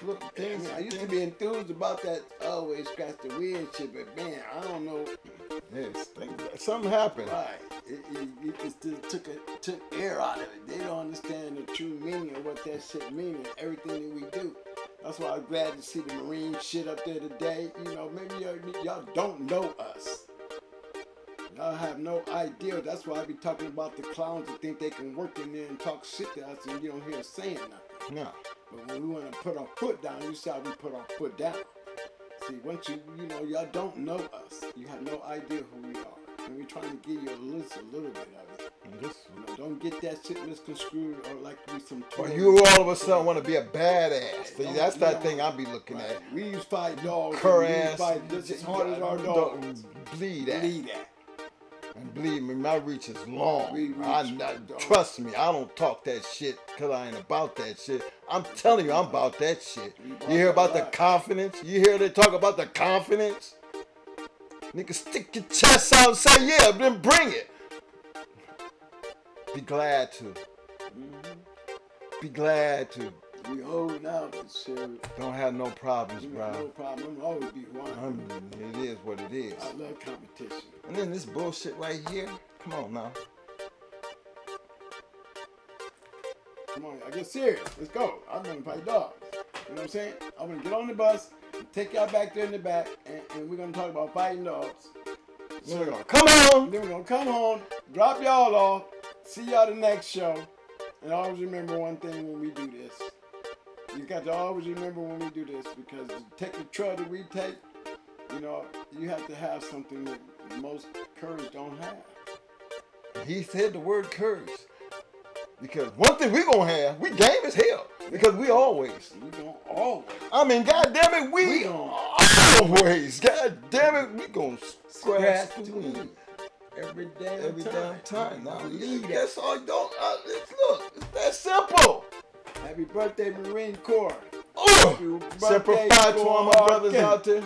Look, I used to be enthused about that always scratch the weird shit, but man, I don't know. Yes, something happened. Right. It just took air out of it. They don't understand the true meaning of what that shit means and everything that we do. That's why I'm glad to see the Marine shit up there today. Maybe y'all don't know us. Y'all have no idea. That's why I be talking about the clowns that think they can work in there and talk shit to us and you don't hear us saying nothing. No. But when we want to put our foot down, you see how we put our foot down. See, once y'all don't know us. You have no idea who we are. And we're trying to give you a little bit of it. Don't get that shit misconstrued or like we some. Or you all of a sudden want to be a badass. See, that's that thing I be looking at. We use fight dogs. Cur We ass. fight just as hard as our dogs. Bleed at. And believe me, my reach is long. Trust me, I don't talk that shit because I ain't about that shit. I'm telling you, I'm about that shit. You hear about the confidence? You hear they talk about the confidence? Nigga, stick your chest out and say, yeah, then bring it. Be glad to. Be glad to. We old now, but shit. Don't have no problems, bro. No problem. I'm always be one. It is what it is. I love competition. And then this bullshit right here. Come on now. Come on, I get serious. Let's go. I'm gonna fight dogs. You know what I'm saying? I'm gonna get on the bus, take y'all back there in the back, and we're gonna talk about fighting dogs. So we're gonna come home. Then we're gonna come home, drop y'all off, see y'all the next show, and always remember one thing when we do this. You got to always remember when we do this, because to take the trail that we take, you have to have something that most curs don't have. He said the word courage. Because one thing we gonna have, we game as hell. Because we always. We gonna always. I mean, God damn it, we always. God damn it, we gonna scratch the weed. Every damn time. Now, that's all you don't. Look, it's that simple. Happy birthday, Marine Corps. Semper Fi to all my brothers out there.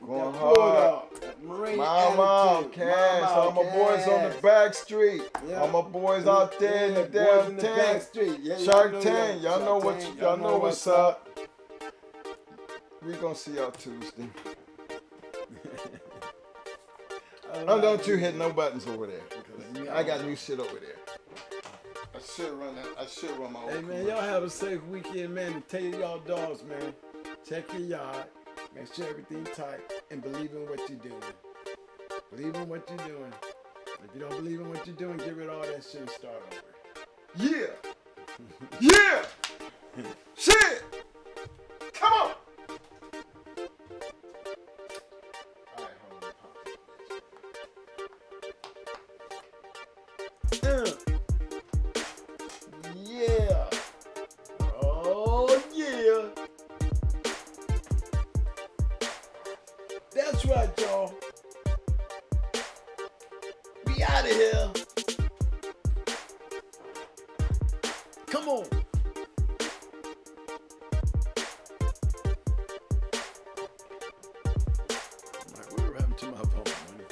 Going hard. Marine Mama, Cash, all my boys on the back street. All my boys out there in the damn tank. Shark Tank, y'all know what's up. We gonna see y'all Tuesday. Don't you hit no buttons over there. I got new shit over there. I should run my own. Hey man, y'all have a safe weekend, man. And take y'all dogs, man. Check your yard. Make sure everything's tight. And believe in what you're doing. Believe in what you're doing. If you don't believe in what you're doing, get rid of all that shit and start over. Yeah. Yeah. Shit. Come on. Yeah. Oh, yeah. That's right, y'all. We out of here. Come on. Whatever happened to my phone, money?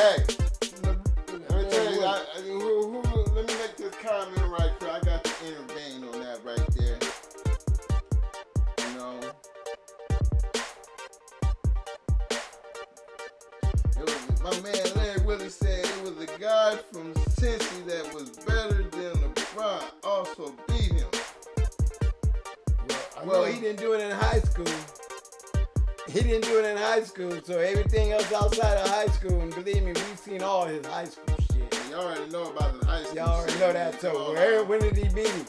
Hey, let me tell you, let me make this comment right quick. I got to intervene on that right there. You know, it was, my man Larry Willis said it was a guy from Cincy that was better than LeBron. Also beat him. Well, he didn't do it in high school. He didn't do it in high school, so everything else outside of high school, and believe me, we've seen all his high school shit. You already know about his high school. Y'all already know that, so when did he beat him?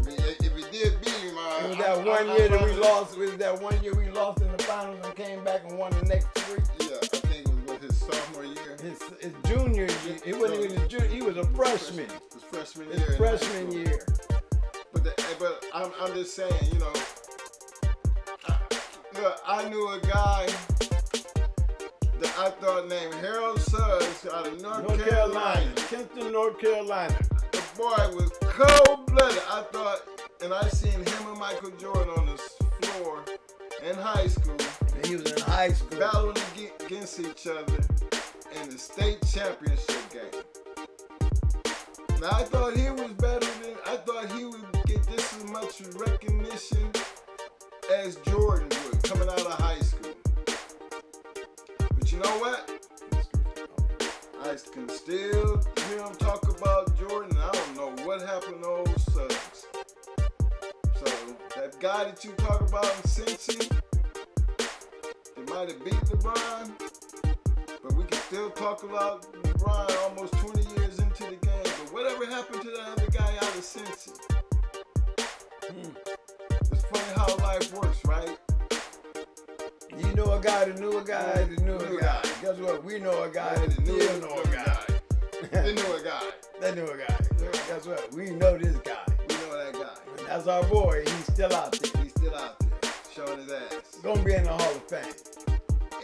If he did beat him, it was that one year that we lost. It was that 1 year we lost in the finals and came back and won the next 3. Yeah, I think it was his sophomore year. His junior year. It wasn't even his junior. He was a freshman. His freshman His year. freshman year. But I'm just saying, you know. Look, I knew a guy that I thought named Harold Suggs out of North Carolina. Kinston, North Carolina. The boy was cold-blooded. I thought, and I seen him and Michael Jordan on the floor in high school. And he was in high school. Battling against each other in the state championship game. Now I thought he was better than, I thought he would get just as much recognition as Jordan would coming out of high school. But you know what? I can still hear him talk about Jordan. I don't know what happened to old Suggs. So that guy that you talk about in Cincy, they might have beat LeBron, but we can still talk about LeBron almost 20 years into the game. But whatever happened to that other guy out of Cincy? It's funny how life works, right? You know a guy that knew a guy that knew a guy. Guess what? We know a guy that still know a guy. They knew a guy. They knew a guy. Guess what? We know this guy. We know that guy. And that's our boy. He's still out there. He's still out there, showing his ass. Gonna be in the Hall of Fame.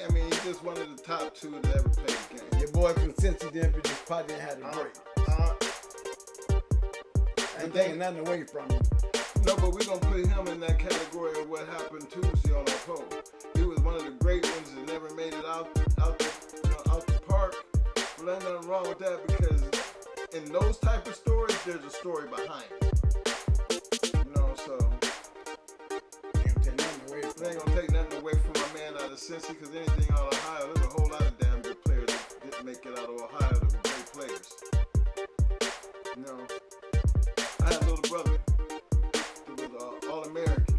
I mean, he's just one of the top 2 that ever played the game. Your boy from Cincy didn't just probably didn't have a break. I ain't taking nothing away from him. No, but we're going to put him in that category of what happened Tuesday on our poll. He was one of the great ones that never made it out the park. But there's nothing wrong with that because in those type of stories, there's a story behind it. You know, so they ain't going to take nothing away from my man out of Cincy because anything out of Ohio, there's a whole lot of damn good players that didn't make it out of Ohio that were great players. You know, I had a little brother. All-American.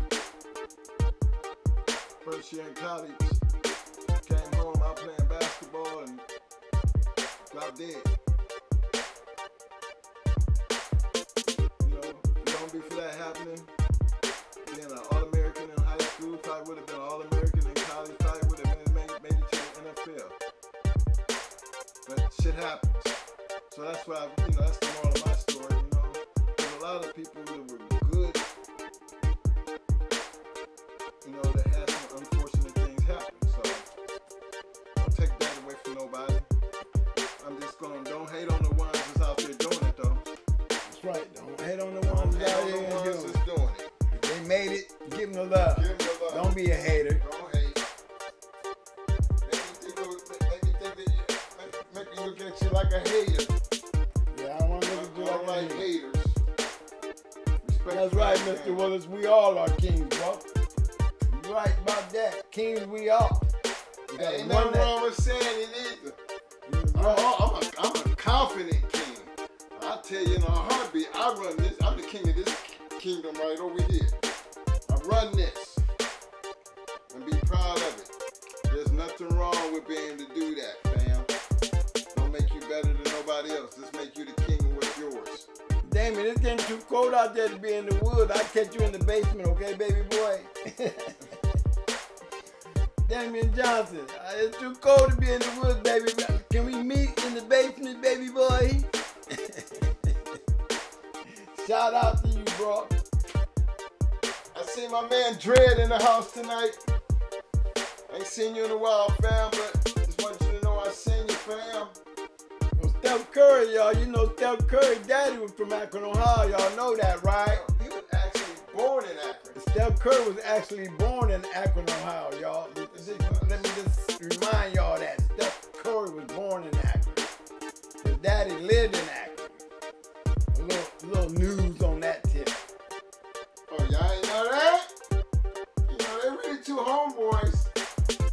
First year in college, came home out playing basketball and dropped dead. You know, don't be for that happening. Being an All-American in high school, probably would have been an All-American in college, probably would have made it to the NFL. But shit happens. So that's why, that's the moral of my story, There's a lot of people that were good, that had some unfortunate things happen. So don't take that away from nobody. I'm just don't hate on the ones that's out there doing it though. That's right. Don't hate on the ones that's out there doing it. If they made it, give them the love. Give them the love. Don't be a hater. Don't hate. Make me look at you like a hater. Yeah, I don't want to look at you like haters. That's right, Mr. Willis. We all are kings, bro. You're right about that. Kings we are. Ain't nothing wrong with saying it either. Right. I'm a confident king. I tell you in a heartbeat, I run this. I'm the king of this kingdom right over here. I run this. And be proud of it. There's nothing wrong with being able to do that, fam. Don't make you better than nobody else. Just make you the king of what's yours. Damn it, it's getting too cold out there to be in the woods. I'll catch you in the basement, okay, baby boy? Damian Johnson, it's too cold to be in the woods, baby. Can we meet in the basement, baby boy? Shout out to you, bro. I see my man Dredd in the house tonight. I ain't seen you in a while, fam, but just want you to know I seen you, fam. Well, Steph Curry, y'all. You know Steph Curry daddy was from Akron, Ohio. Y'all know that, right? He was actually born in Akron. Steph Curry was actually born in Akron, Ohio, y'all. Let me just remind y'all that Steph Curry was born in Akron. lived in Akron. A little news on that tip. Oh, y'all ain't know that? You know, they really two homeboys.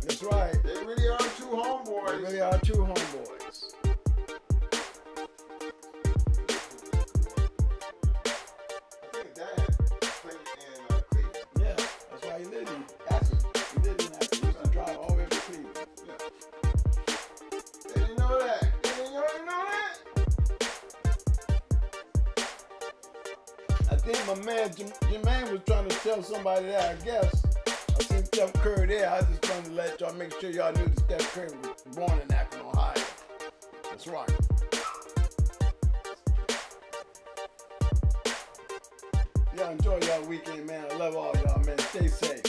That's right. They really are two homeboys. They really are two homeboys. I think Dad played in Cleveland. Yeah, that's why he lived in Akron. He lived in Akron. He used to drive all the way to Cleveland. Yeah. They didn't know that. Y'all didn't know that? I think my man Jermaine was trying to tell somebody that, I guess. I seen Steph Curry there. I just wanted to let y'all make sure y'all knew that Steph Curry was born in Akron, Ohio. That's right. Y'all enjoy y'all weekend, man. I love all y'all, man. Stay safe.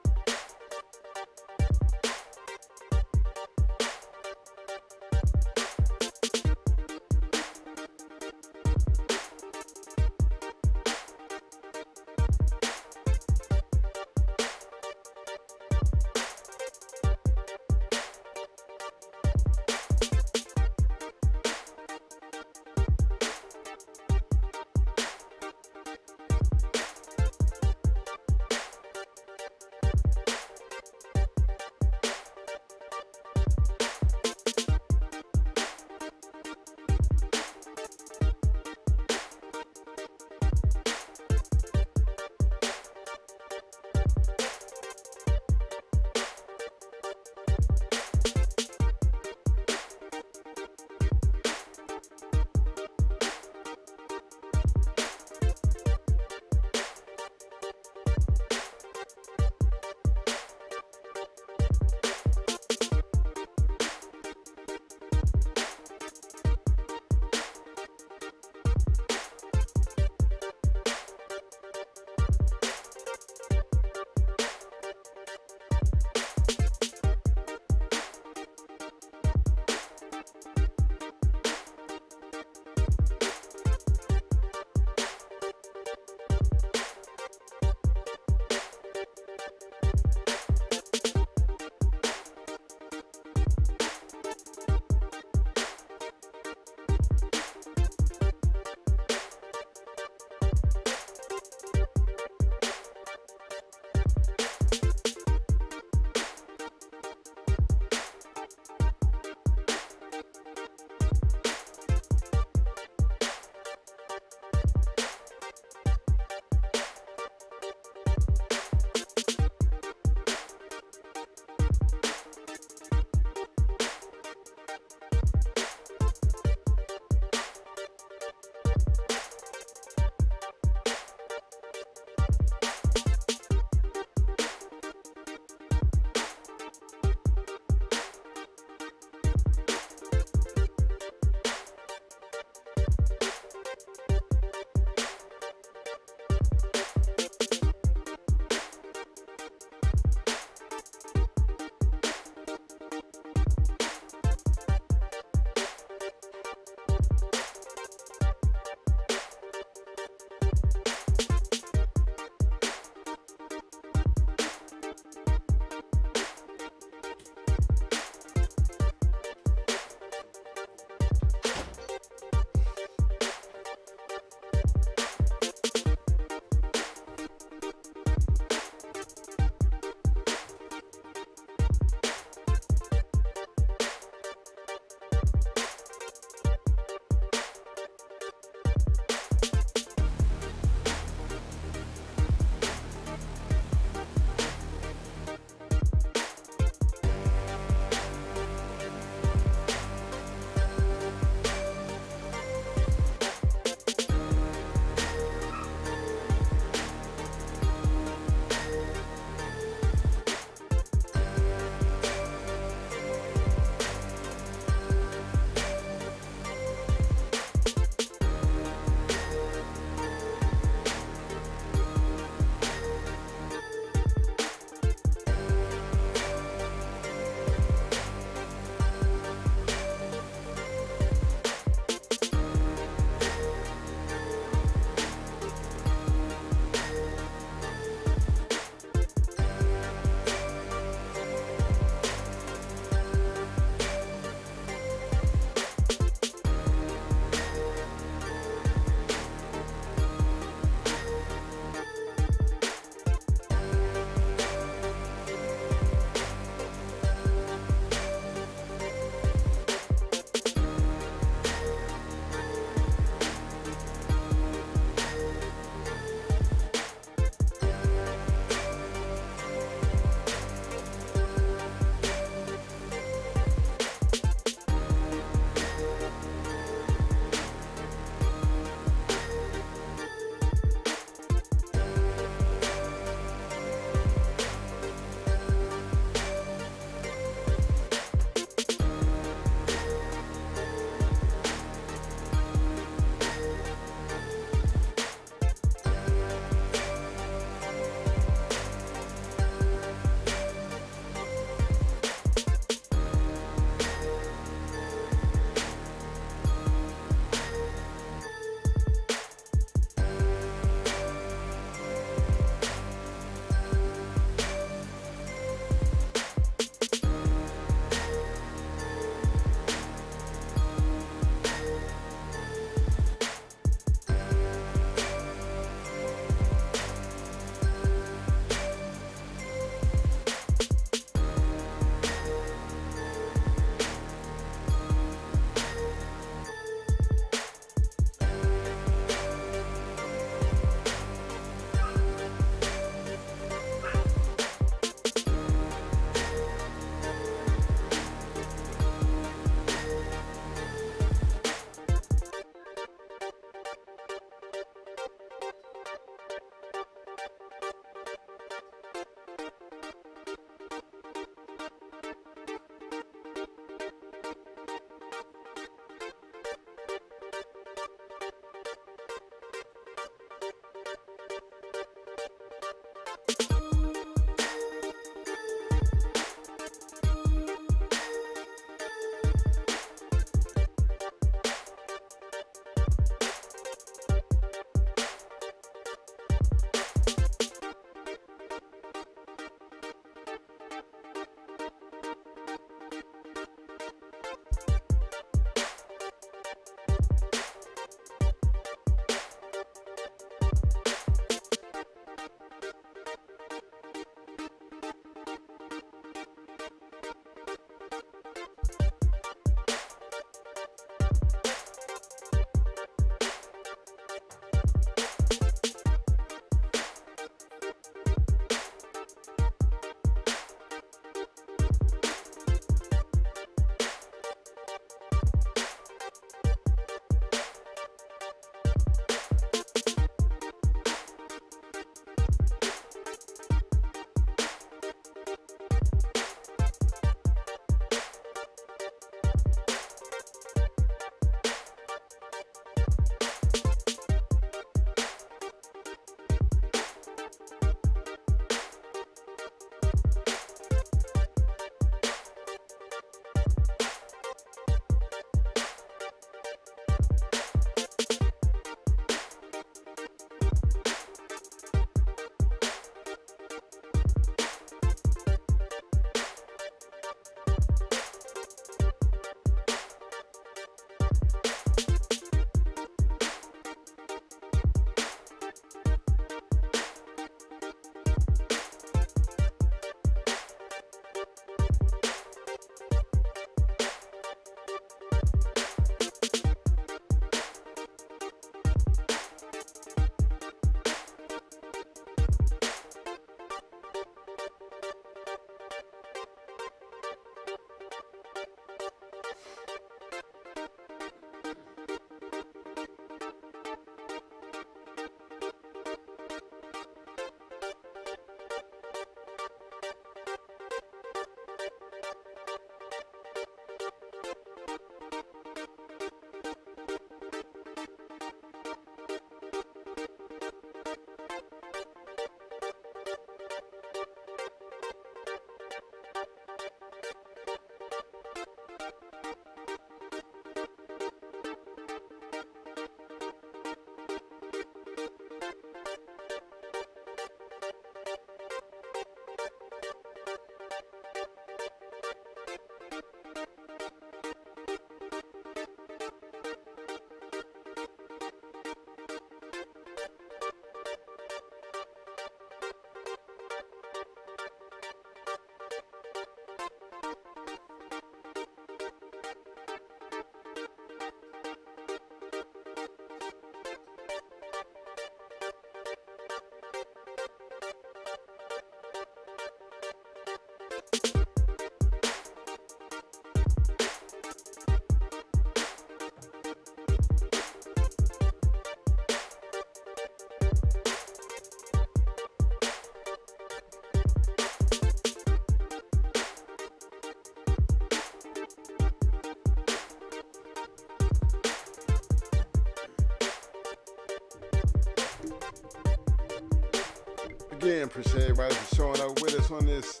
again. Appreciate everybody for showing up with us on this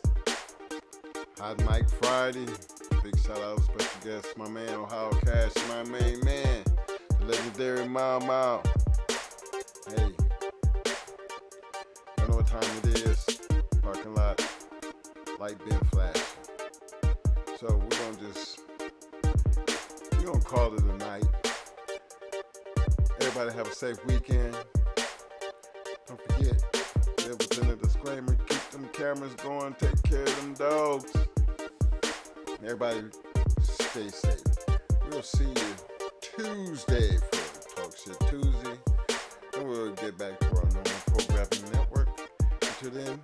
Hot Mic Friday. Big shout out, special guest, my man Ohio Cash, my main man, the legendary Mau Mau. Hey, I know what time it is. Parking lot, light been flashing. So we're gonna call it a night. Everybody have a safe weekend. Don't forget, live within the disclaimer, keep them cameras going, take care of them dogs. Everybody stay safe. We'll see you Tuesday for Talk Shit Tuesday. And we'll get back to our normal programming network. Until then,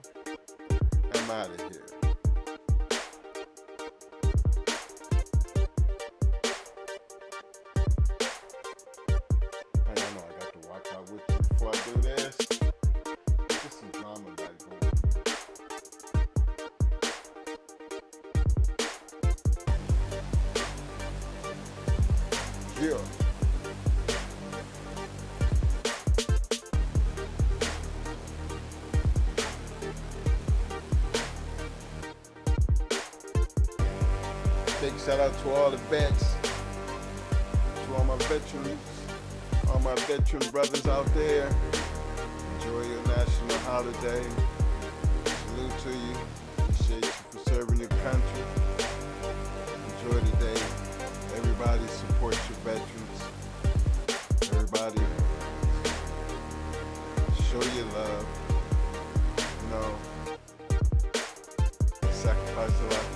I'm out of here. I know I got to watch out with you before I do this. There's some drama back going. Yeah. Big shout out to all the vets, to all my veterans, all my veteran brothers out there. Enjoy your national holiday. Salute to you. Appreciate you for serving your country. Enjoy the day. Everybody support your veterans. Everybody show your love. You know, sacrifice a lot